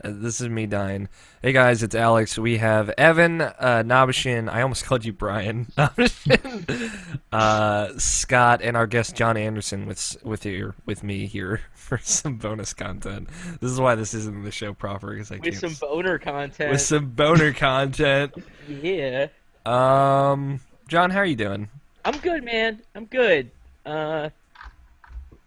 This is me dying. Hey guys, it's Alex. We have Evan, Nabishin. I almost called you Brian. Nabishin, Scott, and our guest John Anderson with me here for some bonus content. This is why this isn't the show proper because I With can't. some boner With content. some boner content. Yeah. John, how are you doing? I'm good, man. I'm good. Uh,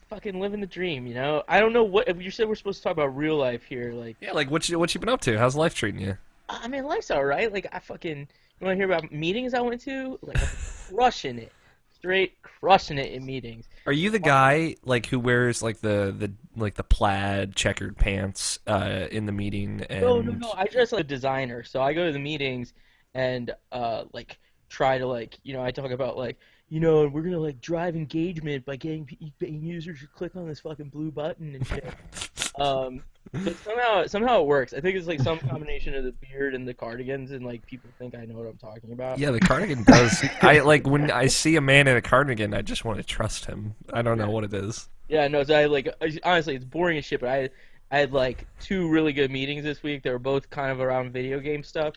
Fucking living the dream, you know? I don't know what you said we're supposed to talk about real life here. Like, Yeah, like what you been up to? How's life treating you? I mean, life's all right. Like, you want to hear about meetings I went to? Like, I'm crushing it. Straight crushing it in meetings. Are you the guy like who wears like the plaid checkered pants in the meeting No, no, and no. I dress like a designer. So I go to the meetings and like try to I talk about we're gonna like drive engagement by getting users to click on this fucking blue button and shit. Um, but somehow it works. I think it's like some combination of the beard and the cardigans, and like people think I know what I'm talking about. yeah, the cardigan does. I like when I see a man in a cardigan, I just want to trust him. I don't know what it is. Yeah, no. So honestly, it's boring as shit. But I had like two really good meetings this week. They were both kind of around video game stuff.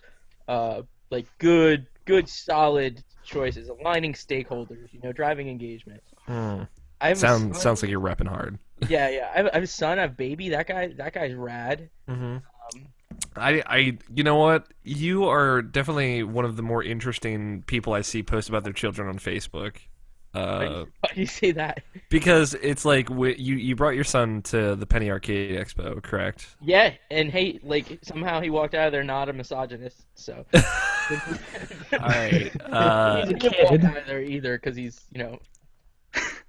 Like good, solid choices, aligning stakeholders. Driving engagement. Hmm. I have a Sounds son. like you're repping hard. Yeah, yeah. I have a son. I have a baby. That guy's rad. Hmm. Um, You know what? You are definitely one of the more interesting people I see post about their children on Facebook. why, Uh, why do you say that? because it's like you brought your son to the Penny Arcade Expo, correct? Yeah, and hey, like somehow he walked out of there not a misogynist. So All right. he didn't walk out of there either because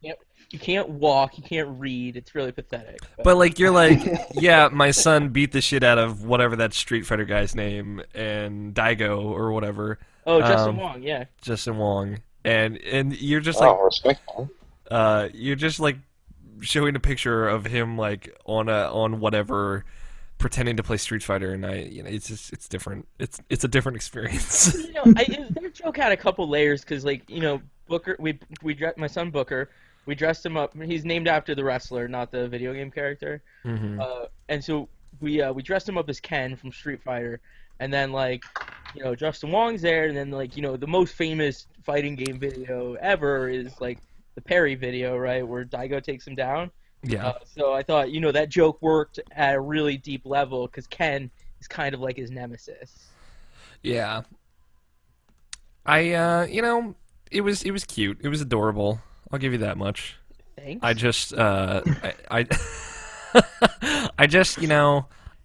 can't, you can't walk, you can't read. It's really pathetic. But like you're like, yeah, my son beat the shit out of whatever that Street Fighter guy's name and Daigo or whatever, Oh, Justin um, Wong, yeah. Justin Wong, and you're just like showing a picture of him like on whatever, pretending to play Street Fighter, and it's different. It's a different experience. Their joke had a couple layers because Booker, my son Booker, we dressed him up. He's named after the wrestler, not the video game character. Hmm. And so we dressed him up as Ken from Street Fighter, and then Justin Wong's there, and then the most famous fighting game video ever is like the Parry video, right, where Daigo takes him down. Yeah, So I thought that joke worked at a really deep level because Ken is kind of like his nemesis. yeah. It was cute. It was adorable. I'll give you that much. I Thanks. just I just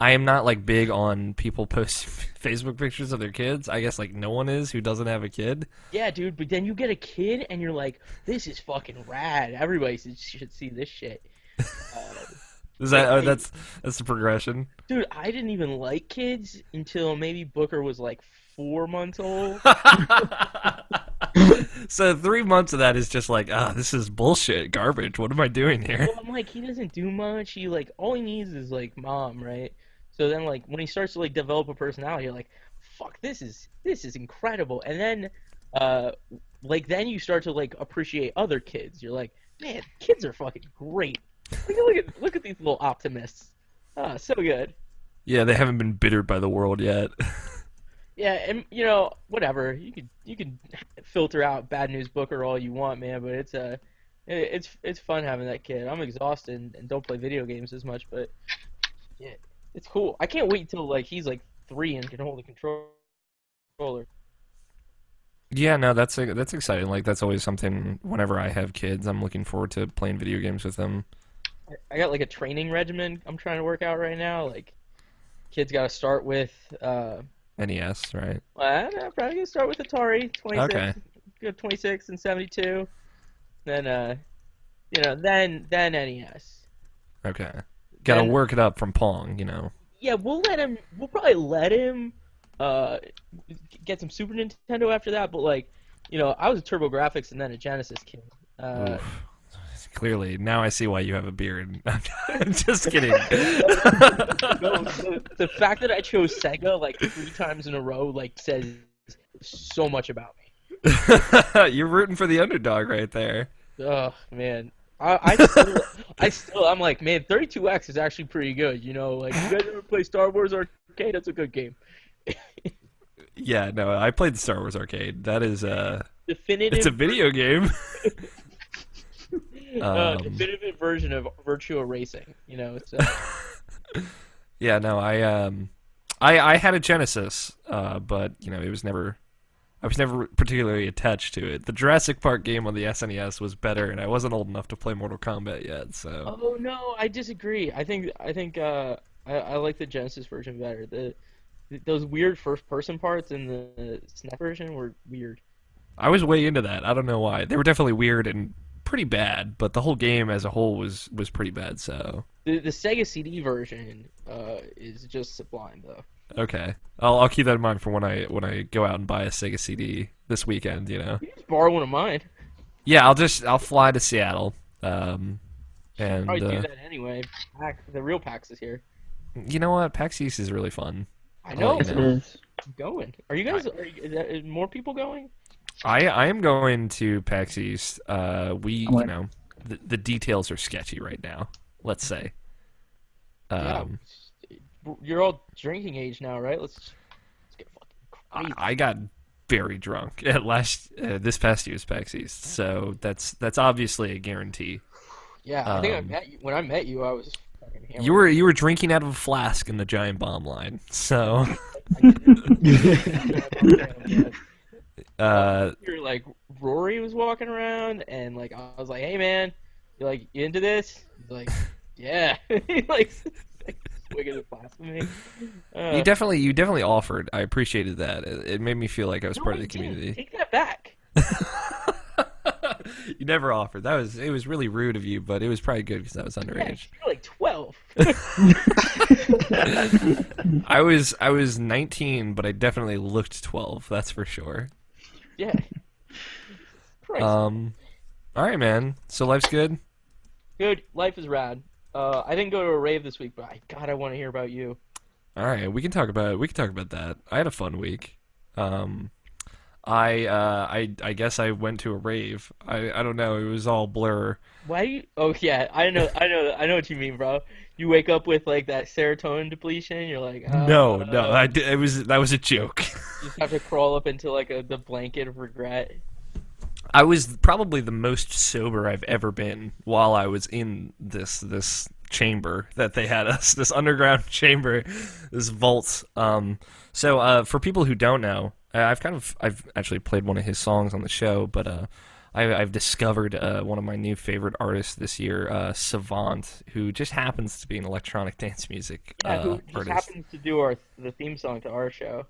I am not like big on people posting Facebook pictures of their kids. I guess like no one is who doesn't have a kid. Yeah, dude. But then you get a kid, and you're like, "This is fucking rad. Everybody should see this shit." Uh, Is that like, that's the progression? dude, I didn't even like kids until maybe Booker was like 4 months old. So 3 months of that is just like, this is bullshit, garbage. What am I doing here? Well, I'm like, he doesn't do much. He like all he needs is like mom, right? So then like when he starts to like develop a personality, you're like, fuck, this is incredible. And then uh then you start to like appreciate other kids. You're like, man, kids are fucking great. Look at these little optimists. Ah, so good. Yeah, they haven't been bittered by the world yet. Yeah, and whatever. You could filter out bad news Booker all you want, man, but it's fun having that kid. I'm exhausted and don't play video games as much, but yeah, it's cool. I can't wait till like he's like 3 and can hold a controller. Yeah, no, that's exciting. Like that's always something. Whenever I have kids, I'm looking forward to playing video games with them. I got like a training regimen I'm trying to work out right now. Like kids got to start with NES, right? I'm probably gonna start with Atari Okay, 26, good 26 and 72. Then then NES. okay. Got to Then work it up from Pong. yeah, we'll probably let him uh get some Super Nintendo after that, but I was a TurboGrafx and then a Genesis kid. Uh Oof. Clearly, now I see why you have a beard. I'm just kidding. no, the fact that I chose Sega like 3 times in a row like says so much about me. You're rooting for the underdog right there. Oh man. I'm like, man, 32X is actually pretty good. You know, like you guys ever play Star Wars Arcade? That's a good game. Yeah, no, I played the Star Wars Arcade. That is it's a Definitive, video game. Um, definitive version of virtual racing. You know, it's yeah, no, I had a Genesis, but you know, I was never particularly attached to it. The Jurassic Park game on the SNES was better, and I wasn't old enough to play Mortal Kombat yet, so. Oh no, I disagree. I like the Genesis version better. Those weird first person parts in the SNES version were weird. I was way into that. I don't know why. They were definitely weird and pretty bad, but the whole game as a whole was pretty bad. So The Sega CD version is just sublime though. okay, I'll keep that in mind for when I go out and buy a Sega CD this weekend. You know. You can just borrow one of mine. Yeah, I'll fly to Seattle, and Probably do that anyway. The real PAX is here. you know what? PAX East is really fun. I I'll know. let Yes, you it know. is. I'm going. Are you guys? Is more people going? I am going to PAX East. I'm You like, know the details are sketchy right now. Let's say. Yeah. Um, You're all drinking age now, right? Let's get fucking crazy. I got very drunk at this past year's PAX East, so that's obviously a guarantee. Yeah, I think I Um, met you. When I met you, I was fucking you hammered. were drinking out of a flask in the giant bomb line, so I did. uh, You're like Rory was walking around, and like I was like, "Hey man, you into this?" He's like, "Yeah." He like swigging a glass of me. Uh, you definitely offered. I appreciated that. It made me feel like I was no, part I of the didn't. community. Take that back. You never offered. It was really rude of you, but it was probably good because I was Yeah, underage. you're like 12. I was 19, but I definitely looked 12. That's for sure. Yeah. Christ. All right, man. So life's good. Good. Life is rad. I didn't go to a rave this week, but God, I want to hear about you. All right, we can talk about that. I had a fun week. Um, I guess I went to a rave. I don't know. It was all blur. Why do you? Oh yeah, I know what you mean, bro. You wake up with like that serotonin depletion. You're like, No, that was a joke. you just have to crawl up into like the blanket of regret. I was probably the most sober I've ever been while I was in this chamber that they had us, this underground chamber, this vault. For people who don't know, I've actually played one of his songs on the show, but I've discovered one of my new favorite artists this year, Savant, who just happens to be an electronic dance music Yeah, who just artist. happens to do the theme song to our show.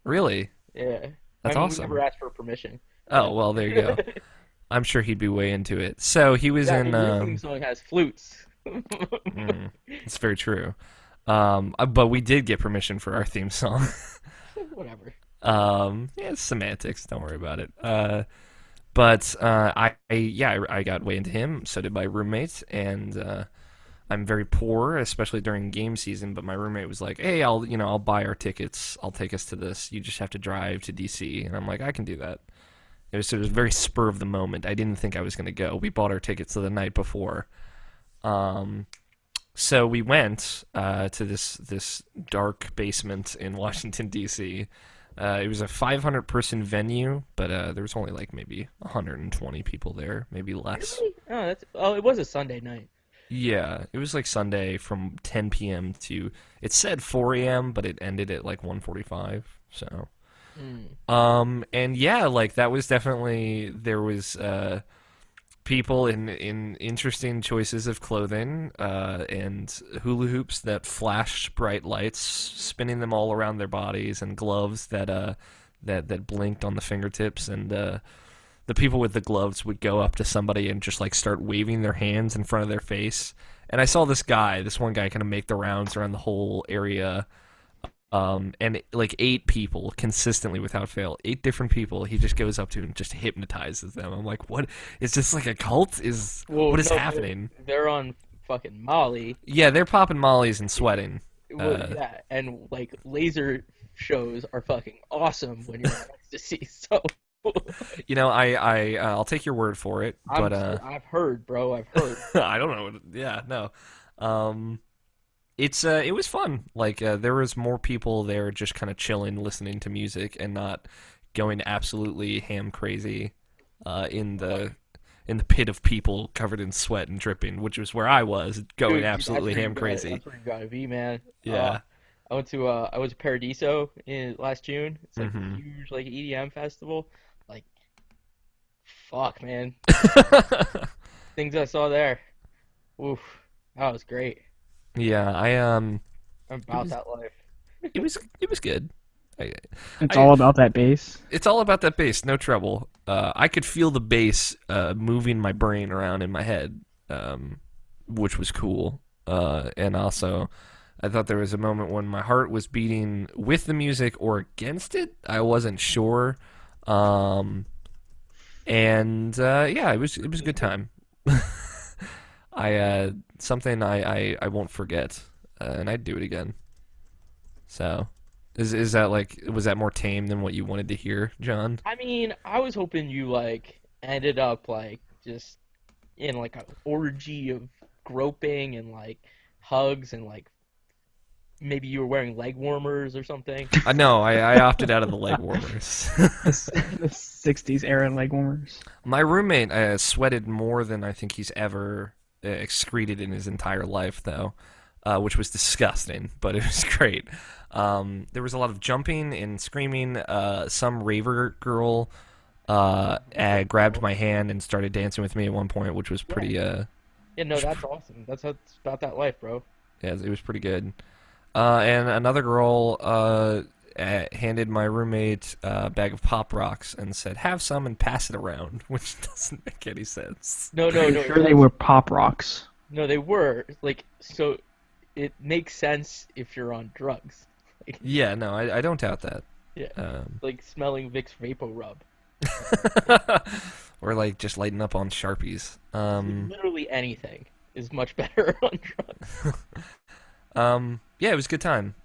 Really? Yeah. That's I mean, awesome. we never asked for permission. Oh well, there you go. I'm sure he'd be way into it. So he was Yeah, in. your theme song has flutes. It's very true. But we did get permission for our theme song. Whatever. Yeah, it's semantics. Don't worry about it. I got way into him. So did my roommate, and I'm very poor, especially during game season. But my roommate was like, "Hey, I'll buy our tickets. I'll take us to this. You just have to drive to DC." And I'm like, "I can do that." It was very spur of the moment. I didn't think I was going to go. We bought our tickets the night before. So we went to this dark basement in Washington D.C. It was a 500-person venue, but there was only like maybe 120 people there, maybe less. Really? It was a Sunday night. Yeah, it was like Sunday from 10 p.m. to it said 4 a.m., but it ended at like 1:45. So, and yeah, like that was definitely there was people in interesting choices of clothing and hula hoops that flashed bright lights, spinning them all around their bodies, and gloves that blinked on the fingertips, and the people with the gloves would go up to somebody and just like start waving their hands in front of their face. And I saw this one guy kind of make the rounds around the whole area. And like 8 people consistently without fail, 8 different people he just goes up to and just hypnotizes them. I'm like, what is this, like a cult? Well, What is no, happening? They're on fucking Molly. Yeah, they're popping mollies and sweating. Well, yeah, and like laser shows are fucking awesome when you're on ecstasy. So I'll take your word for it, but I've heard, bro. I've heard. I don't know. Yeah, no. Um, it was fun. Like there was more people there, just kind of chilling, listening to music, and not going absolutely ham crazy in the pit of people covered in sweat and dripping, which was where I was going Dude, that's absolutely where ham crazy. that's where you gotta be, man. Yeah. I went to Paradiso in last June. It's like a Hmm. huge like EDM festival. Like fuck, man. Things I saw there. Oof, that was great. Yeah, I'm it about was that life. it was good. I, It's I all about that bass. it's all about that bass, no trouble. I could feel the bass moving my brain around in my head, which was cool. And also, I thought there was a moment when my heart was beating with the music or against it. I wasn't sure. Um, and yeah, it was a good time. I something I won't forget, and I'd do it again. So, is that like was that more tame than what you wanted to hear, John? I mean, I was hoping you like ended up like just in like an orgy of groping and like hugs and like maybe you were wearing leg warmers or something. I know I opted out of the leg warmers. The 60s era leg warmers. My roommate sweated more than I think he's ever excreted in his entire life, though, which was disgusting, but it was great. There was a lot of jumping and screaming. Some raver girl grabbed my hand and started dancing with me at one point, which was Yeah. pretty. Yeah, no, that's awesome. That's how it's about that life, bro. Yeah, it was pretty good. And another girl handed my roommate a bag of Pop Rocks and said, "Have some and pass it around," which doesn't make any sense. No, Are no, you no. sure they were pop rocks? No, they were like so. It makes sense if you're on drugs. Like, Yeah, no, I don't doubt that. yeah, Um, like smelling Vicks Vapo Rub. or like just lighting up on Sharpies. Literally anything is much better on drugs. Yeah, it was a good time.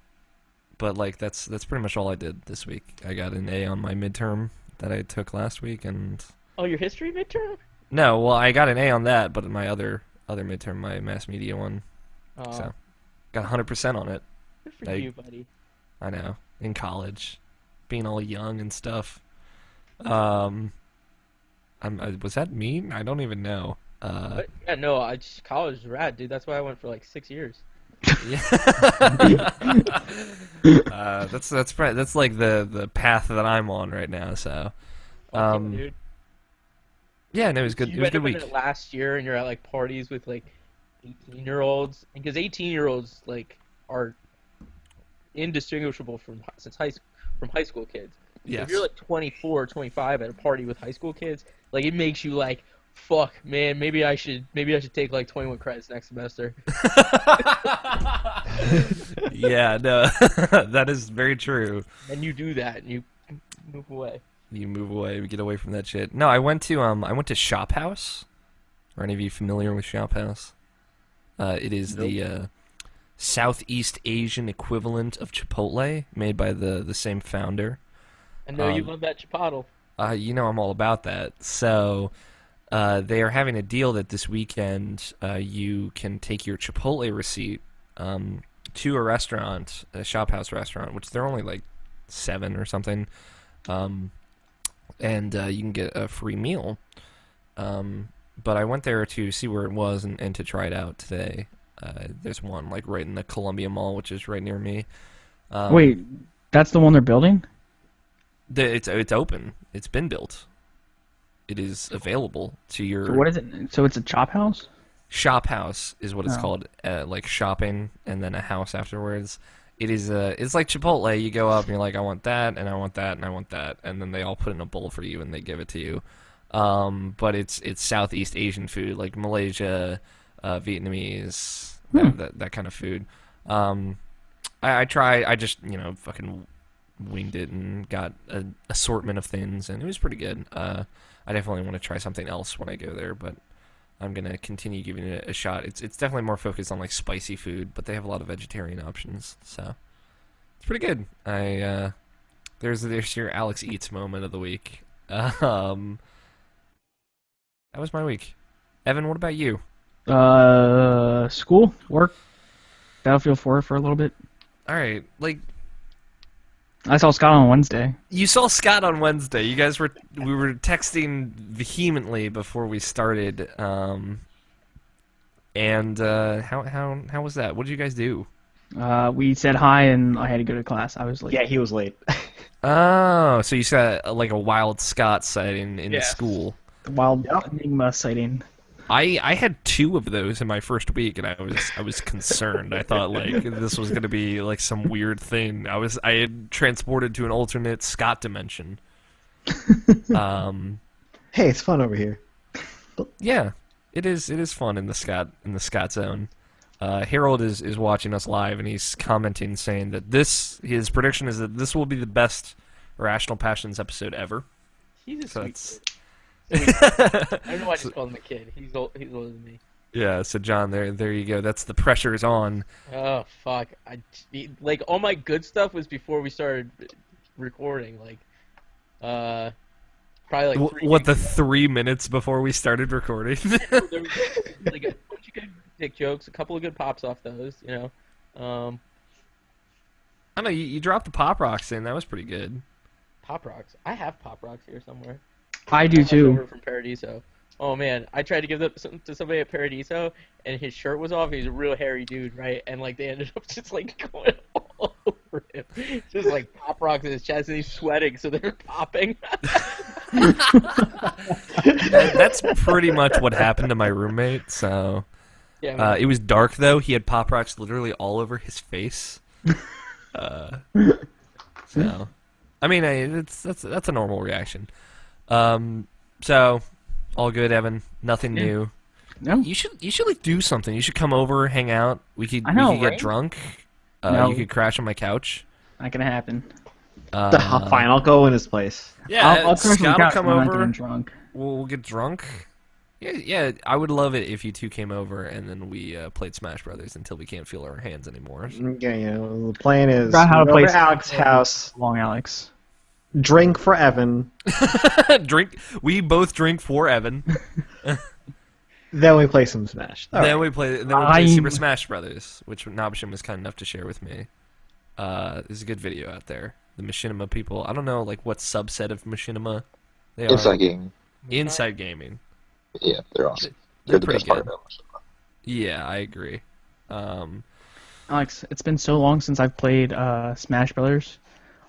But like that's pretty much all I did this week. I got an A on my midterm that I took last week, and Oh, your history midterm? no, well, I got an A on that, but in my other midterm, my mass media one, Oh, so got 100% on it. good for I you, buddy. I know, in college, being all young and stuff. Um, was that mean? I don't even know. But yeah, no, college is rad, dude. That's why I went for like 6 years. Yeah. That's like the path that I'm on right now. So, Fuck yeah, um, dude. yeah, and it was good. It You was a end good up in week. it last year, and you're at like parties with like 18-year-olds, because 18-year-olds like are indistinguishable from high school kids. If you're Yes. like 24 or 25 at a party with high school kids, like it makes you like, fuck, man, maybe I should take like 21 credits next semester. Yeah, no, that is very true. And you do that, and you move away. You move away, we get away from that shit. No, I went to Shop House. Are any of you familiar with Shop House? It is Nope. the Southeast Asian equivalent of Chipotle, made by the same founder. I know you Um, love that Chipotle. I'm all about that. So, they are having a deal that this weekend you can take your Chipotle receipt to a restaurant, a Shop House restaurant, which they're only like 7 or something, um, and you can get a free meal. But I went there to see where it was and to try it out today. There's one like right in the Columbia Mall, which is right near me. Wait, that's the one they're building? It's open. It's been built. It is available to your So what is it? So it's a chop house? Shop House is what it's Oh. called. Like shopping and then a house afterwards. It's like Chipotle. You go up and you're like, I want that and I want that and I want that, and then they all put it in a bowl for you and they give it to you. But it's Southeast Asian food like Malaysia, Vietnamese, that kind of food. I just fucking winged it and got an assortment of things, and it was pretty good. I definitely want to try something else when I go there, but I'm gonna continue giving it a shot. It's definitely more focused on like spicy food, but they have a lot of vegetarian options, so it's pretty good. There's your Alex Eats moment of the week. Um, that was my week. Evan, what about you? School, work, Battlefield 4 for a little bit. All right, like I saw Scott on Wednesday. you saw Scott on Wednesday. We were texting vehemently before we started. And how was that? What did you guys do? We said hi, and I had to go to class. I was late. Yeah, he was late. Oh, so you saw like a wild Scott sighting in the Yes. school. The wild Enigma sighting. I had 2 of those in my first week, and I was concerned. I thought like this was gonna be like some weird thing. I had transported to an alternate Scott dimension. Hey, it's fun over here. Yeah, it is fun in the Scott zone. Harold is watching us live, and he's commenting saying that his prediction is that this will be the best Irrational Passions episode ever. He's a So sweet it's kid. I don't know why I just called him a kid. He's older than me. yeah. So John, there you go. That's the pressure is on. Oh fuck! Like all my good stuff was before we started recording. Like, probably like 3 What the weeks 3 minutes before we started recording? ago. There was like a bunch of good dick jokes, a couple of good pops off those. You know, I know you dropped the pop rocks in. That was pretty good. Pop Rocks. I have Pop Rocks here somewhere. I do Left over too. from Paradiso. Oh man, I tried to give them to somebody at Paradiso, and his shirt was off. He's a real hairy dude, right? And like they ended up just like going all over him, just like Pop Rocks in his chest, and he's sweating, so they're popping. That's pretty much what happened to my roommate. So Yeah, man. it was dark though. He had pop rocks literally all over his face. So, I mean, that's a normal reaction. So, all good, Evan. Nothing Yeah. new. No. You should like do something. You should come over, hang out. We could I know, we could get right? drunk. No. You could crash on my couch. Not gonna happen. Fine, I'll go in his place. Yeah, I'll crash on the Scott will couch, come but I'm not over. getting drunk. We'll get drunk. Yeah, I would love it if you two came over and then we played Smash Brothers until we can't feel our hands anymore. Yeah, you know, the plan is Forgot how to go play over to Alex's house, Long Alex. drink for Evan, Drink. We both drink for Evan. then we play some Smash. All Then right. we play Super Smash Brothers, which Nobishim was kind enough to share with me. There's a good video out there. The Machinima people. I don't know like what subset of Machinima they are. Inside Gaming. Inside gaming. Yeah, they're awesome. They're They're the pretty best part good. about it. Yeah, I agree. Alex, it's been so long since I've played Smash Brothers.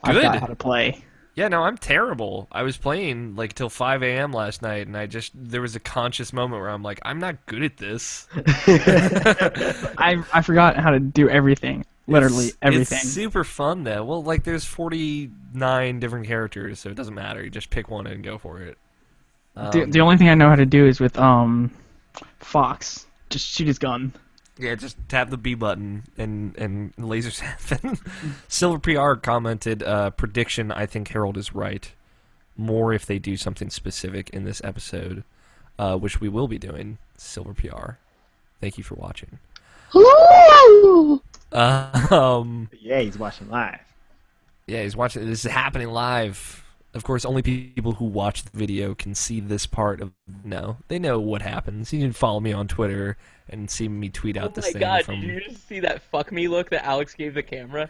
I Good. forgot how to play. Yeah, no, I'm terrible. I was playing like till 5 a.m. last night, and there was a conscious moment where I'm like, I'm not good at this. I forgot how to do everything. Literally everything. It's super fun though. Well, like there's 49 different characters, so it doesn't matter. You just pick one and go for it. The only thing I know how to do is with Fox. Just shoot his gun. Yeah, just tap the B button and lasers happen. Silver PR commented, prediction, I think Harold is right. More if they do something specific in this episode, which we will be doing. Silver PR. Thank you for watching. Yeah, he's watching live. Yeah, he's watching. This is happening live. Of course, only people who watch the video can see this part of. No, they know what happens. You can follow me on Twitter and see me tweet out Oh this my thing god, from. did you just see that fuck me look that Alex gave the camera?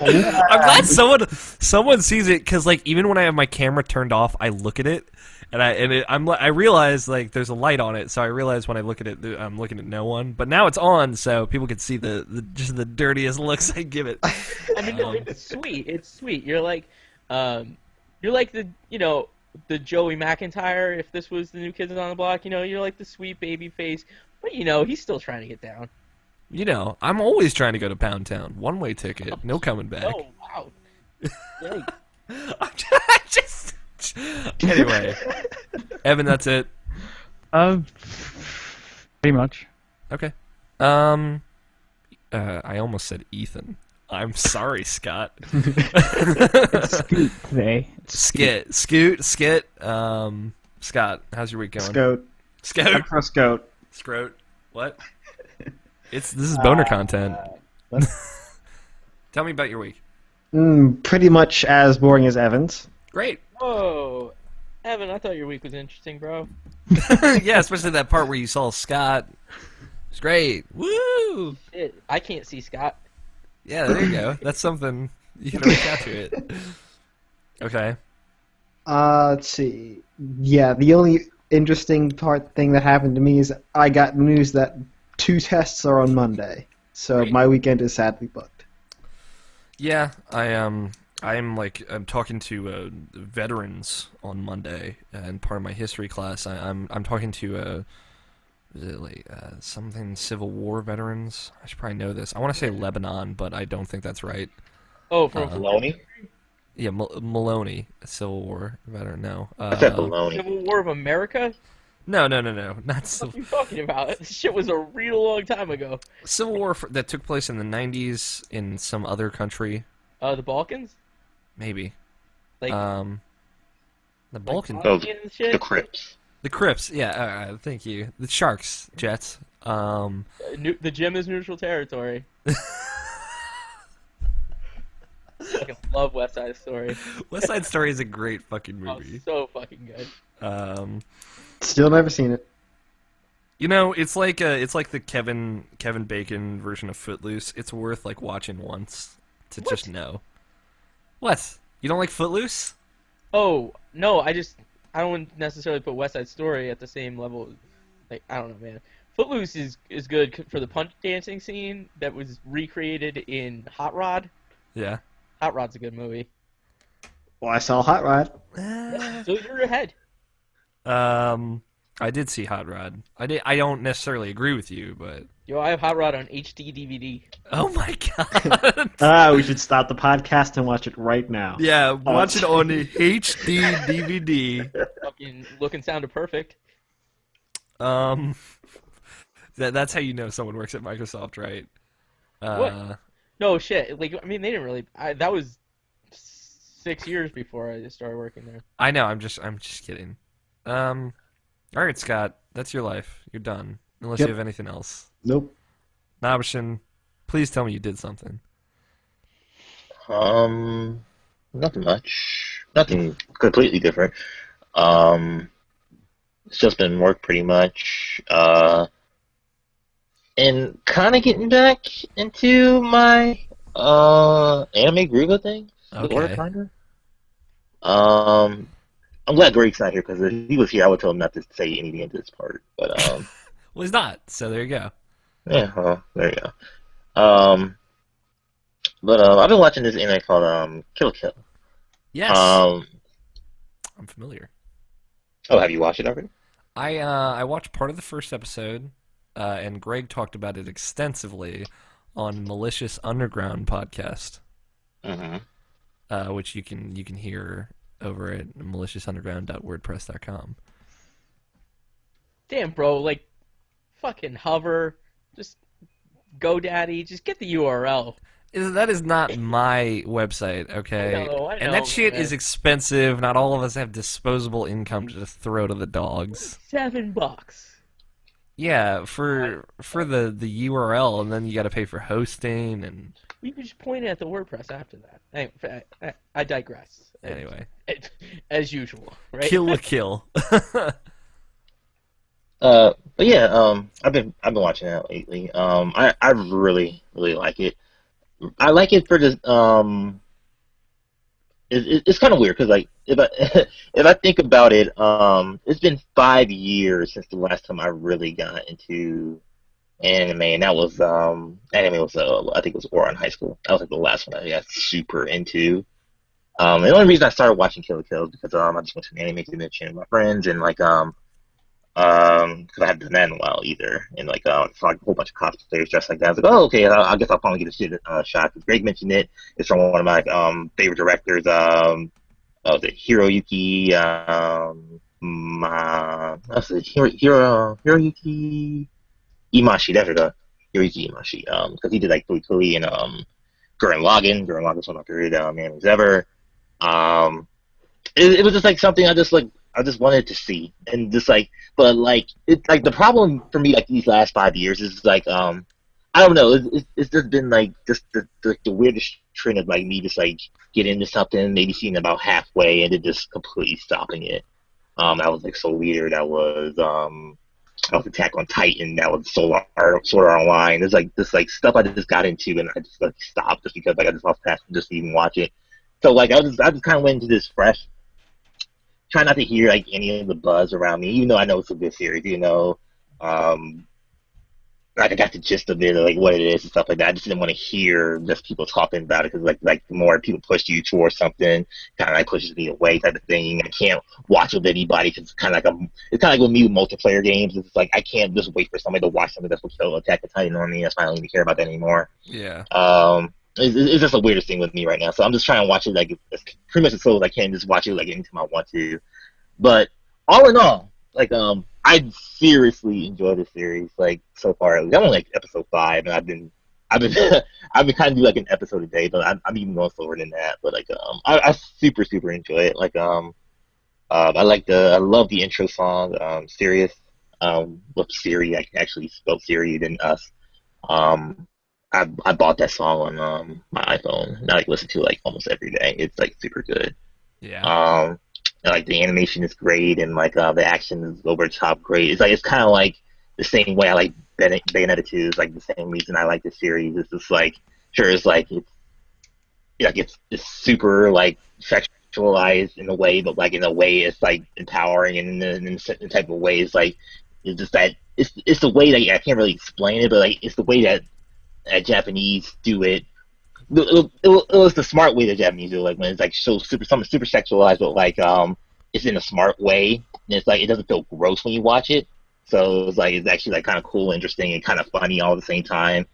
I'm glad someone sees it because like even when I have my camera turned off, I look at it and I realize like there's a light on it, so I realize when I look at it, I'm looking at no one. But now it's on, so people can see the just the dirtiest looks I give it. I mean, no, it's sweet. It's sweet. You're like the the Joey McIntyre if this was the New Kids on the Block. You know, you're like the sweet baby face, but he's still trying to get down. I'm always trying to go to Pound Town. One-way ticket, no coming back. Oh wow. Yikes. I'm just anyway, Evan, that's it. Pretty much. Okay. I almost said Ethan. I'm sorry, Scott. Scoot today. Skit. Scott, how's your week going? Scout. Scout. For Scout. Scroat. What? This is boner content. what? Tell me about your week. Pretty much as boring as Evan's. Great. Whoa, Evan, I thought your week was interesting, bro. Yeah, especially that part where you saw Scott. It's great. Woo! Shit, I can't see Scott. Yeah, there you go. That's something you can reach out to it. Okay. Let's see. Yeah, the only interesting thing that happened to me is I got news that 2 tests are on Monday, so Great. my weekend is sadly booked. Yeah, I'm talking to veterans on Monday, and part of my history class, I'm talking to is it like something Civil War veterans? I should probably know this. I want to say Lebanon, but I don't think that's right. Oh, from Maloney? Yeah, Maloney, Civil War veteran. No, I said baloney. Civil War of America? no, not What are Civil. you talking about? This shit was a real long time ago. Civil War that took place in the 90s in some other country, The Balkans? maybe. Like, The Balkans. Oh, Bosnia and shit? the Crips. The Crips, yeah, thank you. The Sharks, Jets. The gym is neutral territory. I fucking love West Side Story. West Side Story is a great fucking Oh, movie. so fucking good. Still never seen it. You know, it's like the Kevin Bacon version of Footloose. It's worth like watching once to What? just know. What? You don't like Footloose? Oh, no, I don't necessarily put West Side Story at the same level. Like, I don't know, man. Footloose is good for the punch dancing scene that was recreated in Hot Rod. Yeah. Hot Rod's a good movie. Well, I saw Hot Rod. So you're ahead. I did see Hot Rod. I don't necessarily agree with you, but Yo, I have Hot Rod on HD DVD. oh my god. We should stop the podcast and watch it right now. Yeah, watch it on the HD DVD. Fucking look and sounded perfect. That's how you know someone works at Microsoft, right? What? No shit. Like, I mean, they didn't really. That was 6 years before I started working there. I know. I'm just kidding. All right, Scott. That's your life. You're done. Unless Yep. you have anything else. Nope. Nabishin, please tell me you did something. Nothing much. Nothing completely different. It's just been work pretty much. And kind of getting back into my anime groove of things. Okay. Kinda. I'm glad Greg's not here because if he was here, I would tell him not to say anything into this part. But Well, he's not. So there you go. yeah, well, there you go. But I've been watching this anime called Kill Kill. Yes. Um, I'm familiar. oh, have you watched it already? I watched part of the first episode, and Greg talked about it extensively on Malicious Underground podcast, Mm-hmm. which you can hear over at maliciounderground.wordpress.com. Damn, bro. Like, fucking hover. Just GoDaddy. Just get the URL. That is not my website, okay? I know, and that shit man. is expensive. Not all of us have disposable income to just throw to the dogs. $7. Yeah, for the URL, and then you got to pay for hosting and You can just point it at the WordPress after that. Anyway, I digress. anyway. As usual, right? Kill a kill. But yeah, I've been watching that lately. I really like it. I like it for this. It's kind of weird because like if I if I think about it, it's been 5 years since the last time I really got into anime, and that was anime was I think it was Ouran High School. That was like the last one I got super into. The only reason I started watching Kill la Kill is because I just went to an anime convention with my friends and like because I haven't done that in a while either, and like saw like a whole bunch of cosplayers dressed like that. I was like, oh okay, I guess I'll finally get a shit shot. Because Greg mentioned it. It's from one of my favorite directors, the Hiroyuki Hiroyuki Imashi. That's it, Hiroyuki Imashi. Because he did like Fui Fui and Gurren Lagann. Gurren Lagann's one of my favorite animes ever. It was just like something I just wanted to see, and just like, but like it's like the problem for me like these last 5 years is like I I don't know. It's just been like just the weirdest trend of like me just like get into something, maybe seeing about halfway, and then just completely stopping it. That was like so weird. That was Attack on Titan. That was Sword Art Online. There's like this like stuff I just got into, and I just like stopped just because like I just lost passion just to even watch it. So like I just kind of went into this fresh, try not to hear like any of the buzz around me, even though I know it's a good series. Um, like I got the gist of it, like what it is and stuff like that. I just didn't want to hear just people talking about it because like the more people push you towards something, kind of like pushes me away type of thing. I can't watch with anybody because it's kind of like with me with multiplayer games. It's like I can't just wait for somebody to watch something that's will kill Attack on Titan on me. That's why I don't even care about that anymore. Yeah. It's just the weirdest thing with me right now. So I'm just trying to watch it like as pretty much as slow as I can, just watch it like anytime I want to. But all in all, like I seriously enjoyed the series like so far. I'm on like episode 5, and I've been I've been kind of do like an episode a day, but I'm even going slower than that. But like I super enjoy it. Like I love the intro song, Sirius. With Siri, I can actually spell Siri than us. I bought that song on my iPhone, and I like listen to it like almost every day. It's like super good. Yeah. And, like the animation is great, and like the action is over the top great. It's kind of like the same way I like Bayonetta 2 is like the same reason I like the series. It's just like sure it's super like sexualized in a way, but like in a way it's like empowering, and in certain type of ways like it's just that it's the way that I can't really explain it, but like it's the way that Japanese do it. It was the smart way that Japanese do it, like when it's like so something super sexualized, but like it's in a smart way, and it's like it doesn't feel gross when you watch it. So it's actually like kind of cool, interesting, and kind of funny all at the same time.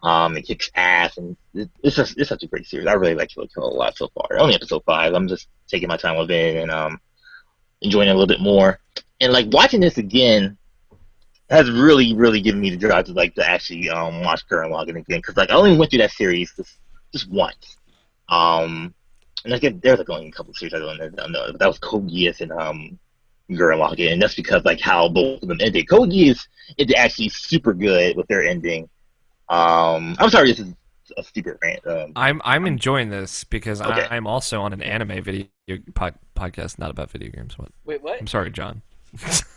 It kicks ass, and it's such a great series. I really like Kill la Kill a lot so far. Only episode 5. I'm just taking my time with it and enjoying it a little bit more. And like watching this again has really given me the drive to actually watch Gurren Lagann again, because like I only went through that series just once. And like there's like only a couple of series I don't know, but that was Code Geass and Gurren Lagann, and that's because like how both of them ended. Code Geass is actually super good with their ending. I'm sorry, this is a stupid rant. I'm enjoying this because Okay. I'm also on an anime video podcast, not about video games. What? Wait, what? I'm sorry, John.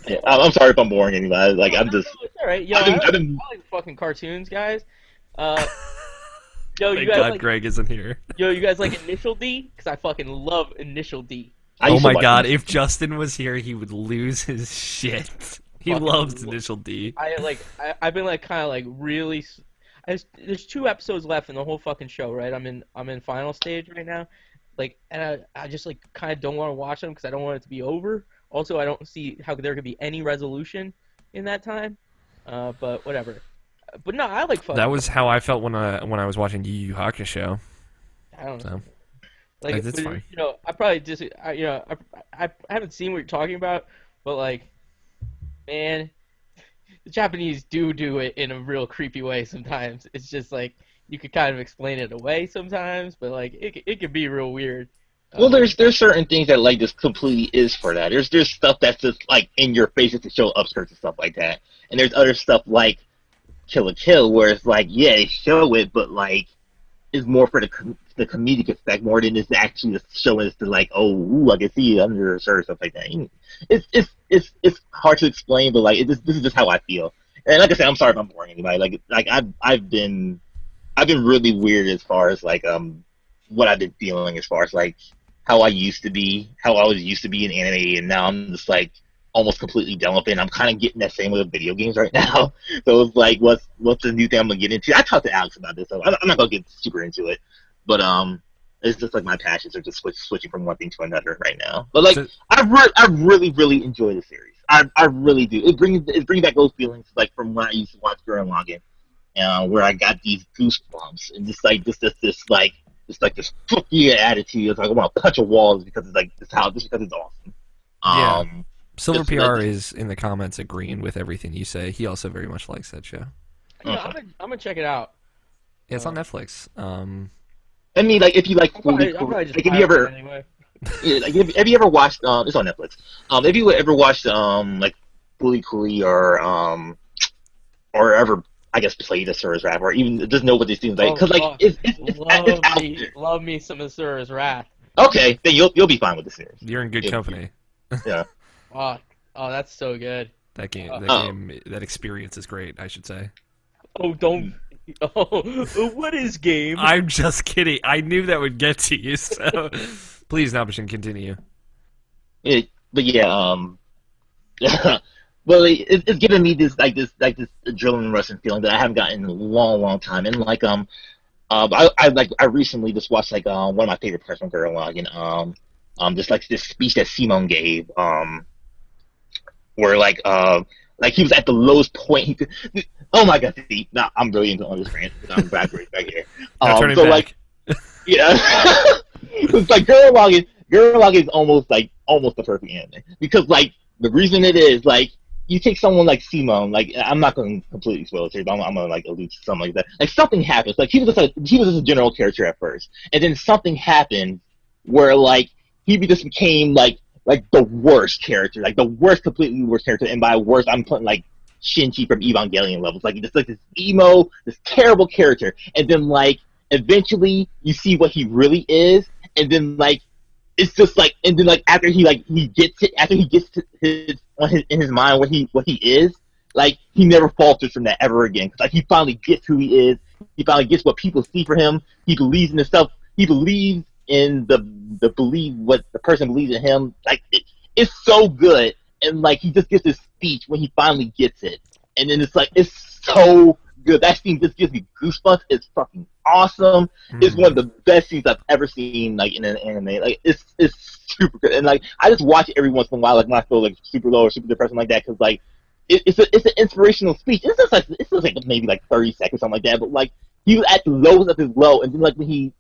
Yeah, I'm sorry if I'm boring anybody. Like I'm just. It's all right. Yo, I've been- I like fucking cartoons, guys. Yo, you Thank guys God like Greg isn't here. you guys like Initial D? Because I fucking love Initial D. I Oh used to my watch God! this. If Justin was here, he would lose his shit. He Fucking loves lo- Initial D. I've been like kind of like really. There's 2 episodes left in the whole fucking show, right? I'm in final stage right now, like, and I just like kind of don't want to watch them because I don't want it to be over. Also, I don't see how there could be any resolution in that time. But whatever. But no, I like fucking. That was how I felt when I was watching Yu Yu Hakusho. I don't know. So Like, That's fine. you know, I probably just, I haven't seen what you're talking about, but like, man, the Japanese do it in a real creepy way sometimes. It's just like you could kind of explain it away sometimes, but like it could be real weird. Well, there's certain things that like just completely is for that. There's stuff that's just like in your face just to show upskirts and stuff like that, and there's other stuff like Kill la Kill where it's like yeah they show it, but like it's more for the comedic effect more than it's actually just showing us to like oh ooh, I can see it under her shirt or stuff like that. It's hard to explain, but like this is just how I feel. And like I said, I'm sorry if I'm boring anybody. Like I've been really weird as far as like what I've been feeling as far as like how I was used to be in anime, and now I'm just like almost completely done with it. And I'm kind of getting that same with video games right now. So it's like, what's the new thing I'm gonna get into? I talked to Alex about this, so I'm not gonna get super into it. But it's just like my passions are just switching from one thing to another right now. But like, So- I really enjoy the series. I really do. It brings back those feelings like from when I used to watch Gurren Lagann, where I got these goosebumps and just like this fuck yeah attitude. It's like I want to punch a wall because it's like because it's awesome. Yeah. Um, Silver It's PR like- is in the comments agreeing with everything you say. He also very much likes that show. You know, I'm gonna check it out. Yeah, it's on Netflix. I mean, like if you like I'll fully, probably just like if buy you it ever, anyway. yeah, like have you ever watched? It's on Netflix. Have you ever watched like Fully Cooley or ever I guess play the Asura's Wrath or even just know what this seems like. Oh, Because like fuck. it's out there. Love me some Asura's Wrath. Okay, then you'll be fine with the series. You're in good company. Yeah. Fuck. Oh, that's so good. That game, that experience is great. I should say. Oh, don't. Oh, what is game? I'm just kidding. I knew that would get to you. So, please, Nabishin, continue. But yeah, well, it's giving me this adrenaline rushing feeling that I haven't gotten in a long time. And like I recently just watched like one of my favorite parts from Gurren Lagann, just like this speech that Simon gave, where like he was at the lowest point he could. Oh my god, see, now I'm really into all this rant. I'm back here. Turning so back. like, yeah, it's like Gurren Lagann is almost the perfect anime because like the reason it is like you take someone like Simon, like I'm not going to completely spoil it here, but I'm going to like allude to something like that. Like something happens, like he was just a general character at first, and then something happened where like he just became like the worst character, like the worst, completely worst character, and by worst I'm putting like Shinji from Evangelion levels, like just like this emo, this terrible character, and then like eventually you see what he really is, and then like it's just like, and then like after he gets in his mind what he is, like he never falters from that ever again. Cause like he finally gets who he is. He finally gets what people see for him. He believes in himself. He believes in what the person believes in him. Like it's so good, and like he just gets this speech when he finally gets it, and then it's so good. That scene just gives me goosebumps. It's fucking awesome. It's one of the best scenes I've ever seen, like in an anime. Like it's super good, and like I just watch it every once in a while, like when I feel like super low or super depressed, like that, because like it's an inspirational speech. It's just like maybe like 30 seconds, something like that. But like he was at the lowest of his low, and then like when he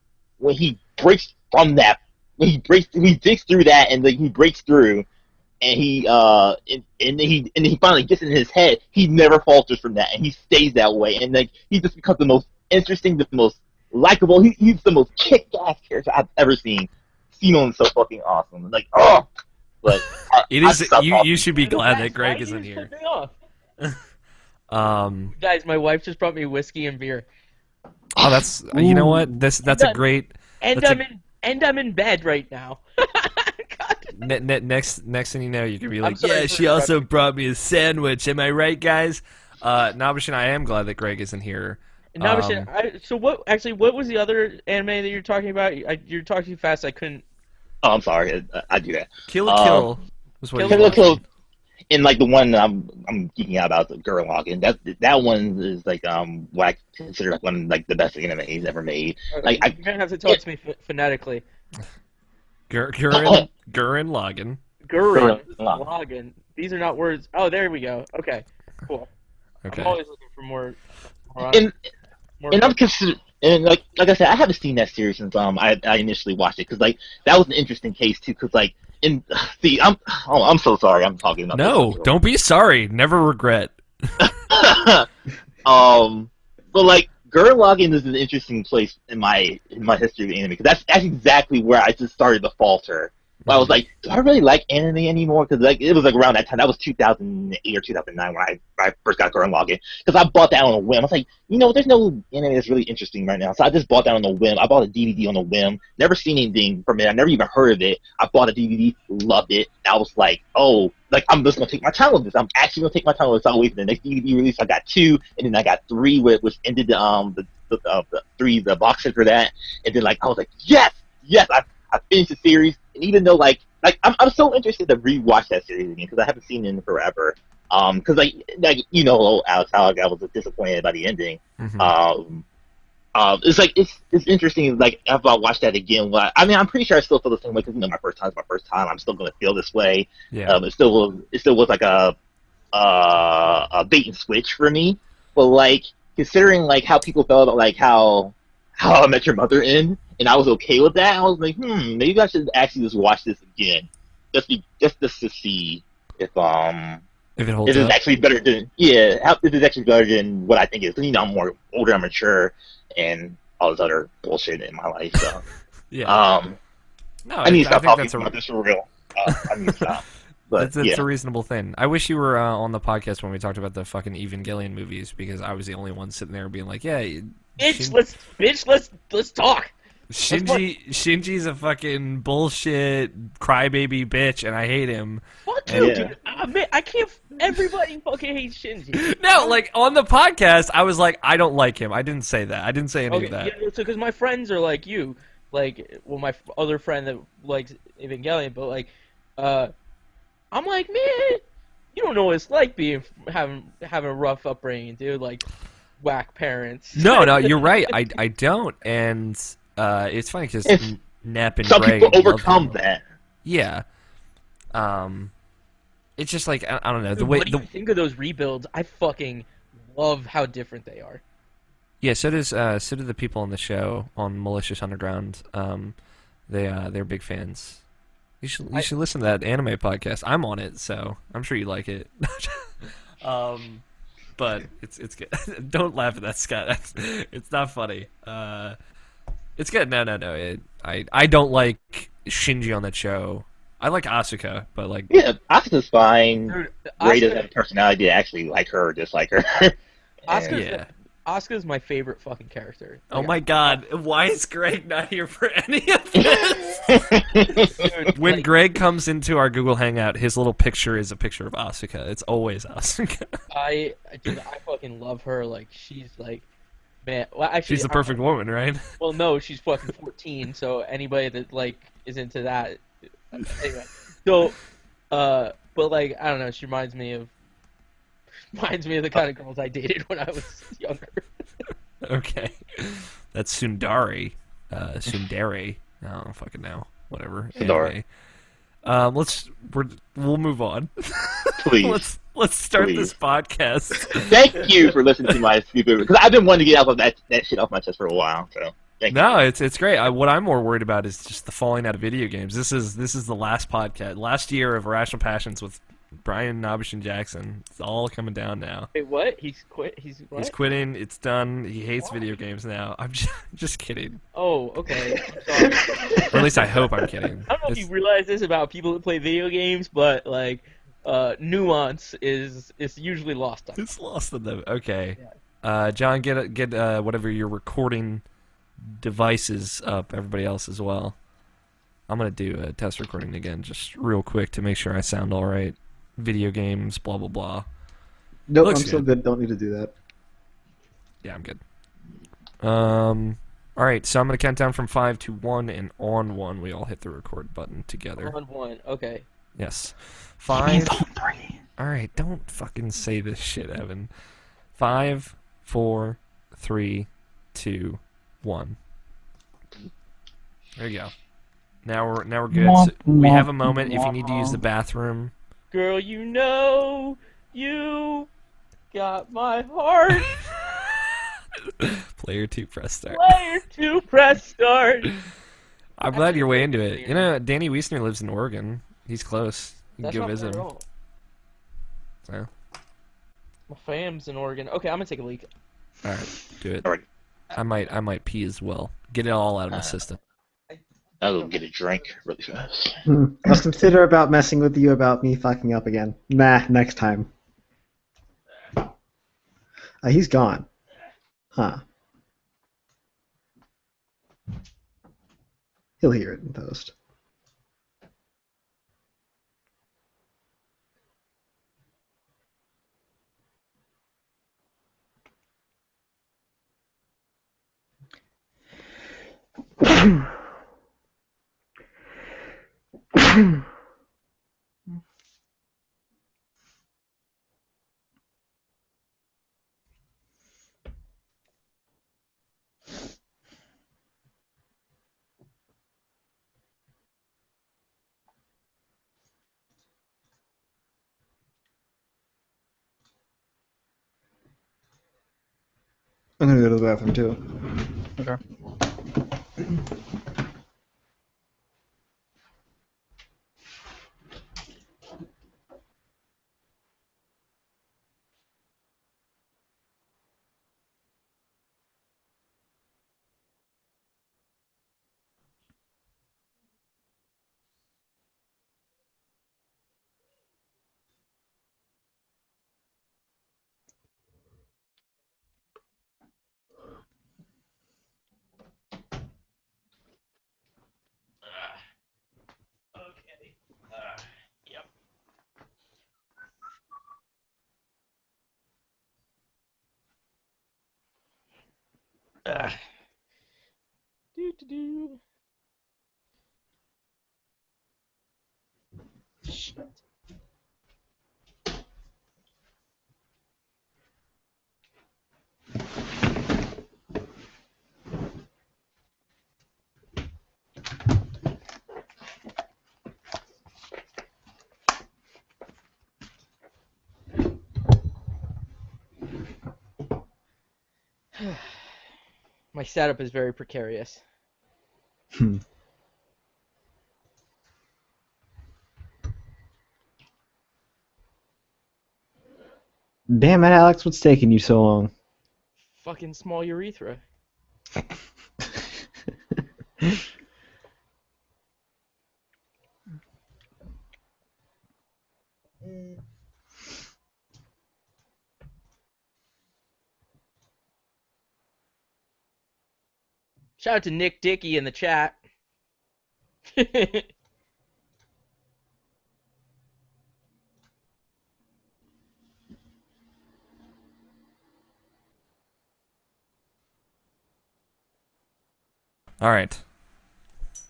breaks from that, he digs through that, and like he breaks through. And he finally gets in his head. He never falters from that, and he stays that way. And like he just becomes the most interesting, the most likable. He's the most kick-ass character I've ever seen. Simon's so fucking awesome. Like but it is. You should be glad that Greg isn't here. Guys, my wife just brought me whiskey and beer. Oh, that's you know what? That's a great. And I'm in bed right now. Next thing you know, you could be like, sorry, yeah, she also brought me a sandwich. Am I right, guys? Nabishin, I am glad that Greg isn't here. Nabishin, so what was the other anime that you're talking about? You're talking too fast. I couldn't. Oh, I'm sorry. I do that. Kill la Kill was what Kill la Kill. And like the one that I'm geeking out about, the Gurren Lagann, that one is like what I consider like one of like the best anime he's ever made. Like you're gonna have to tell it to me phonetically. Gurren Lagann. Gurren Lagann. These are not words. Oh, there we go. Okay, cool. Okay. I'm always looking for more. And I'm consider. And like I said, I haven't seen that series since I initially watched it, because like that was an interesting case too, because like I'm so sorry I'm talking about no this. Don't be sorry, never regret. But like Gurren Lagann is an interesting place in my history of anime, because that's exactly where I just started to falter. I was like, do I really like anime anymore? Because like it was like around that time. That was 2008 or 2009 when I first got Gurren Lagann. Because I bought that on a whim. I was like, there's no anime that's really interesting right now. So I just bought that on a whim. I bought a DVD on a whim. Never seen anything from it. I never even heard of it. I bought a DVD, loved it. And I was like, oh, like I'm just gonna take my time with this. I'm actually gonna take my time with this. I'll wait for the next DVD release. I got 2, and then I got 3, which ended the box set for that. And then like I was like, yes, I finished the series, and even though like I'm so interested to rewatch that series again, because I haven't seen it in forever. Because like Alex, how I was disappointed by the ending. Mm-hmm. It's like it's interesting. Like if I watch that again, I'm pretty sure I still feel the same way, because my first time is my first time. I'm still gonna feel this way. Yeah. It still was like a bait and switch for me. But like considering like how people felt about like how I Met Your Mother end, and I was okay with that. I was like, maybe I should actually just watch this again, just to see if it holds it is up. actually better than if it's actually better than what I think it is. Because I'm more older, I'm mature, and all this other bullshit in my life. So yeah. No, I need to stop think talking that's about this for real. I need to stop. But It's a yeah, reasonable thing. I wish you were on the podcast when we talked about the fucking Evangelion movies because I was the only one sitting there being like, yeah, Bitch, Shin- let's talk. Let's Shinji's a fucking bullshit crybaby bitch, and I hate him. fuck And you, yeah. dude. I can't. Everybody fucking hates Shinji. no, like on the podcast, I was like, I don't like him. I didn't say that. I didn't say any of Okay, that. yeah, so because my friends are like you, like, well, my other friend that likes Evangelion, but like, I'm like, man, you don't know what it's like being having a rough upbringing, dude. Like, whack parents. No, you're right. I don't, and it's funny because It's, Nep and some people Greg love overcome him. that. Yeah. It's just like I don't know the Dude, way what do you think of those rebuilds? I fucking love how different they are. yeah. So do the people on the show on Malicious Underground. They're big fans. You should listen to that anime podcast. I'm on it, so I'm sure you like it. But it's good. Don't laugh at that, Scott. It's not funny. It's good. No. I don't like Shinji on that show. I like Asuka, but like Yeah, Asuka's fine. Dude, Ray doesn't have a personality to actually like her or dislike her. And- yeah. Asuka's my favorite fucking character. Oh Like, my God! Why is Greg not here for any of this? dude, When like, Greg comes into our Google Hangout, his little picture is a picture of Asuka. It's always Asuka. dude, I fucking love her. Like, she's like, man. Well, actually, She's the perfect woman, right? well, no, she's fucking 14. So anybody that like is into that, anyway. So, but like, I don't know. She reminds me of the kind of girls I dated when I was younger. Okay. That's Sundari. Sundari. I don't fucking know. Whatever. Sundari. Anyway. We'll move on. Please. Let's start Please. this podcast. Thank you for listening to my stupid, because I've been wanting to get out of that shit off my chest for a while. So thank you. No, it's great. What I'm more worried about is just the falling out of video games. This is the last podcast, last year of Irrational Passions with Brian Nobish and Jackson. It's all coming down now. Wait, what? He's quit? He's what? He's quitting. It's done. He hates video games now. I'm just kidding. Oh, okay. I'm sorry. Or at least I hope I'm kidding. I don't know if you realize this about people that play video games, but like, nuance is usually lost on. It's lost in them. Okay. John, get whatever your recording devices up. Everybody else as well. I'm gonna do a test recording again, just real quick to make sure I sound all right. Video games, blah blah blah. Nope, Looks I'm still good. Don't need to do that. Yeah, I'm good. All right, so I'm gonna count down from 5 to 1, and on 1 we all hit the record button together. On one. Okay. Yes. He means 5. on 3. All right, don't fucking say this shit, Evan. 5, 4, 3, 2, 1. There you go. Now we're good. So we have a moment. If you need to use the bathroom, Girl, you know you got my heart. player 2, press start. Player 2, press start. I'm glad you're way into it. You know, Danny Wiesner lives in Oregon. He's close. You That's can go not visit fair at him. all. So, My fam's in Oregon. Okay, I'm gonna take a leak. all right, do it. Alright. I might pee as well. Get it all out of my system. I'll go get a drink really fast. I was consider about messing with you about me fucking up again. Nah, next time. He's gone. Huh. He'll hear it in post. I'm gonna go to the bathroom too. Okay. Uh, do. Shit. My setup is very precarious. Damn it, Alex, what's taking you so long? Fucking small urethra. Shout out to Nick Dickey in the chat. All right.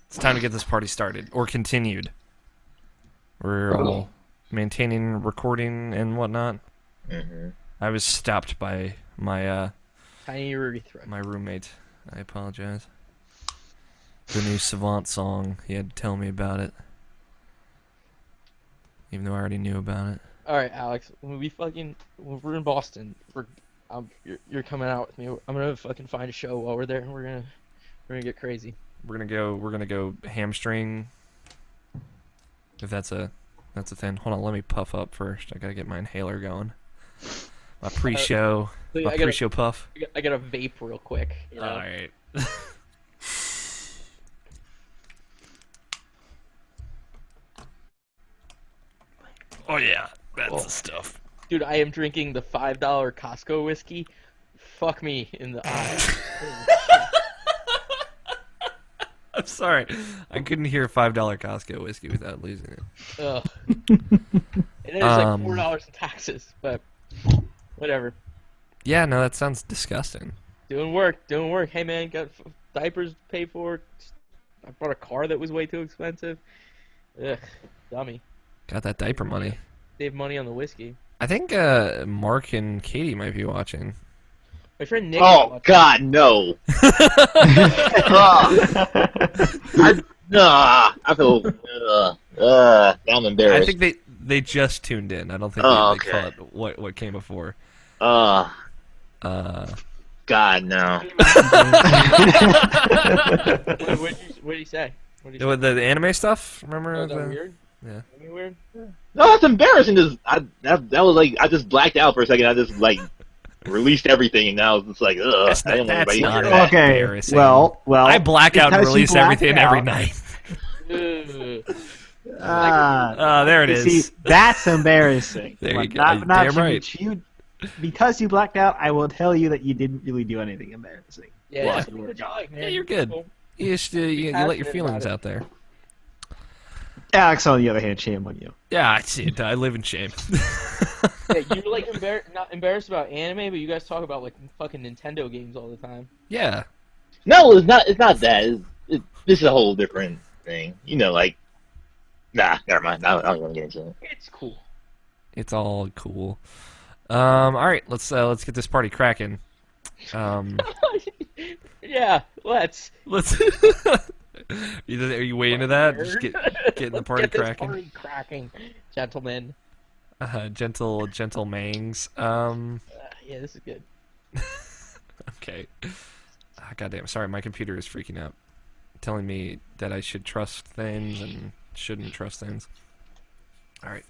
It's time to get this party started or continued. We're all maintaining recording and whatnot. Mm-hmm. I was stopped by my Tiny urethra. my roommate. I apologize. The new Savant song. He had to tell me about it, even though I already knew about it. All right, Alex. When we're in Boston, you're coming out with me. I'm gonna fucking find a show while we're there, and we're gonna get crazy. We're gonna go hamstring. If that's a thing. Hold on, let me puff up first. I gotta get my inhaler going. My pre-show, my pre-show puff. I gotta vape real quick. You know? All right. Oh yeah, that's the stuff. Dude, I am drinking the $5 Costco whiskey. Fuck me in the eye. I'm sorry, I couldn't hear $5 Costco whiskey without losing it. Ugh. And there's like $4 in taxes, but whatever. Yeah, no, that sounds disgusting. Doing work. Hey man, got diapers paid for. I bought a car that was way too expensive. Ugh, dummy. Got that diaper money. Save money on the whiskey. I think Mark and Katie might be watching. My friend Nick. Oh God, no! I feel. I'm embarrassed. I think they just tuned in. I don't think they caught what came before. God, no. What did he say? The anime stuff. Remember? Was that weird? Yeah. That weird? No, that's embarrassing. That was like I just blacked out for a second. I just like released everything, and now it's just like, ugh. That's I didn't want not anybody to hear that. Okay, embarrassing. well, I black out and because you release blacked everything out. every night. Ugh. There it is. See, that's embarrassing. There you go. Not Damn you, right. because you blacked out, I will tell you that you didn't really do anything embarrassing. Yeah, Well, that's what you like, man. Yeah, you're good. Cool. You just you let your passionate feelings about it. out there. Alex, on the other hand, shame on you. Yeah, I see it. I live in shame. Yeah, you're like not embarrassed about anime, but you guys talk about like fucking Nintendo games all the time. Yeah. No, it's not. It's not that. This is a whole different thing. You know, like, nah, never mind. I don't want to get into it. It's cool. It's all cool. All right, let's get this party cracking. Yeah, let's. Are you way into that? Just getting the party Get this cracking. party cracking, gentlemen. Gentle mangs. Yeah, this is good. Okay. Goddamn. Sorry, my computer is freaking out, telling me that I should trust things and shouldn't trust things. All right.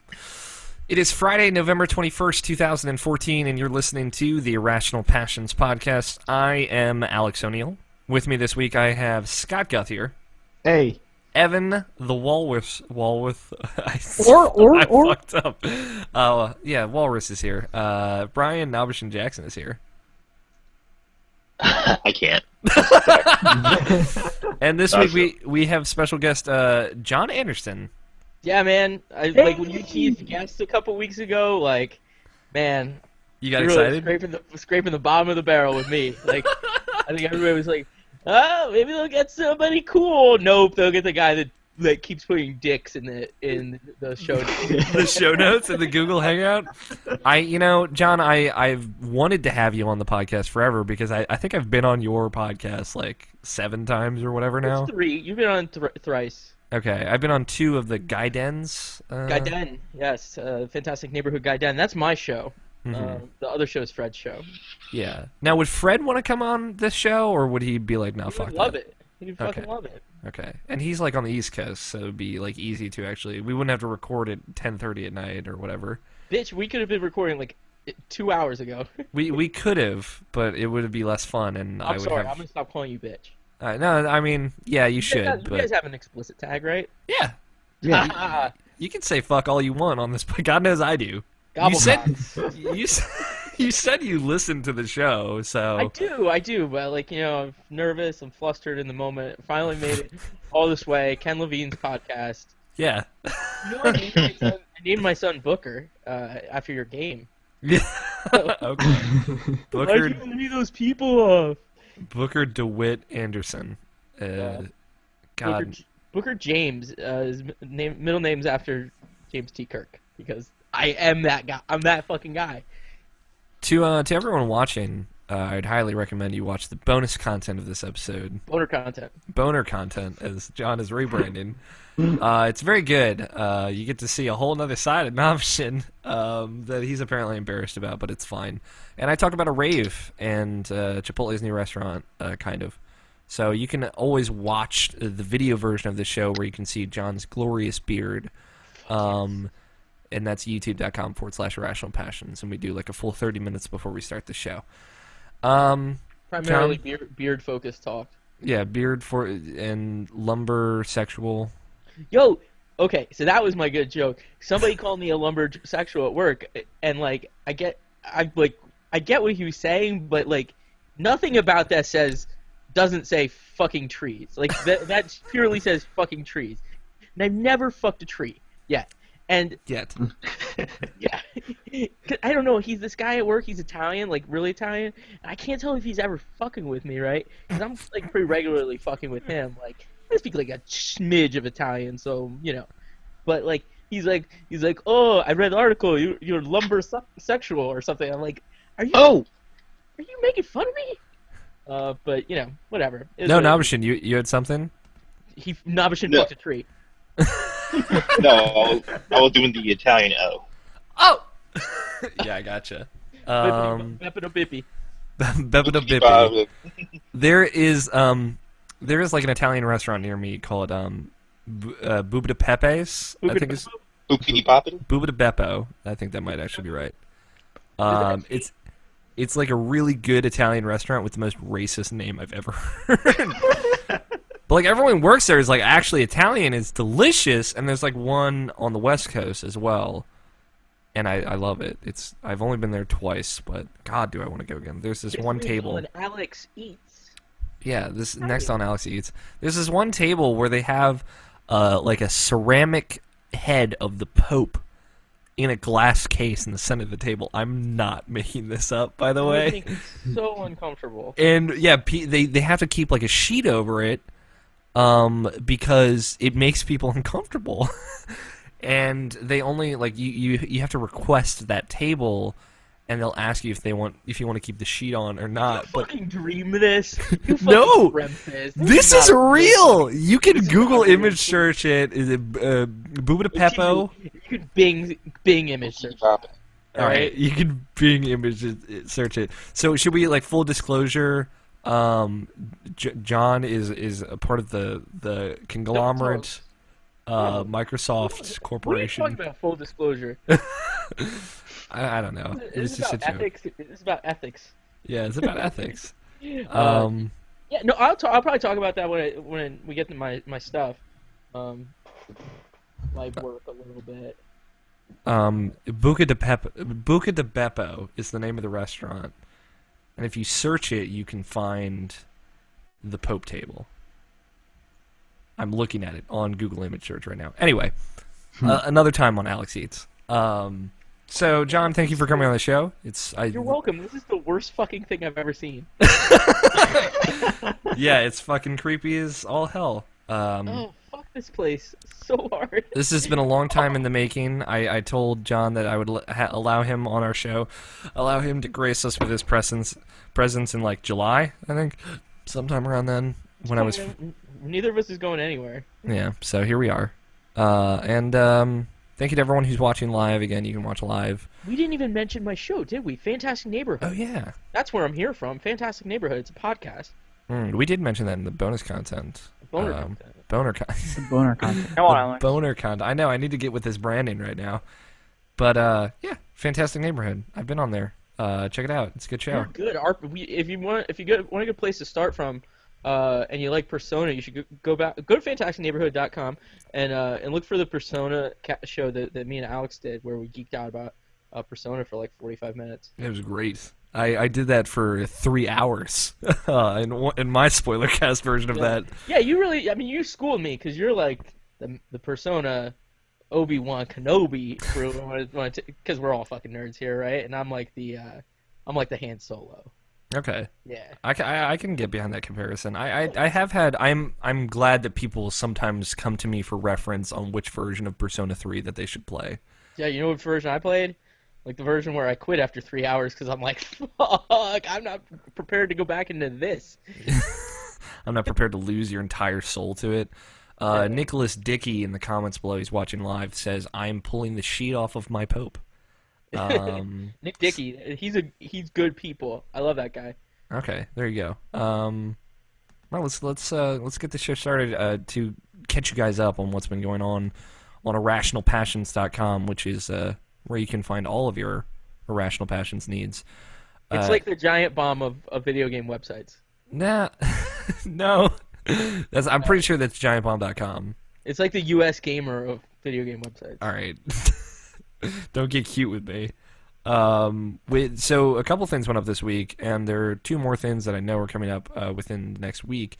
It is Friday, November 21st, 2014, and you're listening to the Irrational Passions podcast. I am Alex O'Neill. With me this week, I have Scott Guthier. Hey. Evan the Walrus. I fucked up. Yeah, Walrus is here. Brian Nabishan Jackson is here. I can't. And this week we have special guest John Anderson. Yeah, man. Like when you teased guests a couple weeks ago, like, man, You got you're really excited? scraping the bottom of the barrel with me. Like, I think everybody was like, oh, maybe they'll get somebody cool. Nope, they'll get the guy that keeps putting dicks in the show. The show notes and the Google Hangout. John, I've wanted to have you on the podcast forever because I think I've been on your podcast like 7 times or whatever now. It's 3. You've been on thrice. Okay, I've been on 2 of the Guy Dens. Guy Den, yes, Fantastic Neighborhood Guy Den. That's my show. Mhm. The other show is Fred's show. Yeah. Now, would Fred want to come on this show, or would he be like, no, He fuck would love that? it. He'd fucking Okay. love it. Okay. And he's like on the East Coast, so it'd be like easy to actually. We wouldn't have to record at 10:30 at night or whatever. Bitch, we could have been recording like 2 hours ago. We could have, but it would be less fun, and I I'm would sorry, have. I'm gonna stop calling you bitch. No, I mean, yeah, you You should, guys, you but guys have an explicit tag, right? yeah, Yeah. you can say fuck all you want on this, but God knows I do. Gobble said- cocks. You said you listened to the show, so I do, but I'm nervous, I'm flustered in the moment. Finally made it all this way. Ken Levine's podcast. yeah. You know, I named my son Booker after your game. Yeah. Okay. Why'd Booker you leave those people off? Booker DeWitt Anderson. God. Booker James. His middle name's after James T. Kirk because I am that guy. I'm that fucking guy. To everyone watching, I'd highly recommend you watch the bonus content of this episode. Boner content. Boner content, as John is rebranding. It's very good. You get to see a whole other side of Navshin that he's apparently embarrassed about, but it's fine. And I talk about a rave and Chipotle's new restaurant, kind of. So you can always watch the video version of the show where you can see John's glorious beard. And that's youtube.com/irrationalpassions. And we do like a full 30 minutes before we start the show. Primarily beard focused talk. Yeah, beard and lumber sexual. Yo, okay, so that was my good joke. Somebody called me a lumbersexual at work, and I get what he was saying, but nothing about that doesn't say fucking trees. That purely says fucking trees. And I've never fucked a tree yet. And Yet. yeah, I don't know. He's this guy at work. He's Italian, really Italian. And I can't tell if he's ever fucking with me, right? Because I'm pretty regularly fucking with him. I speak a smidge of Italian, so But he's like, oh, I read an article. You're lumber sexual or something. I'm like, are you making fun of me? But whatever. No, Nabishin, you had something? Nabishin No. fucked a tree. No, I was doing the Italian O. Oh! Yeah, I gotcha. Bepido Bippy. Bepido Bippi. There is an Italian restaurant near me called Buba de Pepe's. I think it's Bukini Poppin? Buba de Beppo. I think that might actually be right. It's like a really good Italian restaurant with the most racist name I've ever heard. But everyone works there is actually Italian. It's delicious, and there's one on the West Coast as well, and I love it. I've only been there twice, but God, do I want to go again? There's this one table. Alex Eats. Yeah, this next on Alex Eats. There's this one table where they have a ceramic head of the Pope in a glass case in the center of the table. I'm not making this up, by the I way. think it's so uncomfortable. And yeah, they have to keep a sheet over it. Because it makes people uncomfortable, and they only you have to request that table, and they'll ask you if you want to keep the sheet on or not. But Fucking dream this. You fucking No! dreamt this. this is not real. You can This is Google not real. image search it. Is it Buba de Peppo? You could Bing image search. All right, you can Bing image search it. So should we full disclosure? John is a part of the conglomerate Microsoft Corporation. What are you talking about? Full disclosure. I don't know. It was This is just a about joke. ethics. This is about ethics. Yeah, it's about ethics. Yeah, no, I'll probably talk about that when we get to my stuff. Live work a little bit. Buca de Beppo is the name of the restaurant, and if you search it, you can find the Pope table. I'm looking at it on Google image search right now. Anyway, another time on Alex Eats. So, John, thank you for coming on the show. You're welcome. This is the worst fucking thing I've ever seen. Yeah, it's fucking creepy as all hell. Oh, fuck this place so hard. This has been a long time in the making. I told John that I would allow him on our show, allow him to grace us with his presence in like July, I think, sometime around then when I was. Neither of us is going anywhere. Yeah, so here we are, and thank you to everyone who's watching live. Again, you can watch live. We didn't even mention my show, did we? Fantastic Neighborhood. Oh yeah, That's where I'm here from. Fantastic Neighborhood. It's a podcast. we did mention that in the bonus content. Boner content. Boner content. Boner content. Come on, Alex. Boner content. I know. I need to get with this branding right now. But yeah, Fantastic Neighborhood. I've been on there. Check it out. It's a good show. We're good. If you want a good place to start from, and you like Persona, you should go to fantasticneighborhood.com and look for the Persona show that me and Alex did, where we geeked out about Persona for like 45 minutes. It was great. I did that for 3 hours in my spoiler cast version of that. Yeah, you schooled me because you're like the Persona Obi-Wan Kenobi because we're all fucking nerds here, right? And I'm like the Han Solo. Okay. Yeah. I can get behind that comparison. I have had. I'm glad that people sometimes come to me for reference on which version of Persona 3 that they should play. Yeah, you know what version I played? Like the version where I quit after 3 hours because I'm like, fuck, I'm not prepared to go back into this. I'm not prepared to lose your entire soul to it. Nicholas Dickey in the comments below, he's watching live, says, "I'm pulling the sheet off of my Pope." Nick Dickey, he's good people. I love that guy. Okay, there you go. Well, let's get the show started to catch you guys up on what's been going on IrrationalPassions.com, which is where you can find all of your Irrational Passions needs. It's like the giant bomb of video game websites. Nah, no. I'm pretty sure that's giantbomb.com. It's like the U.S. gamer of video game websites. All right. Don't get cute with me. So a couple things went up this week, and there are two more things that I know are coming up within the next week.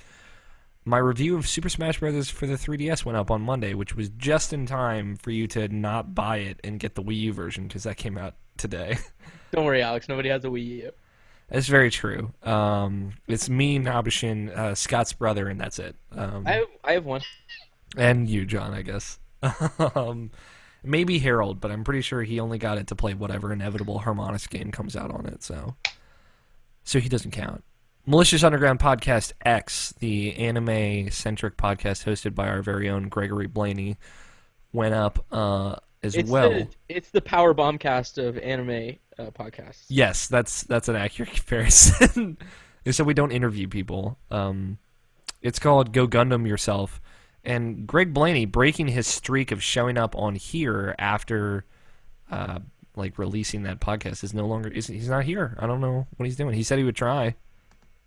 My review of Super Smash Bros. For the 3DS went up on Monday, which was just in time for you to not buy it and get the Wii U version, because that came out today. Don't worry, Alex. Nobody has a Wii U. That's very true. It's me, Nabishin, Scott's brother, and that's it. I have one. And you, John, I guess. Maybe Harold, but I'm pretty sure he only got it to play whatever inevitable Harmonix game comes out on it, so he doesn't count. Malicious Underground Podcast X, the anime-centric podcast hosted by our very own Gregory Blaney, went up as well. It's the Power Bombcast of anime podcasts. Yes, that's an accurate comparison. So we don't interview people. It's called Go Gundam Yourself. And Greg Blaney breaking his streak of showing up on here after releasing that podcast is no longer he's not here. I don't know what he's doing. He said he would try,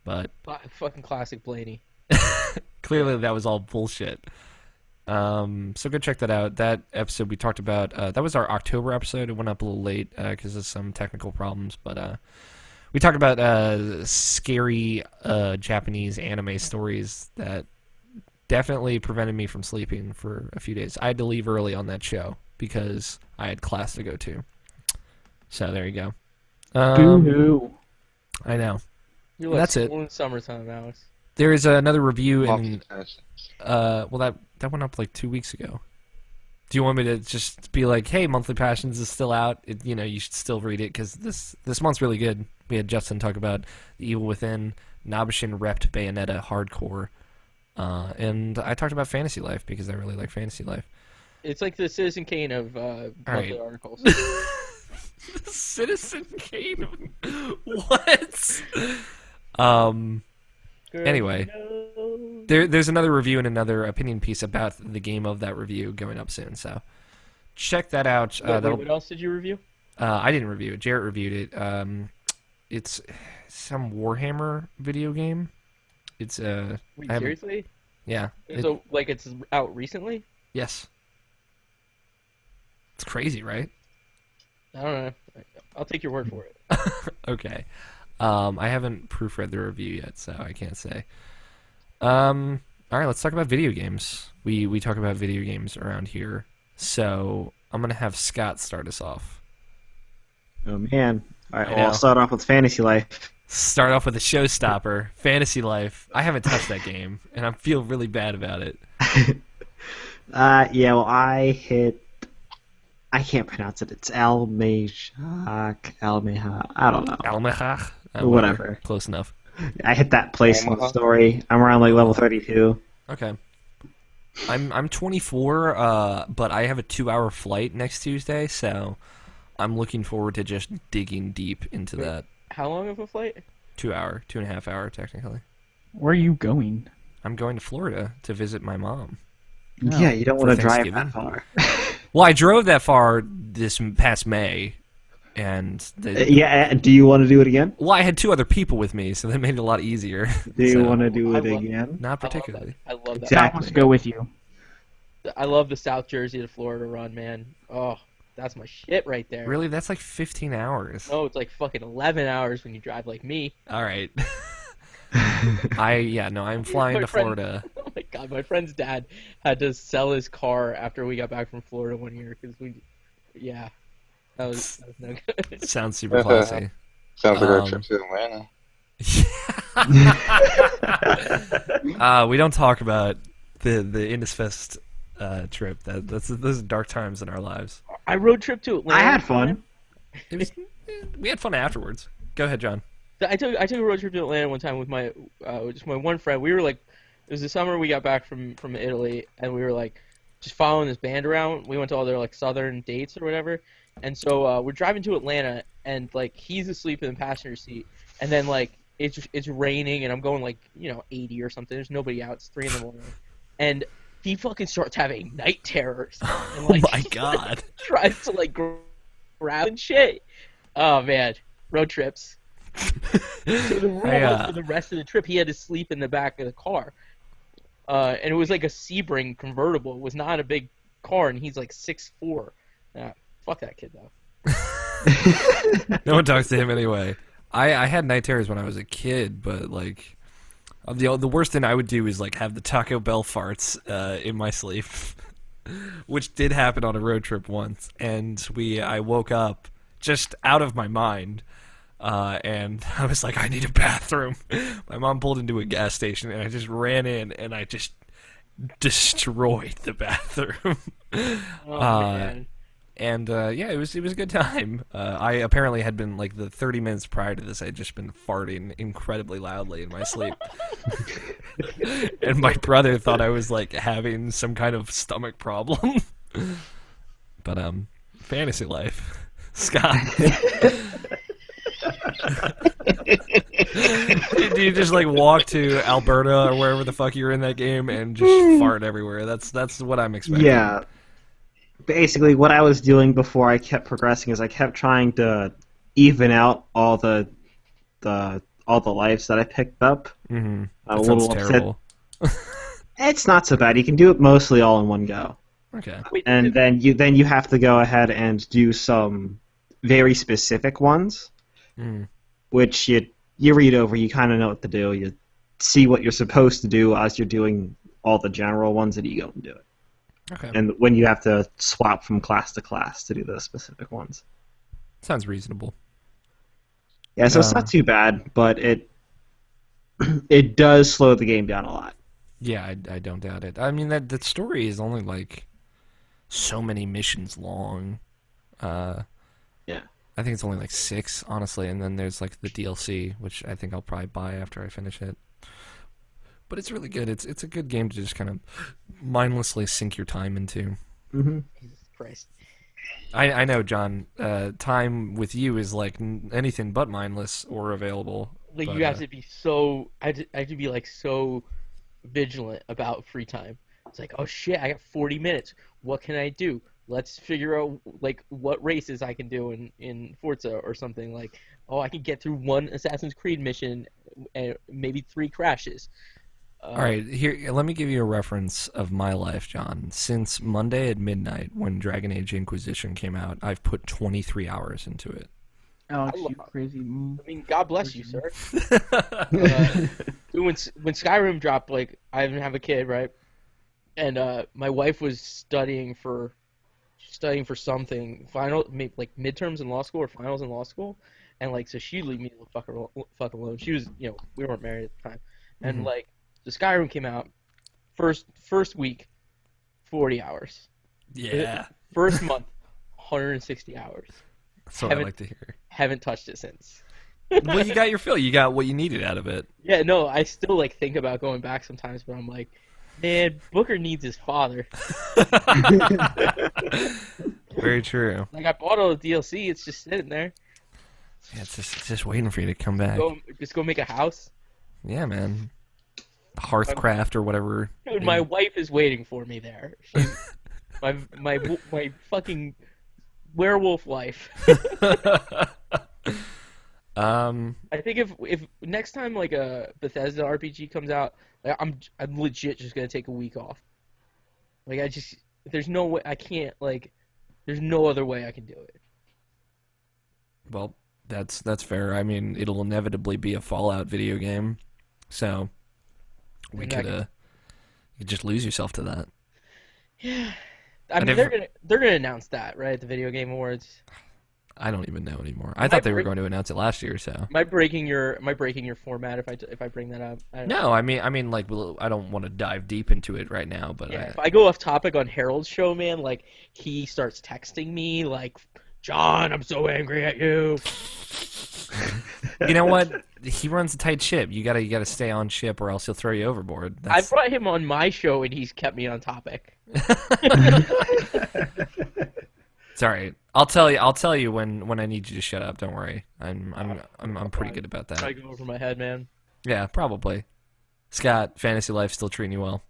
but fucking classic Blaney. Clearly that was all bullshit. So go check that out. That episode we talked about that was our October episode. It went up a little late because of some technical problems, but we talked about scary Japanese anime stories that definitely prevented me from sleeping for a few days. I had to leave early on that show because I had class to go to. So there you go. Boo-hoo. I know. You're like That's it. in summertime, Alex. There is another review in. Multitasking. Well, that went up like 2 weeks ago. Do you want me to just be like, "Hey, Monthly Passions is still out. You should still read it because this month's really good." We had Justin talk about The Evil Within. Nabishin repped Bayonetta hardcore. And I talked about Fantasy Life because I really like Fantasy Life. It's like the Citizen Kane of monthly articles. Citizen Kane? What? Anyway, there's another review and another opinion piece about the game of that review going up soon, so check that out. Wait, what else did you review? I didn't review it. Jarrett reviewed it. It's some Warhammer video game. It's Wait, seriously? Yeah. So it's out recently? Yes. It's crazy, right? I don't know. I'll take your word for it. Okay. I haven't proofread the review yet, so I can't say. All right, let's talk about video games. We talk about video games around here, so I'm gonna have Scott start us off. Oh man. All right. I Well, I'll know. start off with Fantasy Life. Start off with a showstopper, Fantasy Life. I haven't touched that game, and I feel really bad about it. Yeah. Well, I can't pronounce it. It's Almehak. I don't know. Almechach? Whatever. Close enough. I hit that place in the Omaha. story. I'm around like level 32. Okay. I'm 24, but I have a 2-hour flight next Tuesday, so I'm looking forward to just digging deep into Wait. that How long of a flight? 2-hour, 2.5 hour technically. Where are you going? I'm going to Florida to visit my mom. No. Yeah, you don't For want to drive Thanksgiving? that far. Well, I drove that far this past May, and Yeah. Do you want to do it again? well, I had 2 other people with me, so that made it a lot easier. Do you So, want to do I it love- again? Not I love particularly. that. I love that. Exactly. Scott wants to go with you. I love the South Jersey to Florida run, man. Oh, that's my shit right there. Really, that's like 15 hours. No, it's like fucking 11 hours when you drive like me. All right. I'm flying My to friend- Florida. Oh my god, my friend's dad had to sell his car after we got back from Florida one year because that was no good. Sounds super classy. Sounds like our Um, trip to Atlanta. We don't talk about the Indusfest trip. Those are dark times in our lives. I road trip to Atlanta. I had fun. It was, we had fun afterwards. Go ahead, John. I took a road trip to Atlanta one time with my just my one friend. We were like, it was the summer we got back from Italy, and we were like just following this band around. We went to all their like southern dates or whatever, and so we're driving to Atlanta, and like he's asleep in the passenger seat, and then like it's raining, and I'm going like 80 or something. There's nobody out. It's 3 in the morning, and he fucking starts having night terrors, and Oh like my god. tries to like grab and shit. Oh man, road trips. So the rule was for the rest of the trip, he had to sleep in the back of the car. And it was like a Sebring convertible. It was not a big car, and he's like 6'4". Fuck that kid, though. No one talks to him anyway. I had night terrors when I was a kid, but like the worst thing I would do is like have the Taco Bell farts in my sleep, which did happen on a road trip once, and I woke up just out of my mind. And I was like, I need a bathroom. My mom pulled into a gas station, and I just ran in, and I just destroyed the bathroom. Oh, man. And it was a good time. I apparently had been like the 30 minutes prior to this, I had just been farting incredibly loudly in my sleep, and my brother thought I was like having some kind of stomach problem. But fantasy life, Scott. Do you just like walk to Alberta or wherever the fuck you're in that game and just fart everywhere? That's what I'm expecting. Yeah. Basically, what I was doing before I kept progressing is I kept trying to even out all the lives that I picked up. Mm-hmm. I'm That a sounds little upset. terrible. It's not so bad. You can do it mostly all in one go, Okay. Wait, and then you have to go ahead and do some very specific ones, Mm. which you read over. You kind of know what to do. You see what you're supposed to do as you're doing all the general ones, and you go and do it. Okay. And when you have to swap from class to class to do the specific ones. Sounds reasonable. Yeah, so it's not too bad, but it does slow the game down a lot. Yeah, I don't doubt it. I mean, that story is only like so many missions long. Yeah. I think it's only like 6, honestly, and then there's like the DLC, which I think I'll probably buy after I finish it. But it's really good. It's a good game to just kind of mindlessly sink your time into. Mm-hmm. Jesus Christ. I know, John. Time with you is like anything but mindless or available. Like but, you have to be so. I have to be like so vigilant about free time. It's like, oh shit, I got 40 minutes. What can I do? Let's figure out like what races I can do in Forza or something. Like, oh, I can get through one Assassin's Creed mission and maybe 3 crashes. All right, here. Let me give you a reference of my life, John. Since Monday at midnight, when Dragon Age Inquisition came out, I've put 23 hours into it. Alex, you crazy. I mean, God bless you, sir. Dude, when Skyrim dropped, like I didn't have a kid, right? And my wife was studying for studying for something, like midterms in law school or finals in law school, and like so she'd leave me the fuck alone. She was, we weren't married at the time, and like the Skyrim came out first week, 40 hours. Yeah. First month, 160 hours. That's what I like to hear. Haven't touched it since. Well, you got your fill. You got what you needed out of it. Yeah, no, I still like think about going back sometimes, but I'm like, man, Booker needs his father. Very true. Like I bought all the DLC, it's just sitting there. Yeah, it's just waiting for you to come back. Just go make a house. Yeah, man. Hearthcraft or whatever. Dude, my wife is waiting for me there. She's my fucking werewolf wife. I think if next time like a Bethesda RPG comes out, like, I'm legit just gonna take a week off. Like there's no way I can't like, there's no other way I can do it. Well, that's fair. I mean, it'll inevitably be a Fallout video game, so we could you could just lose yourself to that. Yeah, I mean they're gonna announce that right at the Video Game Awards. I don't even know anymore. I thought they were going to announce it last year. So am I breaking your format if I bring that up? No, I mean, like, I don't want to dive deep into it right now, but yeah, if I go off topic on Harold's show, man, like he starts texting me like, John, I'm so angry at you. You know what? He runs a tight ship. You gotta stay on ship, or else he'll throw you overboard. I brought him on my show, and he's kept me on topic. It's all right. I'll tell you when I need you to shut up. Don't worry. I'm pretty good about that. I go over my head, man. Yeah, probably. Scott, fantasy life still treating you well.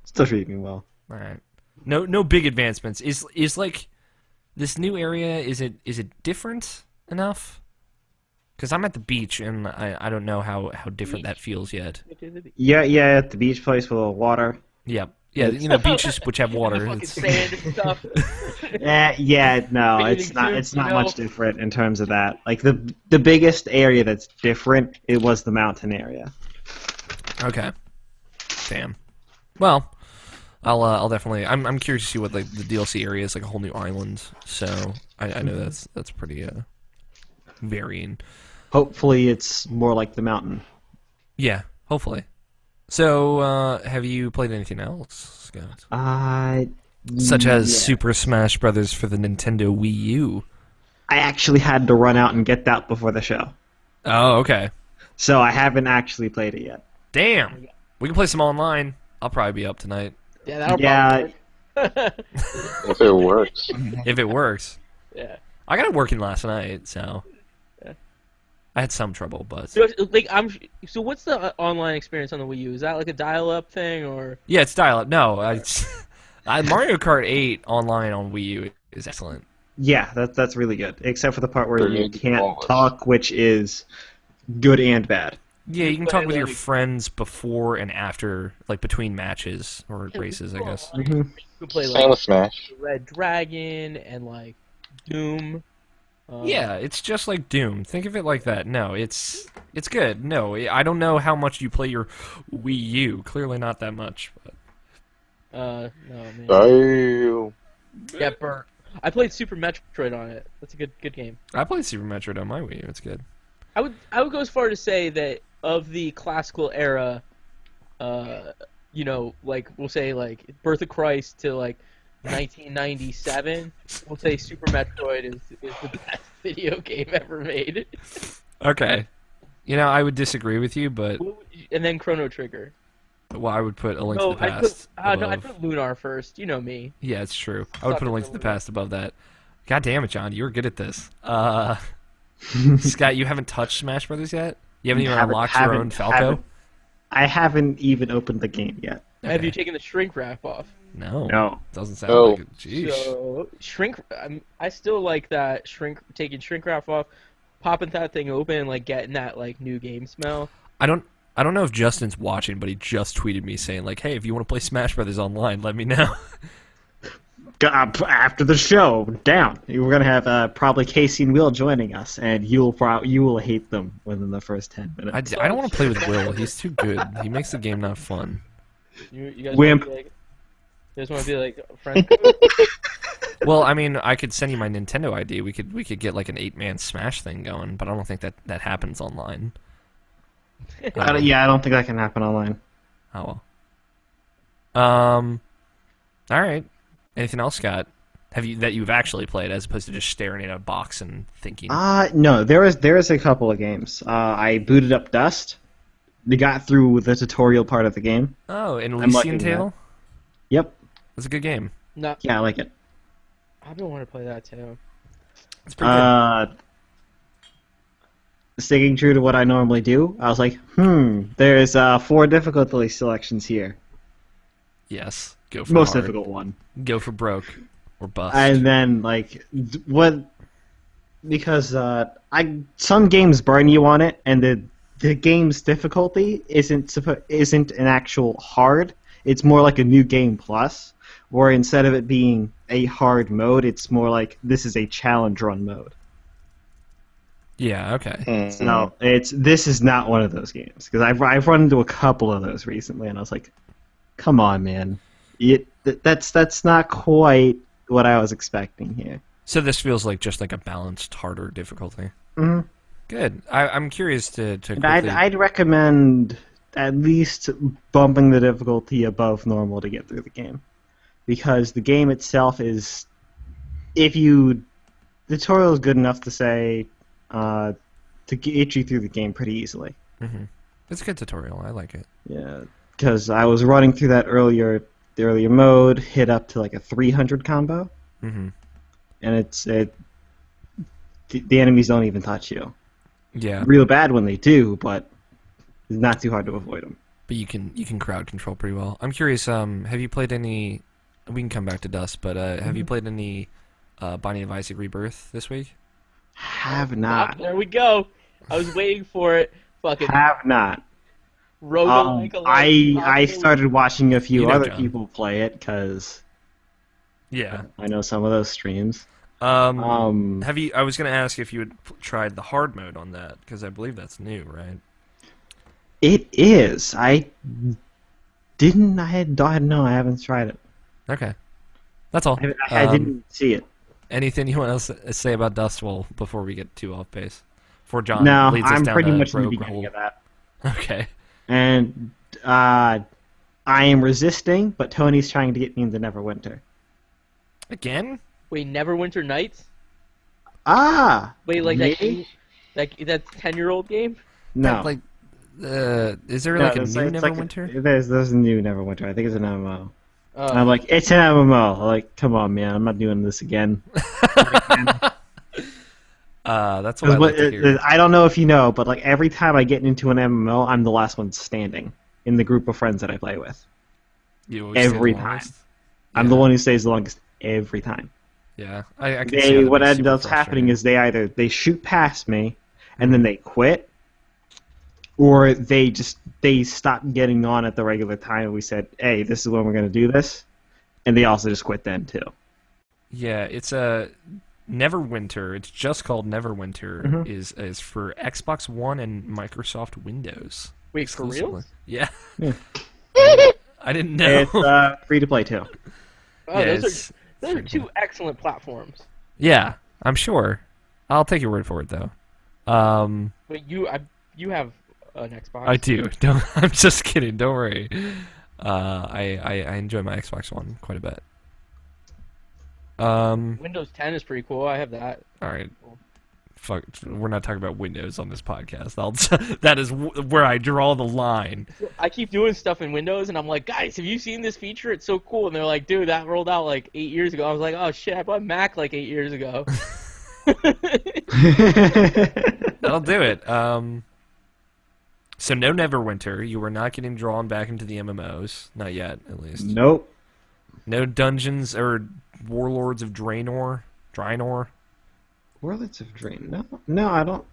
Still treating me well. All right. No big advancements. Is like this new area? Is it different enough? Because I'm at the beach and I don't know how different that feels yet. Yeah, at the beach place with a little water. Yep. Yeah, beaches which have water. Fucking sand and stuff. No, it's not much different in terms of that. Like the biggest area that's different, it was the mountain area. Okay. Damn. Well, I'll definitely. I'm curious to see what like the DLC area is, like a whole new island. So I know that's pretty varying. Hopefully, it's more like the mountain. Yeah, hopefully. So, have you played anything else, Scott? Such as Super Smash Brothers for the Nintendo Wii U. I actually had to run out and get that before the show. Oh, okay. So I haven't actually played it yet. Damn. We can play some online. I'll probably be up tonight. Yeah, that'll probably work. If it works. If it works. Yeah. I got it working last night, so... I had some trouble, but... So what's the online experience on the Wii U? Is that like a dial-up thing, or...? Yeah, it's dial-up. No, Mario Kart 8 online on Wii U is excellent. Yeah, that's really good. Except for the part where you can't talk, which is good and bad. Yeah, you can talk with your friends before and after, like between matches or races, I guess. Mm-hmm. You can play Same with Smash. Red Dragon and like Doom. Yeah, it's just like Doom. Think of it like that. No, it's good. No, I don't know how much you play your Wii U. Clearly not that much. But... no, man. Damn. Yeah, burnt. I played Super Metroid on it. That's a good game. I played Super Metroid on my Wii U. It's good. I would go as far to say that of the classical era, like we'll say like Birth of Christ to like 1997, we'll say Super Metroid is the best video game ever made. Okay. I would disagree with you, but... And then Chrono Trigger. Well, I would put A Link to the Past No, I put Lunar first. You know me. Yeah, it's true. I would put A Link to the Past above that. God damn it, John. You were good at this. Scott, you haven't touched Smash Brothers yet? You haven't even unlocked your own Falco? I haven't even opened the game yet. Okay. Have you taken the shrink wrap off? No. Doesn't sound like it. Jeez. So, I still like that taking shrink wrap off, popping that thing open, and like getting that like new game smell. I don't know if Justin's watching, but he just tweeted me saying like, "Hey, if you want to play Smash Brothers online, let me know." After the show, down. We're gonna have probably Casey and Will joining us, and you will hate them within the first 10 minutes. I don't want to play with Will. He's too good. He makes the game not fun. You guys Wimp. Want to be like friends? Well, I mean, I could send you my Nintendo ID. We could get like an 8-man Smash thing going, but I don't think that happens online. Yeah, I don't think that can happen online. Oh well. All right. Anything else, Scott? That you've actually played as opposed to just staring at a box and thinking? No, there is a couple of games. I booted up Dust. We got through the tutorial part of the game. Oh, and I'm liking Elysian Tale. Yep. That's a good game. No, Yeah, I like it. I've been wanting to play that too. It's pretty good. Sticking true to what I normally do, I was like, there's 4 difficulty selections here. Yes. Go for Most hard. difficult one. Go for broke or bust. And then because some games burn you on it, and the game's difficulty isn't an actual hard. It's more like a new game plus, where instead of it being a hard mode, it's more like this is a challenge run mode. Yeah. Okay. So this is not one of those games, because I've run into a couple of those recently, and I was like, come on, man, that's not quite what I was expecting here. So this feels like just like a balanced, harder difficulty. Mm-hmm. Good. I'm curious to quickly... I'd recommend at least bumping the difficulty above normal to get through the game, because the game itself is, the tutorial is good enough to say, to get you through the game pretty easily. Mm-hmm. It's a good tutorial. I like it. Yeah, because I was running through the earlier mode, hit up to like a 300 combo, Mm-hmm. and the enemies don't even touch you. Yeah. Real bad when they do, but it's not too hard to avoid them. But you can crowd control pretty well. I'm curious. Have you played any? We can come back to Dust, but have you played any Binding of Isaac Rebirth this week? Have not. There we go. I was waiting for it. Fucking Have not. roguelike. I started watching a few You know, other John. people play it because Yeah. I know some of those streams. Have you? I was going to ask if you had tried the hard mode on that because I believe that's new, right? It is. I didn't. I haven't tried it. Okay, that's all. I didn't see it. Anything you want to say about Dust? Well, before we get too off base, before John No, leads us I'm down pretty a much in the rogue beginning hole. of that. Okay. And I am resisting, but Tony's trying to get me into Neverwinter. Again? Wait, Neverwinter Nights? Ah! Wait, like maybe? that 10-year-old game? No. Like, is there No, like a it's new it's like Neverwinter? there's a new Neverwinter. I think it's an MMO. Oh. And I'm like, it's an MMO. I'm like, come on, man, I'm not doing this again. That's what I like to hear. I don't know if you know, but like every time I get into an MMO, I'm the last one standing in the group of friends that I play with. You always say the every time. longest? I'm the one who stays the longest every time. Yeah, I can see how that'd What be ends super up happening frustrating. is they shoot past me, and then they quit, or they stop getting on at the regular time. And we said, hey, this is when we're going to do this, and they also just quit then too. Yeah, it's a Neverwinter. It's just called Neverwinter. Mhm. Is for Xbox One and Microsoft Windows. Wait, for real? exclusively. Yeah. Yeah. I didn't know. It's free to play too. Oh, Yeah, those are free to two play. excellent platforms. Yeah, I'm sure. I'll take your word for it though. Wait, you have an Xbox? I do. Don't. I'm just kidding. Don't worry. I enjoy my Xbox One quite a bit. Windows 10 is pretty cool. I have that. All right. Fuck. We're not talking about Windows on this podcast. That is where I draw the line. I keep doing stuff in Windows, and I'm like, guys, have you seen this feature? It's so cool. And they're like, dude, that rolled out like 8 years ago. I was like, oh shit, I bought Mac like 8 years ago. That'll do it. So no Neverwinter. You were not getting drawn back into the MMOs. Not yet, at least. Nope. No Dungeons or Warlords of Draenor. Warlords of Drain. No, I don't.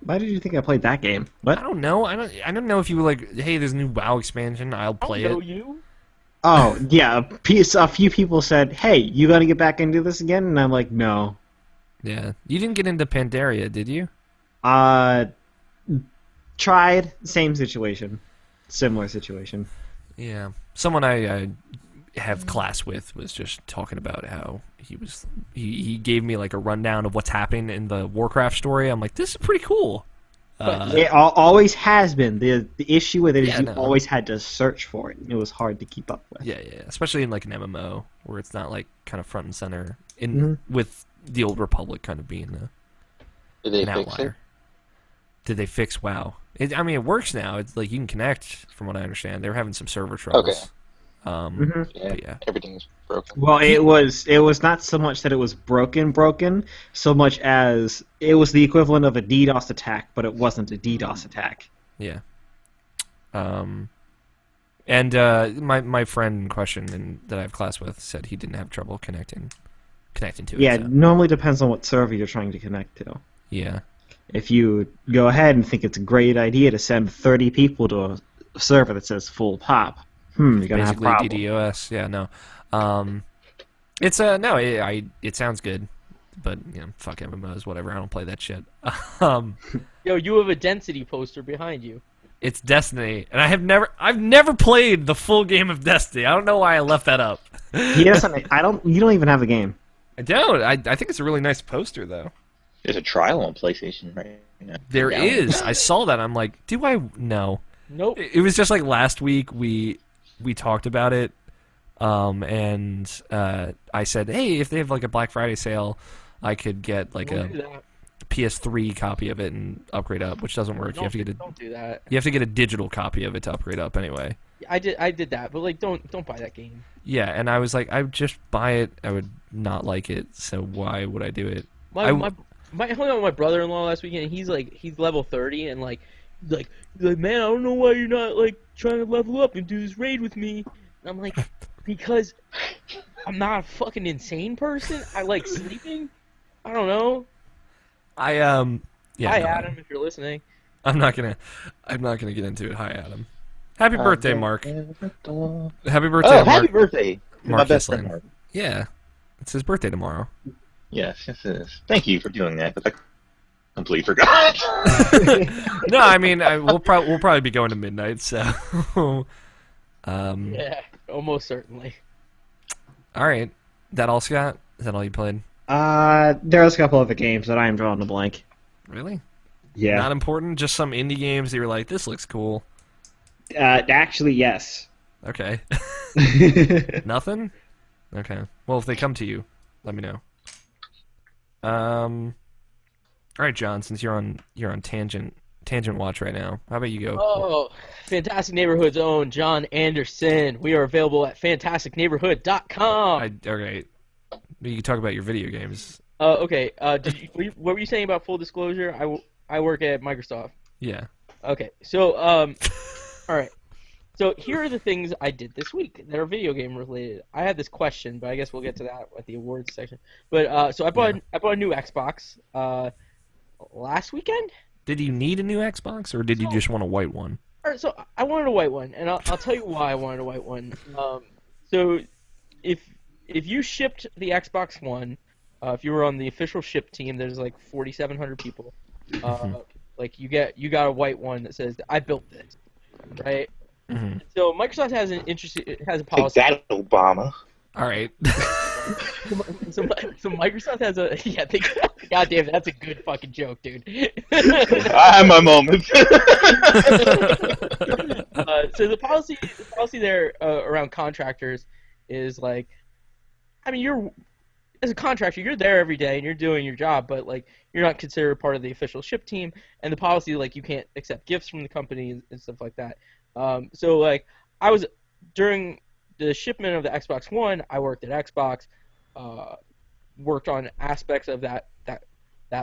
Why did you think I played that game? What? I don't know. I don't know if you were like, hey, there's a new WoW expansion. I'll play I don't know it. you. Oh, yeah. A few people said, hey, you got to get back into this again? And I'm like, no. Yeah. You didn't get into Pandaria, did you? Tried. Same situation. Similar situation. Yeah. Someone I have class with was just talking about how he gave me like a rundown of what's happening in the Warcraft story. I'm like, this is pretty cool. It always has been. The issue with it is Yeah, you no. always had to search for it. It was hard to keep up with. Yeah, especially in like an MMO where it's not like kind of front and center Mhm. with the Old Republic kind of being Did they an fix it? outlier. Did they fix WoW? I mean, it works now. It's like you can connect, from what I understand. They were having some server troubles. Okay. Mhm. Yeah, But yeah. everything's broken. Well, it was not so much that it was broken, so much as it was the equivalent of a DDoS attack, but it wasn't a DDoS attack. Yeah. And my friend in question that I have class with said he didn't have trouble connecting to it. Yeah, so. it normally depends on what server you're trying to connect to. Yeah. If you go ahead and think it's a great idea to send 30 people to a server that says full pop, you're gonna have Basically problems. DDoS. Yeah, no. It's no. It sounds good, but fuck MMOs, whatever. I don't play that shit. Yo, you have a density poster behind you. It's Destiny, and I've never played the full game of Destiny. I don't know why I left that up. He doesn't. You don't even have the game. I don't. I think it's a really nice poster, though. There's a trial on PlayStation right now. There Yeah. is. I saw that. I'm like, do I? No. Nope. It was just like last week we talked about it, and I said, hey, if they have like a Black Friday sale, I could get like Don't do a that. PS3 copy of it and upgrade up, which doesn't work. Don't do that. You have to get a digital copy of it to upgrade up anyway. I did that, but like, don't buy that game. Yeah, and I was like, I would just buy it. I would not like it, so why would I do it? I hung out with my brother-in-law last weekend, and he's level 30, and like man, I don't know why you're not like trying to level up and do this raid with me. And I'm like, because I'm not a fucking insane person. I like sleeping. I don't know. Yeah. Hi, no, Adam, if you're listening. I'm not gonna get into it. Hi, Adam. Happy birthday, Mark. Happy birthday, Oh, Mark. happy birthday! Mark My best friend Island. Mark. Yeah, it's his birthday tomorrow. Yes, it is. Thank you for doing that, because I completely forgot. No, I mean we'll probably be going to midnight. So, Yeah, almost certainly. all right. That all, Scott? Is that all you played? There's a couple other games that I am drawing a blank. Really? Yeah. Not important. Just some indie games that you were like, this looks cool. Actually, yes. Okay. Nothing? Okay. Well, if they come to you, let me know. All right, John. Since you're on tangent watch right now, how about you go? Oh, Fantastic Neighborhood's own John Anderson. We are available at fantasticneighborhood.com. Okay. You can talk about your video games. Okay. What were you saying about full disclosure? I work at Microsoft. Yeah. Okay. So all right. So here are the things I did this week that are video game related. I had this question, but I guess we'll get to that at the awards section. But so I bought a new Xbox last weekend. Did you need a new Xbox, or did you just want a white one? All right, so I wanted a white one, and I'll tell you why I wanted a white one. So if you shipped the Xbox One, if you were on the official ship team, there's like 4,700 people. Like you got a white one that says I built this, right? Mm-hmm. So Microsoft has a Take policy. that, Obama. All right. So Microsoft has a God damn, that's a good fucking joke, dude. I have my moments. So the policy there around contractors is like, I mean, you're as a contractor, you're there every day and you're doing your job, but like you're not considered part of the official ship team. And the policy, like, you can't accept gifts from the company and stuff like that. So like I was during the shipment of the Xbox One, I worked at Xbox, worked on aspects of that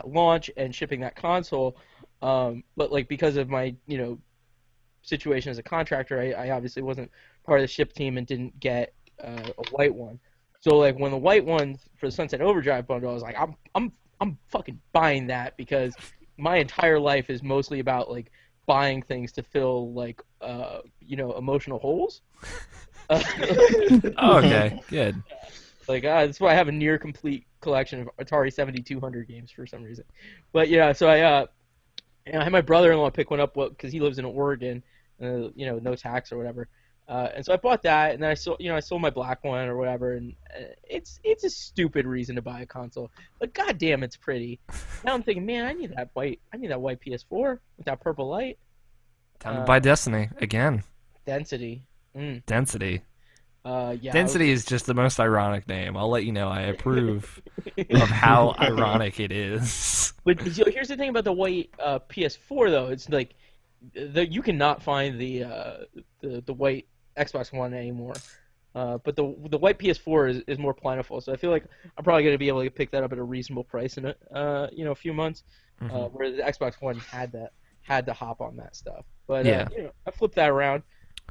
launch and shipping that console. But like because of my situation as a contractor, I obviously wasn't part of the ship team and didn't get a white one. So like when the white one for the Sunset Overdrive bundle, I was like, I'm fucking buying that because my entire life is mostly about like buying things to fill like emotional holes. Oh, okay, good. Like that's why I have a near complete collection of Atari 7200 games for some reason. But yeah, so I had my brother-in-law pick one up because he lives in Oregon, no tax or whatever. And so I bought that, and then I sold my black one or whatever, and it's a stupid reason to buy a console, but goddamn, it's pretty. Now I'm thinking, man, I need that white PS4 with that purple light. Time to buy Destiny again. Density. Density. Yeah. Density is just the most ironic name. I'll let you know. I approve of how ironic it is. But here's the thing about the white PS4 though. It's like you cannot find the white Xbox One anymore. But the white PS4 is more plentiful. So I feel like I'm probably going to be able to pick that up at a reasonable price in a few months. Where the Xbox One had to hop on that stuff. But yeah. I flipped that around.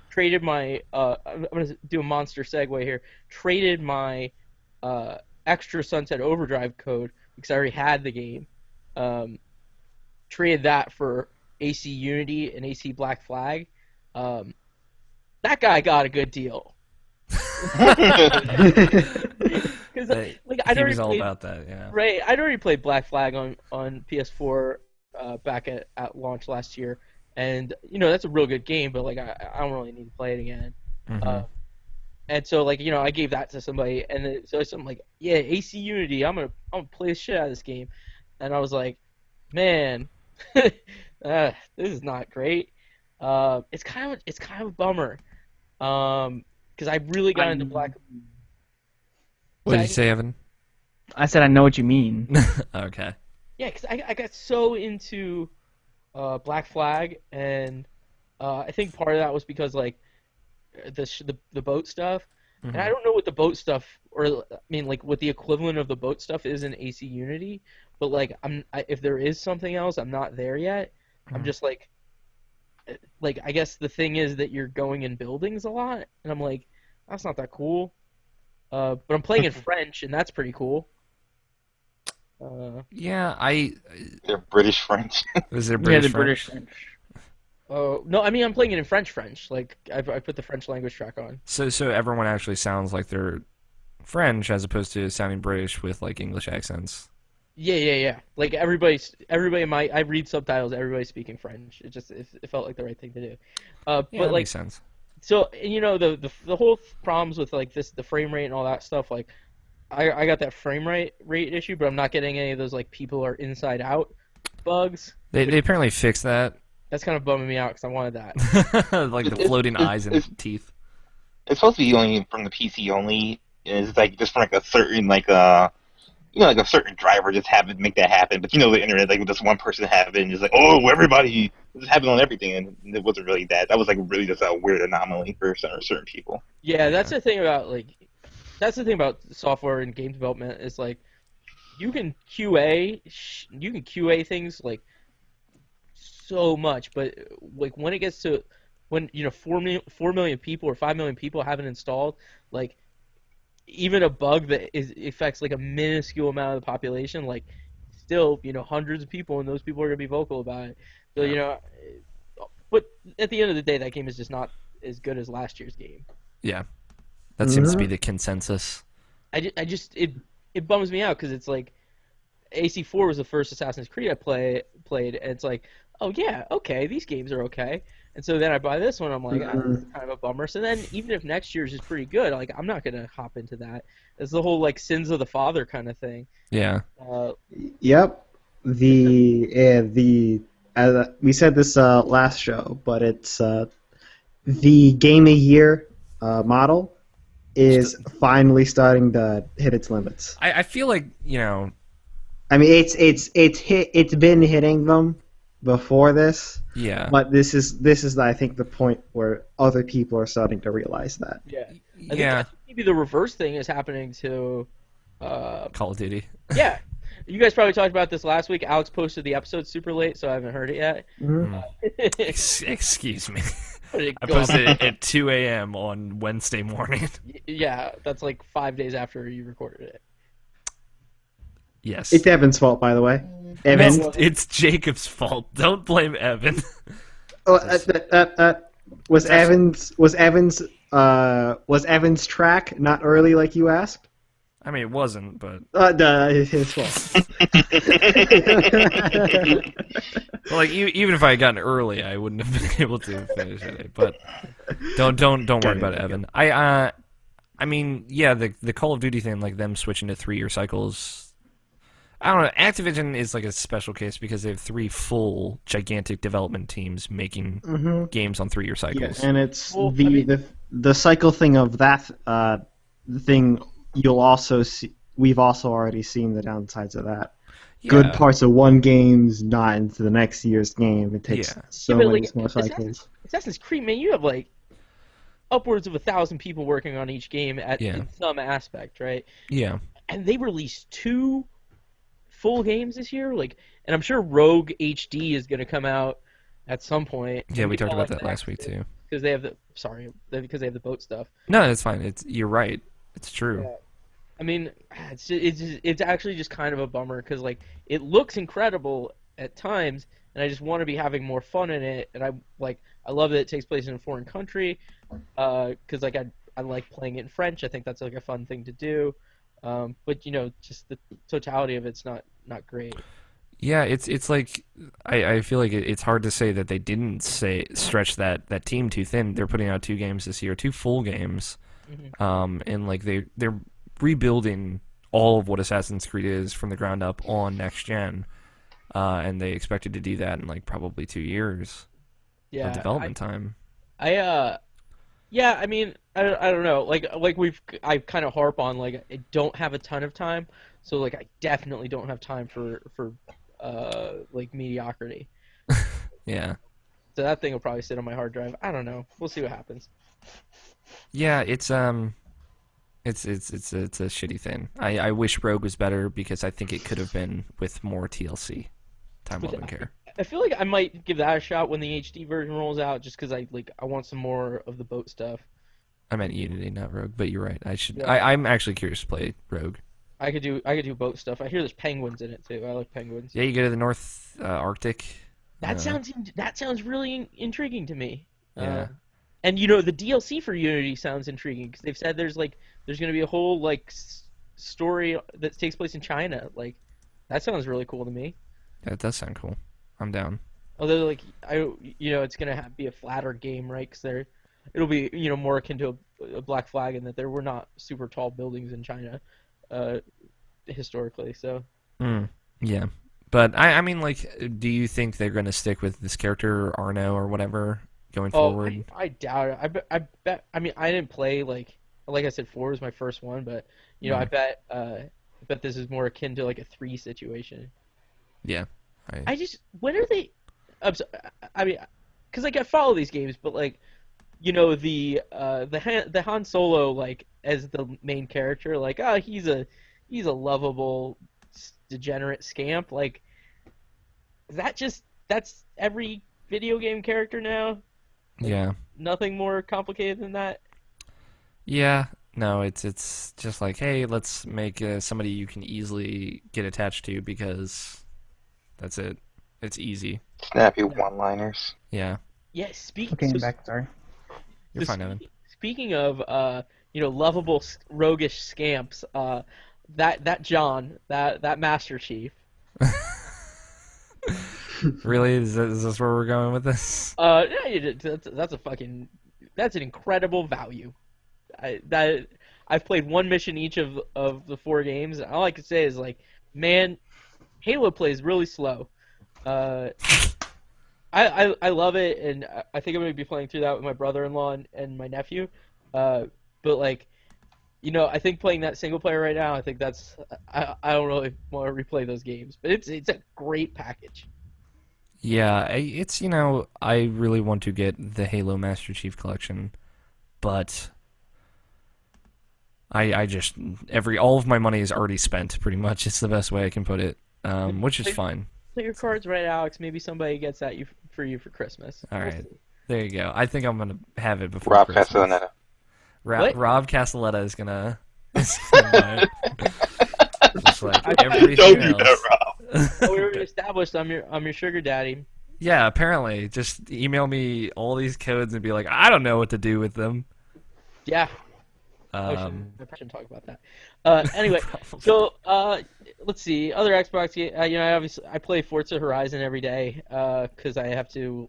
Traded my I'm gonna do a monster segue here. Traded my extra Sunset Overdrive code because I already had the game. Traded that for AC Unity and AC Black Flag. That guy got a good deal. Because I'd he was already all played, about that, yeah. right. I'd already played Black Flag on PS4 back at launch last year. And that's a real good game, but I don't really need to play it again. And so I gave that to somebody, and so I'm like, yeah, AC Unity, I'm gonna play the shit out of this game, and I was like, man, this is not great. It's kind of a bummer, because I really got into Black. What did you say, Evan? I said I know what you mean. Okay. Yeah, because I got so into Black Flag, and I think part of that was because the boat stuff, and I don't know what the boat stuff, or I mean what the equivalent of the boat stuff is in AC Unity, but if there is something else, I'm not there yet. I'm just I guess the thing is that you're going in buildings a lot, and I'm like, that's not that cool. But I'm playing in French, and that's pretty cool. Yeah, They're British French. Was there Yeah, British the French? British French. Oh no, I mean I'm playing it in French. I put the French language track on. So everyone actually sounds like they're French as opposed to sounding British with English accents. Yeah. I read subtitles. Everybody's speaking French. It felt like the right thing to do. Yeah, But that makes sense. so the whole problems with the frame rate and all that stuff. I got that frame rate issue, but I'm not getting any of those people are inside out bugs. They apparently fixed that. That's kind of bumming me out because I wanted that. The floating eyes and teeth. It's supposed to be only from the PC only. It's just from a certain a certain driver just have it make that happen. But the internet, with this one person have it, and it's oh, everybody, this happened on everything, and it wasn't really that. That was really just a weird anomaly for certain people. Yeah, that's the thing about software and game development is you can QA things so much, but when it gets to 4 million people or 5 million people have it installed, even a bug that affects a minuscule amount of the population, still hundreds of people, and those people are gonna be vocal about it. So but at the end of the day, that game is just not as good as last year's game. Yeah, that seems to be the consensus. It bums me out because it's AC4 was the first Assassin's Creed I played, and it's oh yeah, okay, these games are okay. And so then I buy this one, I'm like, this is kind of a bummer. So then even if next year's is pretty good, I'm not going to hop into that. It's the whole sins of the father kind of thing. Yeah. Yep. We said this last show, but it's the Game of Year model is finally starting to hit its limits. I feel like, I mean, it's been hitting them before this. Yeah. But this is I think the point where other people are starting to realize that. Yeah. I Yeah. think maybe the reverse thing is happening to Call of Duty. yeah. You guys probably talked about this last week. Alex posted the episode super late, so I haven't heard it yet. Excuse me. I I posted it at 2 a.m. on Wednesday morning. Yeah, that's 5 days after you recorded it. Yes. It's Evan's fault, by the way. Evan. It's Jacob's fault. Don't blame Evan. Was Evan's track not early like you asked? I mean, it wasn't, but His fault. Well, like even if I had gotten early, I wouldn't have been able to finish it. But don't worry about it, Evan. I mean, yeah, the Call of Duty thing, like them switching to 3-year cycles. I don't know. Activision is like a special case because they have 3 full gigantic development teams making games on 3-year Yeah, cycles. and it's Well, I mean- the cycle thing of that thing. You'll also see. We've also already seen the downsides of that. Good Yeah. parts of one game's not into the next year's game. It takes Yeah. so but, many like, more cycles. Assassin's Creed, man, you have like upwards of 1,000 people working on each game in some aspect, right? Yeah. And they released 2 full games this year, like, and I'm sure Rogue HD is going to come out at some point. Yeah, we talked about that last week too. Because they have because they have the boat stuff. No, it's fine. You're right. It's true. Yeah. I mean, it's actually just kind of a bummer because like it looks incredible at times, and I just want to be having more fun in it. And I love that it takes place in a foreign country, because like I like playing it in French. I think that's like a fun thing to do. But just the totality of it's not great. Yeah, it's like I feel like it's hard to say that they didn't stretch that team too thin. They're putting out 2 games this year, 2 full games, and like they're rebuilding all of what Assassin's Creed is from the ground up on next gen, and they expected to do that in like probably 2 years of development time. Yeah, I mean, I don't know. I kind of harp on like I don't have a ton of time, so like I definitely don't have time for like mediocrity. Yeah. So that thing will probably sit on my hard drive. I don't know. We'll see what happens. Yeah, it's a shitty thing. I wish Rogue was better because I think it could have been with more TLC. Time love and care. I feel like I might give that a shot when the HD version rolls out, just because I want some more of the boat stuff. I meant Unity, not Rogue, but you're right. I should. Yeah. I'm actually curious to play Rogue. I could do boat stuff. I hear there's penguins in it too. I like penguins. Yeah, you go to the North Arctic. That sounds really intriguing to me. Yeah. And the DLC for Unity sounds intriguing because they've said there's going to be a whole story that takes place in China. Like that sounds really cool to me. That does sound cool. I'm down. Although it's going to be a flatter game, right? Because it'll be more akin to a Black Flag in that there were not super tall buildings in China historically. So. Yeah. But I mean, like, do you think they're going to stick with this character Arno or whatever going forward? I doubt it. I bet. I mean, I didn't play like I said, 4 was my first one, but I bet this is more akin to like a 3 situation. Yeah. When are they? I mean, because I follow these games, but like, the Han Solo like as the main character, like, oh, he's a lovable degenerate scamp. Like, that's every video game character now. Yeah. Nothing more complicated than that. Yeah. No, it's just like, hey, let's make somebody you can easily get attached to because that's it. It's easy. Snappy one-liners. Yeah. Yeah. Okay, back. Sorry. You're fine, Evan. Speaking of lovable roguish scamps, that John, that Master Chief. Really? Is this where we're going with this? Yeah, that's an incredible value. I've played one mission each of the 4 games, and all I can say is like, man, Halo plays really slow. I love it, and I think I'm gonna be playing through that with my brother-in-law and my nephew. But like, I think playing that single player right now, I think I don't really want to replay those games, but it's a great package. Yeah, it's I really want to get the Halo Master Chief Collection, but I just all of my money is already spent. Pretty much, it's the best way I can put it, which is fine. Play your cards right, Alex. Maybe somebody gets that for you for Christmas. All right, there you go. I think I'm gonna have it before Rob Christmas. Castellaneta. Rob Castelletta is gonna buy it. Just like everything Don't do else. that, Rob. We already established I'm your sugar daddy. Yeah, apparently. Just email me all these codes and be like, I don't know what to do with them. Yeah. I shouldn't talk about that. Anyway, so let's see. Other Xbox, I play Forza Horizon every day because I have to.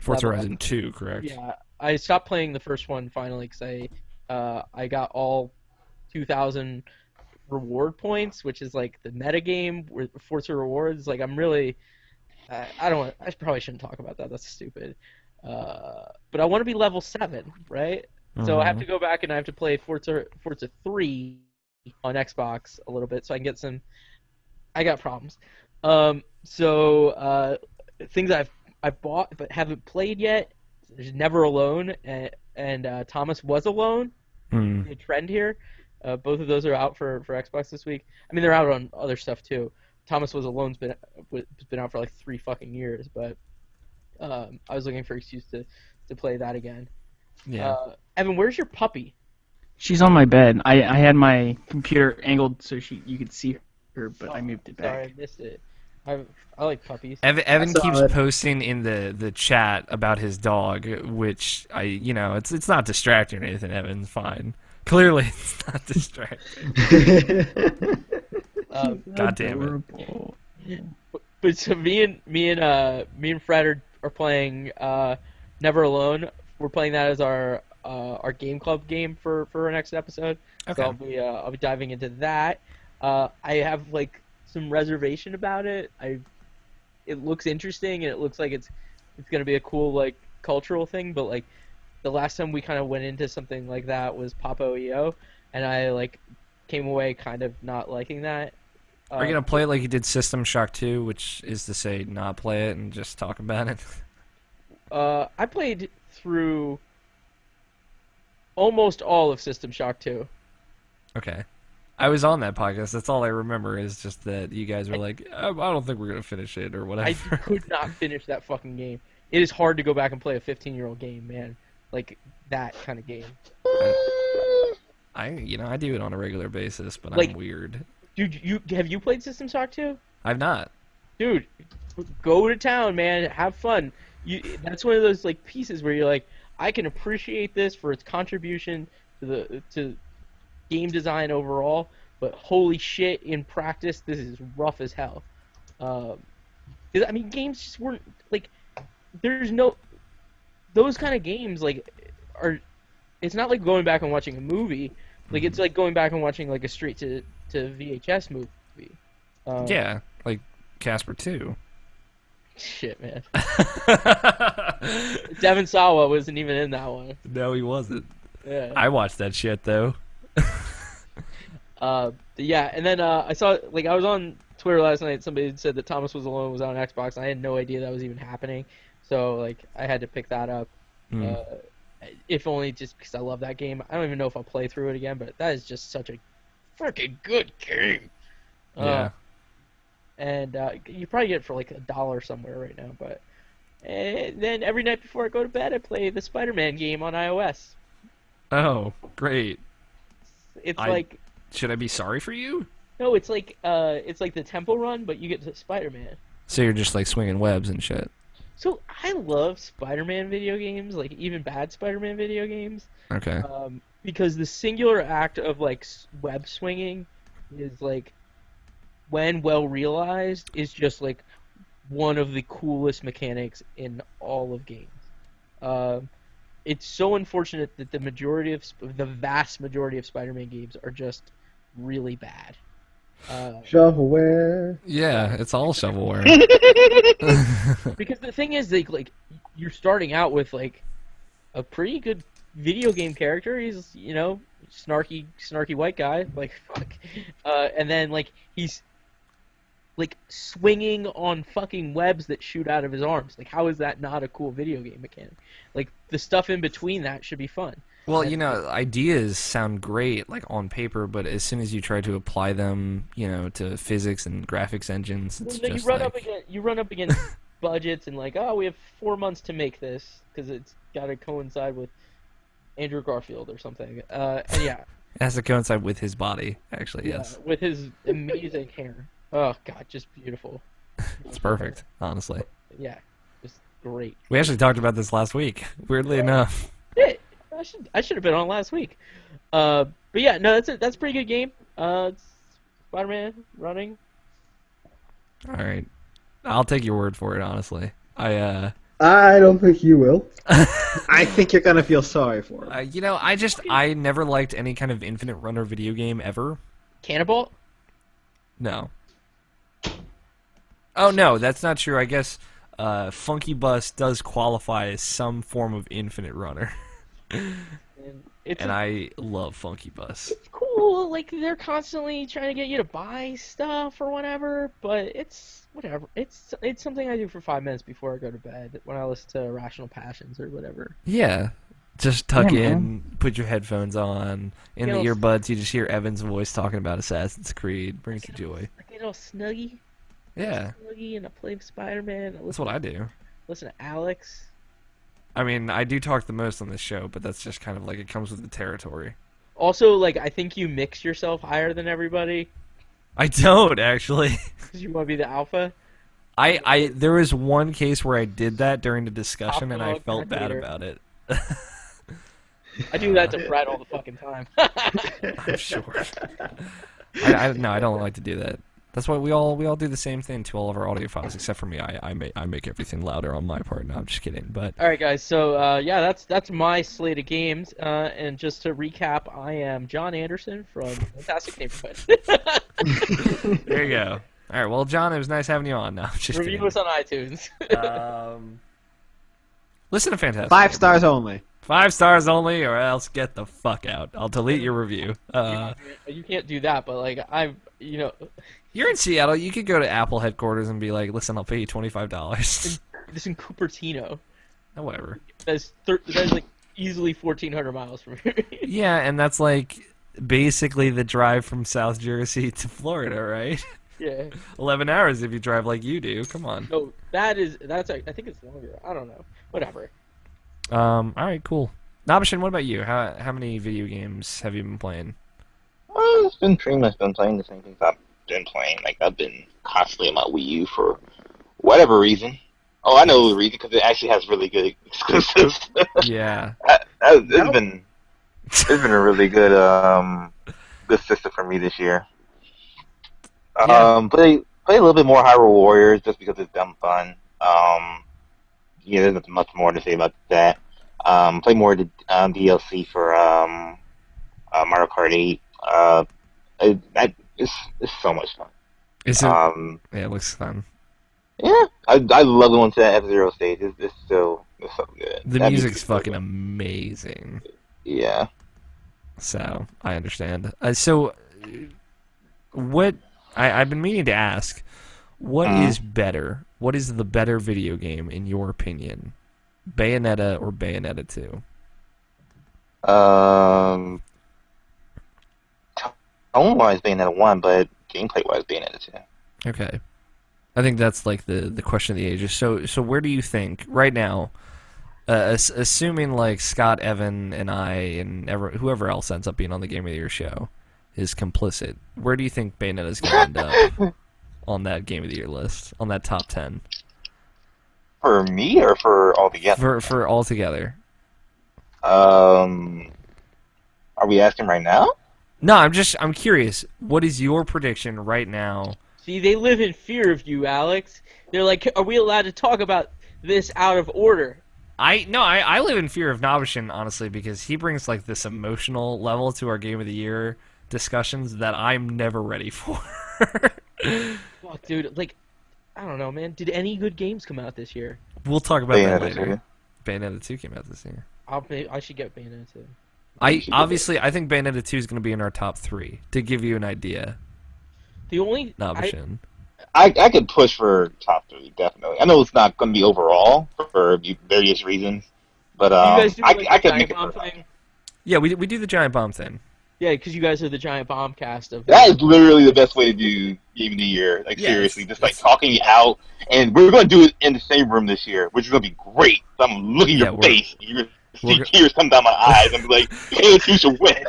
Forza level up. Horizon 2, correct? Yeah, I stopped playing the first one finally because I got all 2,000 reward points, which is like the meta game with Forza rewards. Like I'm really, I probably shouldn't talk about that. That's stupid. But I want to be level 7, right? So I have to go back and I have to play Forza 3 on Xbox a little bit so I can get some. I got problems. Things I bought but haven't played yet. There's Never Alone and Thomas Was Alone. Mm. A trend here. Both of those are out for Xbox this week. I mean, they're out on other stuff too. Thomas Was Alone's been out for like 3 fucking years, but I was looking for an excuse to play that again. Yeah. Evan, where's your puppy? She's on my bed. I had my computer angled so you could see her, but I moved it back. Sorry, I missed it. I like puppies. Evan saw keeps it. posting in the chat about his dog, which it's not distracting or anything. Evan's fine. Clearly, it's not distracting. God damn it. But so me and Fred are playing Never Alone. We're playing that as our game club game for our next episode. Okay. So I'll be diving into that. I have like some reservation about it. It looks interesting and it looks like it's gonna be a cool like cultural thing. But like the last time we kind of went into something like that was Papo EO, and I like came away kind of not liking that. Are you gonna play it like you did System Shock 2, which is to say not play it and just talk about it? I played through almost all of System Shock 2. Okay. I was on that podcast. That's all I remember is just that you guys were like, I don't think we're gonna finish it or I whatever. could not finish that fucking game. It is hard to go back and play a 15-year-old game, man. Like that kind of game. I do it on a regular basis, but Like- I'm weird. Dude, have you played System Shock 2? I've not. Dude, go to town, man. Have fun. That's one of those like pieces where you're like, I can appreciate this for its contribution to game design overall, but holy shit, in practice, this is rough as hell. 'Cause, I mean, games just weren't like. There's no those kind of games like are. It's not like going back and watching a movie. Like it's like going back and watching like a straight to VHS movie. Yeah, like Casper 2. Shit, man. Devin Sawa wasn't even in that one. No, he wasn't. Yeah. I watched that shit though. Yeah, and then I saw like I was on Twitter last night. Somebody said that Thomas Was Alone was on Xbox. And I had no idea that was even happening, so like I had to pick that up. If only just because I love that game. I don't even know if I'll play through it again, but that is just such a freaking good game. Yeah. And you probably get it for like $1 somewhere right now. But and then every night before I go to bed, I play the Spider-Man game on iOS. Oh, great. It's I- like Should I be sorry for you? no, it's like the Temple Run, but you get to Spider-Man. So you're just like swinging webs and shit. So I love Spider-Man video games, like even bad Spider-Man video games, Okay. because the singular act of like web swinging is like, when well realized, is just like one of the coolest mechanics in all of games. It's so unfortunate that the vast majority of Spider-Man games are just really bad. Shovelware. Yeah, it's all shovelware. Because the thing is, like you're starting out with like a pretty good video game character. He's snarky white guy, like fuck, and then like he's like swinging on fucking webs that shoot out of his arms. Like how is that not a cool video game mechanic? Like the stuff in between that should be fun. Well, ideas sound great, like on paper, but as soon as you try to apply them, to physics and graphics engines, it's Well, just you run up against budgets and like, oh, we have 4 months to make this because it's got to coincide with Andrew Garfield or something. And yeah, it has to coincide with his body, actually. yeah, Yes, with his amazing hair. Oh god, just beautiful. it's perfect, honestly. Yeah, just great. We actually talked about this last week, weirdly enough. Shit. I should have been on last week. But yeah, no, that's a pretty good game. It's Spider-Man running. All right, I'll take your word for it. Honestly, I don't think you will. I think you're gonna feel sorry for him. I never liked any kind of infinite runner video game ever. Cannonball? No. Oh no, that's not true. I guess Funky Bus does qualify as some form of infinite runner. And I love Funky Bus. it's cool. Like they're constantly trying to get you to buy stuff or whatever, but it's whatever. It's something I do for 5 minutes before I go to bed when I listen to Irrational Passions or whatever. Yeah. Just tuck Yeah, in, put your headphones on, in the earbuds, you just hear Evan's voice talking about Assassin's Creed. Brings you joy. I get all snuggy. Yeah, Snuggy, and I play Spider-Man. that's what I do. Listen to Alex. I mean, I do talk the most on this show, but that's just kind of like it comes with the territory. Also, like, I think you mix yourself higher than everybody I don't, actually. because you want to be the alpha. There was one case where I did that during the discussion, and I Alpha felt bad commentator. about it. I do that to Brad all the fucking time. I'm sure. No, I don't like to do that. That's why we all do the same thing to all of our audio files, except for me. I make everything louder on my part. No, I'm just kidding. But All right, guys. So yeah, that's my slate of games. And just to recap, I am John Anderson from Fantastic Neighborhood. there you go. All right. Well, John, it was nice having you on. No, I'm just Review kidding. us on iTunes. Listen to Fantastic. 5 stars only. 5 stars only, or else get the fuck out. I'll delete your review. You can't do that, but like You're in Seattle. You could go to Apple headquarters and be like, "Listen, I'll pay you $25." this in Cupertino. No, whatever. That's like easily 1,400 miles from here. Yeah, and that's like basically the drive from South Jersey to Florida, right? Yeah. 11 hours if you drive like you do. Come on. No, I think it's longer. I don't know. Whatever. All right, cool. Nabishin, what about you? How many video games have you been playing? Well, it's been pretty much been playing the same things I've been playing. Like, I've been constantly on my Wii U for whatever reason. Oh, I know the reason, because it actually has really good exclusives. Yeah. It's been a really good good system for me this year. Yeah. Play a little bit more Hyrule Warriors just because it's dumb fun. Yeah, there's not much more to say about that. Play more of the DLC for Mario Kart 8. It's so much fun. Is it? Yeah, it looks fun. Yeah, I love going to that F-Zero stage. It's so good. The That music's so fucking good. amazing. Yeah. So I understand. What I've been meaning to ask, what is better? What is the better video game in your opinion? Bayonetta or Bayonetta 2? Tone-wise, Bayonetta 1, but gameplay-wise, Bayonetta 2. Okay. I think that's like the question of the ages. So where do you think right now, assuming like Scott, Evan, and I, and whoever else ends up being on the Game of the Year show is complicit, where do you think Bayonetta's going to end up on that Game of the Year list, on that top 10? For me or for all together? For all together. Are we asking right now? No, I'm curious. What is your prediction right now? See, they live in fear of you, Alex. They're like, are we allowed to talk about this out of order? I live in fear of Nabishin, honestly, because he brings like this emotional level to our Game of the Year discussions that I'm never ready for. Fuck, dude. Like, I don't know, man. Did any good games come out this year? We'll talk about that Bayonetta later. 2. Bayonetta 2 came out this year. I should get Bayonetta too. I think Bayonetta 2 is going to be in our top 3 to give you an idea. The only Nabishin. I could push for top 3, definitely. I know it's not going to be overall for various reasons, but you guys do I like, could the make giant it bomb for thing. Yeah, we do the giant bomb thing. Yeah, because you guys are the giant bomb cast of. That is literally the best way to do Game of the Year. Like, Yeah, seriously, it's- just like talking you out. And we're going to do it in the same room this year, which is going to be great. So I'm looking Yeah, your we're- face. You're going to we're see tears come down my eyes. I'm like, hey, you should win.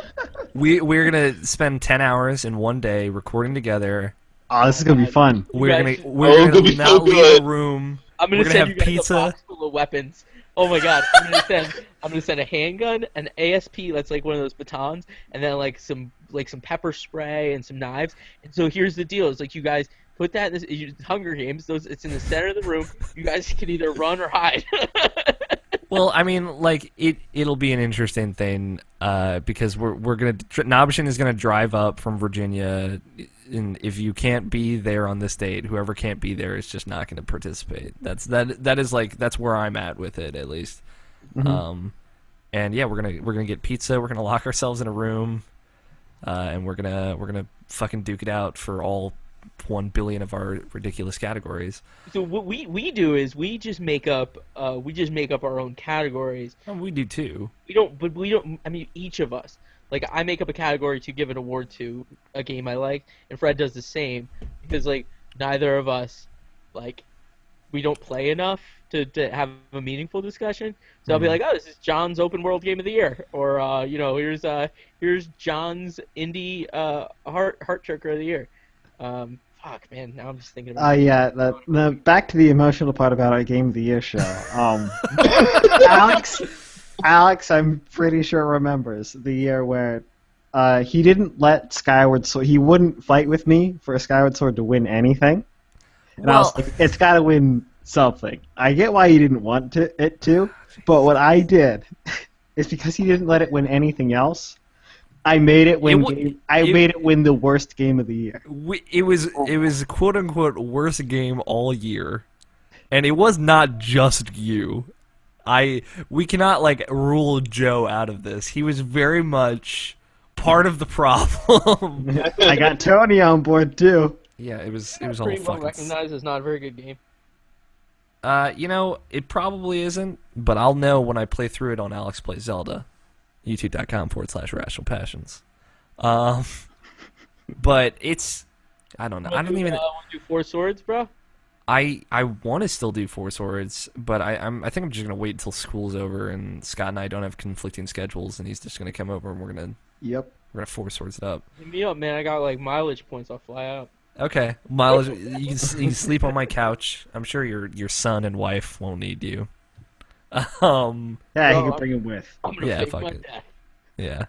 We're gonna spend 10 hours in one day recording together. Oh, this is gonna be fun. We're guys gonna should- we're Oh, it's gonna gonna be not so leave good. a room. I'm We're gonna gonna send have you guys pizza. a box full of weapons. Oh my god, I'm gonna send I'm gonna send a handgun, an ASP that's like one of those batons, and then some pepper spray and some knives. And so here's the deal: it's like you guys put that in Hunger Games. It's in the center of the room. You guys can either run or hide. Well, I mean, like it'll be an interesting thing because we're gonna Nobishin is gonna drive up from Virginia, and if you can't be there on this date, whoever can't be there is just not gonna participate. That's where I'm at with it, at least. And yeah, we're gonna get pizza. We're gonna lock ourselves in a room, and we're gonna fucking duke it out for all 1 billion of our ridiculous categories. So what we do is we just make up our own categories. Oh, we do too. We don't. I mean, each of us. Like, I make up a category to give an award to a game I like, and Fred does the same because like neither of us we don't play enough to have a meaningful discussion. So I'll be like, oh, this is John's open world game of the year, or here's John's indie heart choker of the year. Fuck, man. Now I'm just thinking about. Yeah. The back to the emotional part about our Game of the Year show. Alex, I'm pretty sure remembers the year where he didn't let Skyward Sword. He wouldn't fight with me for Skyward Sword to win anything, and I was like, it's got to win something. I get why he didn't want it to, but what I did is because he didn't let it win anything else. I made it win. Made it win the worst game of the year. It was quote unquote worst game all year, and it was not just you. We cannot rule Joe out of this. He was very much part of the problem. I got Tony on board too. Yeah, it was all pretty well fucking. recognized as not a very good game. It probably isn't, but I'll know when I play through it on Alex Plays Zelda. youtube.com/rationalpassions. But it's, I don't know. I don't even. Want to do Four Swords, bro? I want to still do Four Swords, but I think I'm just gonna wait until school's over and Scott and I don't have conflicting schedules, and he's just gonna come over and we're gonna Four Swords it up. Hit me up, man. I got mileage points. I'll fly out. Okay, Miles, you can sleep on my couch. I'm sure your son and wife won't need you. Yeah, he can bring him with. I'm gonna Yeah, fake fuck my it. death. Yeah.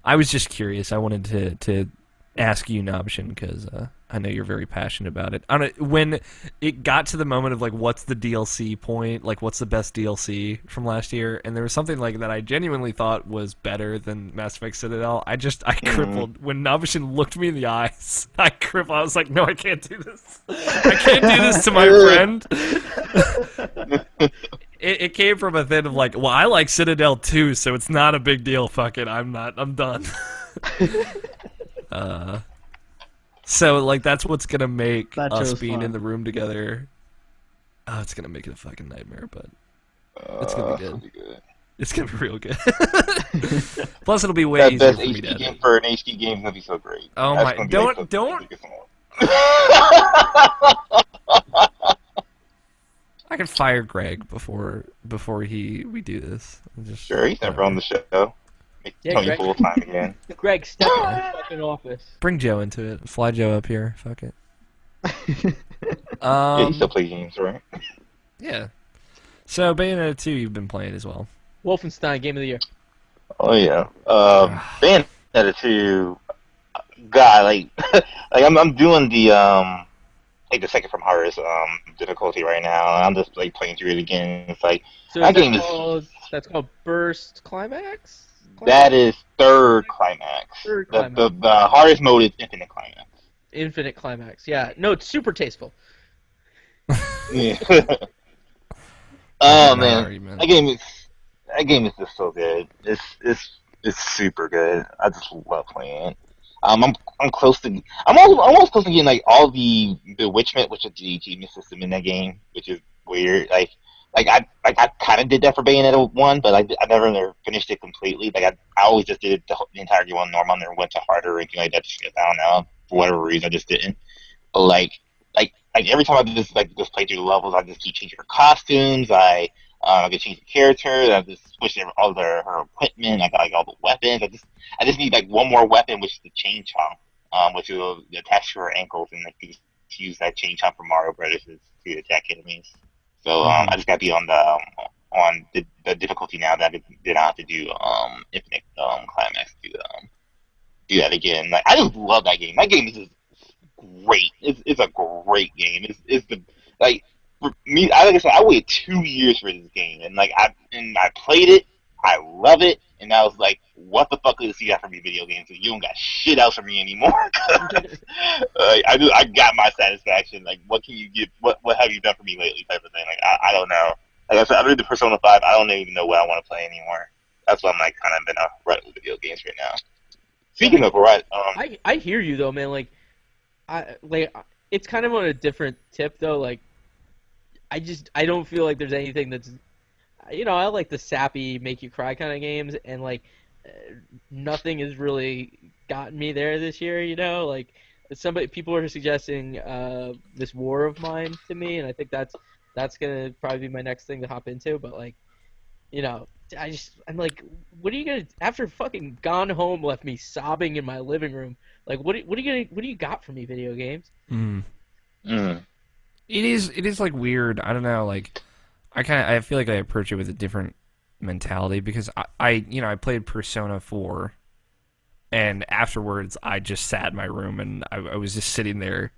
I was just curious. I wanted to ask you, Nobshin, because I know you're very passionate about it. When it got to the moment of what's the DLC point, what's the best DLC from last year, and there was something that I genuinely thought was better than Mass Effect Citadel. I crippled when Nobshin looked me in the eyes. I crippled. I was like, no, I can't do this. I can't do this to my friend. It came from a thing of well, I like Citadel too, so it's not a big deal. Fuck it, I'm done. So that's what's gonna make us being in the room together. Oh, it's gonna make it a fucking nightmare, but it's gonna be good. It's gonna be real good. Plus, it'll be way That easier best for me to HD game edit. for an HD game is gonna be so great. Oh That's my! gonna be Don't. I can fire Greg before we do this. Sure, he's never on the show. Make Yeah, Tony Greg. full time again. Greg, step in the fucking office. Bring Joe into it. Fly Joe up here. Fuck it. Yeah, he still plays games, right? Yeah. So Bayonetta 2 you've been playing as well. Wolfenstein Game of the Year. Oh yeah. Bayonetta 2. God, I'm doing the the second from hardest difficulty right now, and I'm just playing through it again. It's So that game is. That's called Burst Climax? That is third climax. Third climax. The hardest mode is infinite climax. Infinite Climax. Yeah. No, it's super tasteful. Yeah. Oh man, Argument. that game is just so good. It's super good. I just love playing it. I'm almost close to getting all the bewitchment, which is the achievement system in that game, which is weird. I kind of did that for Bayonetta 1, but I never finished it completely. I always just did it the entire game on normal, and then went to harder or anything like that. I don't know, for whatever reason, I just didn't. But every time I just play through the levels, I just keep changing her costumes. I can change the character. I just switch all her equipment. I got all the weapons. I just need one more weapon, which is the chain chomp, which will attach to her ankles, and you use that chain chomp from Mario Brothers to attack enemies. So Mhm. I just got to be on the difficulty now that I did not have to do infinite climax to do that again. Like I just love that game. That game is just great. It's a great game. It's the like for me. Like I said, I waited 2 years for this game, and I played it. I love it, and I was like, "What the fuck is you got for me, video games? You don't got shit else for me anymore." I got my satisfaction. Like, what can you give? What have you done for me lately? Type of thing. Like, I don't know. Like I said, other than Persona 5, I don't even know what I want to play anymore. That's why I'm like kind of in a rut with video games right now. Speaking of rut, I hear you though, man. Like it's kind of on a different tip though. Like I don't feel like there's anything that's I like the sappy make you cry kind of games, and like nothing has really gotten me there this year. Like people are suggesting this War of Mine to me, and I think that's gonna probably be my next thing to hop into. But like you know, I'm like, what are you gonna after fucking Gone Home left me sobbing in my living room? Like, what do you got for me, video games? Mm. mm, It is like weird. I don't know. Like I feel like I approach it with a different mentality because I played Persona 4, and afterwards I just sat in my room and I was just sitting there,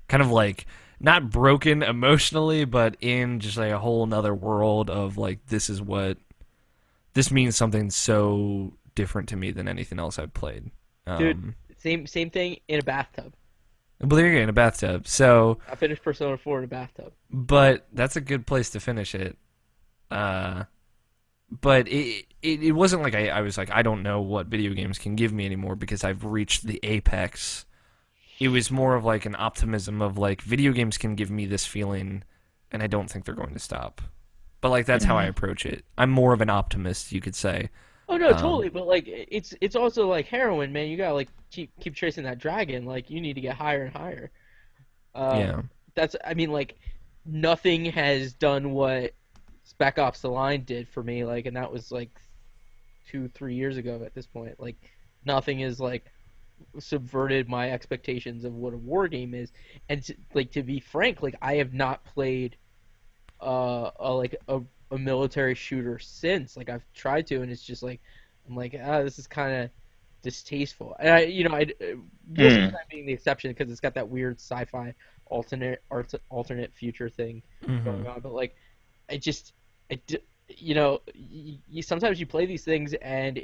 kind of like not broken emotionally, but in just like a whole nother world of like this means something so different to me than anything else I've played. Dude, same thing in a bathtub. But there you go, in a bathtub. So, I finished Persona 4 in a bathtub. but that's a good place to finish it. But it wasn't like I was like, I don't know what video games can give me anymore because I've reached the apex. It was more of like an optimism of like, video games can give me this feeling, and I don't think they're going to stop. But like, that's how I approach it. I'm more of an optimist, you could say. Oh no, totally. But like, it's also like heroin, man. You gotta like keep chasing that dragon. Like, you need to get higher and higher. Yeah. I mean, like, nothing has done what Spec Ops: The Line did for me. Like, and that was like 2-3 years ago at this point. Like, nothing has like subverted my expectations of what a war game is. And to be frank, like, I have not played a military shooter since. Like, I've tried to, and it's just like I'm like, this is kind of distasteful. And most of the time being the exception because it's got that weird sci-fi alternate future thing going on. But like, I just, I, d- sometimes you play these things and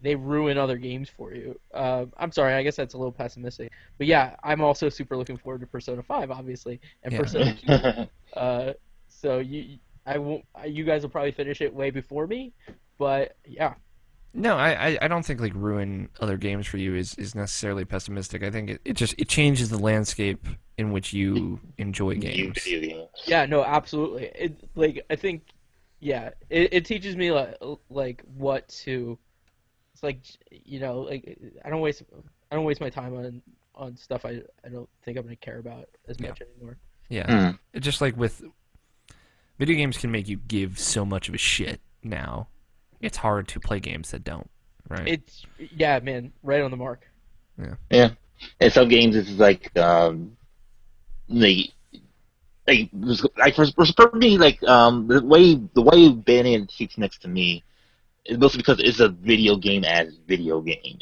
they ruin other games for you. I'm sorry, I guess that's a little pessimistic, but yeah, I'm also super looking forward to Persona 5, obviously, and Yeah. Persona 2. So I won't. You guys will probably finish it way before me, but yeah. No, I don't think like ruin other games for you is necessarily pessimistic. I think it changes the landscape in which you enjoy games. video games. Yeah, no, absolutely. I think, yeah, it teaches me like what to. It's like like I don't waste my time on stuff I don't think I'm gonna care about as much anymore. Yeah. It's just like with video games can make you give so much of a shit now. It's hard to play games that don't, right? Yeah, man, right on the mark. Yeah, and some games it's they for me the way Bayonetta sits next to me is mostly because it's a video game as video game.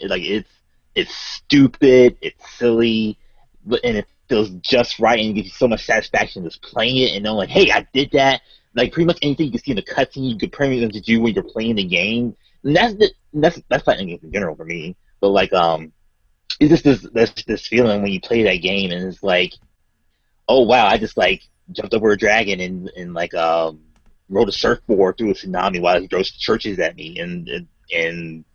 It's stupid, it's silly, and it feels just right and gives you so much satisfaction just playing it and knowing like, hey, I did that. Like pretty much anything you can see in the cutscene, you could pretty much do when you're playing the game. And that's fighting games in general for me. But like it's just this feeling when you play that game and it's like, oh wow, I just like jumped over a dragon and like rode a surfboard through a tsunami while he throws churches at me and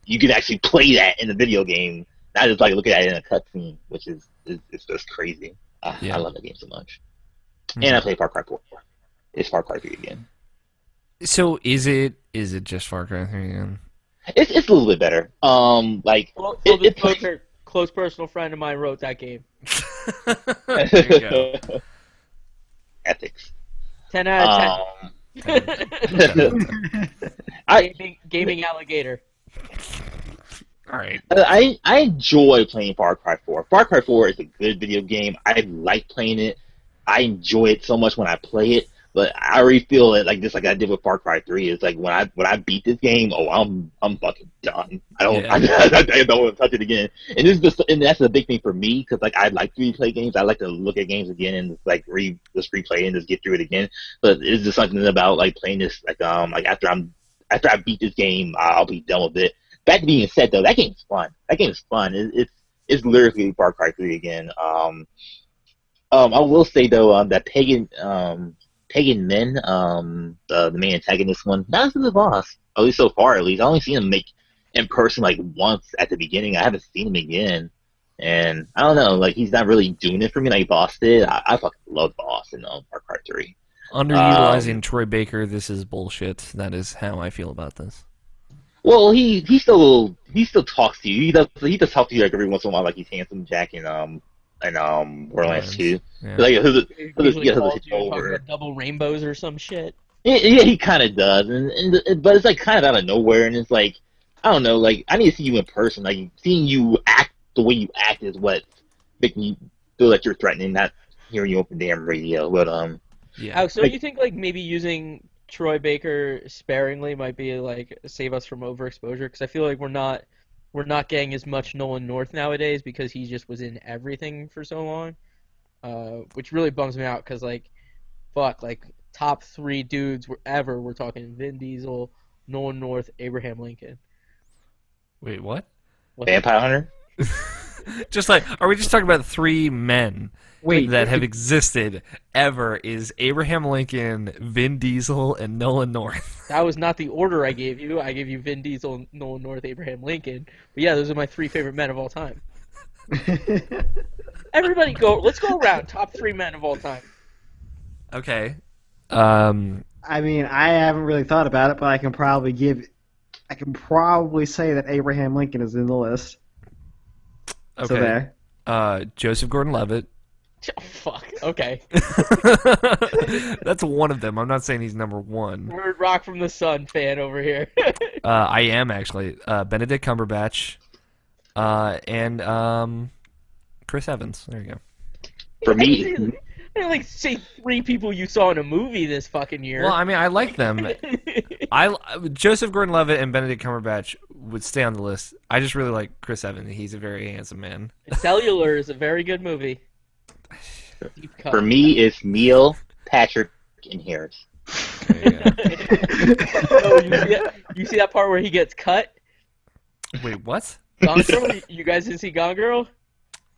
you can actually play that in the video game, not just like looking at it in a cutscene, which is it's just crazy. I love that game so much. And I play Far Cry 4. It's Far Cry 3 again. So is it just Far Cry 3 again? It's a little bit better. Full disclosure, close personal friend of mine wrote that game. There you go. Ethics. 10 out of 10. Gaming alligator. All right. I enjoy playing Far Cry 4. Far Cry 4 is a good video game. I like playing it. I enjoy it so much when I play it. But I already feel it like this, like I did with Far Cry 3. It's like when I beat this game, oh, I'm fucking done. I don't Yeah. I don't want to touch it again. And and that's the big thing for me because like I like to replay games. I like to look at games again and just like just replay and just get through it again. But it's just something about like playing this like after I beat this game, I'll be done with it. That being said, though, that game's fun. That game's fun. It's literally Far Cry 3 again. I will say though that Pagan Min, the main antagonist one, not as good a boss. At least so far, at least I only seen him make in person like once at the beginning. I haven't seen him again, and I don't know. Like he's not really doing it for me like Boss did. I fucking love Boss in Far Cry 3. Underutilizing Troy Baker, this is bullshit. That is how I feel about this. Well, he still talks to you. He does talk to you like every once in a while, like he's Handsome Jack and Borderlands 2. Yeah. Like Usually he'll calls hit you talking over. about double rainbows or some shit. Yeah, he kind of does, but it's like kind of out of nowhere, and it's like I don't know, like I need to see you in person. Like seeing you act the way you act is what makes me feel that you're threatening, not hearing you over the damn radio. But Yeah. Oh, so you think like maybe using Troy Baker sparingly might be like save us from overexposure? Because I feel like we're not getting as much Nolan North nowadays because he just was in everything for so long, which really bums me out. Because like, fuck, like top 3 dudes ever. We're talking Vin Diesel, Nolan North, Abraham Lincoln. Wait, what? Vampire Hunter. Just like, are we just talking about 3 men Wait, that have existed ever? Is Abraham Lincoln, Vin Diesel, and Nolan North? That was not the order I gave you. I gave you Vin Diesel, Nolan North, Abraham Lincoln. But yeah, those are my 3 favorite men of all time. Everybody go. Let's go around. Top 3 men of all time. Okay. I mean, I haven't really thought about it, but I can probably say that Abraham Lincoln is in the list. Okay. So there. Joseph Gordon-Levitt. Oh, fuck. Okay. That's one of them. I'm not saying he's number 1. Word Rock from the Sun fan over here. I am actually Benedict Cumberbatch, and Chris Evans. There you go. For me, I didn't like say 3 people you saw in a movie this fucking year. Well, I mean, I like them. Joseph Gordon-Levitt and Benedict Cumberbatch would stay on the list. I just really like Chris Evans. He's a very handsome man. Cellular is a very good movie. Deep cut. for me, it's Neil, Patrick, and Harris. There you go. Oh, you see that part where he gets cut? Wait, what? Gone Girl? You guys didn't see Gone Girl?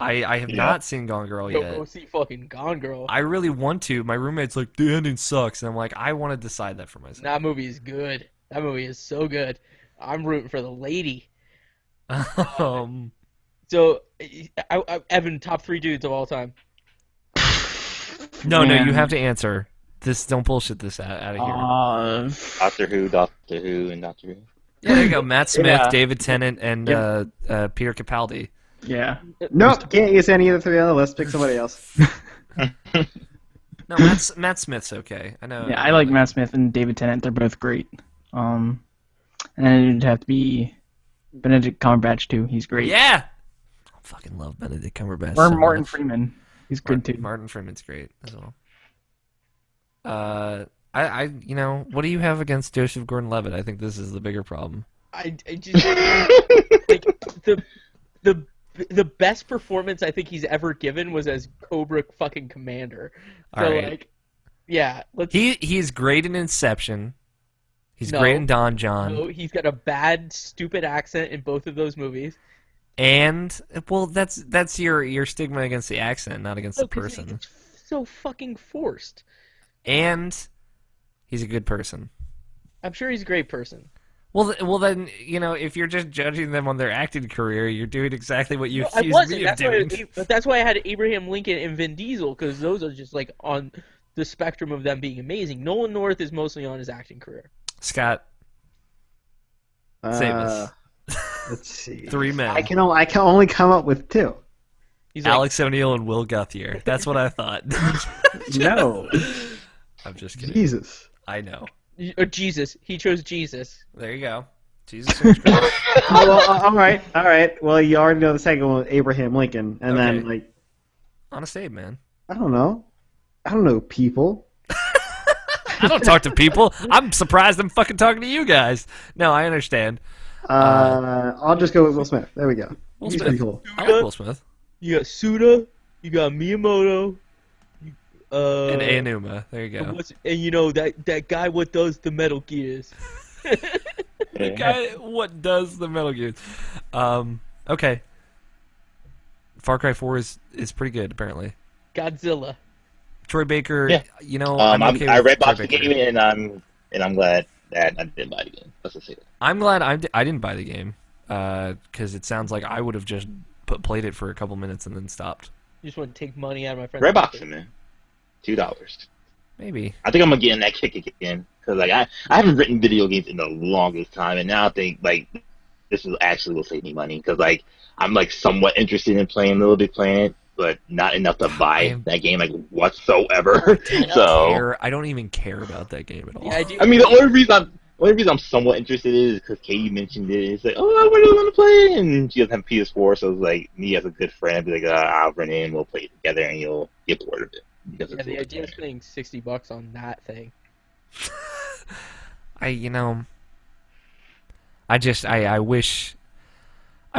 I have Yeah. not seen Gone Girl Go yet. see fucking Gone Girl. I really want to. My roommate's like, the ending sucks. And I'm like, I want to decide that for myself. That movie is good. That movie is so good. I'm rooting for the lady. So, Evan, top 3 dudes of all time. No, Man. you have to answer. Don't bullshit this out of here. Doctor Who, and Doctor Who. Yeah, there you go. Matt Smith, Yeah. David Tennant, and Peter Capaldi. Yeah. Nope, can't use any of the 3 on the list. Pick somebody else. No, Matt Smith's okay. I know. Yeah, I like Matt Smith and David Tennant. They're both great. And then it'd have to be Benedict Cumberbatch too. He's great. Yeah. I fucking love Benedict Cumberbatch. Or so Martin much. Freeman. He's good too. Martin Freeman's great as well. What do you have against Joseph Gordon-Levitt? I think this is the bigger problem. I just like the best performance I think he's ever given was as Cobra fucking Commander. So All right. like, yeah, let's. He's great in Inception. He's No. great in Don John. No, he's got a bad, stupid accent in both of those movies. And well, that's your stigma against the accent, not against No, the 'cause person. it's so fucking forced. And he's a good person. I'm sure he's a great person. Well, then if you're just judging them on their acting career, you're doing exactly what you No, I accused wasn't. me of doing. That's why I had Abraham Lincoln and Vin Diesel, because those are just like on the spectrum of them being amazing. Nolan North is mostly on his acting career. Scott, save us. Let's see. 3 men. I can only come up with 2. He's like, Alex O'Neill and Will Guthier. That's what I thought. No. I'm just kidding. Jesus. I know. Jesus. He chose Jesus. There you go. Jesus Christ. Oh, well, all right. Well, you already know the second one, Abraham Lincoln, and then Okay. Honest Abe, man. I don't know people. I don't talk to people. I'm surprised I'm fucking talking to you guys. No, I understand. I'll just go with Will Smith. There we go. Will He's Smith. pretty cool. I like Will Smith. You got Suda, you got Miyamoto, And Aonuma. There you go. and you know that guy what does the Metal Gears. The guy, what does the Metal Gear? Okay. Far Cry 4 is pretty good, apparently. Godzilla. Troy Baker, Yeah. you know, I'm okay I with read Troy box the Baker. game, and I'm glad that I didn't buy the game. Let's just say that. I'm glad I didn't buy the game, because it sounds like I would have just played it for a couple minutes and then stopped. You just want to take money out of my friend's Red pocket. boxing, man. $2. Maybe. I think I'm gonna get in that kick again because like I haven't written video games in the longest time, and now I think like this is actually will save me money because like I'm like somewhat interested in playing Little Big Planet, but not enough to buy that game like whatsoever. So I don't even care about that game at all. Yeah, I do. I mean, the only reason I'm somewhat interested is because Katie mentioned it. It's like, oh, I really want to play it, and she doesn't have a PS4, so it's like me as a good friend, I'd be like, I'll run in, we'll play it together, and you'll get bored of it. Because Yeah, it's the Little idea of Big spending $60 on that thing. I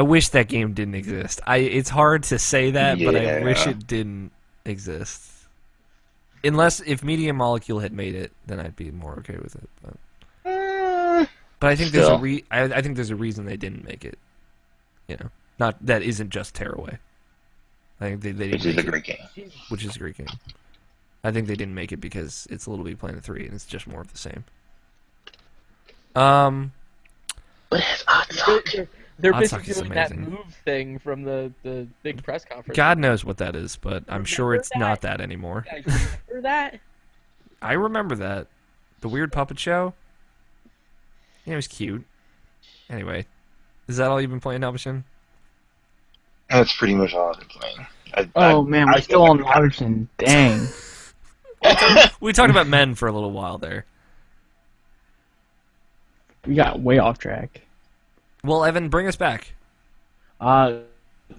wish that game didn't exist. It's hard to say that, but I Yeah. wish it didn't exist. Unless if Media Molecule had made it, then I'd be more okay with it. But I think Still. I think there's a reason they didn't make it. You know, not that isn't just Tearaway. I think they didn't Which is make a great game. which is a great game. I think they didn't make it because it's Little Big Planet 3 and it's just more of the same. But it's awesome. They're Hot busy Sauce is doing that amazing. move thing from the big press conference. God knows what that is, but I'm sure Remember it's that? not that anymore. You guys remember that? I remember that. The weird puppet show? Yeah, it was cute. Anyway, is that all you've been playing, Albushin? That's pretty much all I've been playing. Oh man, we're still on Robertson. Dang. We talked about men for a little while there. We got way off track. Well, Evan, bring us back. All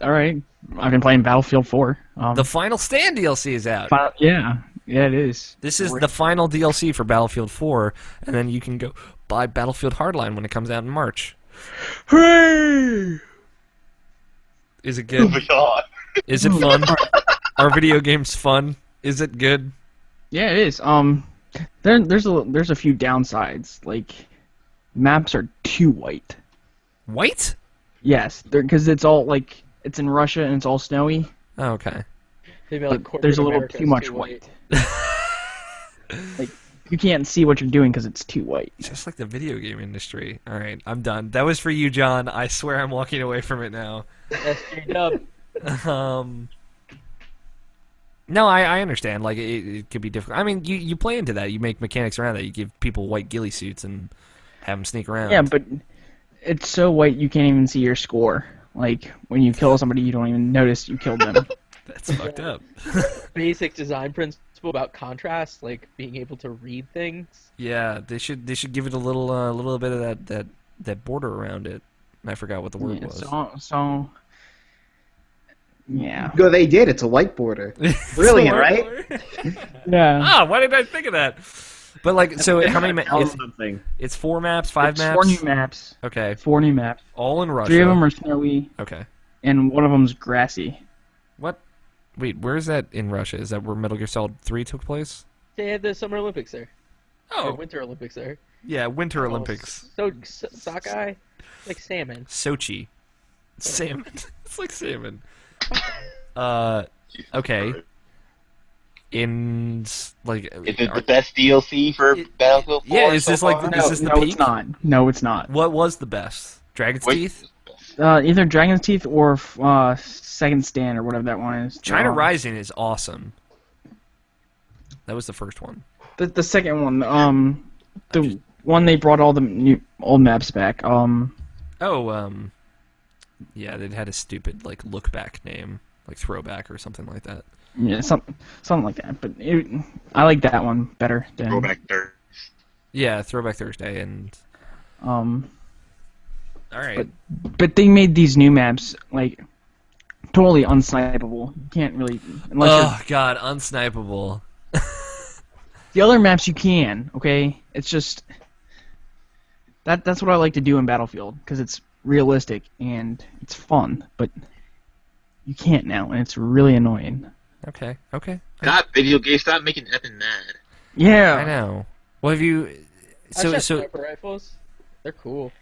right. I've been playing Battlefield 4. The Final Stand DLC is out. Yeah, it is. This is the final DLC for Battlefield 4, and then you can go buy Battlefield Hardline when it comes out in March. Hooray! Is it Oh good? my god. Is it fun? Are video games fun? Is it good? Yeah, it is. There's a few downsides. Like, maps are too white. White? Yes, because it's all like it's in Russia and it's all snowy. Oh, okay. Maybe like But corporate there's a little America too is much too white. Like you can't see what you're doing because it's too white. Just like the video game industry. All right, I'm done. That was for you, John. I swear I'm walking away from it now. SJ-Dub. No, I understand. Like it could be difficult. I mean, you play into that. You make mechanics around that. You give people white ghillie suits and have them sneak around. Yeah, but it's so white you can't even see your score. Like when you kill somebody, you don't even notice you killed them. That's fucked up. Basic design principle about contrast, like being able to read things. Yeah, they should give it a little bit of that border around it. I forgot what the word Yeah, was. so yeah. No, they did. It's a white border. Brilliant, right? Yeah. Why didn't I think of that? But like, so how many? Tell something. It's 4 maps, 5 It's maps. 4 new maps. Okay, 4 new maps. all in Russia. 3 of them are snowy, Okay. and one of them's grassy. What? Wait, where is that in Russia? Is that where Metal Gear Solid 3 took place? They had the Summer Olympics there. Or Oh, Winter Olympics there. yeah, Winter Olympics. Sockeye, like salmon. Sochi. Salmon. It's like salmon. Okay. In like. Is it the best DLC for Battlefield 4? Yeah, is so this like far? the- Is this the no, peak? it's not. No, it's not. What was the best? Dragon's Wait, Teeth? Either Dragon's Teeth or Second Stand or whatever that one is. China Rising is awesome. That was the first one. The second one, the one they brought all the new old maps back. Yeah, they had a stupid like look back name, like throwback or something like that. Yeah, something like that. But I like that one better than. Throwback Thursday. Yeah, Throwback Thursday and Um, all right. but they made these new maps like totally unsnipeable. You can't really unless Oh god, unsnipeable. The other maps you can, okay? It's just that's what I like to do in Battlefield because it's realistic and it's fun, but you can't now, and it's really annoying. Okay. Okay. God, video games, stop making Evan mad. Yeah, I know. Well, have you? I So shot so sniper rifles. They're cool.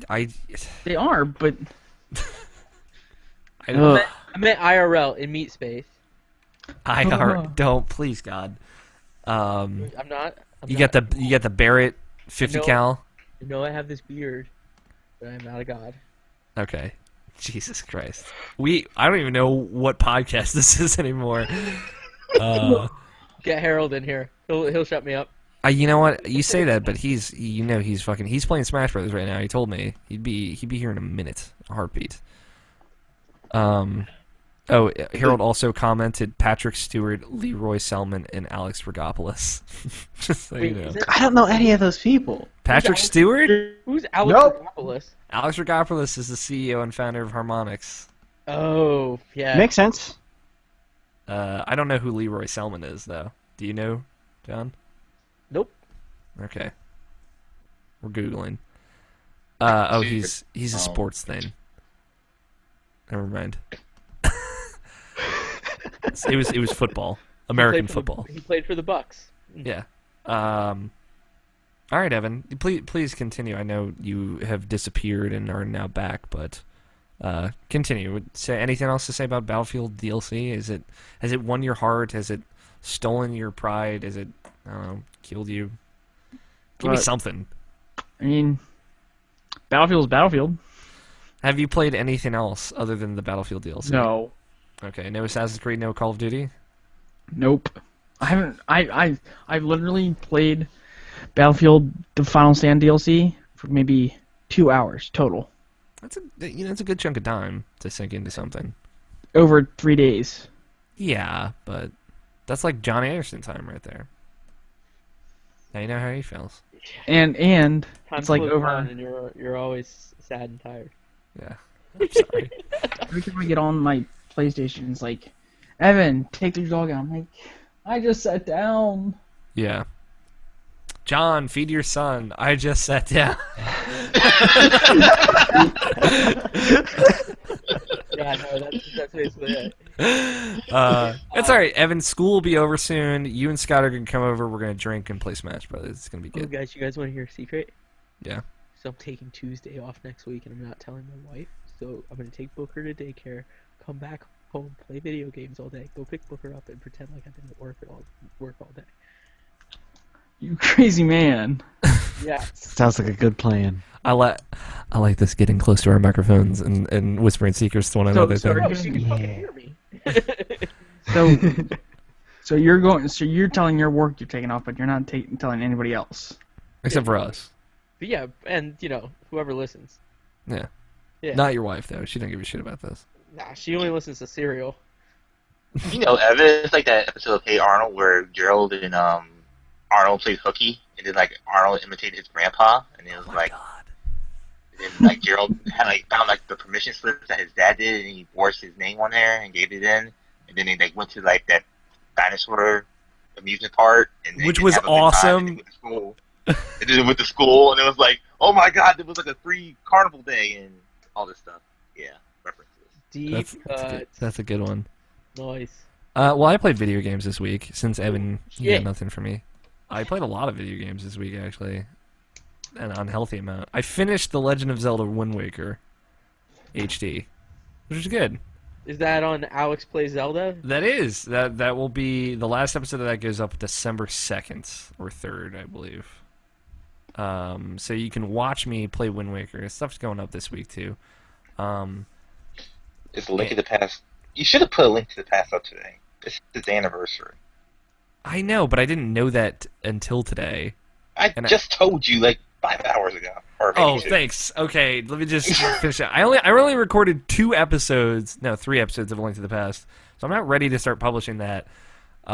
I. they are, but I Ugh. I meant IRL in meat space. don't please God. I'm not. You got the Barrett 50 No. cal. You know I have this beard, but I'm not a god. Okay. Jesus Christ. I don't even know what podcast this is anymore. Get Harold in here. He'll shut me up. You know what? You say that, but he's playing Smash Brothers right now. He told me he'd be here in a minute, a heartbeat. Oh, Harold also commented Patrick Stewart, Leroy Selman, and Alex Rigopoulos. Just so you know. is it- I don't know any of those people. Patrick Alex- Stewart? Who's Alex Nope. Rigopoulos? Alex Rigopoulos is the CEO and founder of Harmonix. Oh, yeah. Makes sense. I don't know who Leroy Selman is, though. Do you know, John? Nope. Okay. We're Googling. He's a sports thing. Never mind. It was football. American football. He played for the Bucks. Yeah. All right, Evan. Please continue. I know you have disappeared and are now back, but continue. Say anything else to say about Battlefield DLC? Has it won your heart? Has it stolen your pride? Has it killed you? Give me something. I mean, Battlefield's Battlefield. Have you played anything else other than the Battlefield DLC? No. Okay. No Assassin's Creed. No Call of Duty. Nope. I haven't. I've literally played Battlefield: The Final Stand DLC for maybe 2 hours total That's a good chunk of time to sink into something. over 3 days. Yeah, but that's like John Anderson time right there. Now you know how he feels. And Time it's like flies over. on and you're always sad and tired. Yeah. I'm sorry. Every time I get on my PlayStation, it's like, Evan, take the dog out. I'm like, I just sat down. Yeah. John, feed your son. I just sat down. Yeah, no, that's basically it. It's alright, Evan. School will be over soon. You and Scott are going to come over. We're going to drink and play Smash Brothers. It's going to be Oh, good. guys, you guys want to hear a secret? Yeah. So I'm taking Tuesday off next week, and I'm not telling my wife. So I'm gonna take Booker to daycare, come back home, play video games all day, go pick Booker up, and pretend like I've been at work all day. You crazy man. Yeah. Sounds like a good plan. I like this getting close to our microphones and whispering secrets to one another. so Bro, she can fucking hear me. So you're telling your work you're taking off, but you're not telling anybody else. Except for us. But yeah, and whoever listens. Yeah. Yeah. Not your wife, though. She don't give a shit about this. Nah, she only listens to Serial. You know, Evan, it's like that episode of Hey Arnold where Gerald and Arnold played hooky, and then like Arnold imitated his grandpa, and it was God. then like Gerald had found the permission slip that his dad did, and he forced his name on there and gave it in, and then they went to that dinosaur amusement park, and they Which didn't was have a good time, awesome. and they went to school. And then they went to school, and it was like, oh my god, it was like a free carnival day and all this stuff. Yeah, references. Deep That's a good one. Nice. Well, I played video games this week since Evan you Yeah. got nothing for me. I played a lot of video games this week actually, an unhealthy amount. I finished The Legend of Zelda: Wind Waker HD, which was good. Is that on Alex Plays Zelda? That will be the last episode of that goes up December 2nd or 3rd, I believe. So you can watch me play Wind Waker. Stuff's going up this week too. It's a link to the past. You should have put a link to the past up today. This is its anniversary. I know, but I didn't know that until today. I just told you 5 hours ago. Or maybe Oh, 2. thanks. Okay, let me just finish it. I only recorded 3 episodes of A Link to the Past, so I'm not ready to start publishing that. Do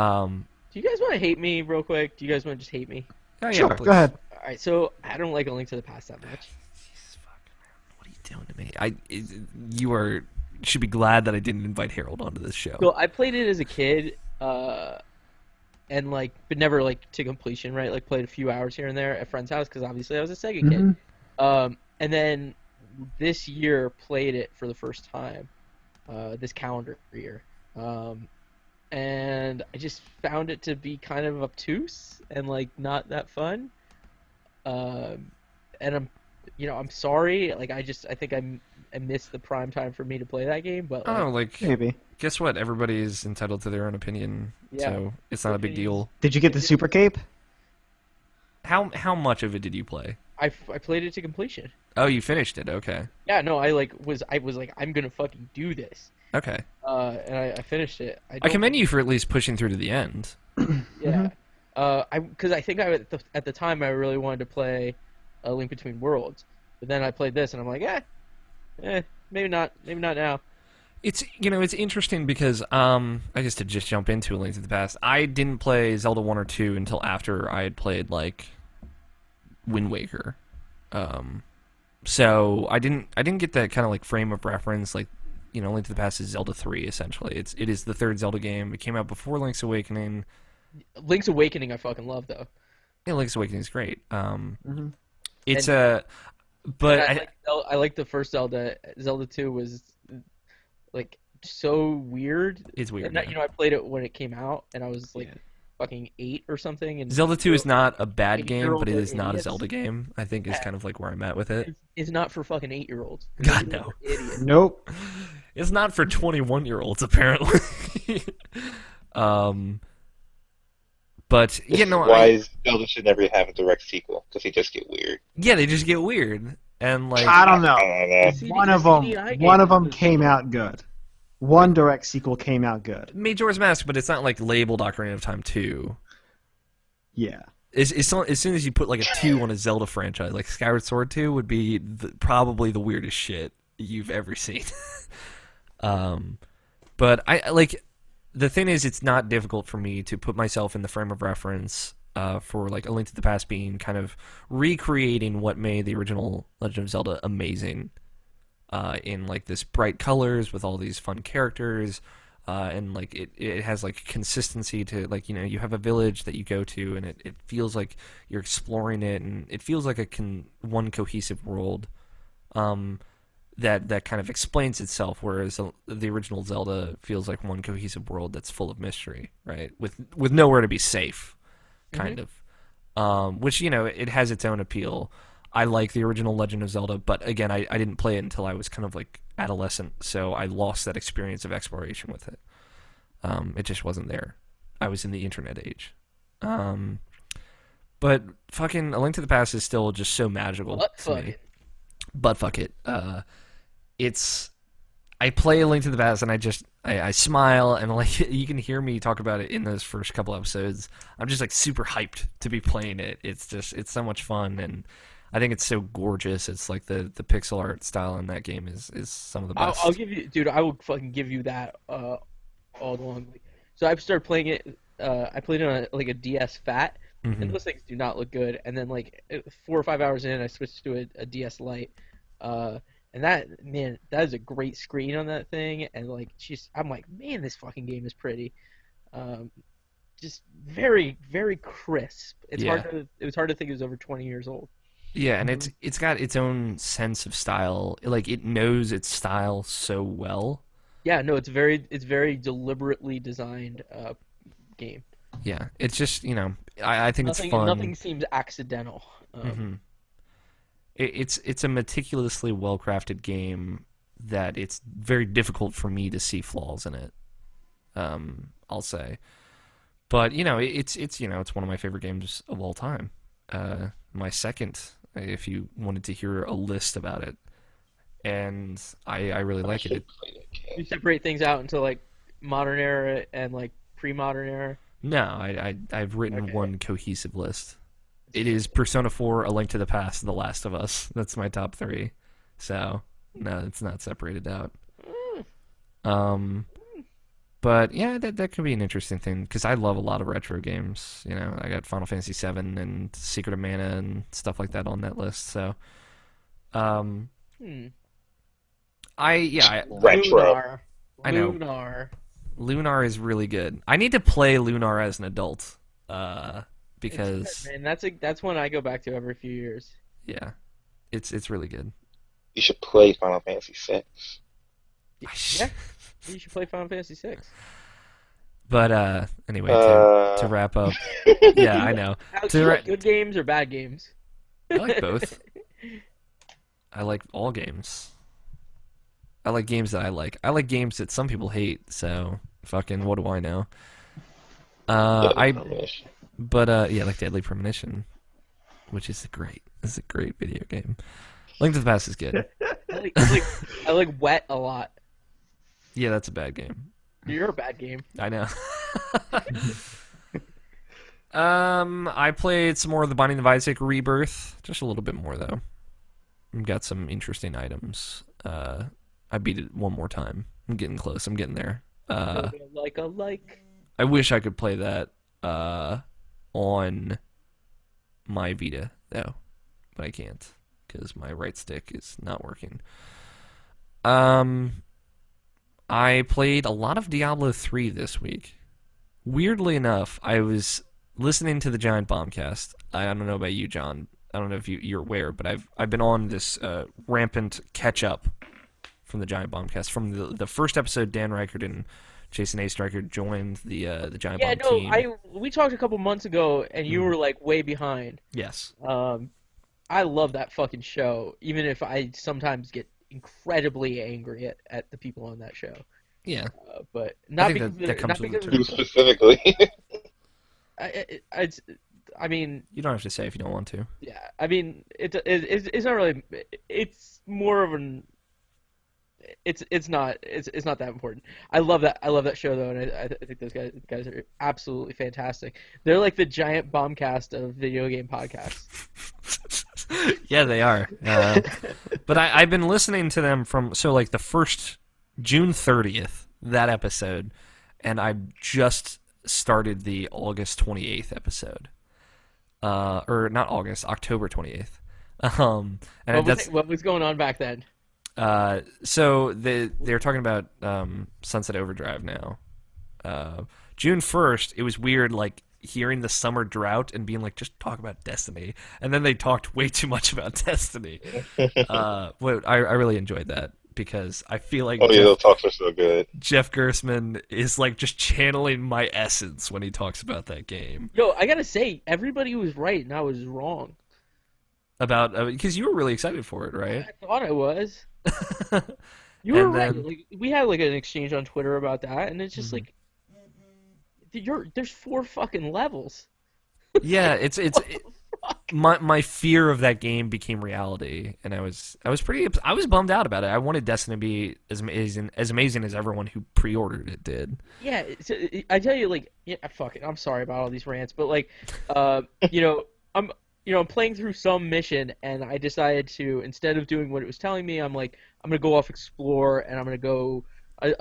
you guys want to hate me real quick? Do you guys want to just hate me? Oh, yeah, Sure, please. go ahead. Alright, so I don't like A Link to the Past that much. Jesus fucking man, what are you doing to me? You should be glad that I didn't invite Harold onto this show. So I played it as a kid, and like, but never like to completion, right? Like played a few hours here and there at friend's house because obviously I was a Sega kid. Mhm. And then this year played it for the first time, this calendar year. And I just found it to be kind of obtuse and like not that fun. And I'm sorry. Like I think I missed the prime time for me to play that game. But like, Oh, like, Maybe. guess what? Everybody's entitled to their own opinion, Yeah. so it's not a big deal. Did you get the Super Cape? How much of it did you play? I played it to completion. Oh, you finished it. Okay. Yeah, no, I was like, I'm gonna fucking do this. Okay. And I finished it. I don't- commend you for at least pushing through to the end. Yeah. Because I think at the time I really wanted to play A Link Between Worlds, but then I played this and I'm like, maybe not now. It's it's interesting because I guess to just jump into A Link to the Past, I didn't play Zelda 1 or 2 until after I had played like Wind Waker. So I didn't get that kind of like frame of reference. Like, Link to the Past is Zelda 3 essentially. It is the third Zelda game. It came out before Link's Awakening. Link's Awakening I fucking love though. Yeah, Link's Awakening is great. Mhm. It's And- but And I like the first Zelda. Zelda 2 was like so weird. it's weird. And Yeah. I played it when it came out, and I was like Yeah. fucking 8 or something. And Zelda 2 is not a bad game, Eight-year-olds but it are is not a idiots. Zelda game. I think is Yeah. kind of like where I'm at with it. It's not for fucking 8-year-olds. God, no. Idiots. Nope. It's not for 21-year-olds apparently. But This is why Zelda should never have a direct sequel, because they just get weird. yeah, they just get weird and like I don't know. I don't know. CD One of the them. CDI game One of them was- came out good. One direct sequel came out good. Majora's Mask, but it's not like labeled Ocarina of Time 2. Yeah. As soon as you put like a 2 on a Zelda franchise, like Skyward Sword 2 would be probably the weirdest shit you've ever seen. But I like the thing is, it's not difficult for me to put myself in the frame of reference for like A Link to the Past being kind of recreating what made the original Legend of Zelda amazing, in like this bright colors with all these fun characters. And like it has like consistency to like you have a village that you go to and it feels like you're exploring it and it feels like one cohesive world that kind of explains itself, whereas the original Zelda feels like one cohesive world that's full of mystery, right, with nowhere to be safe, kind of, which it has its own appeal. I like the original Legend of Zelda, but again, I didn't play it until I was kind of like adolescent, so I lost that experience of exploration with it. It just wasn't there. I was in the internet age. But fucking A Link to the Past is still just so magical But to fuck me. it. But fuck it. I play A Link to the Past and I smile and like you can hear me talk about it in those first couple episodes. I'm just like super hyped to be playing it. It's so much fun and I think it's so gorgeous. It's like the pixel art style in that game is some of the best. I'll give you, dude. I will fucking give you that all along. So I've started playing it. I played it on a DS Fat, Mhm. and those things do not look good. And then like 4 or 5 hours in, I switched to a DS Lite. And that is a great screen on that thing. And like, I'm like, man, this fucking game is pretty. Just very, very crisp. It was hard to think it was over 20 years old. Yeah, and it's got its own sense of style. Like it knows its style so well. Yeah, no, it's very deliberately designed game. Yeah, it's just I think it's fun. Nothing seems accidental. Mhm. It's a meticulously well crafted game that it's very difficult for me to see flaws in it. I'll say, but it's one of my favorite games of all time. My second, if you wanted to hear a list about it, and I really like it. You separate things out into like modern era and like pre-modern era. No, I've written Okay. one cohesive list. It is Persona 4, A Link to the Past, The Last of Us. That's my top 3. So, no, it's not separated out. But yeah, that could be an interesting thing because I love a lot of retro games. I got Final Fantasy VII and Secret of Mana and stuff like that on that list. So, Hmm. Retro. I know. Lunar. Lunar is really good. I need to play Lunar as an adult. because It's good, man. That's one I go back to every few years. yeah, it's really good. You should play Final Fantasy VI. Yeah, you should play Final Fantasy VI. But anyway, to Uh, wrap up, yeah, I know. Alex, To you ra- like good games or bad games? I like both. I like all games. I like games that I like. I like games that some people hate. So fucking what do I know? Deadly I Premonition. but yeah, like Deadly Premonition, which is great. It's a great video game. Link to the Past is good. I like Wet a lot. Yeah, that's a bad game. You're a bad game. I know. I played some more of the Binding of Isaac Rebirth, just a little bit more though. Got some interesting items. I beat it one more time. I'm getting close. I'm getting there. Like. I wish I could play that on my Vita though, but I can't because my right stick is not working. I played a lot of Diablo 3 this week. Weirdly enough, I was listening to the Giant Bombcast. I don't know about you, John. I don't know if you're aware, but I've been on this rampant catch up from the Giant Bombcast. From the first episode, Dan Reichert and Jason A. Stryker joined the Giant Yeah, Bomb no, team. we talked a couple months ago, and you were like way behind. Yes. I love that fucking show, even if I sometimes get incredibly angry at the people on that show. Yeah. But not think because that comes with the You specifically. I mean, You don't have to say if you don't want to. yeah. I mean, it's not really. It's more of an. It's not that important. I love that show though, and I think those guys are absolutely fantastic. They're like the Giant Bombcast of video game podcasts. Yeah, they are. But I've been listening to them from like the first June 30th, that episode, and I just started the August 28th episode. Or not August, October 28th. And What was going on back then? So they're talking about Sunset Overdrive now. June 1st, it was weird, like hearing the summer drought and being like, just talk about Destiny, and then they talked way too much about Destiny. I really enjoyed that because I feel like Oh yeah, those talks are so good. Jeff Gerstmann is like just channeling my essence when he talks about that game. Yo, I gotta say, everybody was right and I was wrong. About because you were really excited for it, right? I thought I was. You were And right. then- Like, we had like an exchange on Twitter about that, and it's just like, there's 4 fucking levels. Yeah, my fear of that game became reality, and I was bummed out about it. I wanted Destiny to be as amazing as everyone who pre-ordered it did. Yeah, I tell you, like, yeah, fuck it. I'm sorry about all these rants, but like, I'm playing through some mission, and I decided to, instead of doing what it was telling me, I'm like, I'm gonna go off explore, and I'm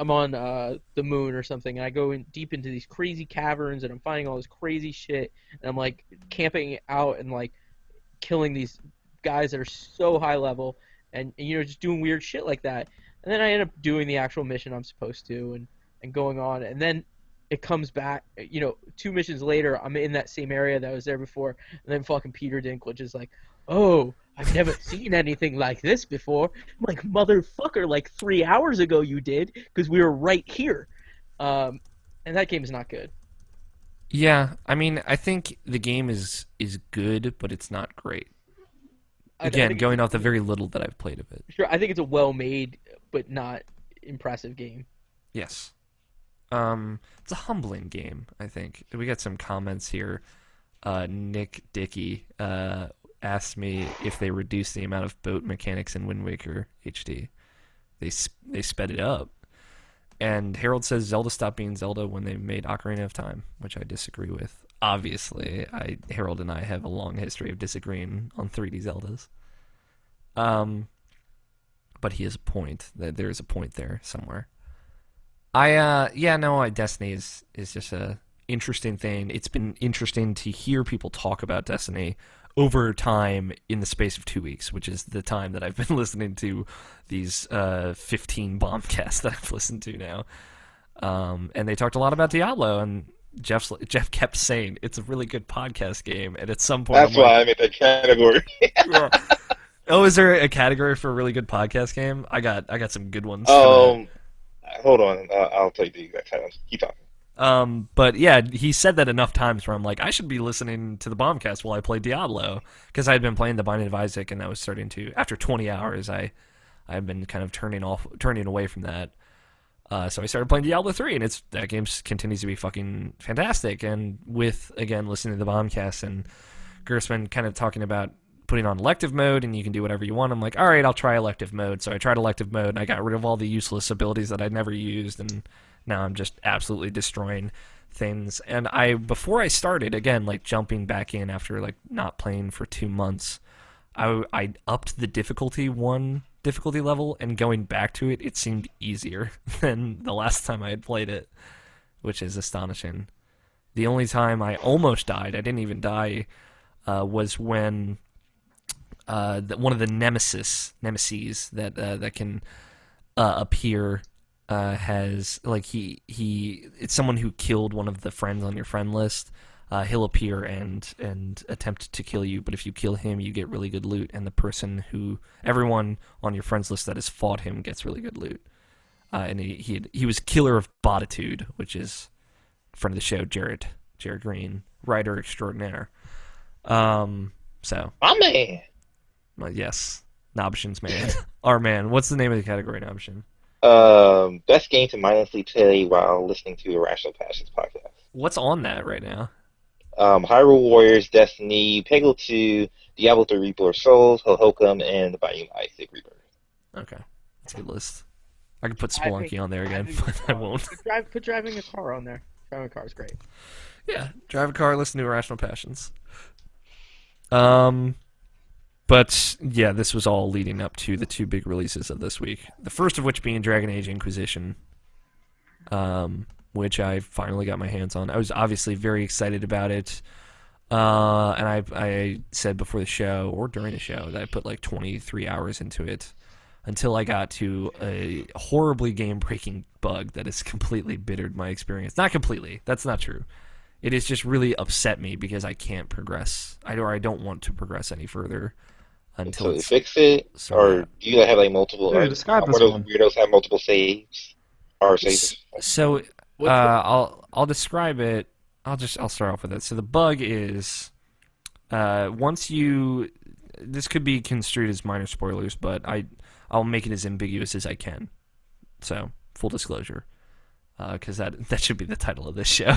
on the moon or something, and I go in deep into these crazy caverns, and I'm finding all this crazy shit, and I'm like camping out and like killing these guys that are so high level, and just doing weird shit like that, and then I end up doing the actual mission I'm supposed to, and going on, and then it comes back, 2 missions later, I'm in that same area that I was there before, and then fucking Peter Dinklage is like, oh, I've never seen anything like this before. I'm like, motherfucker, like 3 hours ago you did, because we were right here. And that game's not good. Yeah, I mean, I think the game is good, but it's not great. I Again, think going off the very little that I've played of it. Sure, I think it's a well-made, but not impressive game. Yes. It's a humbling game, I think. We got some comments here. Nick Dickey asked me if they reduced the amount of boat mechanics in Wind Waker HD. They sped it up. And Harold says Zelda stopped being Zelda when they made Ocarina of Time, which I disagree with. Obviously, Harold and I have a long history of disagreeing on 3D Zeldas. But he has a point. There is a point there somewhere. Destiny is just a interesting thing. It's been interesting to hear people talk about Destiny over time in the space of 2 weeks, which is the time that I've been listening to these 15 bombcasts that I've listened to now. And they talked a lot about Diablo, and Jeff kept saying it's a really good podcast game, and at some point That's I'm why like, I made that category. yeah. Oh, is there a category for a really good podcast game? I got some good ones for that. Hold on. I'll tell you the exact titles. Keep talking. But yeah, he said that enough times where I'm like, I should be listening to the Bombcast while I play Diablo, because I had been playing the Binding of Isaac, and I was starting to, after 20 hours, I've been kind of turning away from that. So I started playing Diablo 3, and that game continues to be fucking fantastic. And with, again, listening to the Bombcast and Gersman kind of talking about putting on elective mode, and you can do whatever you want, I'm like, all right, I'll try elective mode. So I tried elective mode, and I got rid of all the useless abilities that I'd never used, and now I'm just absolutely destroying things. And before I started, again, like jumping back in after like not playing for 2 months, I upped the difficulty level, and going back to it, it seemed easier than the last time I had played it, which is astonishing. The only time I almost died, I didn't even die, was when one of the nemesis that can appear has like it's someone who killed one of the friends on your friend list. He'll appear and attempt to kill you, but if you kill him, you get really good loot, and everyone on your friends list that has fought him gets really good loot. And he was Killer of Botitude, which is friend of the show, Jared Green, writer extraordinaire. So My man. yes, Nobshin's man, our man. What's the name of the category, Nobshin? Best game to mindlessly play while listening to Irrational Passions podcast. What's on that right now? Hyrule Warriors, Destiny, Peggle 2, Diablo 3 Reaper of Souls, Hohokam, and the Binding of Isaac Rebirth. Okay, that's a good list. I could put Spelunky on there again, but I won't. Put driving a car on there. Driving a car is great. Yeah, drive a car, listen to Irrational Passions. But yeah, this was all leading up to the two big releases of this week. The first of which being Dragon Age Inquisition, which I finally got my hands on. I was obviously very excited about it, and I said before the show or during the show that I put like 23 hours into it until I got to a horribly game-breaking bug that has completely bittered my experience. Not completely. That's not true. It has just really upset me because I can't progress. I don't want to progress any further until you fix it, or do you have like multiple? Yeah, describe this those one. weirdos have multiple saves or saves? So I'll describe it. I'll start off with it. So the bug is once you. This could be construed as minor spoilers, but I'll make it as ambiguous as I can. So full disclosure, because that should be the title of this show.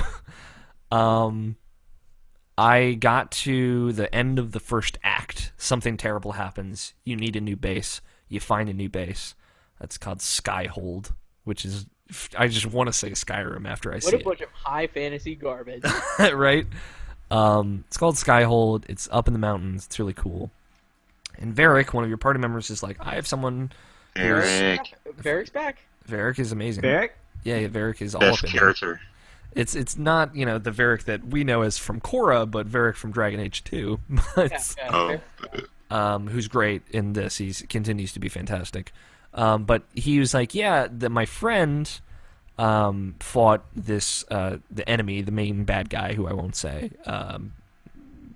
I got to the end of the first act. Something terrible happens. You need a new base. You find a new base. That's called Skyhold, which is, I just want to say Skyrim after I see What a bunch of high fantasy garbage. it. Right? It's called Skyhold. It's up in the mountains. It's really cool. And Varric, one of your party members, is like, I have someone. Varric's back. Varric is amazing. Varric? Yeah, Varric is all Best up in there. character. It's not, the Varric that we know as from Korra, but Varric from Dragon Age 2. Who's great in this. He continues to be fantastic. But he was like, yeah, my friend fought this the enemy, the main bad guy, who I won't say.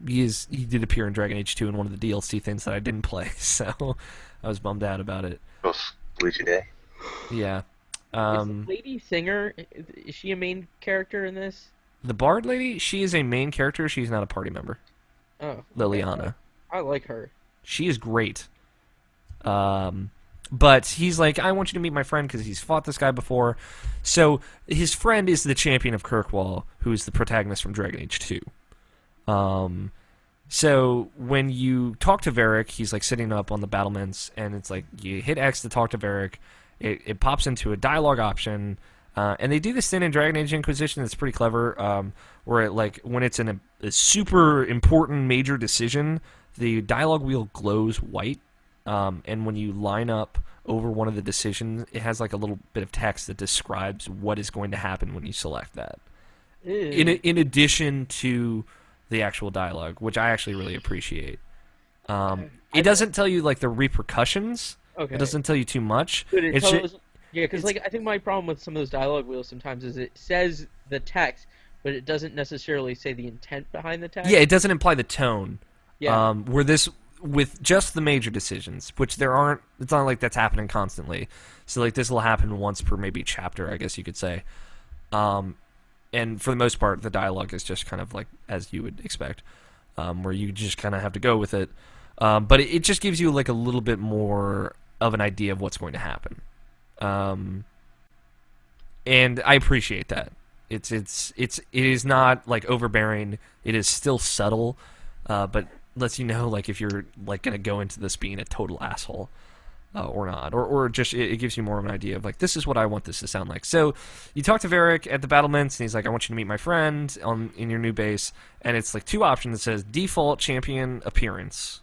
He did appear in Dragon Age 2 in one of the DLC things that I didn't play, so I was bummed out about it. Today. Yeah. Is the lady singer, is she a main character in this? The Bard lady, she is a main character. She's not a party member. Oh. Liliana. I like her. She is great. But he's like, I want you to meet my friend because he's fought this guy before. So his friend is the champion of Kirkwall, who is the protagonist from Dragon Age 2. So when you talk to Varric, he's like sitting up on the battlements, and it's like you hit X to talk to Varric. It pops into a dialogue option, and they do this thing in Dragon Age Inquisition that's pretty clever, where when it's in a super important major decision, the dialogue wheel glows white, and when you line up over one of the decisions, it has like a little bit of text that describes what is going to happen when you select that. In addition to the actual dialogue, which I actually really appreciate. It doesn't tell you like the repercussions. Okay. It doesn't tell you too much. Yeah, because I think my problem with some of those dialogue wheels sometimes is it says the text, but it doesn't necessarily say the intent behind the tag. Yeah, it doesn't imply the tone. Yeah. Where this, with just the major decisions, which there aren't, it's not like that's happening constantly. So like this will happen once per maybe chapter, I guess you could say. And for the most part, the dialogue is just kind of like as you would expect, where you just kind of have to go with it. But it just gives you like a little bit more of an idea of what's going to happen. And I appreciate that. It is not like overbearing. It is still subtle, but lets you know like if you're like gonna go into this being a total asshole or not, or just it gives you more of an idea of like this is what I want this to sound like. So you talk to Varric at the battlements, and he's like, I want you to meet my friend in your new base, and it's like two options. It says default champion appearance,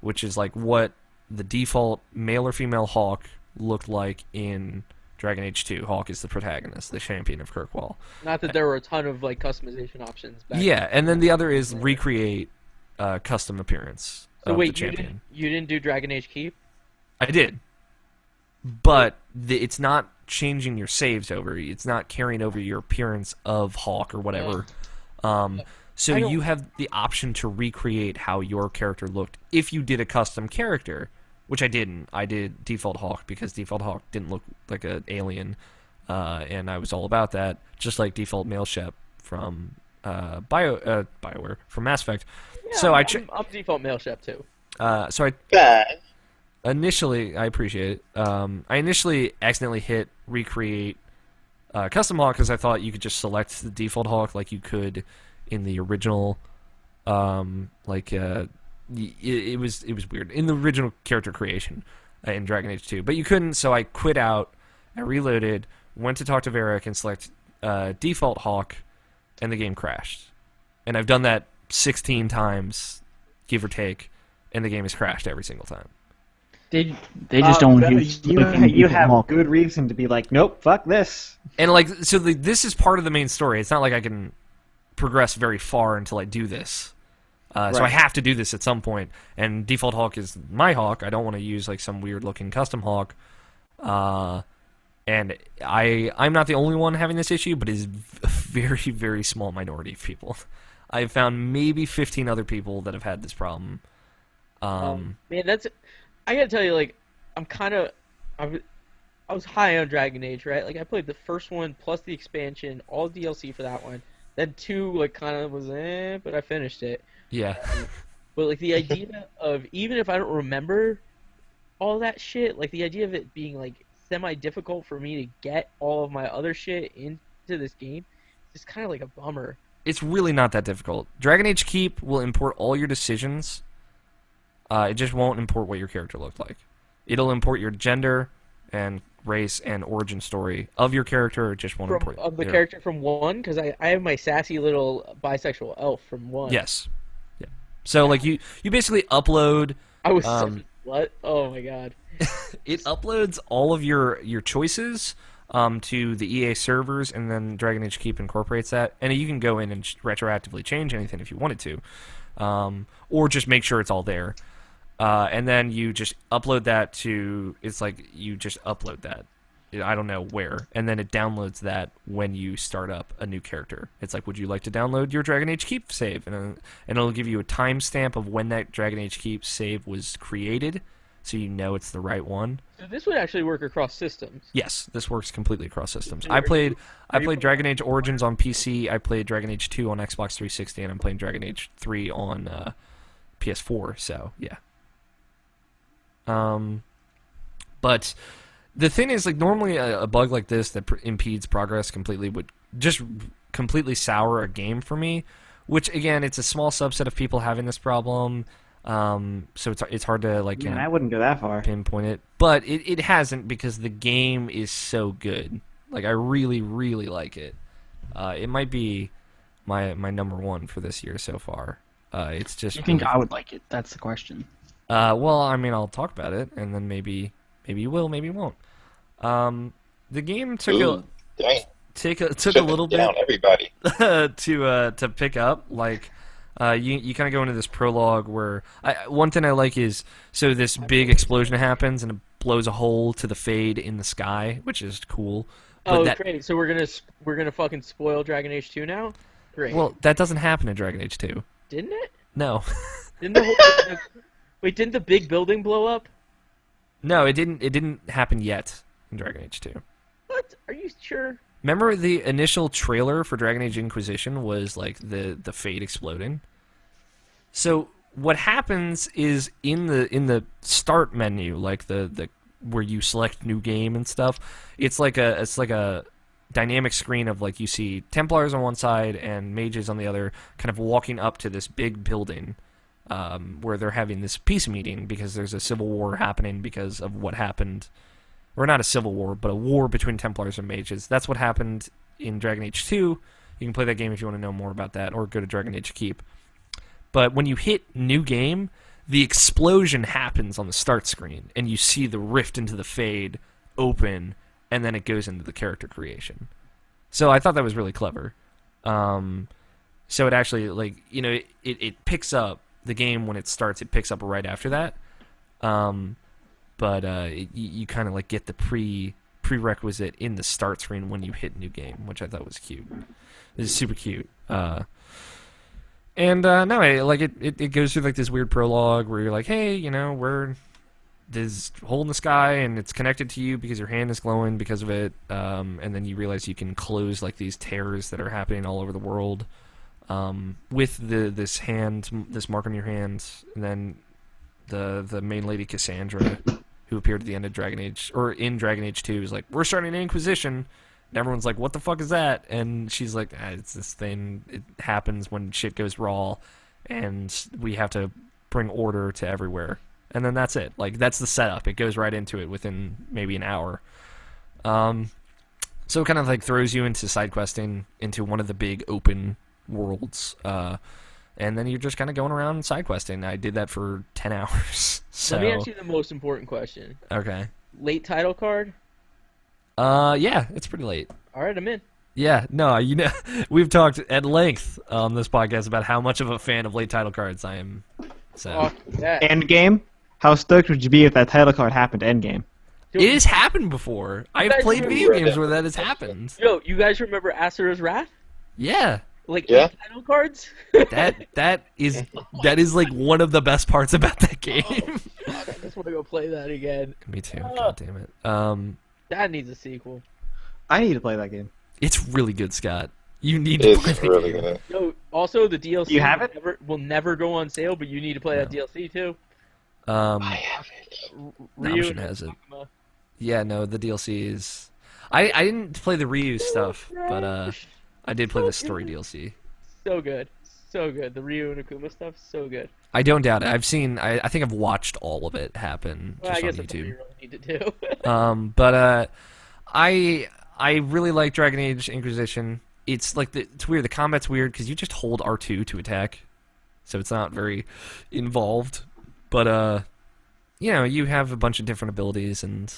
which is like what the default male or female Hawk looked like in Dragon Age 2. Hawk is the protagonist, the champion of Kirkwall. Not that there were a ton of like customization options back Yeah, then. and then the other is recreate custom appearance So of wait, the champion. you didn't do Dragon Age Keep? I did, but it's not changing your saves over. It's not carrying over your appearance of Hawk or whatever. So I don't- you have the option to recreate how your character looked if you did a custom character, which I didn't. I did default Hawk because default Hawk didn't look like an alien, and I was all about that. Just like default male Shep from BioWare from Mass Effect. Yeah, So I'm default male Shep too. so I Bad. initially, I appreciate it. I initially accidentally hit recreate custom Hawk because I thought you could just select the default Hawk like you could in the original. It was weird in the original character creation in Dragon Age 2, but you couldn't. So I quit out. I reloaded, went to talk to Varric and select default Hawk, and the game crashed. And I've done that 16 times, give or take, and the game has crashed every single time. They just don't But use you have good reason to be like, nope, fuck this. And like, so this is part of the main story. It's not like I can progress very far until I do this. So I Right. have to do this at some point. And default Hawk is my Hawk. I don't want to use like some weird looking custom Hawk. And I'm not the only one having this issue, but it's a very, very small minority of people. I've found maybe 15 other people that have had this problem. Man, I gotta tell you, like, I was high on Dragon Age, right? Like, I played the first one plus the expansion, all DLC for that one. Then 2, like, kind of was but I finished it. Yeah. But like the idea of, even if I don't remember all that shit, like the idea of it being like semi-difficult for me to get all of my other shit into this game, is kind of like a bummer. It's really not that difficult. Dragon Age Keep will import all your decisions. It just won't import what your character looked like. It'll import your gender and race and origin story of your character. It just won't import Of the your- character from 1, because I have my sassy little bisexual elf from 1. Yes. Yeah. So like you basically upload. I was what? Oh my god. It uploads all of your choices to the EA servers, and then Dragon Age Keep incorporates that, and you can go in and retroactively change anything if you wanted to, or just make sure it's all there, and then you just upload that to. It's like you just upload that. I don't know where, and then it downloads that when you start up a new character. It's like, would you like to download your Dragon Age Keep save, and it'll give you a timestamp of when that Dragon Age Keep save was created, so you know it's the right one. So this would actually work across systems. Yes, this works completely across systems. And I are played you- Dragon Age Origins on PC. I played Dragon Age 2 on Xbox 360, and I'm playing Dragon Age 3 on PS4. So yeah. But the thing is, like, normally a bug like this that impedes progress completely would just completely sour a game for me. Which again, it's a small subset of people having this problem. So it's hard to like. Man, I wouldn't go that far. Pinpoint it, but it hasn't, because the game is so good. Like, I really, really like it. It might be my number one for this year so far. It's just. You think I would like it? That's the question. Well, I mean, I'll talk about it, and then maybe you will, maybe you won't. The game took Dang. took a Shut little it down, bit everybody. to pick up. Like, you kind of go into this prologue where one thing I like is, so this big explosion happens and a blows a hole to the fade in the sky, which is cool. But Oh, that great! So we're gonna fucking spoil Dragon Age 2 now? Great. well, that doesn't happen in Dragon Age 2. Didn't it? No. Didn't wait? Didn't the big building blow up? No, it didn't. It didn't happen yet in Dragon Age 2. What? Are you sure? Remember the initial trailer for Dragon Age Inquisition was like the fade exploding. So what happens is in the start menu, like the where you select new game and stuff, it's like a dynamic screen of like you see Templars on one side and mages on the other, kind of walking up to this big building. Where they're having this peace meeting because there's a civil war happening because of what happened, or not a civil war, but a war between Templars and mages. That's what happened in Dragon Age 2. You can play that game if you want to know more about that, or go to Dragon Age Keep. But when you hit new game, the explosion happens on the start screen, and you see the rift into the fade open, and then it goes into the character creation. So I thought that was really clever. So it actually, like, you know, it picks up the game when it starts. It picks up right after that. But you kind of like get the prerequisite in the start screen when you hit new game, which I thought was cute. It was super cute. It goes through like this weird prologue where you're like, hey, you know, we're this hole in the sky and it's connected to you because your hand is glowing because of it. And then you realize you can close like these tears that are happening all over the world. With this mark on your hand, and then the main lady Cassandra, who appeared at the end of Dragon Age, or in Dragon Age 2, is like, we're starting an Inquisition, and everyone's like, what the fuck is that? And she's like, it's this thing, it happens when shit goes raw, and we have to bring order to everywhere. And then that's it. Like, that's the setup. It goes right into it within maybe an hour. So it kind of like throws you into side questing into one of the big open worlds, and then you're just kind of going around side questing. I did that for 10 hours. So Let me ask you the most important question. Okay. Late title card? Yeah, it's pretty late. All right, I'm in. Yeah, no, you know, we've talked at length on this podcast about how much of a fan of late title cards I am. So Fuck yeah. Endgame? How stoked would you be if that title card happened to Endgame? Dude, it has happened before. I've guys played video remember games where that has happened. Yo, you guys remember Asura's Wrath? Yeah. Like Yeah. title cards? That is like one of the best parts about that game. Fuck, I just want to go play that again. Me too. God damn it. That needs a sequel. I need to play that game. It's really good, Scott. You need to play It's that really game. good. Yo, also the DLC You have it? will never go on sale, but you need to play that DLC too. I have it. Ryu Nabishin and has it. Akuma. Yeah, no, the DLC is. I didn't play the Ryu stuff, but I did play the story DLC. So good. So good. The Ryu and Akuma stuff, so good. I don't doubt it. I've seen. I think I've watched all of it happen Well, just I on guess that's what you YouTube. really need to do. I really like Dragon Age Inquisition. It's like it's weird. The combat's weird because you just hold R2 to attack, so it's not very involved. But you know, you have a bunch of different abilities, and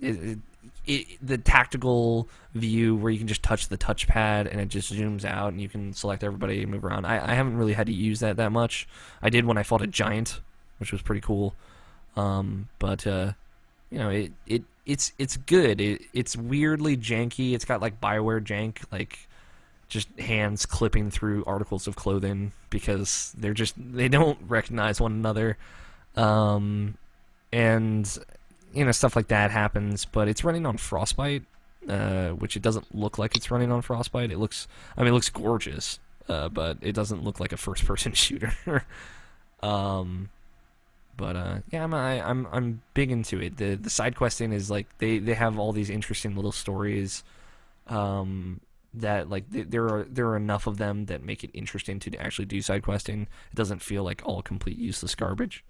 the tactical view where you can just touch the touchpad and it just zooms out and you can select everybody and move around. I haven't really had to use that much. I did when I fought a giant, which was pretty cool. But you know, it's good. It's weirdly janky. It's got like BioWare jank, like just hands clipping through articles of clothing because they don't recognize one another. And you know, stuff like that happens, but it's running on Frostbite, which it doesn't look like it's running on Frostbite. It looks gorgeous, but it doesn't look like a first-person shooter. Yeah, I'm big into it. The side questing is like they have all these interesting little stories, that like there are enough of them that make it interesting to actually do side questing. It doesn't feel like all complete useless garbage.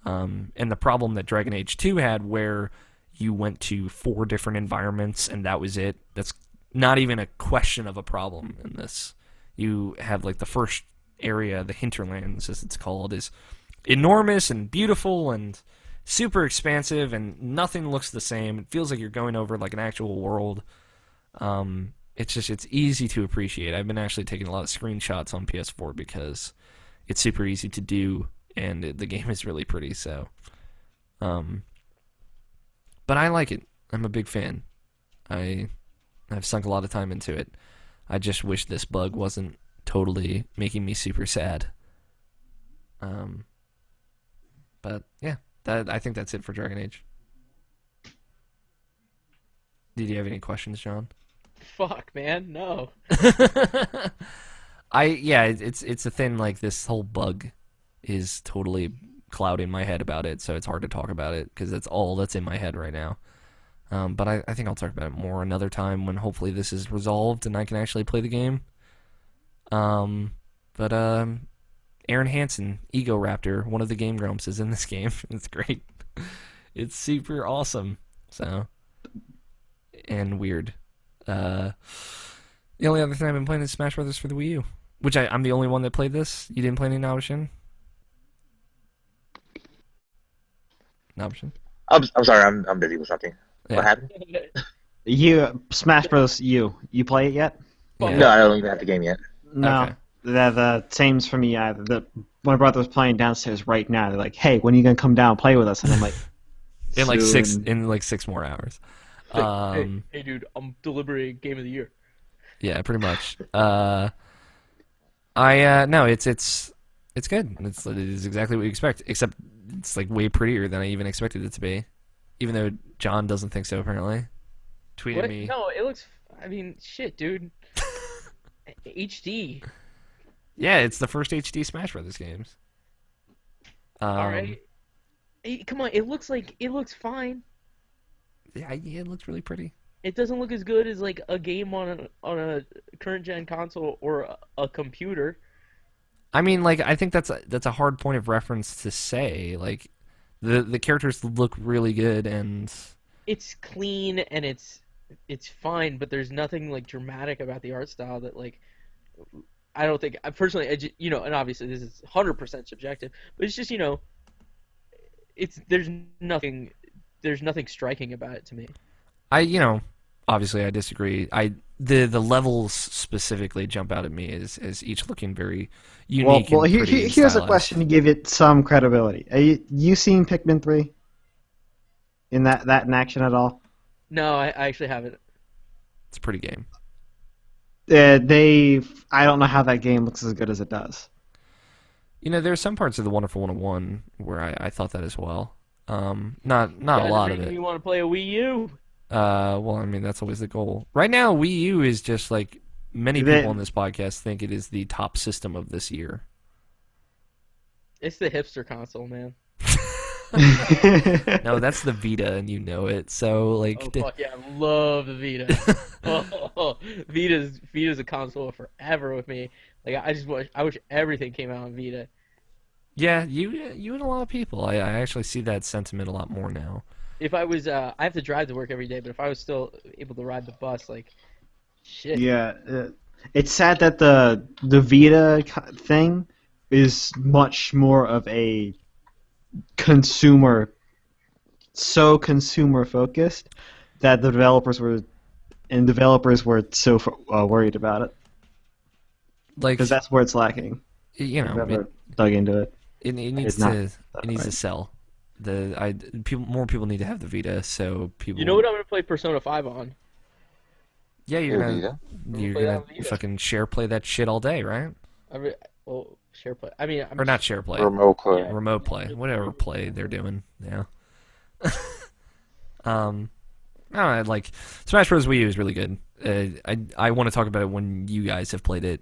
And the problem that Dragon Age 2 had, where you went to 4 different environments and that was it, that's not even a question of a problem in this. You have like the first area, the hinterlands as it's called, is enormous and beautiful and super expansive and nothing looks the same. It feels like you're going over like an actual world. It's easy to appreciate. I've been actually taking a lot of screenshots on PS4 because it's super easy to do. And the game is really pretty, so But I like it. I'm a big fan. I've sunk a lot of time into it. I just wish this bug wasn't totally making me super sad. But yeah, I think that's it for Dragon Age. Did you have any questions, John? Fuck, man, no. It's a thing, like this whole bug is totally clouding my head about it, so it's hard to talk about it because that's all that's in my head right now. But I think I'll talk about it more another time when hopefully this is resolved and I can actually play the game. But Aaron Hansen, Ego Raptor, one of the Game Grumps, is in this game. It's great. It's super awesome. So, and weird. The only other thing I've been playing is Smash Brothers for the Wii U, which I'm the only one that played this. You didn't play any Nabishin? Nabishin? I'm sorry, I'm busy with something. Yeah. What happened? Smash Bros. You play it yet? Yeah. No, I don't even have the game yet. No. Okay. The same's for me either. My brother's playing downstairs right now. They're like, "Hey, when are you gonna come down and play with us?" And I'm like, In like "Soon." 6 more hours. Hey, dude, I'm deliberating Game of the Year. Yeah, pretty much. No, it's good. It is exactly what you expect, except it's like way prettier than I even expected it to be. Even though John doesn't think so, apparently. Tweeted What? me. No, it looks. I mean, shit, dude. HD. Yeah, it's the first HD Smash Brothers games. All right. Hey, come on, it looks fine. Yeah, it looks really pretty. It doesn't look as good as like a game on a current gen console or a computer. I mean, like, I think that's a hard point of reference to say. Like, the characters look really good, and It's clean and it's fine, but there's nothing like dramatic about the art style that like I don't think I personally and obviously this is 100% subjective, but it's just there's nothing striking about it to me. obviously I disagree. The levels specifically jump out at me as each looking very unique. Well, and pretty and here's a stylized. question to give it some credibility. Are you seen Pikmin 3? In that in action at all? No, I actually haven't. It's a pretty game. I don't know how that game looks as good as it does. There's some parts of the Wonderful 101 where I thought that as well. Not a Guys, lot are of making it. me want to play a Wii U. Well, I mean, that's always the goal. Right now, Wii U is just like many people on this podcast think it is the top system of this year. It's the hipster console, man. No, that's the Vita, and you know it. So, like, Oh fuck yeah, I love the Vita. Vita's a console forever with me. Like I wish everything came out on Vita. yeah, you and a lot of people. I actually see that sentiment a lot more now. If I was, I have to drive to work every day, but if I was still able to ride the bus, like, shit. Yeah, it's sad that the Vita thing is much more of a consumer focused that the developers were so worried about it Like, because that's where it's lacking. Whoever dug into it. it needs not to right. sell. More people need to have the Vita, so people. You know what I'm gonna play Persona 5 on? Yeah, you're gonna play that on Vita. fucking share play that shit all day, right? Share play. I mean, Or not share play, Remote play. Yeah. remote play, whatever play they're doing. Yeah. I like Smash Bros. Wii U is really good. I want to talk about it when you guys have played it,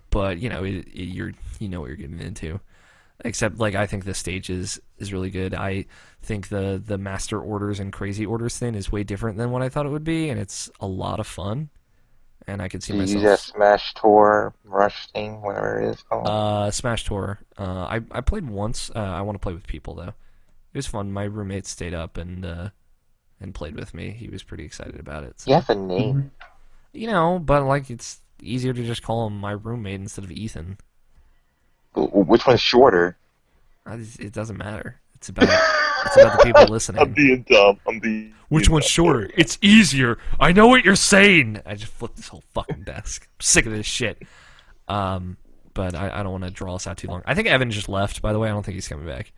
but you know what you're getting into. Except like I think the stage is really good. I think the Master Orders and Crazy Orders thing is way different than what I thought it would be, and it's a lot of fun. And I could see Do you use that myself. Smash Tour Rush thing, whatever it is called? Smash Tour. I played once. I want to play with people though. It was fun. My roommate stayed up and played with me. He was pretty excited about it. So. You have a name. But like it's easier to just call him my roommate instead of Ethan. Which one's shorter? It doesn't matter. It's about the people listening. being dumb. Which one's shorter? It's easier. I know what you're saying. I just flipped this whole fucking desk. I'm sick of this shit. But I don't want to draw us out too long. I think Evan just left. By the way, I don't think he's coming back.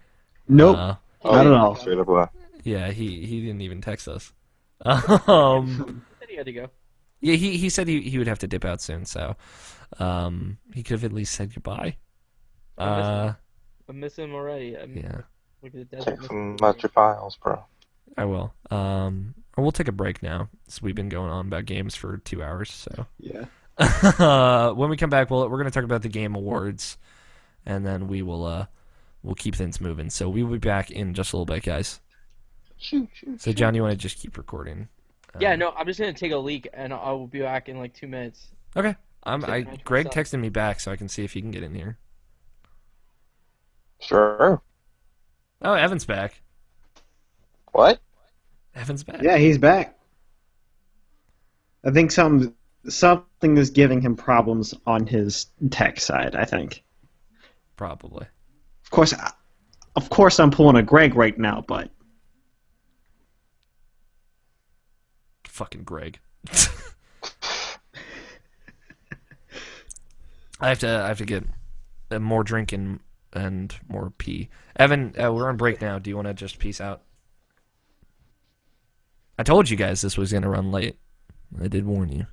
Nope, not at all. Straight up. Yeah, he didn't even text us. He said he had to go. Yeah, he said he would have to dip out soon, so he could have at least said goodbye. I miss him already. Yeah, Look at the desert. Check some your files, bro. I will. We'll take a break now. So we've been going on about games for 2 hours. So Yeah. when we come back, we're going to talk about the Game Awards, and then we'll keep things moving. So we will be back in just a little bit, guys. So John, you want to just keep recording? Yeah, no, I'm just gonna take a leak, and I will be back in like 2 minutes. Okay. Sitting Greg outside. texted me back so I can see if he can get in here. Sure. Oh, Evan's back. What? Evan's back. Yeah, he's back. I think something is giving him problems on his tech side, I think. Probably. Of course I'm pulling a Greg right now, but Fucking Greg. I have to get more drink and more pee. Evan, we're on break now. Do you want to just peace out? I told you guys this was gonna run late. I did warn you.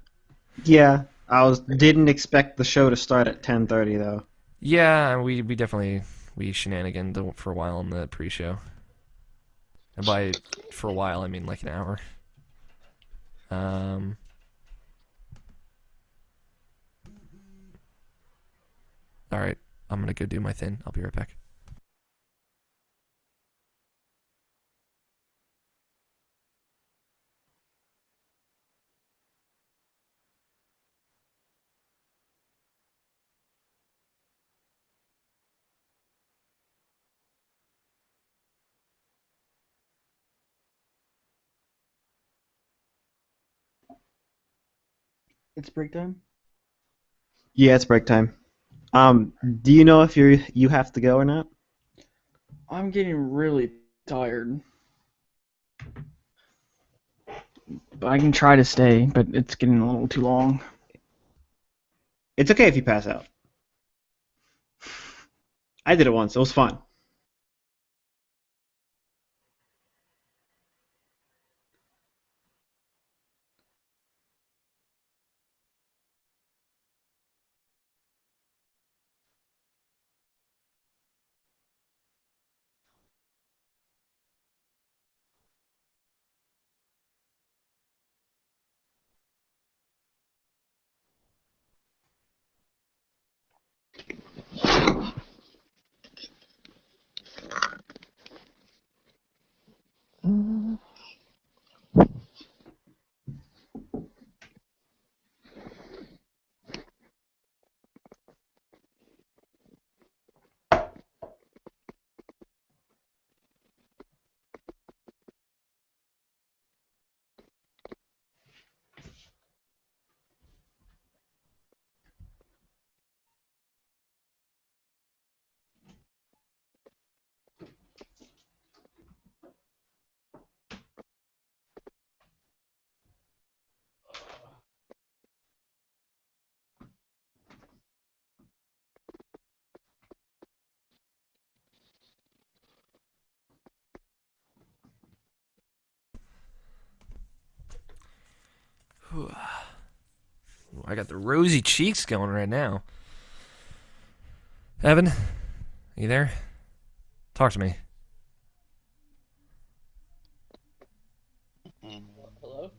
yeah, didn't expect the show to start at 10:30 though. Yeah, we definitely shenaniganed for a while in the pre-show. And by for a while, I mean like an hour. All right, I'm gonna go do my thing. I'll be right back. It's break time. Yeah, it's break time. Do you know if you have to go or not? I'm getting really tired. But I can try to stay, but it's getting a little too long. It's okay if you pass out. I did it once. It was fun. I got the rosy cheeks going right now. Evan, you there? Talk to me. Hello?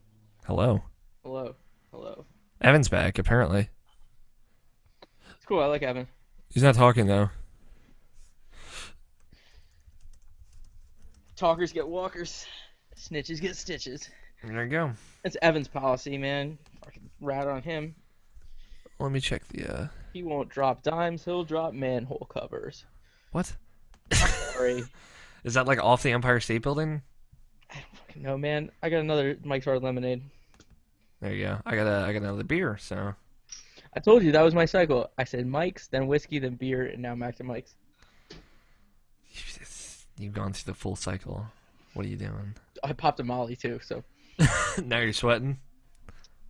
Hello. Hello? Hello? Evan's back, apparently. It's cool, I like Evan. He's not talking, though. Talkers get walkers. Snitches get stitches. There you go. It's Evan's policy, man. Fucking rat on him. Let me check the, He won't drop dimes, he'll drop manhole covers. What? Sorry. Is that like off the Empire State Building? I don't fucking know, man. I got another Mike's Hard Lemonade. There you go. I got another beer, so. I told you that was my cycle. I said Mike's, then whiskey, then beer, and now I'm back to Mike's. You've gone through the full cycle. What are you doing? I popped a Molly too, so. Now you're sweating?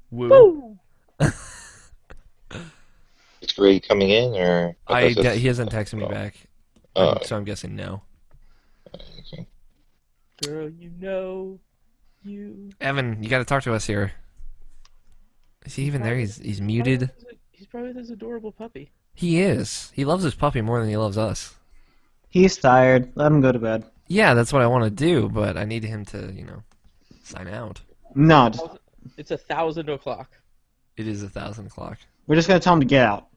Woo. Is Greg coming in, or He hasn't texted me back. Oh. So I'm guessing no. Okay. Girl, you know you. Evan, you got to talk to us here. Is he even there? He's muted. He's probably this adorable puppy. He is. He loves his puppy more than he loves us. He's tired. Let him go to bed. Yeah, that's what I want to do, but I need him to, sign out. No, just, It's 1,000 o'clock. It is 1,000 o'clock. we're just gonna tell him to get out.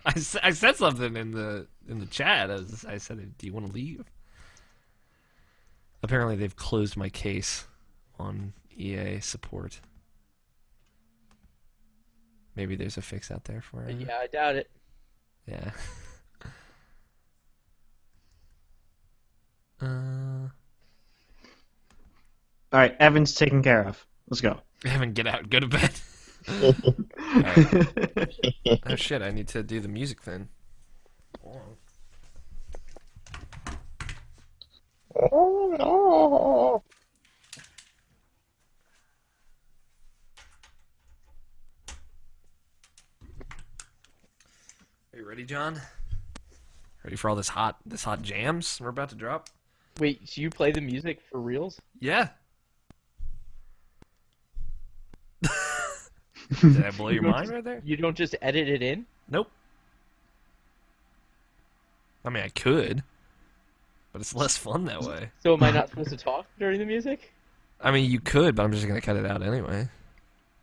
I said something in the chat. I said, "Do you want to leave?" Apparently, they've closed my case on EA support. Maybe there's a fix out there for it. Yeah, I doubt it. Yeah. All right, Evan's taken care of. Let's go. Evan, get out. Go to bed. Alright. Oh shit! I need to do the music thing. Oh no. Are you ready, John? Ready for all this hot jams we're about to drop? Wait, so you play the music for reals? Yeah. Did I blow your mind right there? You don't just edit it in? Nope. I mean, I could, but it's less fun that way. So am I not supposed to talk during the music? I mean, you could, but I'm just gonna cut it out anyway.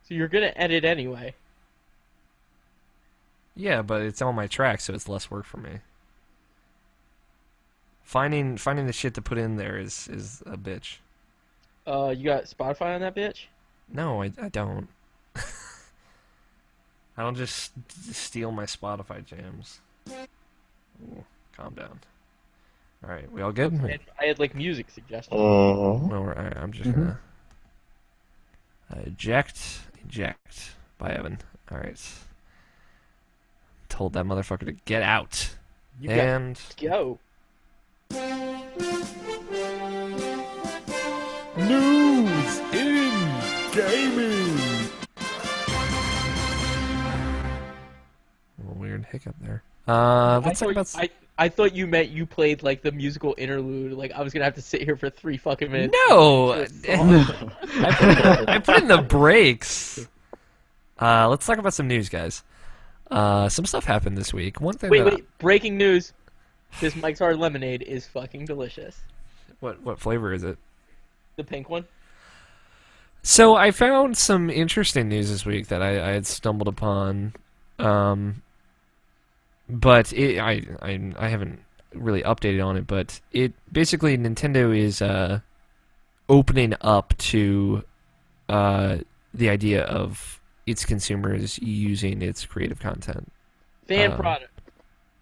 So you're gonna edit anyway. Yeah, but it's on my track, so it's less work for me. Finding the shit to put in there is a bitch. You got Spotify on that bitch? No, I don't. I don't just steal my Spotify jams. Ooh, calm down. All right, we all good? I had like music suggestions. Oh. No, all right, I'm just gonna eject by Evan. All right. Told that motherfucker to get out. You And go. news in gaming. A little weird hiccup there. Let's talk about. I thought you meant you played like the musical interlude. Like I was gonna have to sit here for 3 fucking minutes. No, I put in the breaks. Let's talk about some news, guys. Some stuff happened this week. One thing. Wait! Breaking news! This Mike's Hard Lemonade is fucking delicious. What flavor is it? The pink one. So I found some interesting news this week that I had stumbled upon, but I haven't really updated on it. But it basically Nintendo is opening up to the idea of its consumers using its creative content Fan product.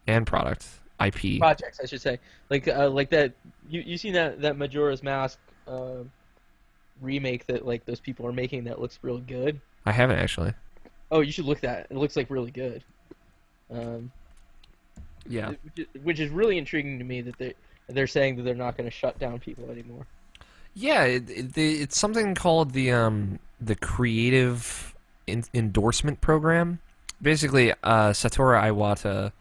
and product IP. Projects, I should say. Like that. You seen that Majora's Mask remake that like those people are making that looks real good? I haven't actually. Oh, you should look that. It looks like really good. Yeah. Which is really intriguing to me that they're saying that they're not going to shut down people anymore. Yeah, it's something called the Creative Endorsement Program. Basically, Satoru Iwata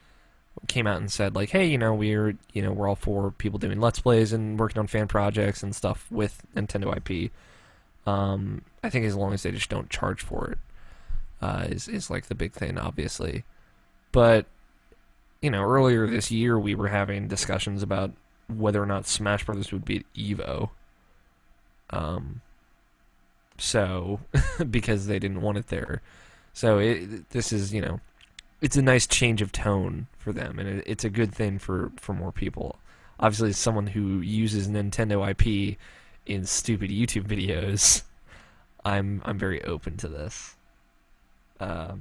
came out and said like, hey, we're all for people doing Let's Plays and working on fan projects and stuff with Nintendo IP. I think as long as they just don't charge for it, is like the big thing, obviously. But earlier this year we were having discussions about whether or not Smash Brothers would be at EVO. So because they didn't want it there. So this is it's a nice change of tone for them, and it's a good thing for more people. Obviously, as someone who uses Nintendo IP in stupid YouTube videos, I'm very open to this. Yeah,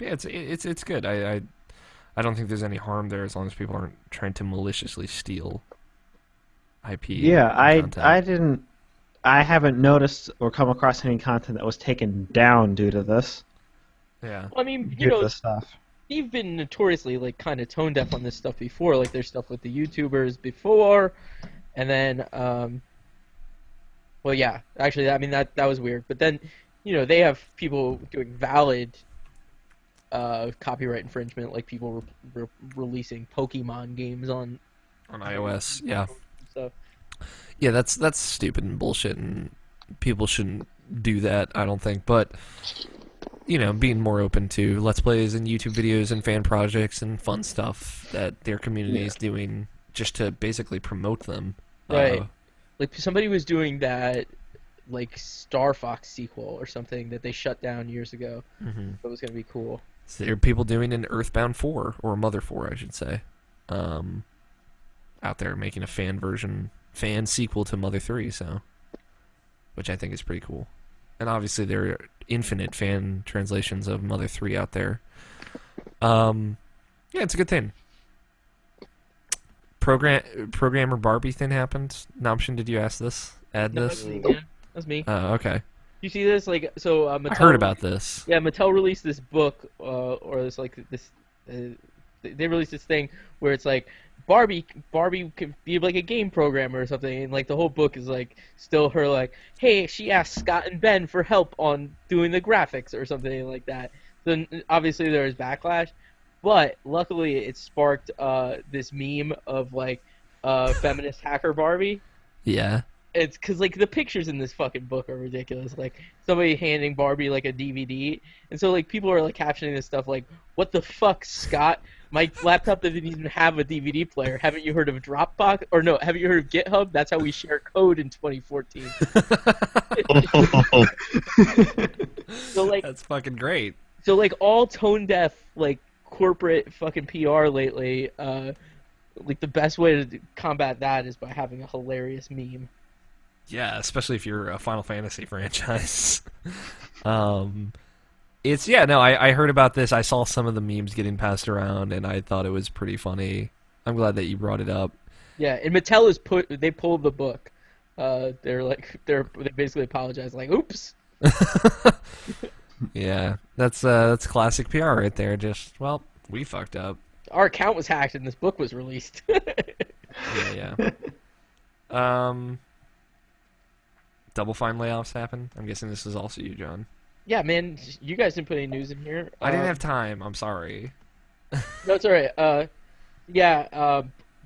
it's good. I don't think there's any harm there as long as people aren't trying to maliciously steal IP. Yeah, content. I haven't noticed or come across any content that was taken down due to this. Yeah. Well, I mean, Due to this stuff. you've been notoriously like kind of tone deaf on this stuff before. Like there's stuff with the YouTubers before, and then well, yeah, actually, I mean that was weird. But then, they have people doing valid copyright infringement, like people releasing Pokemon games on On iOS, yeah. stuff. Yeah, that's stupid and bullshit, and people shouldn't do that. I don't think, but being more open to Let's Plays and YouTube videos and fan projects and fun stuff that their community Yeah. is doing just to basically promote them. Right. Like somebody was doing that like Star Fox sequel or something that they shut down years ago. That was gonna be cool. So there are people doing an Earthbound 4, or Mother 4, I should say, out there making a fan sequel to Mother 3, so, which I think is pretty cool. And obviously there are infinite fan translations of Mother 3 out there. Yeah, it's a good thing. Programmer Barbie thing happened. Noption, did you add No, this? that's me, man. That's me. Oh, okay. You see this? Like, so Mattel I heard about this. Yeah, Mattel released this book, or it's like this. They released this thing where it's like Barbie could be like a game programmer or something, and like the whole book is like still her like, hey, she asked Scott and Ben for help on doing the graphics or something like that. Then obviously there was backlash, but luckily it sparked this meme of like feminist hacker Barbie. Yeah. It's because like the pictures in this fucking book are ridiculous. Like somebody handing Barbie like a DVD, and so like people are like captioning this stuff like, "What the fuck, Scott? My laptop doesn't even have a DVD player. Haven't you heard of Dropbox? Or no, haven't you heard of GitHub? That's how we share code in 2014." So like That's fucking great. so like all tone deaf like corporate fucking PR lately. Like the best way to combat that is by having a hilarious meme. Yeah, especially if you're a Final Fantasy franchise. I heard about this. I saw some of the memes getting passed around, and I thought it was pretty funny. I'm glad that you brought it up. Yeah, and Mattel they pulled the book. They basically apologized like, "Oops." Yeah, that's classic PR right there. Just, well, we fucked up. Our account was hacked and this book was released. Yeah. Double Fine layoffs happen. I'm guessing this is also you, John. Yeah, man, you guys didn't put any news in here. I didn't have time. I'm sorry. No, it's all right.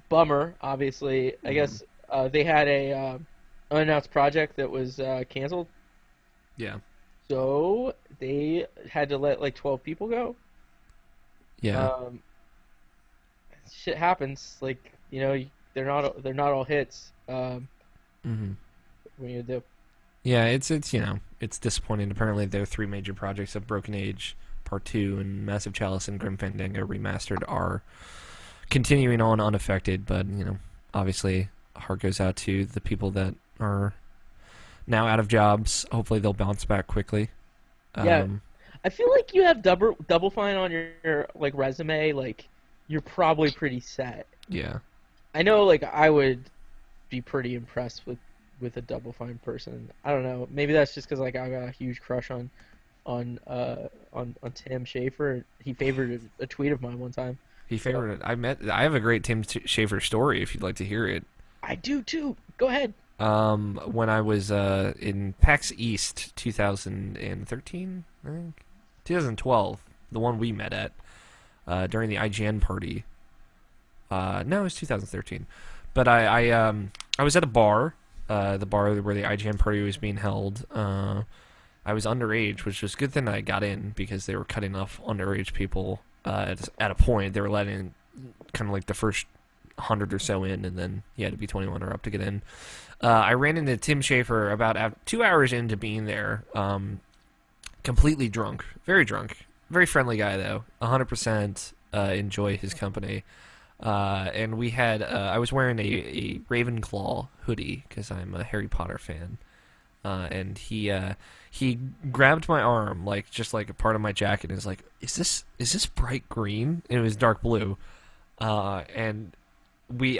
Bummer. Obviously, I guess they had a unannounced project that was canceled, Yeah. so they had to let like 12 people go. Yeah. Shit happens. Like they're not all hits. When you do. Yeah, it's disappointing. Apparently, their three major projects of Broken Age Part 2 and Massive Chalice and Grim Fandango Remastered are continuing on unaffected, but obviously, heart goes out to the people that are now out of jobs. Hopefully, they'll bounce back quickly. Yeah, I feel like you have Double Fine on your like resume. Like you're probably pretty set. Yeah. I know. Like I would be pretty impressed with a Double Fine person. I don't know. Maybe that's just because like I got a huge crush on Tim Schafer. He favored a tweet of mine one time. He favored it. I have a great Tim Schafer story if you'd like to hear it. I do too. Go ahead. When I was in PAX East 2013, I think 2012, the one we met at during the IGN party. No, it was 2013. But I was at a bar, the bar where the IGN party was being held. I was underage, which was a good thing that I got in because they were cutting off underage people at a point. They were letting kind of like the first 100 or so in, and then you had to be 21 or up to get in. I ran into Tim Schafer about 2 hours into being there, completely drunk, very friendly guy though, 100% enjoy his company. And we had I was wearing a Ravenclaw hoodie because I'm a Harry Potter fan, and he grabbed my arm like just like a part of my jacket and was like, is this bright green? And it was dark blue, and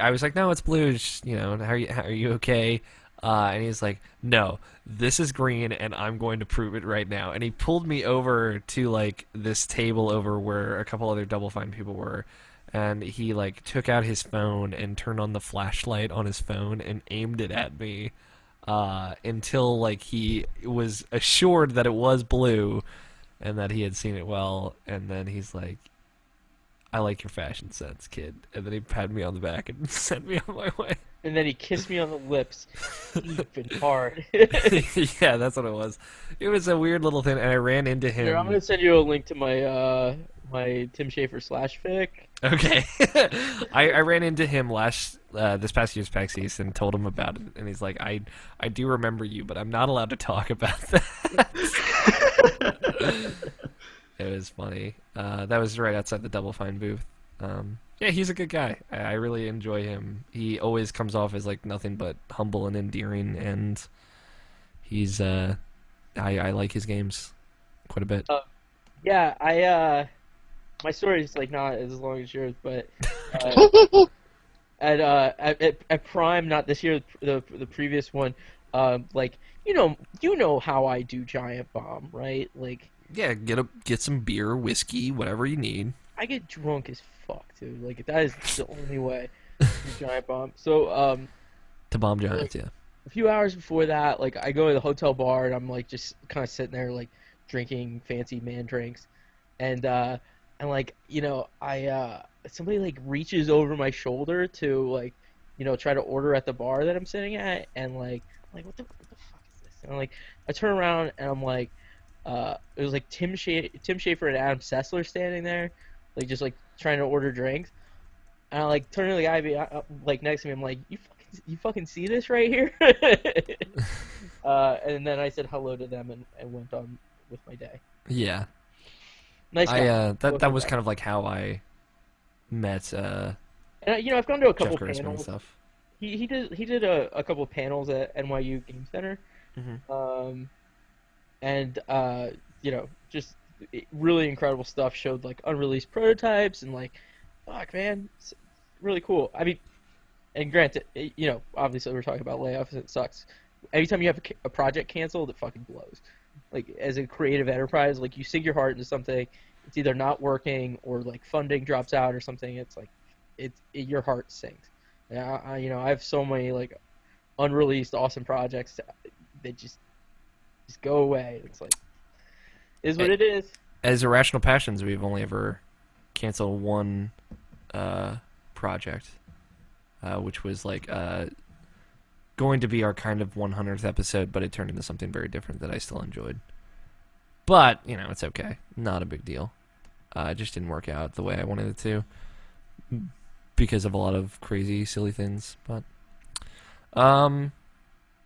I was like, no, it's blue. It's just, how are you okay? And he's like, no, this is green, and I'm going to prove it right now. And he pulled me over to like this table over where a couple other Double Fine people were. And he like took out his phone and turned on the flashlight on his phone and aimed it at me until like he was assured that it was blue and that he had seen it well. And then he's like, "I like your fashion sense, kid." And then he patted me on the back and sent me on my way. And then he kissed me on the lips, deep and hard. Yeah, that's what it was. It was a weird little thing, and I ran into Here, I'm him. gonna send you a link to my Tim Schafer /fic. Okay. I ran into him this past year's PAX East and told him about it, and he's like, I do remember you, but I'm not allowed to talk about that. It was funny. That was right outside the Double Fine booth. Yeah, he's a good guy. I really enjoy him. He always comes off as like nothing but humble and endearing, and he's I like his games quite a bit. Yeah, my story is like not as long as yours, but at Prime, not this year, the previous one, like you know how I do Giant Bomb, right? Like Yeah, get some beer, whiskey, whatever you need. I get drunk as fuck, dude. Like that is the only way to do Giant Bomb. So To bomb giants, yeah. a few hours before that, like I go to the hotel bar and I'm like just kind of sitting there like drinking fancy man drinks, and like I somebody like reaches over my shoulder to like try to order at the bar that I'm sitting at, and like what the fuck is this? And like I turn around and I'm like it was like Tim Schafer and Adam Sessler standing there, like just like trying to order drinks, and I like turn to the guy like next to me. I'm like, you fucking see this right here? And then I said hello to them and went on with my day. Yeah. Nice guy. That was kind of like how I met And I've gone to a Jeff couple Grossman and panels. stuff. He did a couple of panels at NYU Game Center. Mhm. And just really incredible stuff. Showed like unreleased prototypes and like, fuck man, it's really cool. I mean, and granted, obviously we're talking about layoffs. It sucks. Anytime you have a project canceled, it fucking blows. Like as a creative enterprise, like you sink your heart into something, it's either not working or like funding drops out or something. It's like your heart sinks. Yeah, I have so many like unreleased awesome projects that just go away. It's like is what it is. As Irrational Passions, we've only ever canceled one project, which was like going to be our kind of 100th episode, but it turned into something very different that I still enjoyed. But it's okay, not a big deal. It just didn't work out the way I wanted it to because of a lot of crazy, silly things. But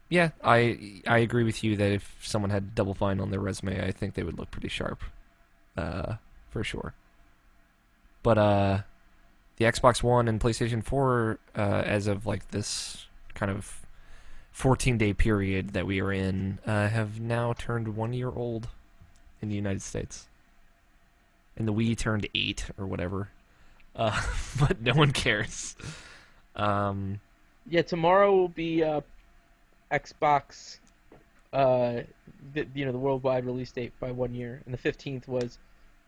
yeah, I agree with you that if someone had Double Fine on their resume, I think they would look pretty sharp, for sure. But the Xbox One and PlayStation 4, as of like this kind of 14-day period that we are in, have now turned 1 year old in the United States, and the Wii turned 8 or whatever. But no one cares. Yeah, tomorrow will be Xbox, the worldwide release date by 1 year, and the 15th was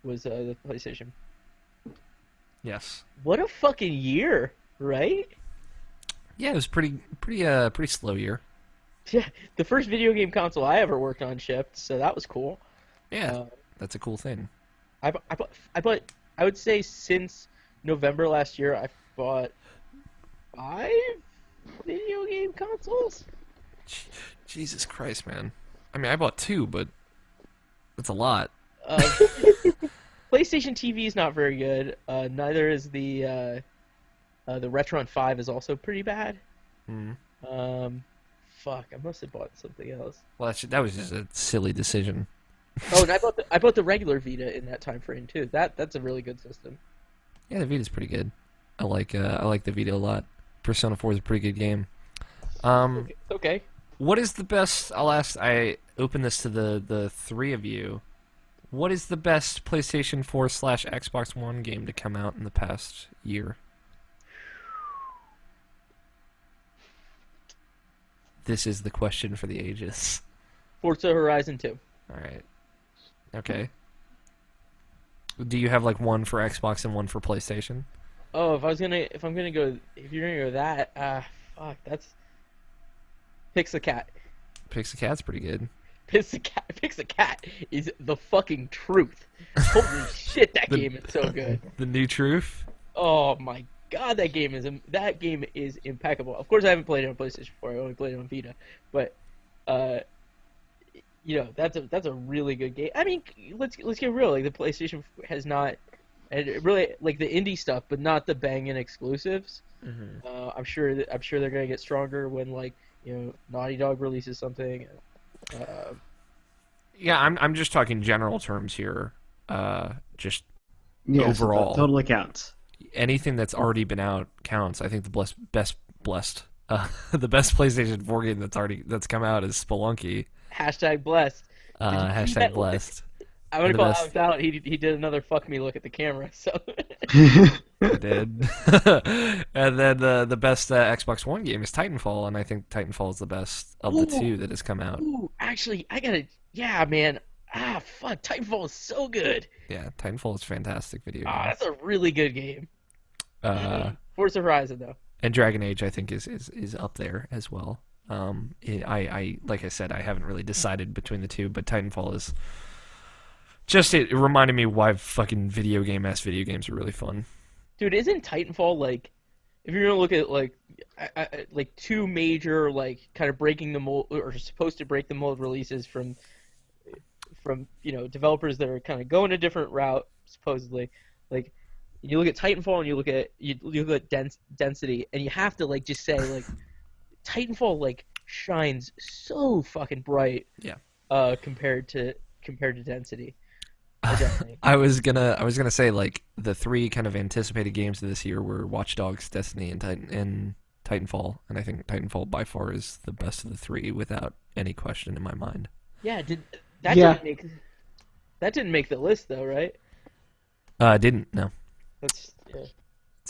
the PlayStation. Yes. What a fucking year, right? Yeah, it was pretty slow year. Yeah, the first video game console I ever worked on shipped, so that was cool. Yeah, that's a cool thing. I bought, I would say since November last year, I bought 5 video game consoles. Jesus Christ, man. I mean, I bought 2, but that's a lot. PlayStation TV is not very good. Neither is the Retron 5 is also pretty bad. Fuck, I must have bought something else. Well, that was just a silly decision. Oh, and I bought the regular Vita in that time frame too. That's a really good system. Yeah, the Vita's pretty good. I like the Vita a lot. Persona 4 is a pretty good game. Okay. What is the best? I open this to the three of you. What is the best PlayStation 4 / Xbox One game to come out in the past year? This is the question for the ages. Forza Horizon 2. All right. Okay. Do you have like one for Xbox and one for PlayStation? Oh, if you're gonna go that, fuck, that's Pixel Cat. Pixel Cat's pretty good. Pixel Cat is the fucking truth. Holy shit, that game is so good. The new truth? Oh my God, that game is impeccable. Of course, I haven't played it on PlayStation 4. I only played it on Vita, but uh, that's a really good game. I mean, let's get real. Like the PlayStation has not, and it really like the indie stuff, but not the banging exclusives. I'm sure they're gonna get stronger when like Naughty Dog releases something. Uh, Yeah, I'm just talking general terms here. Just Yes, overall. that totally counts. anything that's already been out counts. I think the the best PlayStation 4 game that's come out is Spelunky. hashtag blessed. Did you see Hashtag that? blessed. I'm gonna the call best. Alex out. He did another fuck me look at the camera. So I did. And then the best Xbox One game is Titanfall, and I think Titanfall is the best of the Ooh. two that has come out. ooh, actually, I gotta. Yeah, man. Fuck. Titanfall is so good. Yeah, Titanfall is a fantastic video game. That's a really good game. Forza Horizon though. And Dragon Age, I think, is up there as well. I like I said, I haven't really decided between the two, but Titanfall is just it reminded me why fucking video games are really fun. Dude, isn't Titanfall like, if you're gonna look at like, like two major like kind of breaking the mold or supposed to break the mold releases from developers that are kind of going a different route supposedly, like you look at Titanfall and you look at Density, and you have to like just say like Titanfall like shines so fucking bright, compared to Density. I was gonna say like the three kind of anticipated games of this year were Watch Dogs, Destiny, and Titanfall, and I think Titanfall by far is the best of the three without any question in my mind. Yeah, Yeah. that didn't make the list though, right? Didn't no. That's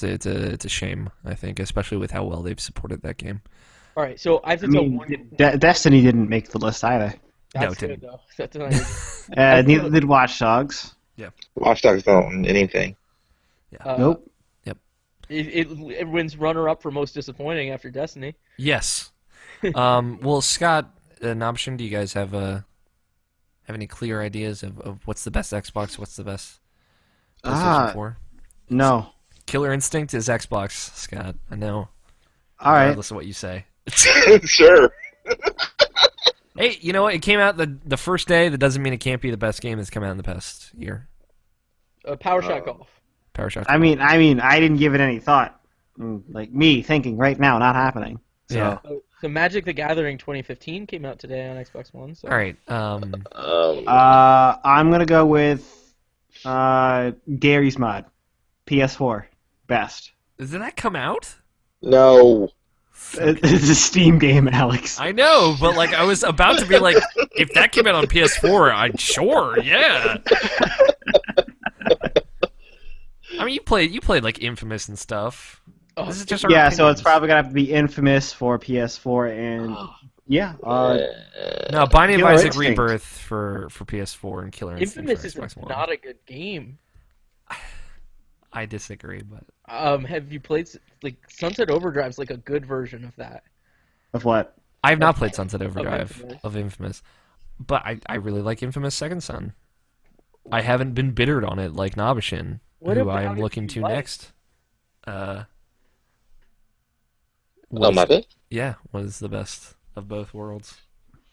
It's a shame, I think, especially with how well they've supported that game. all right. So I have to I tell mean, one. Destiny didn't make the list either. No, That's it good didn't. though. That's nice. Neither did Watch Dogs. Watch Dogs don't own anything. Nope. It wins runner up for most disappointing after Destiny. Yes. Well, Scott and Option, do you guys have any clear ideas of what's the best Xbox? What's the best PlayStation 4? No. Killer Instinct is Xbox, Scott. I know. All right. Regardless of what you say. Sure. Hey, you know what? It came out the first day. That doesn't mean it can't be the best game that's come out in the past year. Power Shot Golf. PowerShot. I mean, I didn't give it any thought. Like me thinking right now, not happening. So. Yeah. So Magic the Gathering 2015 came out today on Xbox One. So. All right. I'm gonna go with Gary's Mod, PS4, best. Did that come out? No. It's a Steam game, Alex. I know, but like I was about to be like, if that came out on PS4, I'd sure, yeah. I mean, you played like Infamous and stuff. Oh, This is just our Yeah, so it's opinions. probably gonna have to be Infamous for PS4, and yeah, No, Binding of Killer Isaac Instinct. Rebirth for PS4 and Killer Instinct Infamous for is Xbox One. not a good game. I disagree, but Have you played like Sunset Overdrive's like a good version of that? of what? I have not played Sunset Overdrive Infamous. of Infamous, but I really like Infamous Second Son. I haven't been bittered on it like Nabishin, What who I about am it looking you to like? next. Oh, my bad. Yeah, what is the best of both worlds?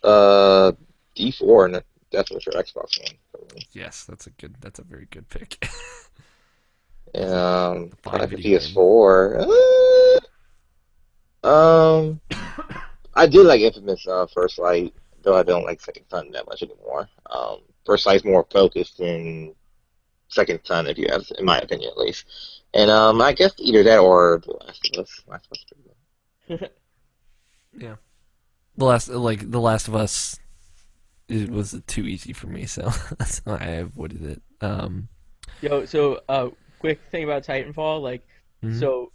D4, and that's what's your Xbox One. Yes, that's a very good pick. Fine for video PS4. I did like Infamous First Light, though I don't like Second Son that much anymore. First Light's more focused than Second Son, if you ask, in my opinion at least. And I guess either that or The Last of Us. Last of Us is pretty good. Yeah. The Last of Us, it was too easy for me, so that's why I avoided it. Yo, so quick thing about Titanfall, like, Mhm. so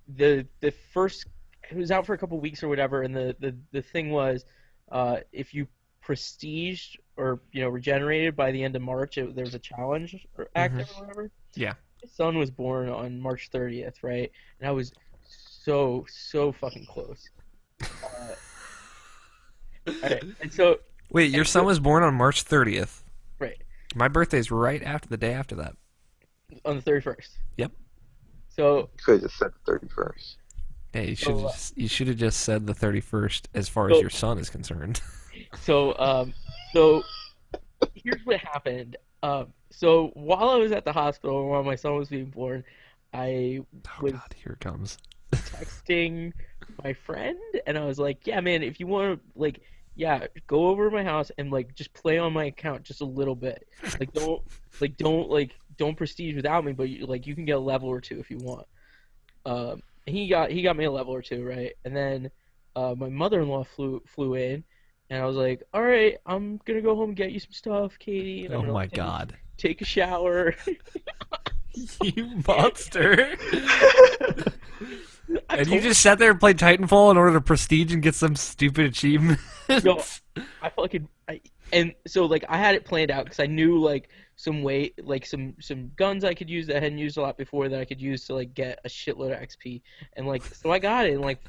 the first, it was out for a couple weeks or whatever, and the thing was, if you prestiged or regenerated by the end of March, there was a challenge or active or whatever. Yeah. My son was born on March 30th, right? And I was so fucking close. Alright, and so Wait, your son was born on March 30th. right. My birthday's right after the day after that. On the 31st. Yep. So Could have just said the 31st. Hey, So, you should have just said the 31st as far as so your son is concerned. so here's what happened. So while I was at the hospital, while my son was being born, I Oh was God, here it comes. texting my friend, and I was like, "Yeah, man, if you want to, like, yeah, go over to my house and like just play on my account just a little bit. Don't prestige without me, but you can get a level or two if you want." And he got me a level or two, right? And then my mother-in-law flew in, and I was like, "All right, I'm gonna go home and get you some stuff, Katie, and I'm Oh gonna my like, God. take a shower." You monster! I And you told just sat there and played Titanfall in order to prestige and get some stupid achievement. Yo, and so like I had it planned out because I knew like some guns I could use that I hadn't used a lot before that I could use to like get a shitload of XP, and like so I got it in like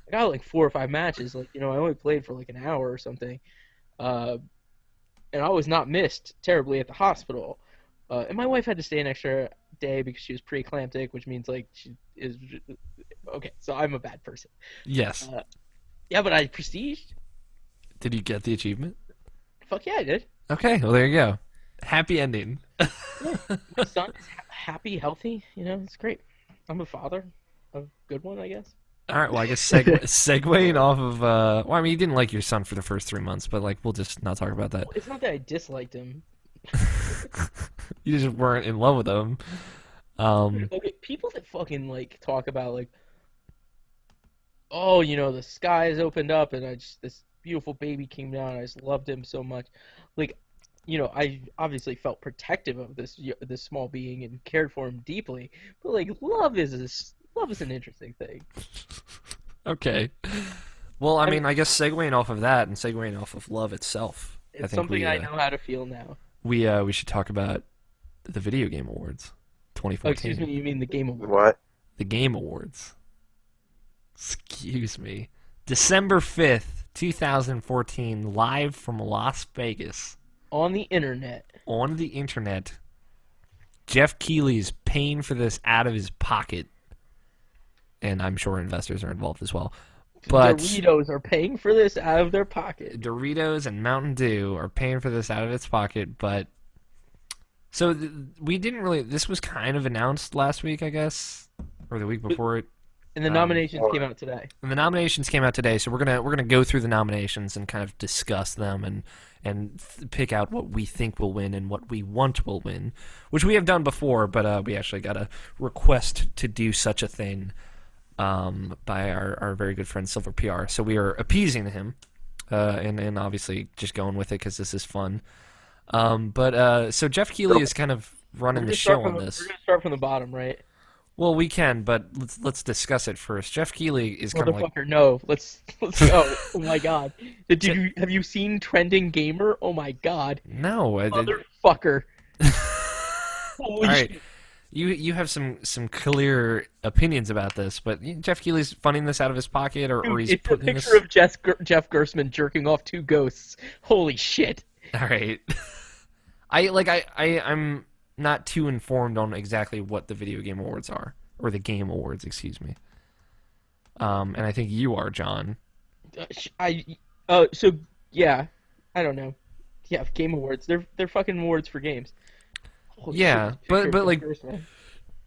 I got like 4 or 5 matches. Like I only played for like an hour or something, uh, and I was not missed terribly at the hospital. And my wife had to stay an extra day because she was preeclamptic, which means like she is okay. So I'm a bad person. Yes. Yeah, but I prestiged. Did you get the achievement? Fuck yeah, I did. Okay, well there you go. Happy ending. My son's happy, healthy. It's great. I'm a father, a good one, I guess. All right, well I guess segueing off of well I mean you didn't like your son for the first 3 months, but like we'll just not talk about that. It's not that I disliked him. You just weren't in love with him. Okay, people that fucking like talk about like, oh, the sky has opened up and this beautiful baby came down. And I just loved him so much. Like, I obviously felt protective of this small being and cared for him deeply. But like, love is an interesting thing. Okay. Well, I mean, I guess segueing off of that and segueing off of love itself, I It's think something I know how to feel now. we should talk about the Video Game Awards, Oh, 2014. excuse me, you mean the Game Awards? What? The Game Awards. Excuse me. December 5th, 2014, live from Las Vegas. On the internet. On the internet. Jeff Keighley's paying for this out of his pocket. And I'm sure investors are involved as well. But Doritos are paying for this out of their pocket. Doritos and Mountain Dew are paying for this out of its pocket, but so we didn't really. This was kind of announced last week, I guess, or the week before it. And the nominations came out today. And the nominations came out today, so we're gonna go through the nominations and kind of discuss them and pick out what we think will win and what we want will win, which we have done before, but we actually got a request to do such a thing by our very good friend Silver PR. So we are appeasing him and obviously just going with it because this is fun. So Jeff Keighley is kind of running the show on this. We're gonna start from the bottom, right? Well, we can, but let's discuss it first. Jeff Keighley is kind of like Motherfucker, no. Let's go. Oh my god. Have you seen Trending Gamer? Oh my god. no. Motherfucker. Holy All right. shit. You have some clear opinions about this, but Jeff Keighley's funding this out of his pocket, or Dude, he's it's a putting this. picture of Jeff Gersman jerking off two ghosts. Holy shit. All right. I'm not too informed on exactly what the Video Game Awards are, or the Game Awards, excuse me. And I think you are, John. So yeah, I don't know. Yeah, Game Awards. They're fucking awards for games. Holy Yeah, shit, but picture of like Gersman.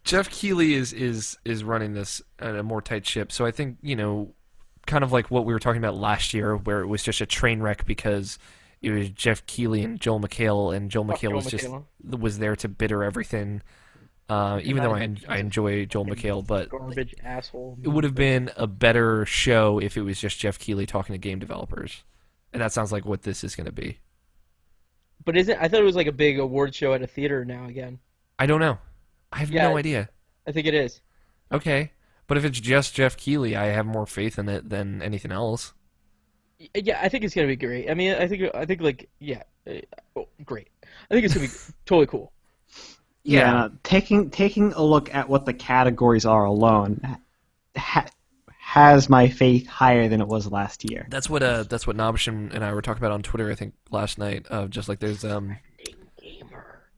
Jeff Keighley is running this at a more tight ship. So I think kind of like what we were talking about last year, where it was just a train wreck because it was Jeff Keighley and Joel McHale, and Joel McHale was just was there to bitter everything. Even though I enjoy Joel McHale, but Garbage asshole. it would have been a better show if it was just Jeff Keighley talking to game developers, and that sounds like what this is going to be. But I thought it was like a big award show at a theater now again. I don't know. I have no idea. I think it is. Okay, but if it's just Jeff Keighley, I have more faith in it than anything else. Yeah, I think it's gonna be great. I mean, I think like yeah, great. I think it's gonna be totally cool. Yeah, taking a look at what the categories are alone has my faith higher than it was last year. That's what Nobshin and I were talking about on Twitter, I think last night. Just like there's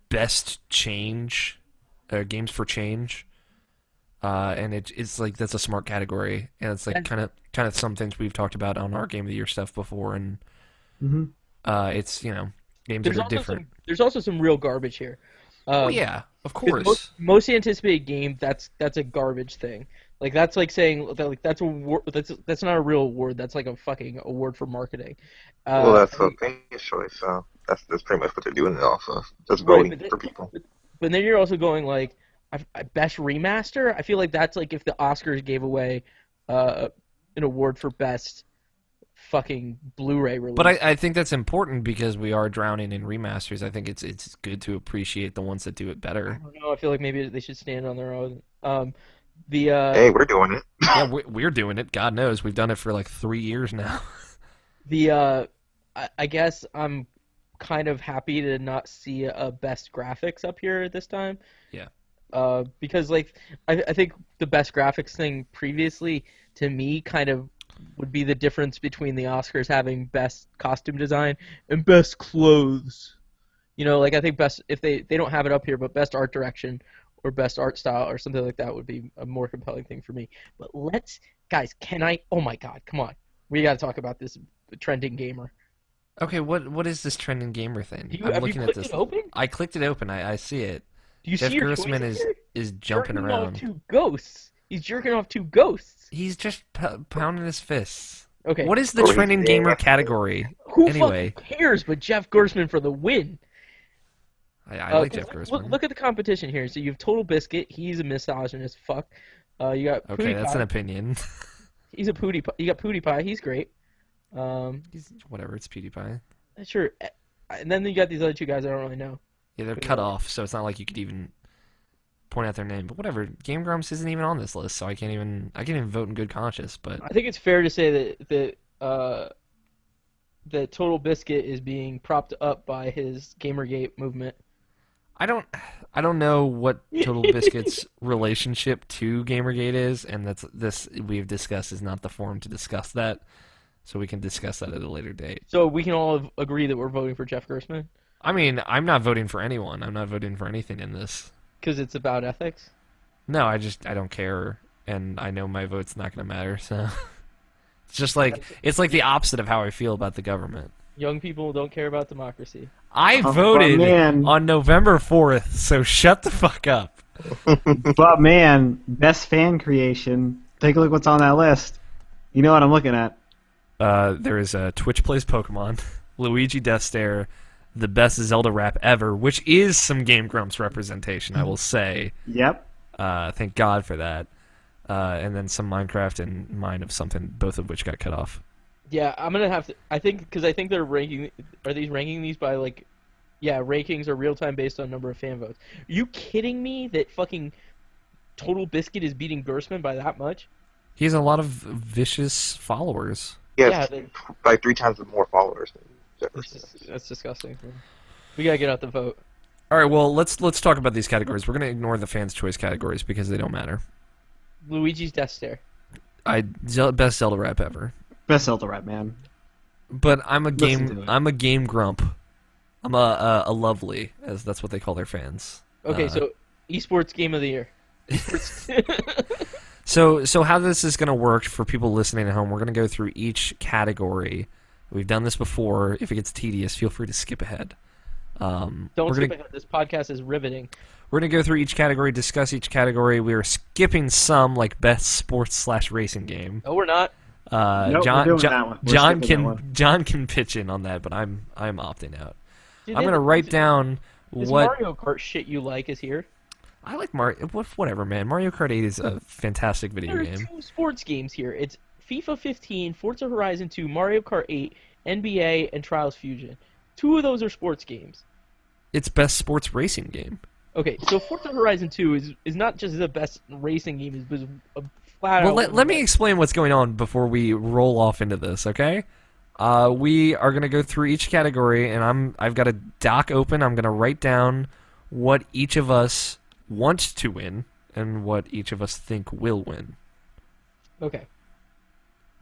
best change, games for change, and it's like that's a smart category, and it's like And- kind of some things we've talked about on our Game of the Year stuff before, and Mm-hmm. it's games There's that are also different. there's also some real garbage here. Oh yeah, of 'Cause course. most anticipated game, that's a garbage thing. Like that's like saying that, like that's not a real award. That's like a fucking award for marketing. Well, that's I a mean, opinion choice, so that's pretty much what they're doing it off of. Just right, voting for people. but then you're also going like best remaster. I feel like that's like if the Oscars gave away an award for best fucking Blu-ray release. But I think that's important because we are drowning in remasters. I think it's good to appreciate the ones that do it I better. don't know. I feel like maybe they should stand on their own. The Hey, we're doing it. Yeah, we're doing it. God knows we've done it for like 3 years now. I guess I'm kind of happy to not see a best graphics up here this time. Yeah. Because like I think the best graphics thing previously to me kind of would be the difference between the Oscars having best costume design and best clothes. You know, like I think best if they don't have it up here, but best art direction or best art style or something like that would be a more compelling thing for me. But guys, can I? Oh my God, come on, we got to talk about this trending gamer. Okay, what is this trending gamer thing? I'm Have you looking at clicked this. it open? I clicked it open. I see it. Do you Jeff see your Grossman choices is here? is jumping Jerking off around. two ghosts. He's jerking off two ghosts. He's just pounding his fists. Okay. What is the Oh, he's trending being gamer a- category? Who Anyway. fucking cares but Jeff Grossman for the win? I like Jeff 'cause Grossman. Look at the competition here. So you have Total Biscuit. He's a misogynist fuck. You got Okay, that's PewDiePie. an opinion. He's a PewDiePie. You got PewDiePie. He's great. He's whatever. It's PewDiePie. Sure. And then you got these other two guys I don't really know. Yeah, they're Pretty cut well. off, so it's not like you could even point out their name. But whatever. Game Grumps isn't even on this list, so I can't even vote in good conscience. But I think it's fair to say that Total Biscuit is being propped up by his Gamergate movement. I don't know what Total Biscuit's relationship to Gamergate is, and this we've discussed is not the forum to discuss that. So we can discuss that at a later date. So we can all agree that we're voting for Jeff Grossman I mean, I'm not voting for anyone. I'm not voting for anything in this. because it's about ethics. No, I don't care, and I know my vote's not going to matter. So it's just like the opposite of how I feel about the government. Young people don't care about democracy. I but voted man. on November 4th, so shut the fuck up. But man, best fan creation. Take a look what's on that list. You know what I'm looking at. There is Twitch Plays Pokemon, Luigi Death Stare, the best Zelda rap ever, which is some Game Grumps representation, I will say. Yep. Thank God for that. And then some Minecraft and Mine of Something, both of which got cut off. Yeah, I'm gonna have to. I think they're ranking. Are these ranking these by like? Yeah, rankings are real time based on number of fan votes. Are you kidding me that fucking Total Biscuit is beating Gersman by that much? He has a lot of vicious followers. He Yeah, has they- like 3 times more followers than Jefferson. That's disgusting. We gotta get out the vote. All right, well, let's talk about these categories. We're going to ignore the fans' choice categories because they don't matter. Luigi's Death Stare. Best Zelda rap ever. Best Zelda rap, man. But I'm a Listen to game. it. I'm a game grump. I'm a lovely, as that's what they call their fans. Okay, so esports game of the year. So how this is going to work for people listening at home? We're going to go through each category. We've done this before. If it gets tedious, feel free to skip ahead. Don't we're skip gonna, ahead. This podcast is riveting. We're going to go through each category, discuss each category. We are skipping some, like best sports/racing game. No, we're not. Nope, John, we're doing that one. We're John skipping that one. John can pitch in on that, but I'm opting out. Dude, I'm going to write down This what Mario Kart shit you like is here. I like. Whatever, man. Mario Kart 8 is a fantastic video There are game. 2 sports games here. It's FIFA 15, Forza Horizon 2, Mario Kart 8, NBA, and Trials Fusion. 2 of those are sports games. It's best sports racing game. Okay, so Forza Horizon 2 is not just the best racing game, it's a flat Well, out let me explain what's going on before we roll off into this, okay? We are going to go through each category, and I've got a doc open. I'm going to write down what each of us want to win and what each of us think will win. Okay.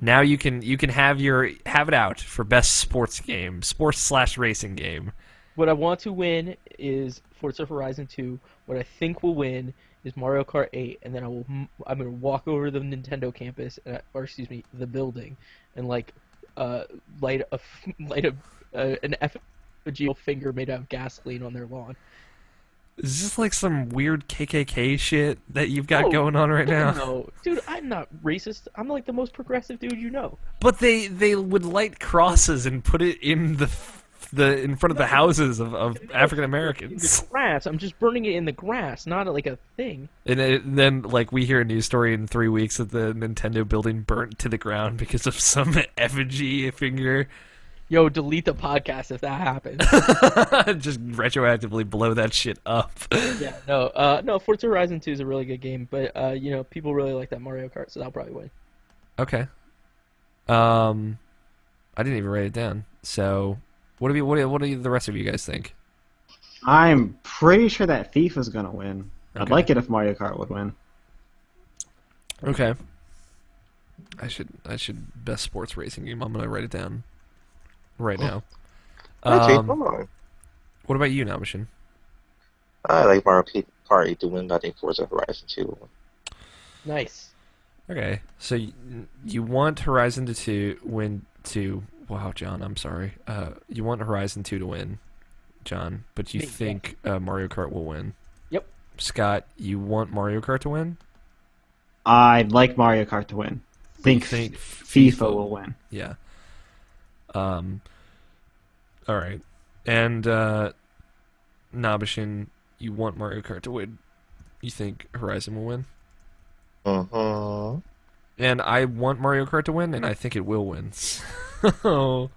Now you can have it out for best sports game, sports/racing game. what I want to win is Forza Horizon 2. What I think will win is Mario Kart 8, and then I'm gonna walk over to the Nintendo campus, or excuse me, the building, and like light an effigy finger made out of gasoline on their lawn. Is this like some weird KKK shit that you've got No, going on right now? No, dude, I'm not racist. I'm like the most progressive dude you know. But they would light crosses and put it in the in front of the houses of African In Americans. the grass. I'm just burning it in the grass, not like a thing. And then, like, we hear a news story in 3 weeks that the Nintendo building burnt to the ground because of some effigy finger. Yo, delete the podcast if that happens. Just retroactively blow that shit up. Yeah, no, Forza Horizon 2 is a really good game, but people really like that Mario Kart, so that'll probably win. Okay. I didn't even write it down. So, what do the rest of you guys think? I'm pretty sure that FIFA's gonna win. I'd Okay. like it if Mario Kart would win. Okay. I should best sports racing game. I'm gonna write it down right now. Actually, come on. What about you, Namishin? I like Mario Kart 8 to win, but I think Forza Horizon 2 will win. Nice. Okay, so you want Horizon to win to. Wow, John, I'm sorry. You want Horizon 2 to win, John, but you Yeah. think Mario Kart will win. Yep. Scott, you want Mario Kart to win? I'd like Mario Kart to win. Think think FIFA will win. Yeah. All right. And Nabishin, you want Mario Kart to win. You think Horizon will win? Uh-huh. And I want Mario Kart to win, and I think it will win. So,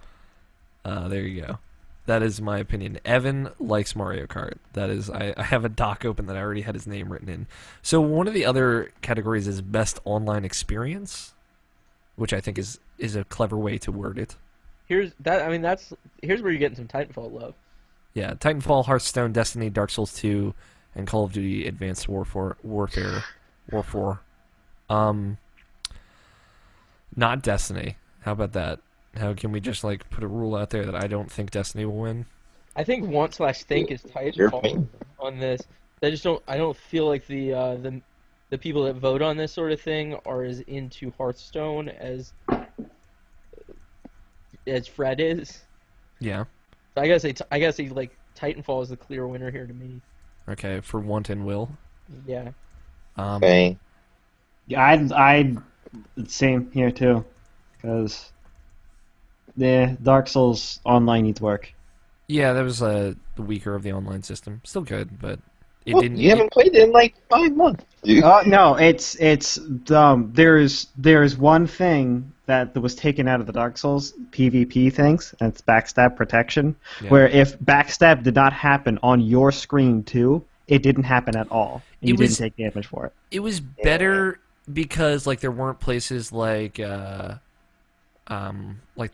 there you go. That is my opinion. Evan likes Mario Kart. That is, I have a doc open that I already had his name written in. So one of the other categories is best online experience, which I think is a clever way to word it. Here's where you're getting some Titanfall love. Yeah, Titanfall, Hearthstone, Destiny, Dark Souls 2, and Call of Duty Advanced Warfare. Not Destiny. How about that? How can we just like put a rule out there that I don't think Destiny will win? I think want/think is Your Titanfall opinion. on this. I don't feel like the people that vote on this sort of thing are as into Hearthstone as Fred is. Yeah. So I gotta say like Titanfall is the clear winner here to me. Okay, for want and will. Yeah. Okay. Yeah, I'd same here too, because the Dark Souls online needs work. Yeah, that was the weaker of the online system. Still good, but it Well, didn't. you haven't played it in like 5 months, dude. No, it's there's one thing that was taken out of the Dark Souls PvP things, and it's backstab protection. Yeah. Where if backstab did not happen on your screen too, it didn't happen at all. And you didn't take damage for it. It was better because like there weren't places like the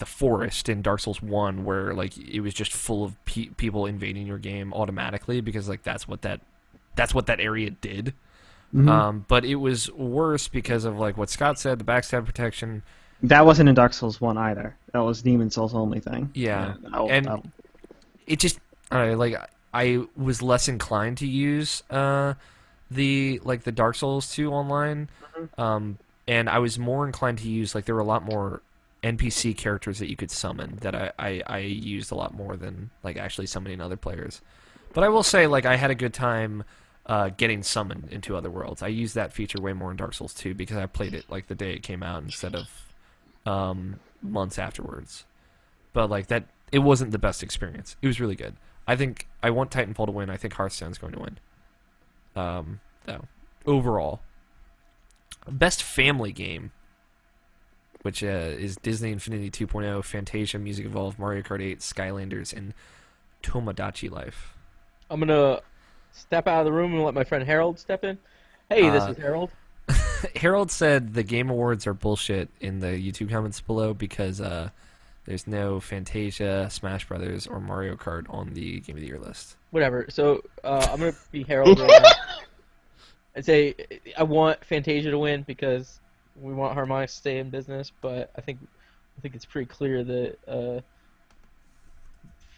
forest in Dark Souls 1 where like it was just full of people invading your game automatically because like that's what that area did. Mhm. But it was worse because of like what Scott said, the backstab protection. That wasn't in Dark Souls 1 either. That was Demon Souls only thing. Yeah. And It just I was less inclined to use the Dark Souls 2 online, and I was more inclined to use there were a lot more NPC characters that you could summon that I used a lot more than actually summoning other players. But I will say I had a good time getting summoned into other worlds. I used that feature way more in Dark Souls 2 because I played it the day it came out instead of months afterwards. But that it wasn't the best experience. It was really good. I think I want Titanfall to win. I think Hearthstone's going to win. Though overall, best family game, which is Disney Infinity 2.0, Fantasia, Music Evolved, Mario Kart 8, Skylanders, and Tomodachi Life. I'm gonna step out of the room and let my friend Harold step in. Hey, this is Harold. Harold said the Game Awards are bullshit in the YouTube comments below because there's no Fantasia, Smash Brothers, or Mario Kart on the Game of the Year list. Whatever. So I'm gonna be Harold right now. I'd say I want Fantasia to win because we want Harmonix to stay in business, but I think it's pretty clear that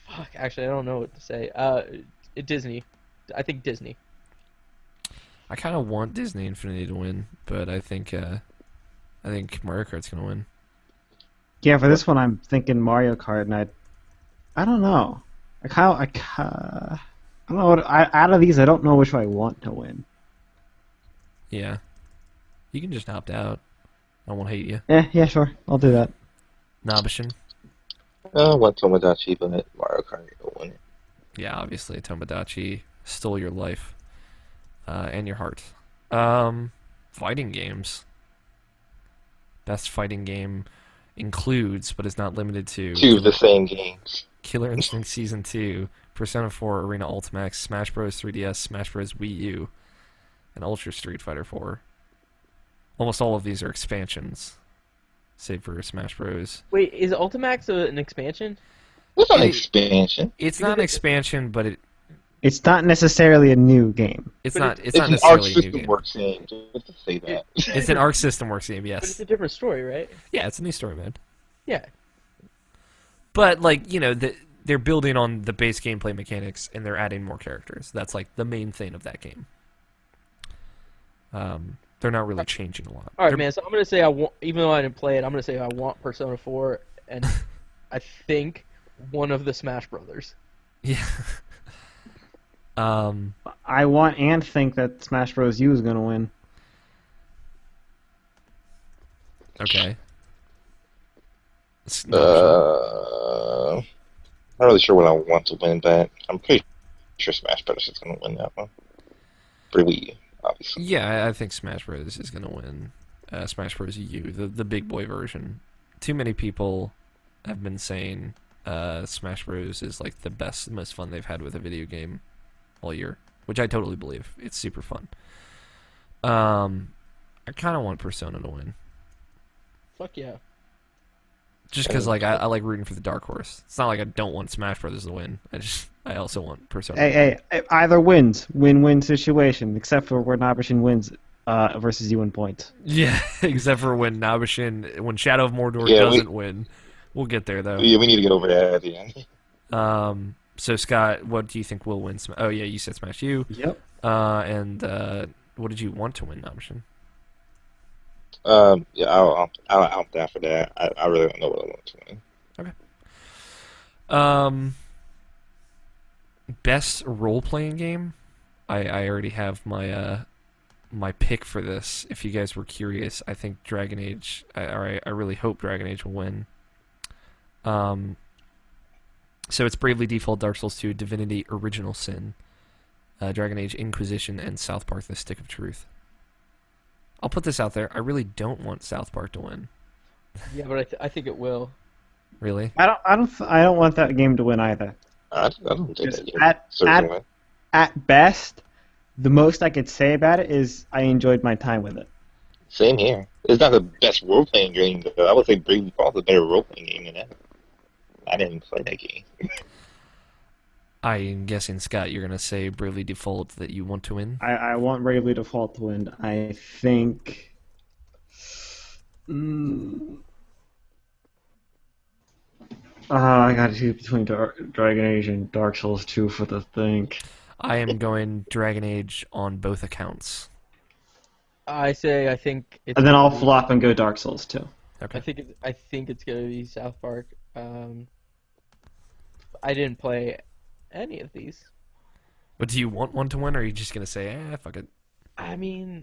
fuck. Actually, I don't know what to say. Disney. I think Disney. I kind of want Disney Infinity to win, but I think Mario Kart's gonna win. Yeah, for this one, I'm thinking Mario Kart, and I don't know. I don't know. Out of these, I don't know which one I want to win. Yeah, you can just opt out. I won't hate you. Yeah, sure. I'll do that. Nabishin. I went Tomodachi, but Mario Kart will win it. Yeah, obviously Tomodachi stole your life and your heart. Fighting games. Best fighting game includes, but is not limited to, Two of the same games. Killer Instinct Season 2, Persona 4 Arena Ultimax, Smash Bros. 3DS, Smash Bros. Wii U, and Ultra Street Fighter 4. Almost all of these are expansions, save for Smash Bros. Wait, is Ultimax an expansion? It's not an It- expansion. It's not an expansion, but It's not necessarily a new game. it's But not It's not an Arc necessarily a new System game. Works game. Just to say that. It's an Arc System Works game, But yes. it's a different story, right? Yeah, it's a new story mode. Yeah. But they're building on the base gameplay mechanics and they're adding more characters. That's like the main thing of that game. They're not really changing a lot. All right, They're- man. So I'm gonna say I want, even though I didn't play it, I'm gonna say I want Persona 4, and I think one of the Smash Brothers. Yeah. I want and think that Smash Bros. U is going to win. Okay. I'm not really sure what I want to win, but I'm pretty sure Smash Bros. Is going to win that one. For Wii U, obviously. Yeah, I think Smash Bros. Is going to win. Smash Bros. U, the big boy version. Too many people have been saying Smash Bros. Is like the best, most fun they've had with a video game all year, which I totally believe. It's super fun. I kind of want Persona to win, Fuck yeah. just because like I like rooting for the dark horse. It's not like I don't want Smash Bros. To win. I also want Persona. Hey, either wins. Win-win situation, except for where Nabishin wins versus you in points. Yeah, except for when Shadow of Mordor Yeah, doesn't win. We'll get there though. Yeah, we need to get over that at the end. So Scott, what do you think will win? Oh yeah, you said Smash U. Yep. And what did you want to win, Nabishin? Yeah, I'll opt out for that. I really don't know what I want to win. Best role-playing game. I already have my pick for this. If you guys were curious, I think Dragon Age. I really hope Dragon Age will win. So it's Bravely Default, Dark Souls 2, Divinity: Original Sin, Dragon Age Inquisition, and South Park: The Stick of Truth. I'll put this out there. I really don't want South Park to win. Yeah, but I think it will. Really? I don't want that game to win either. I don't think Just that game deserves to win. At best, the most I could say about it is I enjoyed my time with it. Same here. It's not the best role-playing game, though. I would say Bravely Default is a better role-playing game than that. I didn't play that game. I'm guessing, Scott, you're going to say Bravely Default that you want to win? I want Bravely Default to win. I think. I got to choose between Dragon Age and Dark Souls 2 for the think. I am going Dragon Age on both accounts. I think it's. And then I'll flop and go Dark Souls 2. Okay. I think it's gonna be South Park. I didn't play any of these. But do you want one to win, or are you just going to say, fuck it? I mean,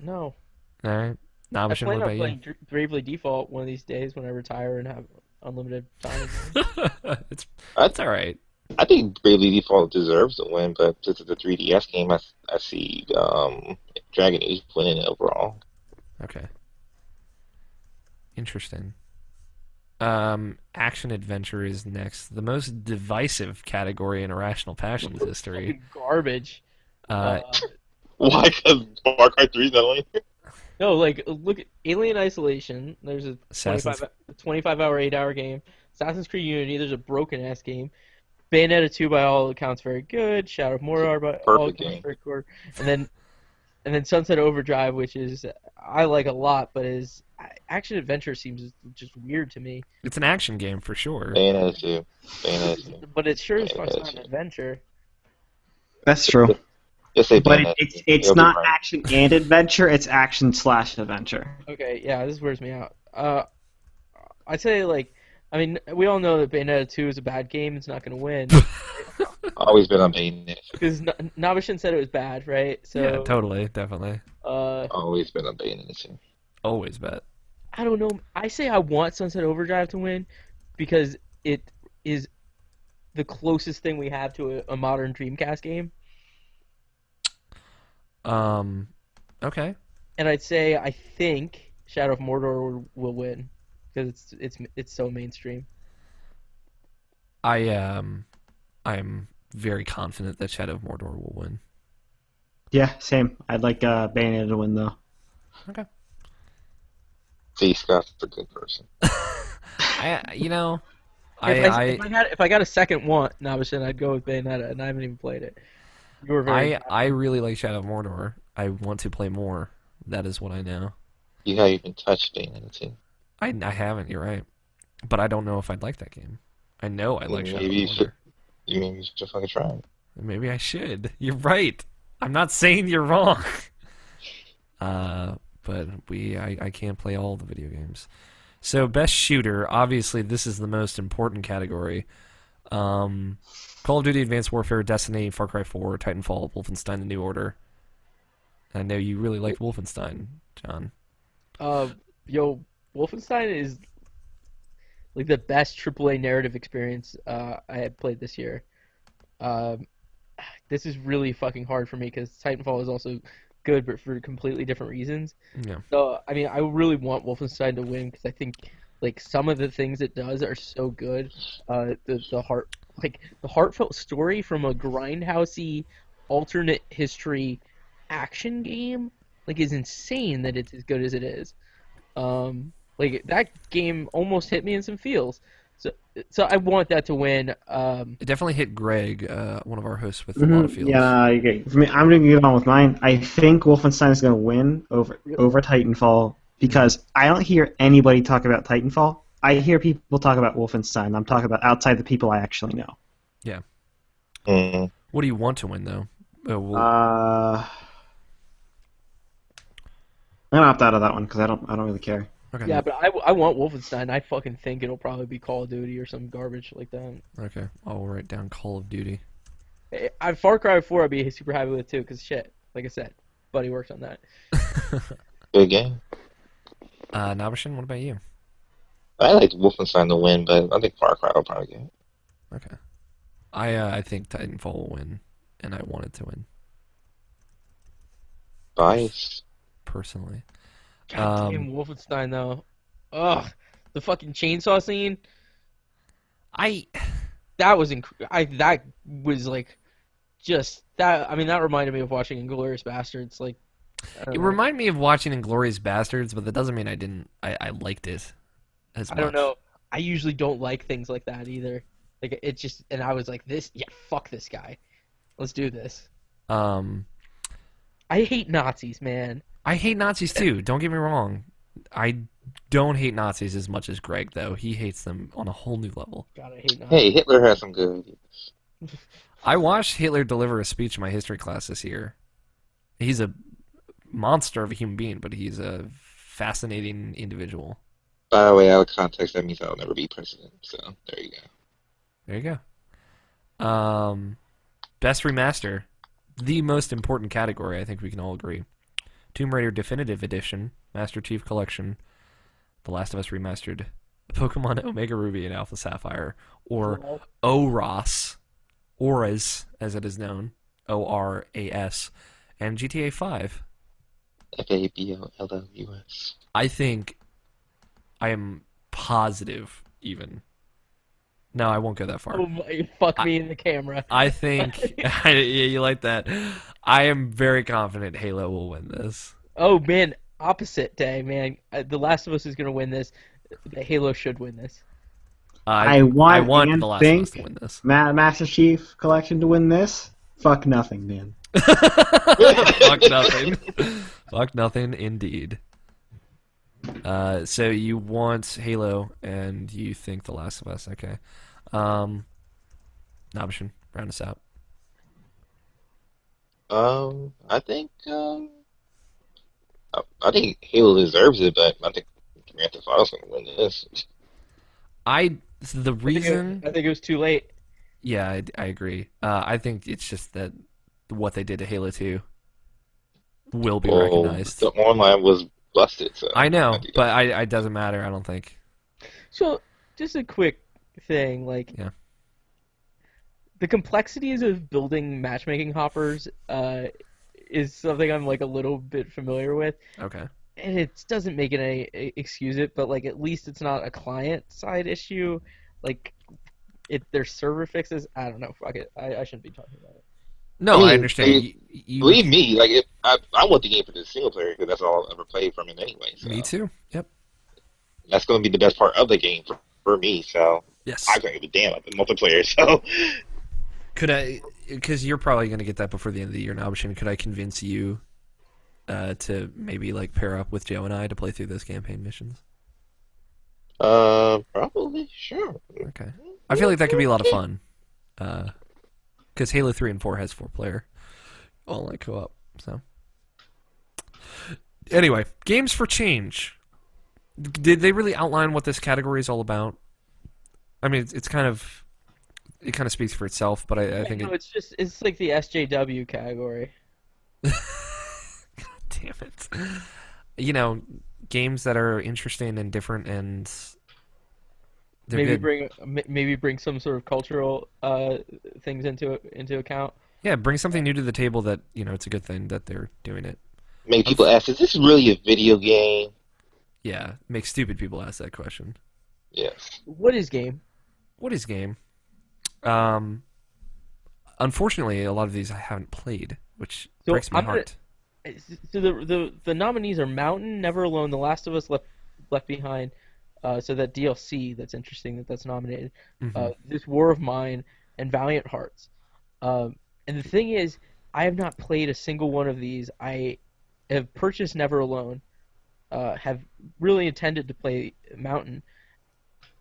no. All right. I Nabishin, plan what on about playing Bravely Default one of these days when I retire and have unlimited time. you? It's all right. I think Bravely Default deserves to win, but this is a 3DS game. I see Dragon Age winning it overall. Okay. Interesting. Action adventure is next. The most divisive category in Irrational Passions history. Fucking garbage. Uh, Why? Because Far Cry 3 is not only. No, like, look at Alien Isolation. There's a Assassin's- 25-hour, 8-hour game. Assassin's Creed Unity, there's a broken-ass game. Bayonetta 2, by all accounts, very good. Shadow of Mordor, by all Perfect accounts, game. very good. And then Sunset Overdrive, which is I like a lot, but is action adventure seems just weird to me. It's an action game for sure. Bayonetta 2. Bayonetta 2. But it sure as fuck's Bayonetta not an 2. adventure. That's true. Just say But Bayonetta. it's You'll be not right. action and adventure. It's action/adventure. Okay, yeah, this wears me out. I'd say like, I mean, we all know that Bayonetta 2 is a bad game. It's not gonna win Always been on Bayonetta. because Nabishin said it was bad, right? So Yeah, totally, definitely. Always been on Bayonetta 2. Always bet. I don't know. I say I want Sunset Overdrive to win because it is the closest thing we have to a modern Dreamcast game. Okay. And I'd say I think Shadow of Mordor will win because it's so mainstream. I'm very confident that Shadow of Mordor will win. Yeah, same. I'd like Bayonetta to win though. Okay. See, Scott's a good person. If I got a second want Nabishin, I'd go with Bayonetta, and I haven't even played it. You were very I really like Shadow of Mordor. I want to play more. That is what I know. You haven't even touched Bayonetta 2. I haven't. You're right, but I don't know if I'd like that game. I know I like Shadow of Maybe you Mordor. should. Maybe you should fucking try it. Maybe I should. You're right. I'm not saying you're wrong. But I can't play all the video games. So best shooter, obviously this is the most important category. Call of Duty: Advanced Warfare, Destiny, Far Cry 4, Titanfall, Wolfenstein: The New Order. I know you really like Wolfenstein, John. Wolfenstein is like the best AAA narrative experience I had played this year. This is really fucking hard for me because Titanfall is also good, but for completely different reasons. Yeah. So, I mean, I really want Wolfenstein to win because I think like some of the things it does are so good. The heartfelt story from a grindhousey alternate history action game like is insane that it's as good as it is. Like that game almost hit me in some feels. So I want that to win. It definitely hit Greg, one of our hosts, with a lot of feels. Yeah, I agree. For me, I'm going to get on with mine. I think Wolfenstein is going to win over Titanfall because I don't hear anybody talk about Titanfall. I hear people talk about Wolfenstein. I'm talking about outside the people I actually know. Yeah. Mm. What do you want to win though? I'm gonna opt out of that one because I don't really care. Okay. Yeah, but I want Wolfenstein. I fucking think it'll probably be Call of Duty or some garbage like that. Okay. I'll write down Call of Duty. Far Cry 4 I'd be super happy with too, because shit, like I said, Buddy works on that. Good game. Nabishin, what about you? I like Wolfenstein to win, but I think Far Cry will probably get it. Okay. I think Titanfall will win, and I want it to win Bias. personally. God damn Wolfenstein though. Ugh, the fucking chainsaw scene. That was that was like just that. I mean, that reminded me of watching *Inglourious Basterds*. Like, It reminded me of watching *Inglourious Basterds*, but that doesn't mean I didn't. I liked it as much. I don't know. I usually don't like things like that either. Like it just, and I was like, fuck this guy. Let's do this. I hate Nazis, man. I hate Nazis too. Don't get me wrong. I don't hate Nazis as much as Greg, though. He hates them on a whole new level. God, I hate Nazis. Hey, Hitler has some good ideas. I watched Hitler deliver a speech in my history class this year. He's a monster of a human being, but he's a fascinating individual. By the way, out of context, that means I'll never be president. So there you go. There you go. Best remaster. The most important category, I think we can all agree. Tomb Raider Definitive Edition, Master Chief Collection, The Last of Us Remastered, Pokemon Omega Ruby and Alpha Sapphire, or ORAS, ORAS as it is known, ORAS, and GTA 5. FABOLLUS. I think, I am positive even. No, I won't go that far. Oh my, fuck me in the camera. I think, yeah, you like that. I am very confident Halo will win this. Oh man, opposite day, man. The Last of Us is gonna win this. Halo should win this. I want The Last of Us to win this. Master Chief Collection to win this. Fuck nothing, man. Fuck nothing. Fuck nothing, indeed. So you want Halo, and you think The Last of Us. Okay. Nabishin, round us out. I think I think Halo deserves it, but I think Grand Theft Auto's gonna win this. The reason, I think it was too late. yeah, I agree. I think it's just that what they did to Halo 2 will be Well, recognized. the online was busted, so I I know, think but it doesn't matter. I don't think. So, just a quick thing, like Yeah. the complexities of building matchmaking hoppers is something I'm like a little bit familiar with, Okay. and it doesn't make it any excuse it, but like at least it's not a client side issue. Like there's server fixes. I don't know. Fuck it. I shouldn't be talking about it. I No, I mean, understand. You believe me, like I want the game for the single player because that's all I've ever played from it anyway. So me too. Yep. that's going to be the best part of the game for me. So I Yes. couldn't give a damn about the multiplayer. So Could I? Because you're probably going to get that before the end of the year, Nabishin. Could I convince you to maybe like pair up with Joe and I to play through those campaign missions? probably sure. Okay. I feel like that could be a lot of fun. Because Halo 3 and 4 has 4-player online co-op. So anyway, games for change. Did they really outline what this category is all about? I mean, it's kind of it kind of speaks for itself, but I think No, it. it's like the SJW category. Damn it. You know, games that are interesting and different and they're Maybe good. bring some sort of cultural things into account. Yeah, bring something new to the table that, it's a good thing that they're doing it. Make people ask, is this really a video game? Yeah, make stupid people ask that question. Yes. What is game? What is game? Unfortunately, a lot of these I haven't played, which So breaks my I'm gonna- heart. So the nominees are Mountain, Never Alone, The Last of Us, Left Behind. So that DLC that's interesting that's nominated. Mhm. This War of Mine and Valiant Hearts. And the thing is, I have not played a single one of these. I have purchased Never Alone. Have really intended to play Mountain,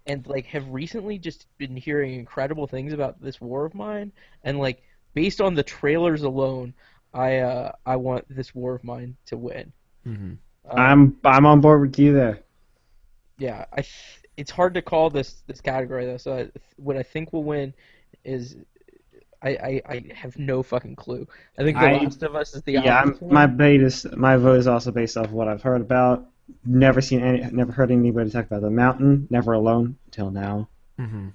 and like have recently just been hearing incredible things about this War of Mine, and like based on the trailers alone, I want this War of Mine to win. Mhm. I'm on board with you there. Yeah, it's hard to call this category though. So what I think will win is I have no fucking clue. I think The Last of Us is the Yeah, obvious one. my vote is also based off of what I've heard about. Never heard anybody talk about the mountain. Never alone until now. Mhm.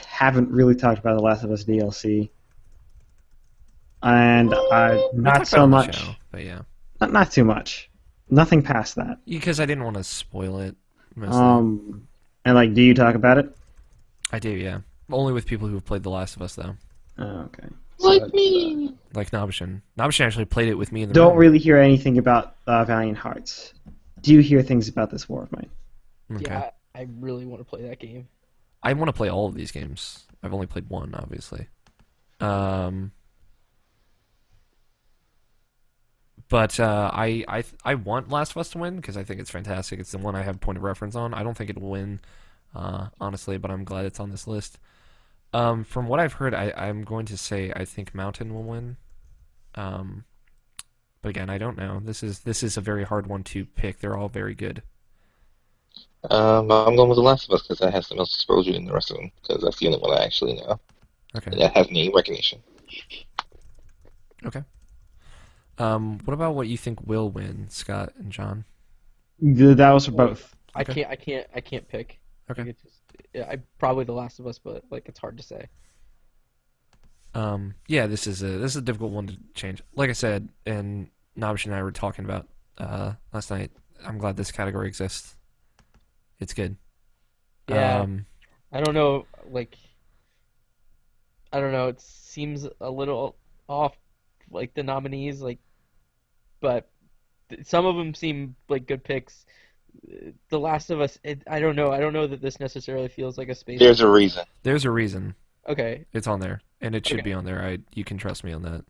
Haven't really talked about the Last of Us DLC, and We not talked about it so on the much. show, but yeah, Not too much. Nothing past that. because I didn't want to spoil it. Mostly. And like, do you talk about it? I do, yeah. Only with people who have played The Last of Us, though. Oh, okay. Like it's, me. Like Nabishin. Nabishin actually played it with me in the don't room. really hear anything about Valiant Hearts. Do you hear things about this War of Mine? Okay. Yeah, I really want to play that game. I want to play all of these games. I've only played one, obviously. But I want Last of Us to win because I think it's fantastic. It's the one I have point of reference on. I don't think it'll win, honestly, but I'm glad it's on this list. From what I've heard, I'm going to say I think Mountain will win. But again, I don't know. This is a very hard one to pick. They're all very good. I'm going with The Last of Us because that has the most exposure in the rest of them because that's the only one I actually know. Okay. And that has name recognition. Okay. What about what you think will win, Scott and John? That was for both. Okay. I can't pick. Okay. Like, I probably The Last of Us, but like it's hard to say. Yeah, this is a difficult one to change. Like I said, and Nabish and I were talking about last night. I'm glad this category exists. It's good. Yeah. I don't know, like I don't know, it seems a little off, like the nominees, like, but some of them seem like good picks. The Last of Us, I don't know. I don't know that this necessarily feels like a space. There's a reason. There's a reason Okay. it's on there, and it should Okay. be on there. You can trust me on that.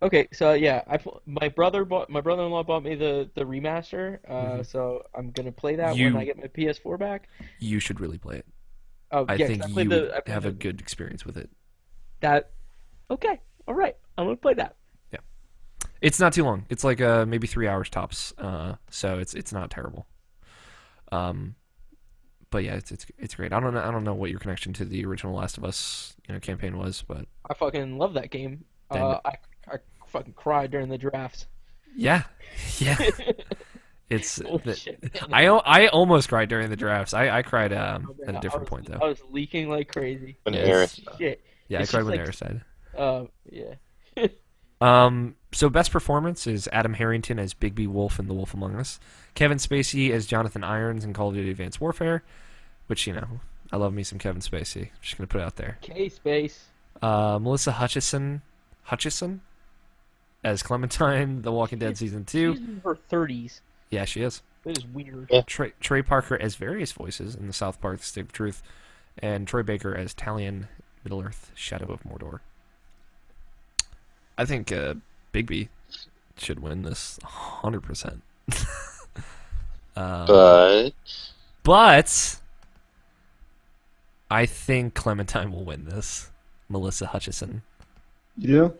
Okay, so yeah, my brother-in-law bought me the remaster. Mhm. So I'm gonna play that when I You get my PS4 back. you should really play it. Oh I yeah, 'cause think I played you would the I played have a the good experience with it. that. Okay, all right, I'm gonna play that. Yeah, it's not too long. It's like maybe 3 hours tops. So it's not terrible. Um, but yeah, it's great. I don't know what your connection to the original Last of Us campaign was, but I fucking love that game. then I fucking cried during the drafts. yeah, yeah. It's Holy the, shit, man. I almost cried during the drafts. I cried Oh, at man, a different point I though. was leaking like crazy. When Yeah, Eris. Shit. I It's cried just when like, Eris died. yeah. So best performance is Adam Harrington as Bigby Wolf in The Wolf Among Us, Kevin Spacey as Jonathan Irons in Call of Duty: Advanced Warfare, which I love me some Kevin Spacey. Just gonna put it out there. K-Space. Melissa Hutchison as Clementine, The Walking Dead season 2. She's in her 30s. Yeah, she is. That is weird. Yeah. Trey Parker as various voices in the South Park: The Stick of Truth, and Troy Baker as Talion, Middle Earth, Shadow of Mordor. I think Bigby should win this 100%. But But I think Clementine will win this. Melissa Hutchison. You do?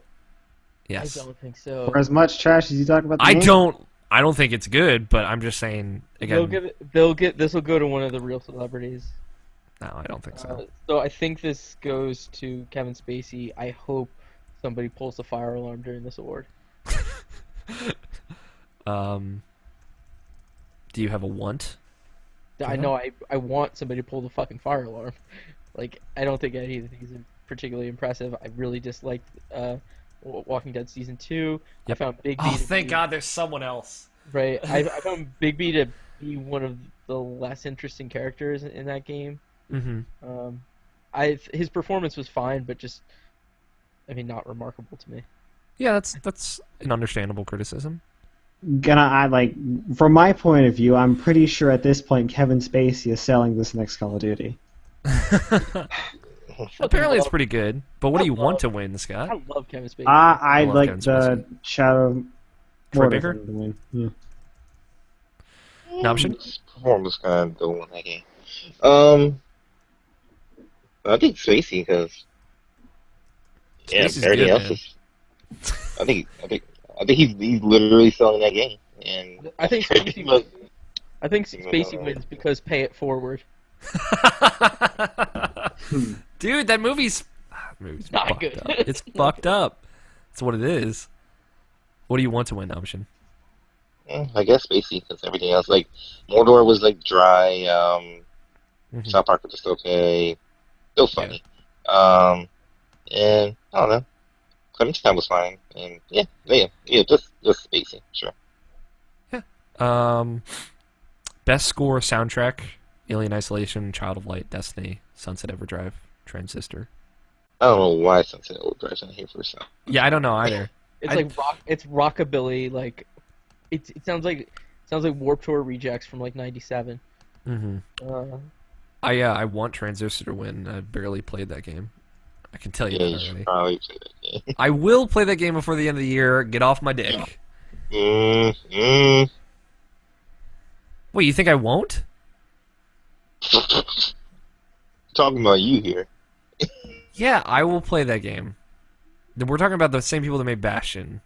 Yes. I don't think so. For as much trash as you talk about the I game? don't think it's good, but I'm just saying again. This will go to one of the real celebrities. No, I don't think so. So I think this goes to Kevin Spacey. I hope somebody pulls the fire alarm during this award. Do you have a want? I know I want somebody to pull the fucking fire alarm. Like, I don't think any of these are particularly impressive. I really disliked Walking Dead season 2. I Yep. found Bigby. Oh, to thank be- God, there's someone else. Right. I found Bigby to be one of the less interesting characters in that game. Mm-hmm. His performance was fine, but just, I mean, not remarkable to me. Yeah, that's an understandable criticism. From my point of view, I'm pretty sure at this point Kevin Spacey is selling this next Call of Duty. Apparently, it's pretty good. But what do you want to win, Scott? I love Kevin Spacey. I'd love like Kevin the Shadow Troy Mordor Baker? to win. Yeah. No, option? his performance kind of dull in that game. I think Spacey because Spacey's everything good, else man. is. I think he's literally selling that game, and I think Spacey Look, I think Spacey wins because pay it forward. Dude, that movie's Not fucked good. up. It's fucked up. That's what it is. What do you want to win, option? I guess Spacey because everything else like Mordor was like dry. Mhm. South Park was just okay, still funny. And I don't know. Clementine was fine, and yeah, just Spacey, sure. Best score soundtrack: Alien Isolation, Child of Light, Destiny, Sunset Overdrive, Transistor. I don't know why Sunset Overdrive's not here for a second. Yeah, I don't know either. It's I- like it's rockabilly. Like it sounds like Warped Tour rejects from like '97. Mm-hmm. I want Transistor to win. I barely played that game. I can tell you Yeah, that you should already. probably play that game. I will play that game before the end of the year. Get off my dick. Wait, you think I won't? Talking about you here. Yeah, I will play that game. We're talking about the same people that made Bastion.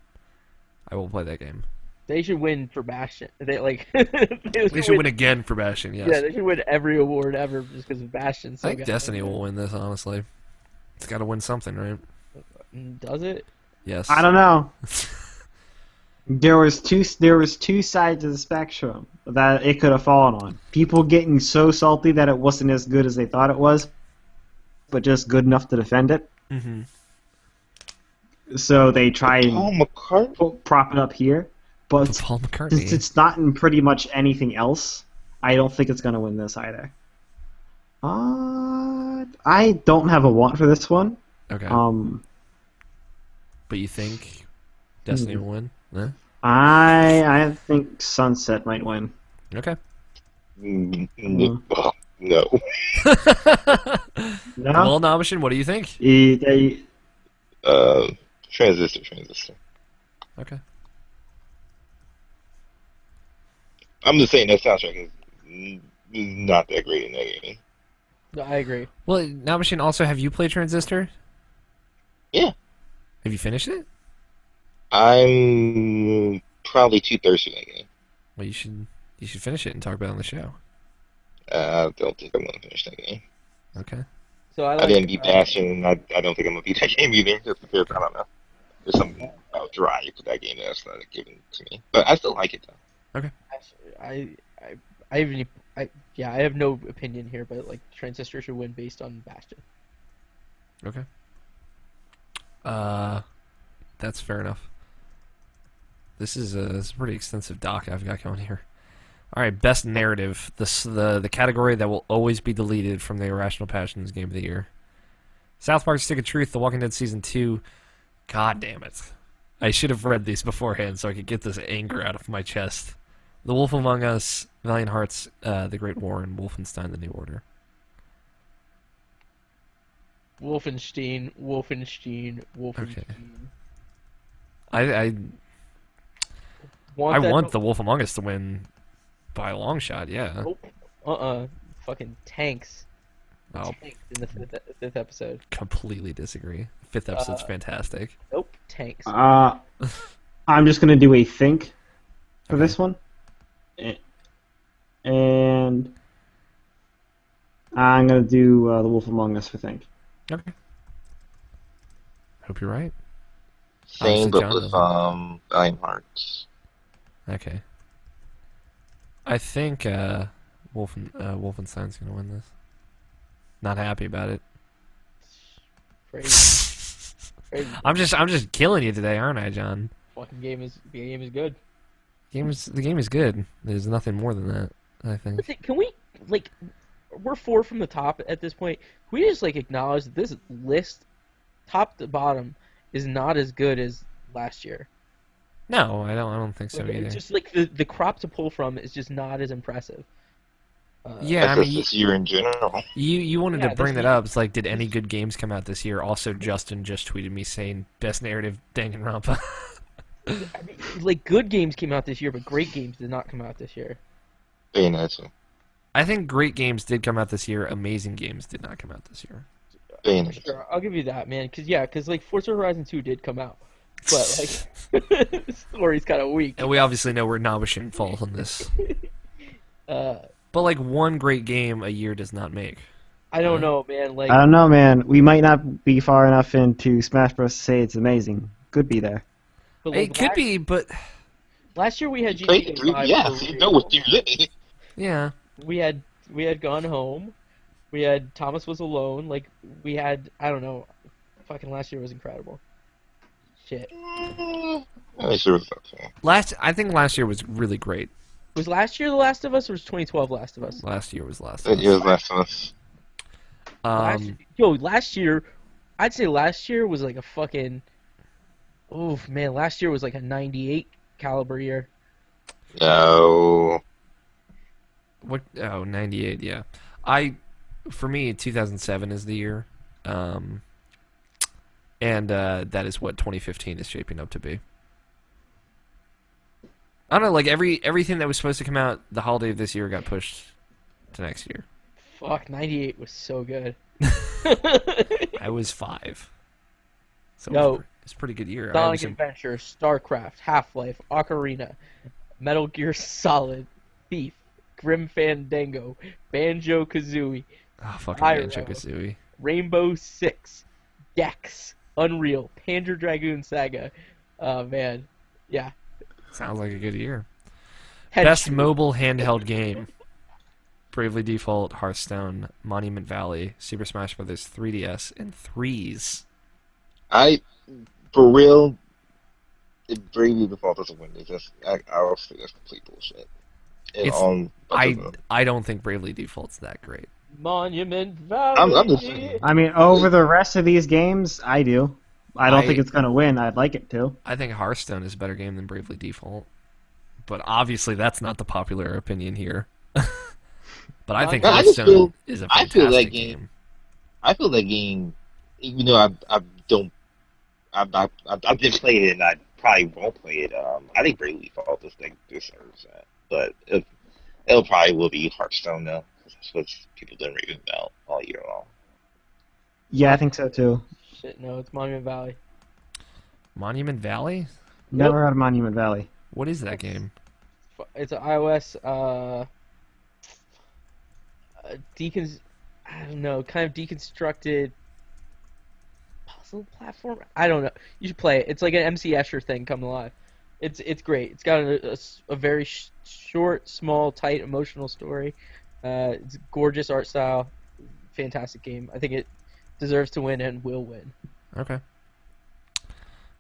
I will play that game. They should win for Bastion. They like They should win again for Bastion, yes. Yeah, they should win every award ever just because of Bastion. So I think Destiny will win this, honestly. It's got to win something, right? Does it? Yes. I don't know. There was two sides of the spectrum that it could have fallen on. People getting so salty that it wasn't as good as they thought it was, but just good enough to defend it. Mm-hmm. So they try and Paul McCartney? prop it up here. But Paul since McCartney. it's not in pretty much anything else, I don't think it's going to win this either. I don't have a want for this one. Okay. But you think Destiny will win? Eh? I think Sunset might win. Okay. Oh, no. No? Well, Nabishin, what do you think? They- Transistor. Okay. I'm just saying that soundtrack is not that great in that game. No, I agree. Well, now, Machine, also, have you played Transistor? Yeah, Have you finished it? I'm probably too thirsty in that game. Well, you should finish it and talk about it on the show. I don't think I'm gonna finish that game. Okay. So I I like. didn't beat Bastion. I don't think I'm gonna beat that game either. Just because I don't know. There's something about drive to that game that's not given to me. But I still like it though. I even yeah, I have no opinion here, but like Transistor should win based on Bastion. Okay. That's fair enough. This is a pretty extensive doc I've got going here. All right, best narrative. The category that will always be deleted from the Irrational Passions Game of the Year. South Park: Stick of Truth, The Walking Dead Season 2. God damn it. I should have read these beforehand so I could get this anger out of my chest. The Wolf Among Us, Valiant Hearts, The Great War, and Wolfenstein: The New Order. Wolfenstein. Okay. I Want want The Wolf Among Us to win by a long shot, yeah. Nope. Fucking tanks. I'll Tanks in the fifth episode. completely disagree. Fifth episode's fantastic. Nope. Tanks. I'm just gonna do a think for Okay. this one, and I'm gonna do The Wolf Among Us for think. Okay. Hope you're right. Same, Obviously, but John with doesn't. Valiant Hearts. Okay. I think Wolfenstein's gonna win this. Not happy about it. Crazy. Crazy. I'm just killing you today, aren't I, John? Fucking game is good. The game is good. There's nothing more than that, I think. Listen, can we like we're 4 from the top at this point? Can we just like acknowledge that this list, top to bottom, is not as good as last year? No, I don't think so Like, either. it's just like the crop to pull from is just not as impressive. Yeah, I That's just mean, this year in general. you wanted Yeah, to bring this that year. up. It's like, did any good games come out this year? Also, Justin just tweeted me saying best narrative Danganronpa. I mean, like good games came out this year, but great games did not come out this year. Bayonetta. I think great games did come out this year. Amazing games did not come out this year. Bayonetta. Sure, I'll give you that, man. Cause like Forza Horizon 2 did come out, but like the story's kind of weak. And we obviously know where Nabishin falls on this. But like one great game a year does not make. I don't know, man. Like I don't know, man. We might not be far enough into Smash Bros. To say it's amazing. Could be there. but, like, It could be, but Last year we had Played the GTA 5. 3DS. for You real. know what you're living. yeah. We had Gone Home. We had Thomas Was Alone. Like we had I don't know. Fucking last year was incredible. Shit. I'm sure it's okay. I think last year was really great. Was last year The Last of Us or was 2012 Last of Us? Last year was Last That of year's Us. Last of Us. Last year, I'd say last year was like a fucking. Oh man, last year was like a 98 caliber year. No. What? Oh, 98, yeah. For me, 2007 is the year. And that is what 2015 is shaping up to be. I don't know, like everything that was supposed to come out the holiday of this year got pushed to next year. Fuck, 98 was so good. I was 5. So Yo. it's a pretty good year. I Sonic was in- Adventure, StarCraft, Half-Life, Ocarina, Metal Gear Solid, Thief, Grim Fandango, Banjo-Kazooie, oh, fucking Pyro. Banjo-Kazooie. Rainbow Six, Gex, Unreal, Panzer Dragoon Saga. Oh man, yeah. Sounds like a good year. Head Best shoot. mobile handheld game. Bravely Default, Hearthstone, Monument Valley, Super Smash Bros. 3DS, and Threes. For real, if Bravely Default doesn't win, I'll say that's complete bullshit. And It's- I don't think Bravely Default's that great. Monument Valley. I'm just saying. I mean, over the rest of these games, I do. I don't think it's gonna win. I'd like it to. I think Hearthstone is a better game than Bravely Default. But obviously that's not the popular opinion here. But I think No, I just Hearthstone is a I fantastic feel that game. game. I feel that game, even though I didn't play it and I probably won't play it. I think Bravely Default just like deserves that, but it'll probably will be Hearthstone though, 'cause that's what people been raving about all year long. Yeah, I think so too. Shit, no, it's Monument Valley. Monument Valley? Never heard of Monument Valley. What is that game? It's an iOS I don't know, kind of deconstructed puzzle platform. I don't know. You should play it. It's like an MC Escher thing come alive. It's great. It's got a very short, small, tight, emotional story. It's gorgeous art style. Fantastic game. I think it deserves to win and will win. Okay.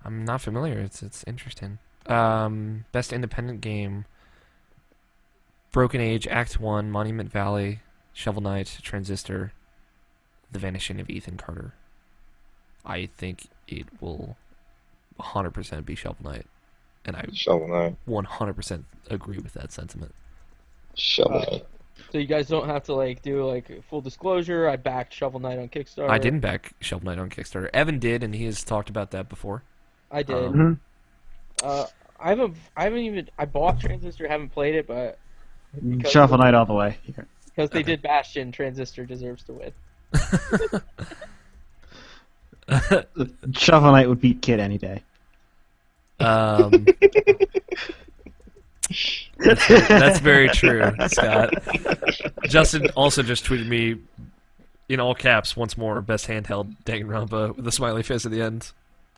I'm not familiar. It's interesting. Best independent game. Broken Age, Act 1, Monument Valley, Shovel Knight, Transistor, The Vanishing of Ethan Carter. I think it will 100% be Shovel Knight. And I Shovel Knight. 100% agree with that sentiment. Shovel Knight. So you guys don't have to like do like full disclosure. I backed Shovel Knight on Kickstarter. I didn't back Shovel Knight on Kickstarter. Evan did, and he has talked about that before. I did. Mhm. I haven't even. I bought Transistor, haven't played it, but because Shovel Knight all the way. because they did Bastion, Transistor deserves to win. Shovel Knight would beat Kid any day. Um, that's very true, Scott. Justin also just tweeted me in all caps once more, best handheld Danganronpa with a smiley face at the end.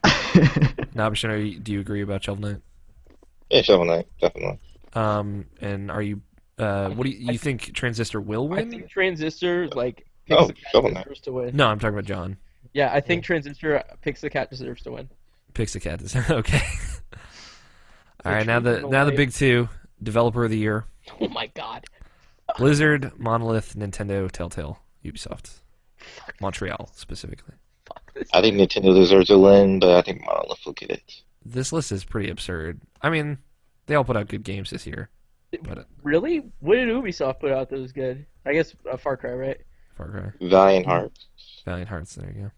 Nabishin, do you agree about Shovel Knight? Yeah, Shovel Knight, definitely. And are you? What do you think? Transistor will I win? think Transistor like picks Oh, the cat Shovel Knight. deserves to win. No, I'm talking about John. Yeah, I think Transistor picks the cat deserves to win. Picks the cat. Okay. All right, now Trees the in now the light. big two: Developer of the Year, Oh my god. Blizzard, Monolith, Nintendo, Telltale, Ubisoft, Montreal specifically. Fuck this. I think Nintendo deserves a win, but I think Monolith will get it. This list is pretty absurd. I mean, they all put out good games this year. But Really? What did Ubisoft put out that was good? I guess Far Cry, right? Far Cry, Valiant Hearts. Valiant Hearts. There you go.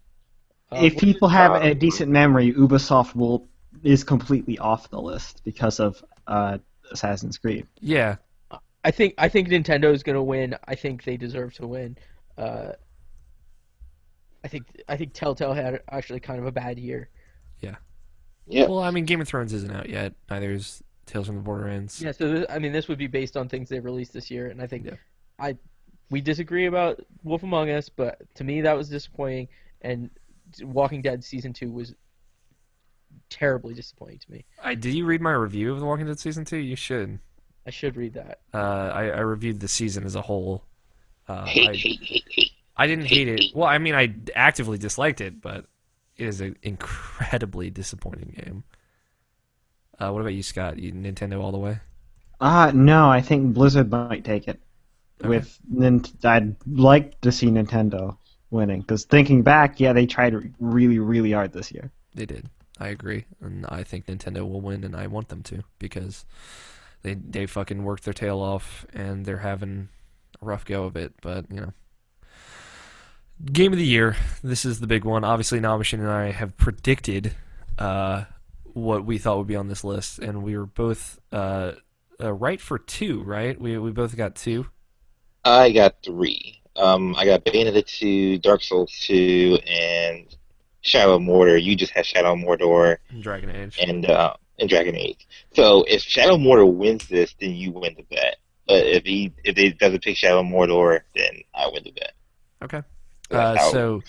If what people did- have a decent memory, Ubisoft is completely off the list because of Assassin's Creed. Yeah, I think Nintendo is gonna win. I think they deserve to win. I think Telltale had actually kind of a bad year. Yeah. Well, I mean, Game of Thrones isn't out yet. Neither is Tales from the Borderlands. Yeah, so this would be based on things they've released this year, and I think Yeah. we disagree about Wolf Among Us, but to me that was disappointing, and Walking Dead season 2 was terribly disappointing to me. Did you read my review of The Walking Dead season 2? You should. I should read that. I reviewed the season as a whole. Hate. I didn't hate it. Well, I mean, I actively disliked it, but it is an incredibly disappointing game. What about you, Scott? You Nintendo all the way? No, I think Blizzard might take it. Okay. I'd like to see Nintendo winning because thinking back, yeah, they tried really, really hard this year. They did. I agree, and I think Nintendo will win, and I want them to because they fucking worked their tail off, and they're having a rough go of it. But you know, Game of the Year. This is the big one. Obviously, Nabishin and I have predicted what we thought would be on this list, and we were both right for two. Right? We both got two. I got 3. I got Bayonetta 2, Dark Souls 2, and Shadow of Mordor. You just had Shadow of Mordor Dragon Age. and Dragon Age. So if Shadow of Mordor wins this, then you win the bet. But if he doesn't pick Shadow of Mordor, then I win the bet. Okay. That's how it So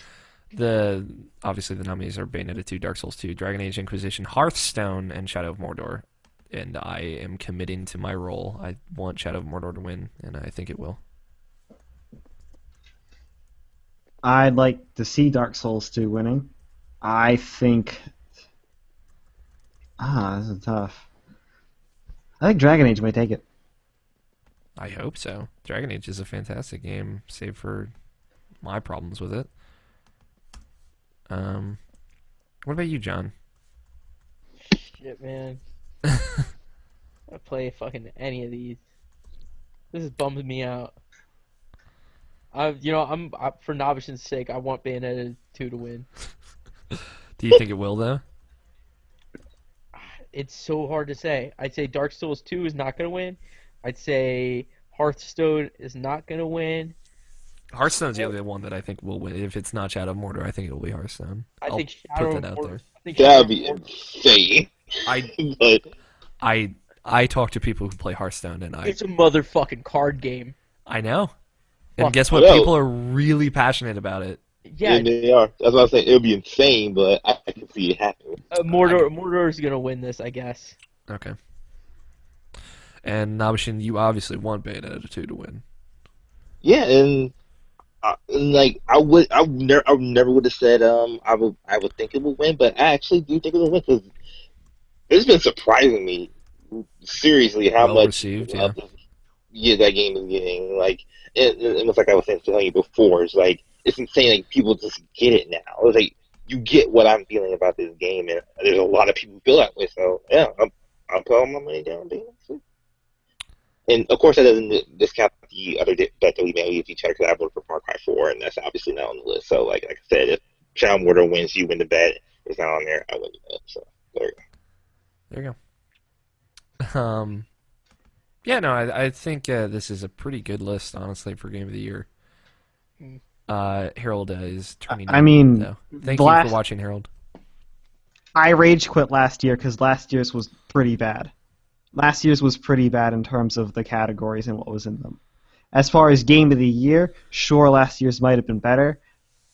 obviously the nominees are Bayonetta 2, Dark Souls 2, Dragon Age Inquisition, Hearthstone, and Shadow of Mordor. And I am committing to my role. I want Shadow of Mordor to win, and I think it will. I'd like to see Dark Souls 2 winning. I think. This is tough. I think Dragon Age may take it. I hope so. Dragon Age is a fantastic game, save for my problems with it. What about you, John? Shit, man. I play fucking any of these. This is bumming me out. I'm for Nabishin's sake. I want Bayonetta 2 to win. Do you think it will, though? it's so hard to say. I'd say Dark Souls 2 is not going to win. I'd say Hearthstone is not going to win. Hearthstone's the other one that I think will win. If it's not Shadow of Mordor, I think it'll be Hearthstone. I I'll think put Shadow that of out Mordor. there. I think That Shadow would of be Mordor- insane. I But I talk to people who play Hearthstone, and It's a motherfucking card game. I know. And Fuck. guess what? I know. People are really passionate about it. Yeah, yeah, they are. That's what I'm saying. It would be insane, but I can see it happening. Mordor is going to win this, I guess. Okay. And Nabashin, you obviously want Bayonetta 2 to win. Yeah, and like I never would have said I would think it would win, but I actually do think it will win because it's been surprising me seriously how Well much received, love that game is getting. Like it was like I was saying to you before. It's like it's insane. Like people just get it now. It's like you get what I'm feeling about this game, and there's a lot of people who feel that way. So yeah, I'm putting my money down. And of course, that doesn't discount the other bet that we made with each other because I voted for Far Cry 4, and that's obviously not on the list. So, like I said, if Shadow Mordor wins, you win the bet. If it's not on there, I win the bet. So, there you go. There you go. Yeah, no, I think this is a pretty good list, honestly, for Game of the Year. Harold is turning. I mean, though. Thank the you last- for watching, Harold. I rage quit last year because last year's was pretty bad. Last year's was pretty bad in terms of the categories and what was in them. As far as Game of the Year, sure, last year's might have been better,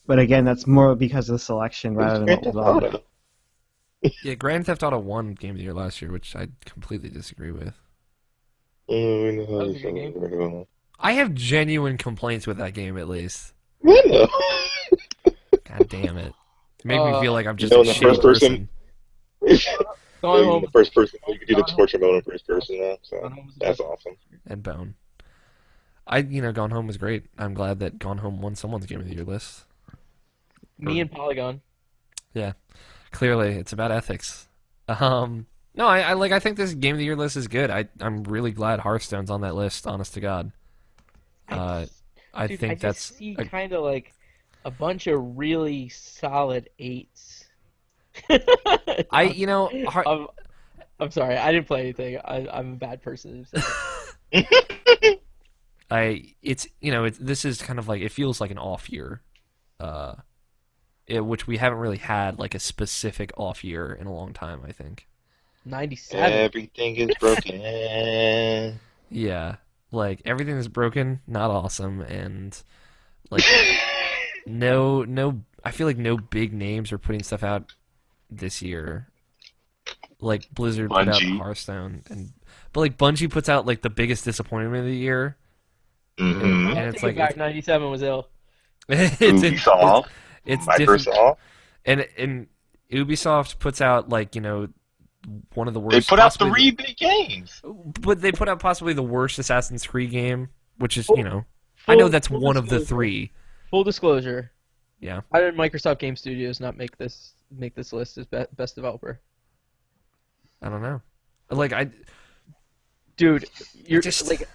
but again, that's more because of the selection rather than what was on it. Yeah, Grand Theft Auto won Game of the Year last year, which I completely disagree with. was a good game. I have genuine complaints with that game, at least. I know. God damn it. It made me feel like I'm just You know, a in the shitty first person- Going In home, the first person, you can do the Gone Home- torture mode in first person now, so Gone Home was the that's best. awesome. And Bone. Gone Home was great. I'm glad that Gone Home won someone's Game of the Year list. Me and Polygon. Clearly, it's about ethics. No, I think this Game of the Year list is good. I'm really glad Hearthstone's on that list, honest to God. I Dude, think I that's just see kind of like a bunch of really solid 8s. I'm sorry, I didn't play anything. I'm a bad person. This is kind of like, it feels like an off year, which we haven't really had like a specific off year in a long time, I think. 97. Everything is broken. Yeah, like everything is broken, not awesome, and like no, I feel like no big names are putting stuff out this year. Like Blizzard put out Bungie. Hearthstone, but like Bungie puts out like the biggest disappointment of the year. Mm-hmm. And I'll it's take it like back. 97 was ill. Ubisoft, it's different, Microsoft. and Ubisoft puts out like one of the worst. They put out possibly 3 big games. but they put out possibly the worst Assassin's Creed game, which is Full- I know that's full one of the disclosure. 3. Full disclosure. Yeah. How did Microsoft Game Studios not make this list as best developer? I don't know. Dude, you're just- like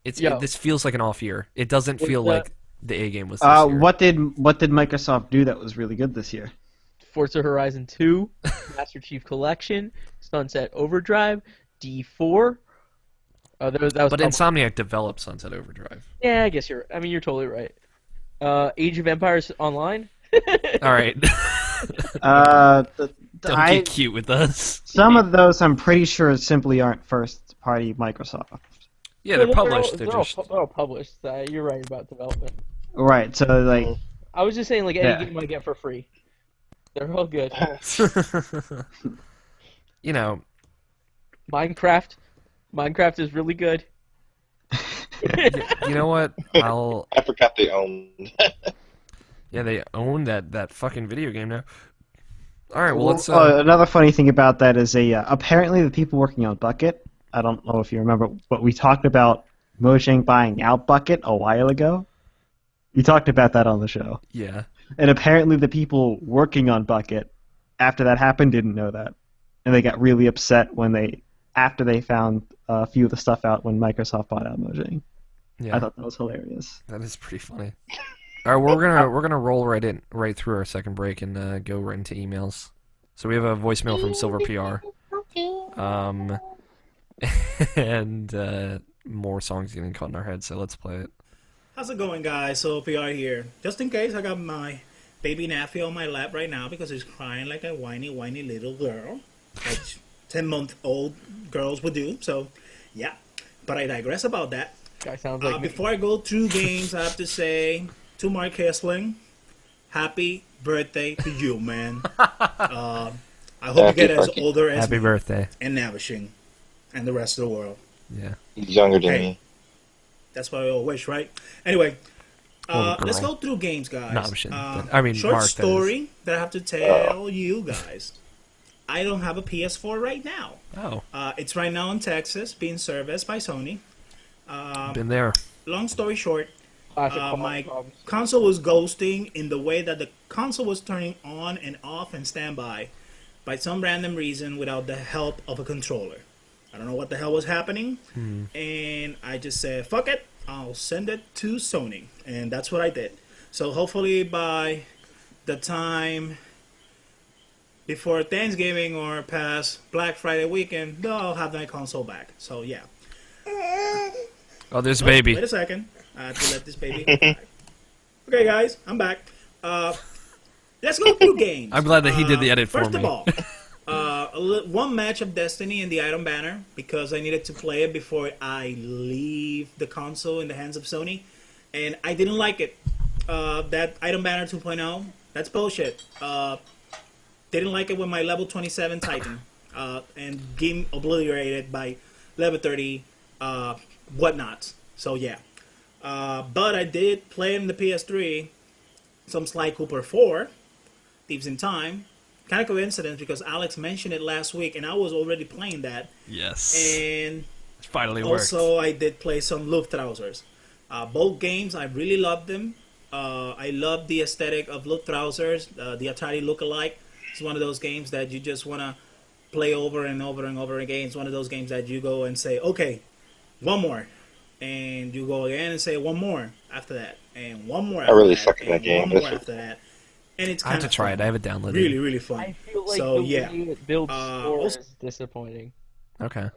This feels like an off year. It doesn't feel What's like the A game was this year. What did Microsoft do that was really good this year? Forza Horizon 2, Master Chief Collection, Sunset Overdrive, D4. That was But probably- Insomniac developed Sunset Overdrive. Yeah, I guess you're totally right. Age of Empires Online. All right. Don't I, get cute with us. some of those I'm pretty sure simply aren't first party Microsoft. Yeah, they're published. They're They're just all published. You're right about development. Right, so like I was just saying, like, any Yeah. game I get for free. They're all good. Minecraft. Minecraft is really good. you know what? I forgot they owned. Yeah, they own that fucking video game now. All right, well let's. another funny thing about that is apparently the people working on Bucket. I don't know if you remember, but we talked about Mojang buying out Bucket a while ago. We talked about that on the show, Yeah. and apparently the people working on Bucket after that happened didn't know that, and they got really upset after they found a few of the stuff out when Microsoft bought out Mojang. Yeah. I thought that was hilarious. That is pretty funny. All right, we're gonna roll right through our second break and go right into emails. So we have a voicemail from Silver PR. Um, and more songs getting caught in our heads. So let's play it. How's it going, guys? So PR here. Just in case, I got my baby Naffy on my lap right now because he's crying like a whiny, whiny little girl, like 10-month-old girls would do. So, yeah. But I digress about that. Guy sounds like me. Before I go through games, I have to say to Mark Hessling, happy birthday to you, man. I hope you get as Happy older as Happy me birthday. and Navishing and the rest of the world. Yeah. He's younger than Hey. me. That's what I all wish, right? Anyway, Little let's girl. go through games, guys. No, I'm shitting, but- I mean, short Mark, that is. story that I have to tell you guys. I don't have a PS4 right now. Oh, It's right now in Texas, being serviced by Sony. been there. Long story short, Classic my problems. console was ghosting in the way that the console was turning on and off and standby by some random reason without the help of a controller. I don't know what the hell was happening, and I just said, fuck it, I'll send it to Sony, and that's what I did. So hopefully by the time before Thanksgiving or past Black Friday weekend, I'll have my console back. So yeah. Oh, there's a Oh, baby. Wait a second. I have to let this baby come back. Okay, guys, I'm back. Let's go through games. I'm glad that he did the edit for First me. of all, one match of Destiny in the item banner because I needed to play it before I leave the console in the hands of Sony, and I didn't like it. That item banner 2.0, that's bullshit. Didn't like it with my level 27 Titan, and game obliterated by level 30 whatnot. So yeah. But I did play in the PS3 some Sly Cooper 4, Thieves in Time. Kind of coincidence because Alex mentioned it last week and I was already playing that. Yes. And It finally worked. also I did play some Luftrausers. Both games, I really loved them. I love the aesthetic of Luftrausers, the Atari lookalike. It's one of those games that you just want to play over and over and over again. It's one of those games that you go and say, okay, one more. And you go again and say one more after that. And one more after really that. suck at that and game. one more after that. And it's I kind have of to try it. I have it downloaded. really, really fun. I feel like So, the yeah. way it builds score also- is disappointing. Okay.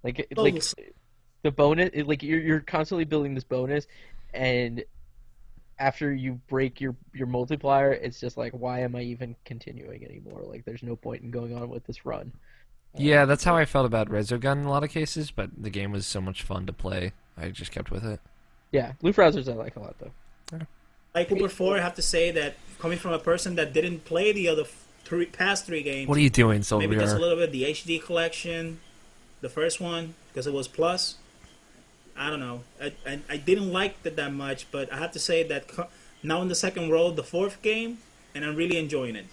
Like Those- the bonus, like you're constantly building this bonus, and after you break your multiplier, it's just like, why am I even continuing anymore? Like, there's no point in going on with this run. Yeah, that's how I felt about Resogun in a lot of cases, but the game was so much fun to play. I just kept with it. Yeah, Blue Browsers I like a lot though. Like Cooper 4, I have to say that coming from a person that didn't play the other past three games, What are you doing, maybe just a Sylvia? little bit the HD collection, the first one, because it was plus. I don't know. I didn't like it that much, but I have to say that now in the second row, the fourth game, and I'm really enjoying it.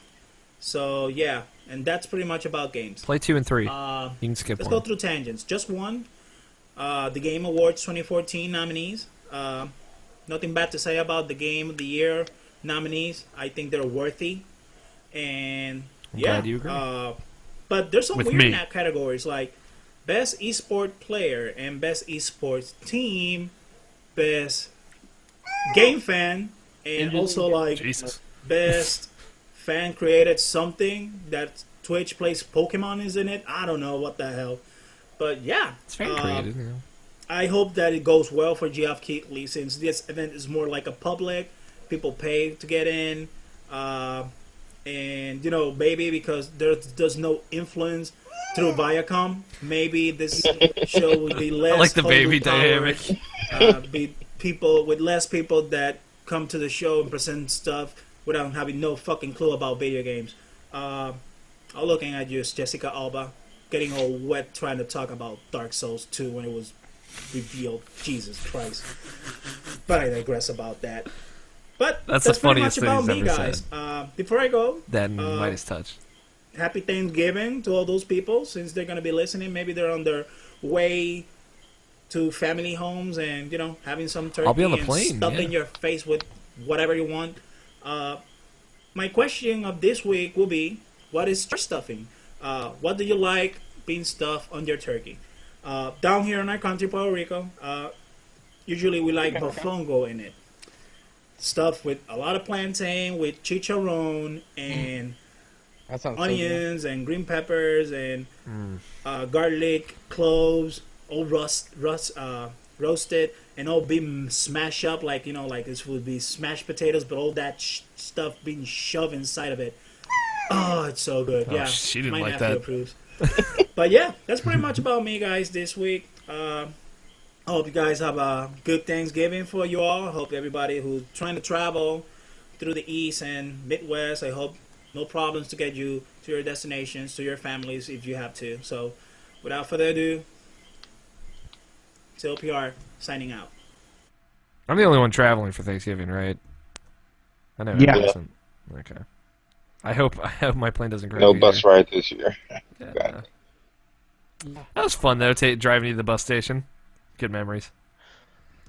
So, yeah, and that's pretty much about games. Play 2 and 3. You Uh, can skip Let's one. go through tangents. Just one. The Game Awards 2014 nominees. Nothing bad to say about the Game of the Year nominees. I think they're worthy. And I'm yeah. glad you agree. But there's some With weird me. categories like Best Esport Player and Best Esports Team, Best Game Fan, and also like Jesus. Best Fan Created Something that Twitch plays Pokemon is in it. I don't know what the hell. But yeah. It's very creative. I hope that it goes well for Geoff Keighley since this event is more like a public. People pay to get in. And, you know, maybe because there's no influence through Viacom, maybe this show would be less. I like the baby overpowered, dynamic. Be people with less people that come to the show and present stuff without having no fucking clue about video games. I'm looking at you, Jessica Alba, getting all wet trying to talk about Dark Souls 2 when it was revealed. Jesus Christ. But I digress about that. But That's that's the pretty funniest much thing about he's me, ever guys. said. Before I go, That and Midas Touch. happy Thanksgiving to all those people since they're going to be listening. Maybe they're on their way to family homes and, you know, having some turkey I'll be on the and plane, stuffing yeah. your face with whatever you want. My question of this week will be, what is your stuffing? What do you like being stuffed on your turkey? Down here in our country, Puerto Rico, usually we like mofongo in it. Stuff with a lot of plantain, with chicharron, and That sounds so good. onions and green peppers and Mm. garlic, cloves, all roasted, and all being smashed up like like this would be smashed potatoes, but all that stuff being shoved inside of it. Oh, it's so good. Oh, Yeah, she didn't my like nephew that. approves. But yeah, that's pretty much about me, guys, this week. I hope you guys have a good Thanksgiving for you all. I hope everybody who's trying to travel through the East and Midwest, I hope no problems to get you to your destinations, to your families if you have to. So, without further ado, TLPR signing out. I'm the only one traveling for Thanksgiving, right? I know Yeah. Evan isn't. Okay. I hope my plane doesn't crash. No either. bus ride this year. Yeah, no. That was fun though. Driving to the bus station. Good memories.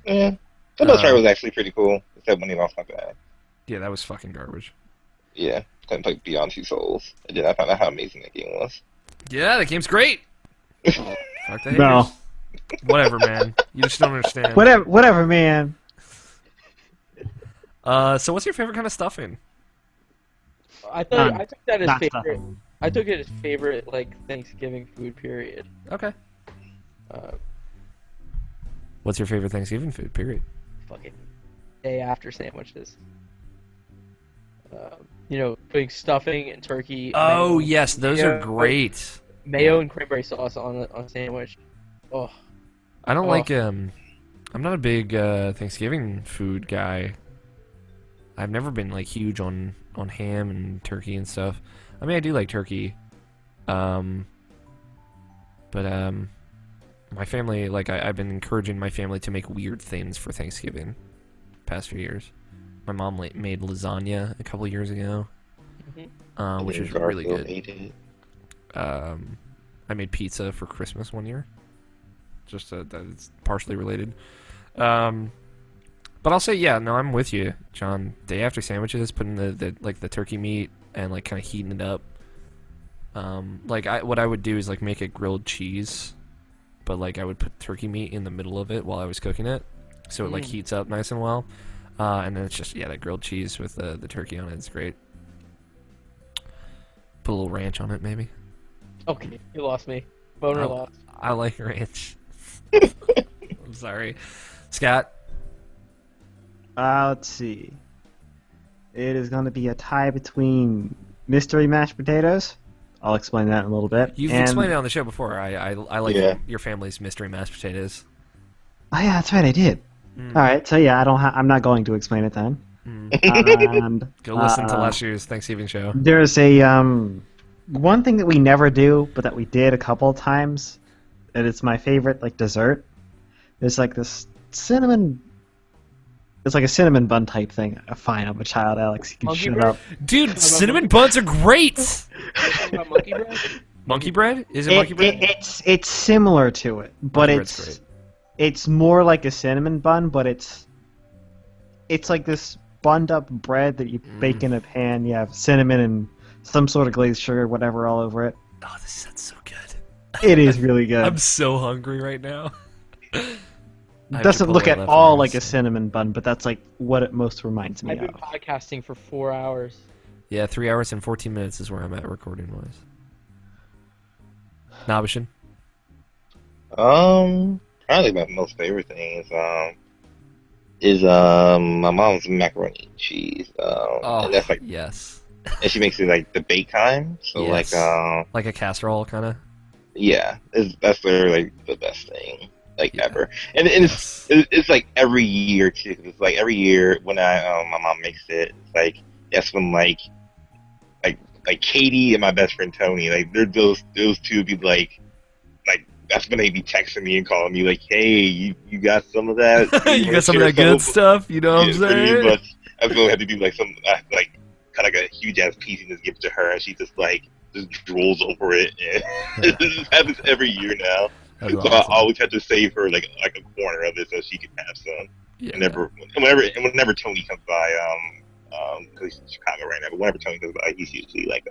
Yeah. The bus ride was actually pretty cool, except when he lost my bag. Yeah, that was fucking garbage. Yeah, couldn't play Beyond Two Souls. And then I found out how amazing that game was. Yeah, that game's great. Fuck the haters. No. Whatever, man. You just don't understand. Whatever, man. So what's your favorite kind of stuffing? I took that as Not favorite. stuffing. I took it as favorite like Thanksgiving food. Period. Okay. Uh, What's your favorite Thanksgiving food? Period. fucking day after sandwiches. Putting stuffing and turkey. Oh mayo, yes, those are mayo- great. Mayo and cranberry sauce on a sandwich. Oh, I don't Oh. like I'm not a big Thanksgiving food guy. I've never been like huge on ham and turkey and stuff. I mean, I do like turkey. But my family, like I've been encouraging my family to make weird things for Thanksgiving past few years. My mom made lasagna a couple of years ago, which is really Garfield good. ate it. I made pizza for Christmas one year. Just that it's partially related. But I'll say, yeah, no, I'm with you, John. Day after sandwiches, putting the turkey meat and like kind of heating it up. What I would do is like make a grilled cheese, but like I would put turkey meat in the middle of it while I was cooking it, so it like heats up nice and well. And then it's just that grilled cheese with the turkey on it. It's great. Put a little ranch on it, maybe. okay, you lost me. Boner Oh. lost. I like ranch. I'm sorry, Scott. Let's see. It is going to be a tie between mystery mashed potatoes. I'll explain that in a little bit. You've and... explained it on the show before. I like Yeah. your family's mystery mashed potatoes. Oh yeah, that's right, I did. Mm. All right, so yeah, I'm not going to explain it then. Mm. And Go listen to last year's Thanksgiving show. there's a one thing that we never do, but that we did a couple of times, and it's my favorite like dessert. There's like this cinnamon. It's like a cinnamon bun type thing. Fine, I'm a child, Alex. You can Monkey shut bread? up. Dude, cinnamon buns are great. Talking about monkey bread? Monkey bread? Is it monkey bread? It's similar to it, but Monkey bread's great. it's more like a cinnamon bun, but it's like this bunned up bread that you bake in a pan. You have cinnamon and some sort of glazed sugar, whatever, all over it. Oh, this sounds so good. It is really good. I'm so hungry right now. I have to Doesn't put look away at all leftovers. like a cinnamon bun, but that's like what it most reminds me I've been of. podcasting for 4 hours. Yeah, 3 hours and 14 minutes is where I'm at recording wise. Nabishin? Probably my most favorite thing is my mom's macaroni and cheese. And that's like, yes. and she makes it like the bake kind. So Yes. like Like a casserole, kind of? yeah, that's literally like the best thing like Yeah. ever. And it's like every year too. 'Cause it's like every year when my mom makes it, it's like that's when like Katie and my best friend Tony, like they're those two be like that's when they be texting me and calling me like, hey, you got some of that? You got some of that good stuff, you know what I'm Yeah, pretty saying? much. I feel I have to do like some like kind of like a huge ass piece and just give it to her, and she just drools over it. And this happens every year now. That's So awesome. I always have to save her like a corner of it so she can have some. Yeah. Whenever Tony comes by, because he's in Chicago right now, but whenever Tony comes by, he's usually like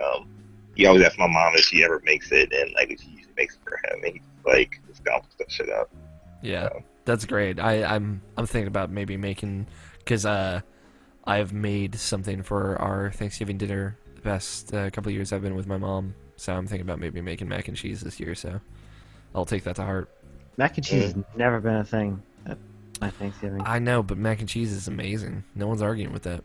he always asks my mom if she ever makes it, and like she usually makes it for him, and he's like just gobbles that shit up. Yeah, that's great. I'm thinking about maybe making, because I've made something for our Thanksgiving dinner the past couple of years I've been with my mom, so I'm thinking about maybe making mac and cheese this year. So I'll take that to heart. Mac and cheese has never been a thing at my Thanksgiving. I know, but mac and cheese is amazing. No one's arguing with that.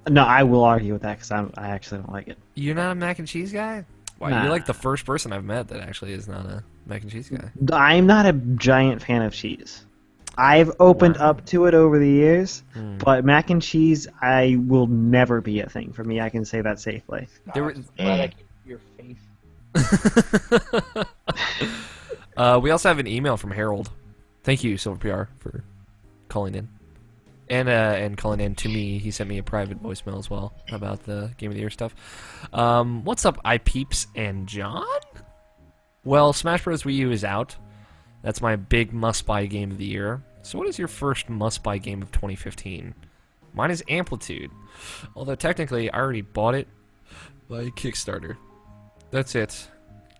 No, I will argue with that because I actually don't like it. You're not a mac and cheese guy? Wow, Nah. you're like the first person I've met that actually is not a mac and cheese guy. I'm not a giant fan of cheese. I've opened up to it over the years, but mac and cheese, I will never be a thing for me. I can say that safely. There were- I'm glad I can see your face. We also have an email from Harold. Thank you, Silver PR, for calling in. And calling in to me. He sent me a private voicemail as well about the Game of the Year stuff. What's up, iPeeps and John? Well, Smash Bros. Wii U is out. That's my big must-buy game of the year. So what is your first must-buy game of 2015? Mine is Amplitude. Although technically, I already bought it by Kickstarter. That's it.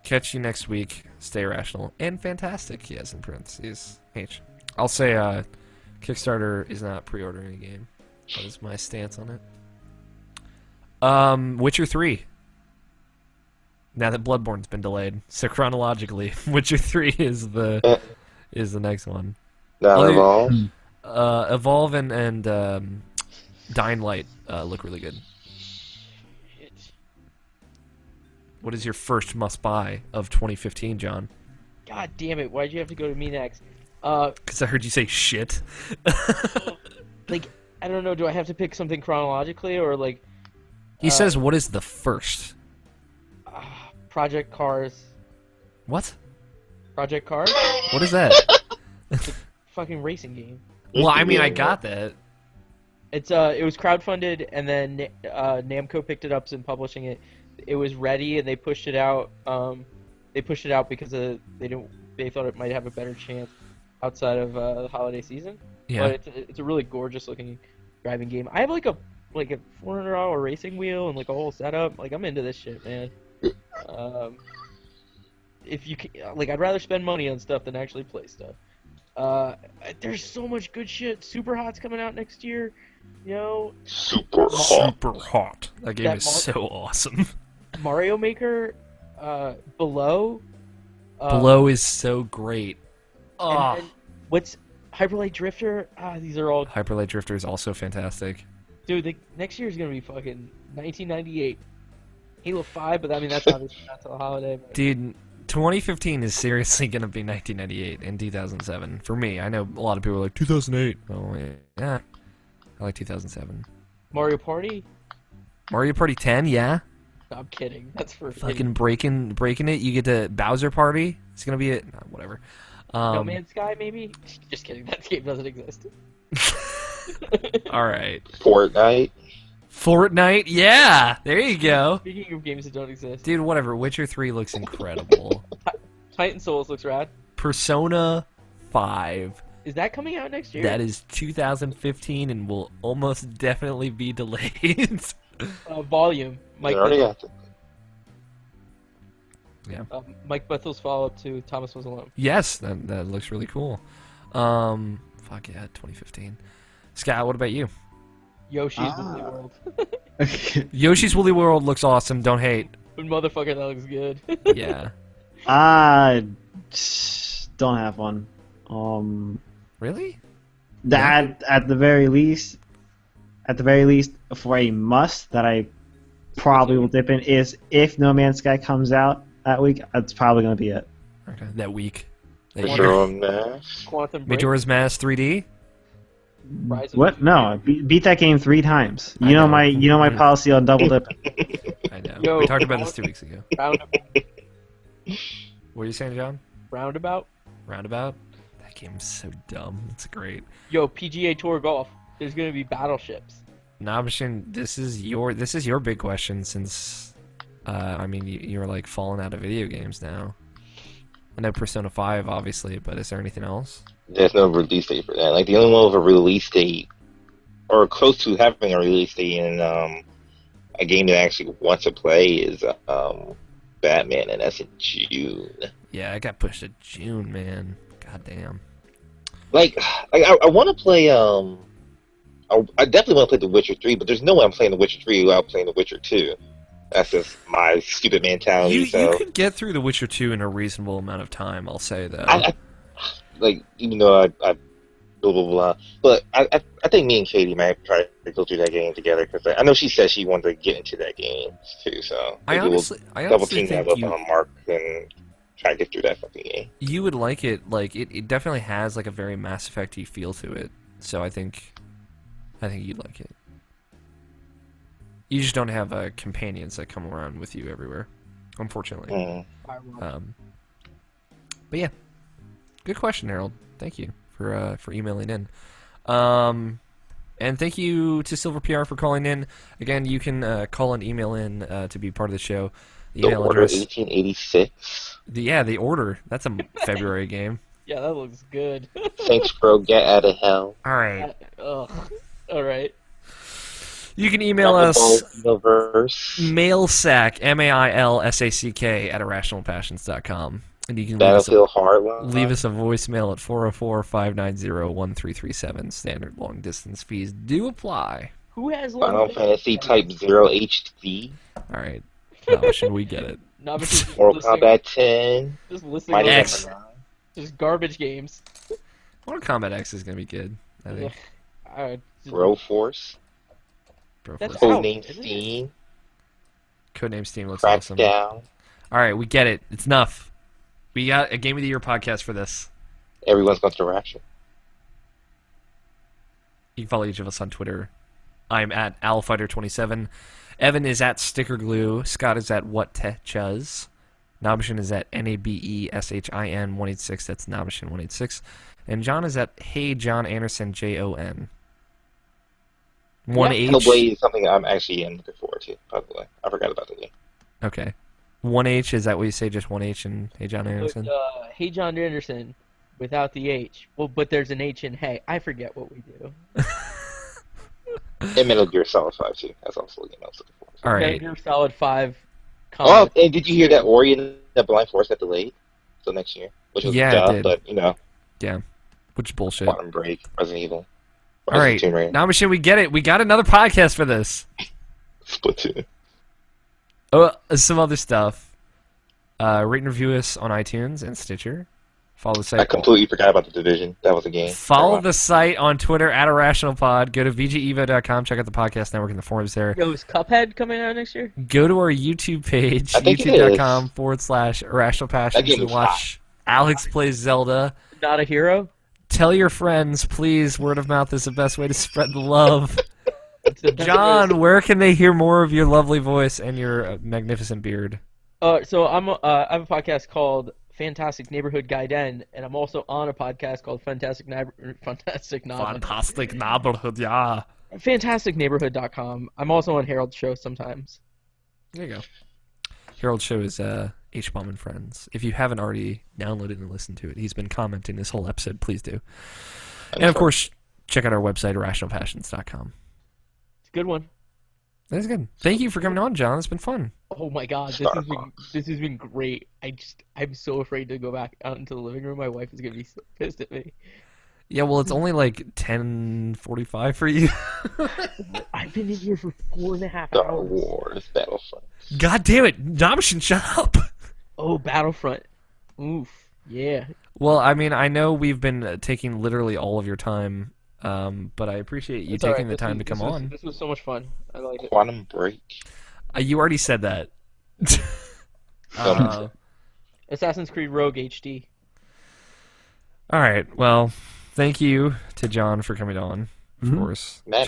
Catch you next week. Stay rational and fantastic. He has in parentheses. H. I'll say Kickstarter is not pre-ordering a game. That is my stance on it. Witcher 3. Now that Bloodborne's been delayed, so chronologically, Witcher 3 is the next one. Now Other- Evolve. Evolve and Dying Light look really good. What is your first must-buy of 2015, John? God damn it! Why'd you have to go to me next? Because I heard you say shit. Like, I don't know. Do I have to pick something chronologically or like He says, what is the first? Project Cars? What? Project Cars? What is that? Fucking racing game. Well, I mean, I got that. It was crowdfunded and then Namco picked it up and publishing it. It was ready and they pushed it out. They pushed it out because they thought it might have a better chance outside of the holiday season. Yeah. But it's a really gorgeous looking driving game. I have like a $400 racing wheel and like a whole setup. Like I'm into this shit, man. If you can, like, I'd rather spend money on stuff than actually play stuff. There's so much good shit. Super Hot's coming out next year. You know, Super hot. Super hot. That game is so awesome. Mario Maker, Below. Below is so great. And what's Hyper Light Drifter? These are all. Hyper Light Drifter is also fantastic. Dude, next year is gonna be fucking 1998. Halo 5, but I mean that's not a holiday. But... Dude, 2015 is seriously gonna be 1998 and 2007 for me. I know a lot of people are like 2008. Oh yeah, I like 2007. Mario Party? Mario Party 10, yeah. No, I'm kidding. That's for Fucking breaking it. You get to Bowser Party. It's gonna be it. No, whatever. No Man's Sky, maybe? Just kidding. That game doesn't exist. All right. Fortnite. Yeah, there you go. Speaking of games that don't exist, Dude, whatever. Witcher 3 looks incredible. Titan Souls looks rad. Persona 5. Is that coming out next year? That is 2015 and will almost definitely be delayed. Volume. They already got it. Yeah. Mike Bethel's follow-up to Thomas Was Alone. Yes, that looks really cool. Fuck yeah, 2015. Scott, what about you? Yoshi's Woolly World. Yoshi's Woolly World looks awesome. Don't hate. But motherfucker, that looks good. Yeah. Don't have one. Really? That at the very least, for a must that I probably will dip in is if No Man's Sky comes out that week. That's probably gonna be it. Okay. That week. That year. Majora's Mask. Quantum Break. Majora's Mask 3D. Rise of What? the- No, beat that game 3 times. I know. You know my policy on double dipping. I know. Yo, we talked about this 2 weeks ago. Roundabout. What are you saying, John? Roundabout. Roundabout? That game's so dumb. It's great. Yo, PGA Tour Golf. There's gonna be battleships. Nabishin, this is your big question since, I mean, you're like falling out of video games now. I know Persona 5, obviously, but is there anything else? There's no release date for that. Like the only one with a release date, or close to having a release date in a game that I actually want to play is Batman, and that's in June. Yeah, it got pushed to June, man. God damn. Like I want to play. I definitely want to play The Witcher 3, but there's no way I'm playing The Witcher 3 without playing The Witcher 2. That's just my stupid mentality. You So could get through The Witcher 2 in a reasonable amount of time, I'll say, though. I like, even though I blah blah blah, but I think me and Katie might try to go through that game together because I know she said she wanted to get into that game too. So I maybe we'll honestly double team think that up on Mark and try to get through that fucking game. you would like it. Like it definitely has like a very Mass Effect-y feel to it. So I think you'd like it. You just don't have companions that come around with you everywhere, unfortunately. Mm. But yeah, good question, Harold. Thank you for emailing in. And thank you to Silver PR for calling in. Again, you can call and email in to be part of the show. The The email Order address. 1886. The Order. That's a February game. Yeah, that looks good. Thanks, bro. Get out of hell. All right. Ugh. All right. You can email us Universe. mailsack, MAILSACK, at irrationalpassions.com. And you can Battlefield Hardline. leave us a voicemail at 404-590-1337. Standard long distance fees do apply. Who has Final Fantasy Type 0 HD. All right. Now, should we get it? Not just Mortal listening- Kombat 10. Just listening. Mighty to X. Number 9. Just garbage games. Mortal Kombat X is going to be good, I think. Bro Force. Bro That's Force. out. Codename isn't it? Steam. Codename Steam looks awesome. Crackdown. All right, we get it. It's enough. We got a Game of the Year podcast for this. Everyone's going to Rapture. You can follow each of us on Twitter. I'm at AlFighter27. Evan is at StickerGlue. Scott is at WhatTechuz. Nabishin is at NABESHIN 186. That's Nabishin 186. And John is at Hey John Anderson JON. 1H. Hellblade is something I'm actually looking forward to, by the way. I forgot about the game. Okay. 1H, is that what you say? Just 1H and Hey John Anderson? Hey John Anderson, without the H. Well, but there's an H in hey. I forget what we do. And Metal Gear Solid 5 too. That's also a game I was looking forward to. All Metal right. Gear Solid 5. Oh, and did you hear that Ori and the Blind Forest got delayed till next year? Which was Yeah, it dumb, did. but you know, Yeah. Which is bullshit. Quantum Break, Resident Evil, All right. Tomb Raider, Nabishin, we get it. We got another podcast for this. Splatoon. Oh, some other stuff. Rate and review us on iTunes and Stitcher. Follow the site. I completely forgot about the Division. That was a game. Follow the site on Twitter at IrrationalPod. Go to VGEvo.com. Check out the podcast network and the forums there. Yo, is Cuphead coming out next year? Go to our YouTube page, I think it youtube.com/IrrationalPassions, That game and is watch Alex Plays Zelda. Not a hero? Tell your friends, please. Word of mouth is the best way to spread the love. It's the best John, where can they hear more of your lovely voice and your magnificent beard? So I have a podcast called Fantastic Neighborhood Gaiden, and I'm also on a podcast called Fantastic Neighborhood. Fantastic neighborhood, yeah. FantasticNeighborhood.com. I'm also on Harold's show sometimes. There you go. Harold's show is H-Bomb and Friends. If you haven't already downloaded and listened to it, he's been commenting this whole episode. Please do. And of course, check out our website, irrationalpassions.com. It's a good one. That's good. Thank you for coming on, John. It's been fun. Oh my god, this has been great. I'm so afraid to go back out into the living room. My wife is gonna be so pissed at me. Yeah, well, it's only like 10:45 for you. I've been in here for 4.5 Star hours. Wars Battlefront. God damn it, Nabishin, shut up. Oh, Battlefront. Oof. Yeah. Well, I mean, I know we've been taking literally all of your time, but I appreciate you It's all taking right. the time to come on. This was so much fun. I like it. Quantum Break. You already said that. Assassin's Creed Rogue HD. All right. Well, thank you to John for coming on. Of course, Mad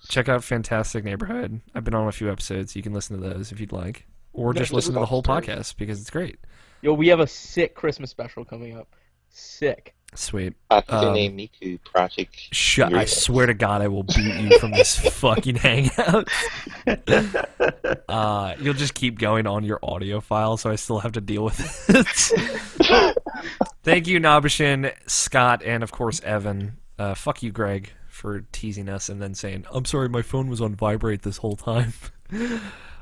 check out Fantastic Neighborhood. I've been on a few episodes. You can listen to those if you'd like, or No, just it listen to was the whole awesome. podcast because it's great. Yo, we have a sick Christmas special coming up. Sick. Sweet. Hatsune Miku Project. Shut! I Great. swear to God, I will beat you from this fucking hangout. You'll just keep going on your audio file, so I still have to deal with it. Thank you, Nabishin, Scott, and of course Evan. Fuck you, Greg, for teasing us and then saying, "I'm sorry, my phone was on vibrate this whole time."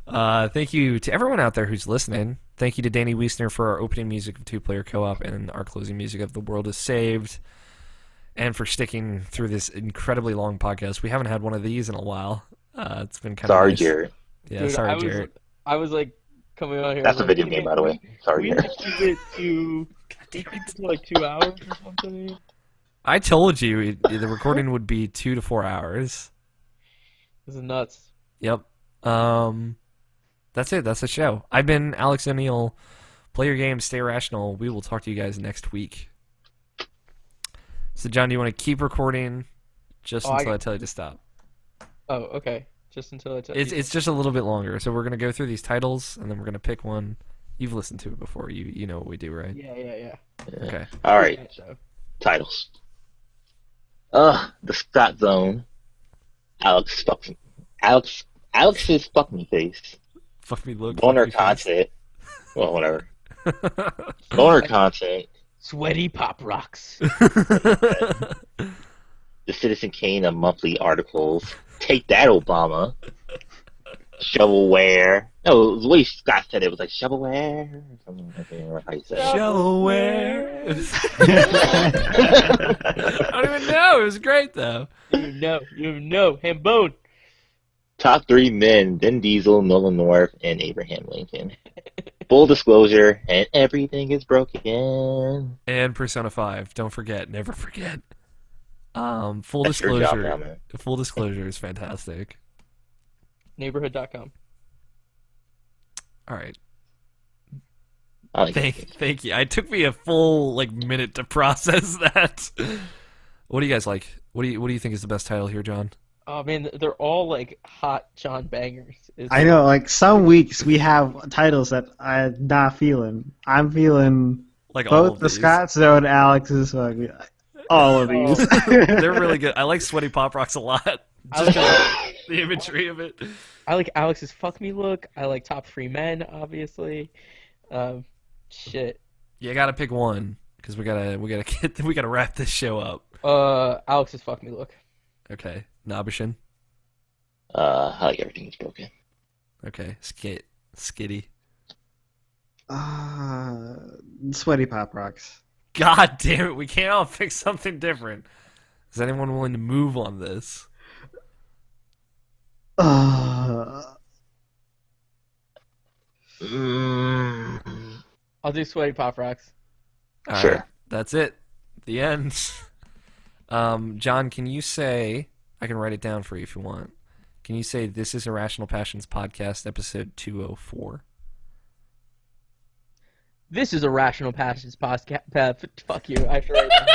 Thank you to everyone out there who's listening. Thank you to Danny Wiesner for our opening music of Two Player Co-op and our closing music of The World is Saved. And for sticking through this incredibly long podcast. We haven't had one of these in a while. It's been kind of Sorry, nice. Jared. Yeah, Dude, sorry, Jarrett. I was like coming out here. That's a like, video "Hey, game, by the way. Sorry, We guys. need to keep it to like 2 hours or something. I told you the recording would be 2 to 4 hours. This is nuts. Yep. That's it. That's the show. I've been Alex O'Neill. Play your game, stay rational. We will talk to you guys next week. So, John, do you want to keep recording just until I tell you to stop? Oh, okay. Just until I tell It's just a little bit longer. So we're gonna go through these titles, and then we're gonna pick one. You've listened to it before. You know what we do, right? Yeah. Okay. All right. So, Titles. The Scott Zone. Alex's Fuck Me Face. Fuck me, look. Boner fuck me face. content. Well, whatever. Boner content. Sweaty pop rocks. The Citizen Kane of monthly articles. Take that, Obama. Shovelware. No, the way Scott said it was like shovelware. Or something. I can't remember how you said it. Shovelware. I don't even know. It was great though. You know, Hambone. Top 3 men: Vin Diesel, Nolan North, and Abraham Lincoln. Full disclosure, and everything is broken. And Persona 5. Don't forget. Never forget. Full That's your job disclosure. now, man. Full disclosure is fantastic. Neighborhood.com. All right. I like Thank you. It took me a full minute to process that. What do you guys like? What do you think is the best title here, John? Oh man, they're all like hot John bangers. I know, like some weeks we have titles that I'm not feeling. I'm feeling Like all both of the these. Scott Zone, Alex's, all of these. They're really good. I like Sweaty Pop Rocks a lot. I Just like, the imagery of it. I like Alex's fuck me look. I like top 3 men, obviously. Shit. You gotta pick one because we gotta wrap this show up. Alex's fuck me look. Okay, Nabishin. I like everything is broken. Okay, Skitty. Sweaty Pop Rocks. God damn it, we can't all pick something different. Is anyone willing to move on this? I'll do sweaty pop rocks. All Sure. right, that's it. The end. John, can you say? I can write it down for you if you want. Can you say this is Irrational Passions podcast episode 204? This is a Rational Passions podcast. Fuck you. I have to write it down.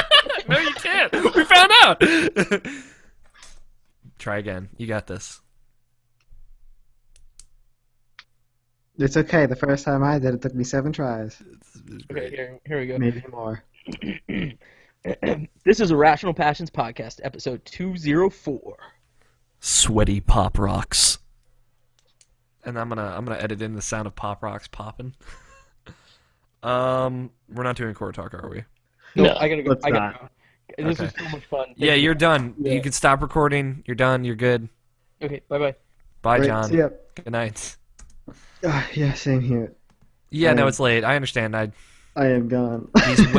No, you can't. We found out. Try again. You got this. It's okay. The first time I did it took me 7 tries. It's Okay, great. here we go. Maybe more. This is a Rational Passions podcast, episode 204. Sweaty Pop Rocks. And I'm gonna edit in the sound of Pop Rocks popping. We're not doing core talk, are we? No, No, I gotta go. let's I gotta not. go. This Okay. was so much fun. Yeah, Thank you're you. done. Yeah. You can stop recording. You're done. You're good. Okay, bye. Bye, Right, John. see ya. Good night. Yeah, same here. Yeah, no, Um, it's late. I understand. I I am gone.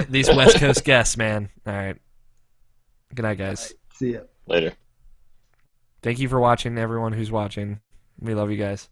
these West Coast guests, man. All right. Good night, guys. See ya. Later. Thank you for watching, everyone who's watching. We love you guys.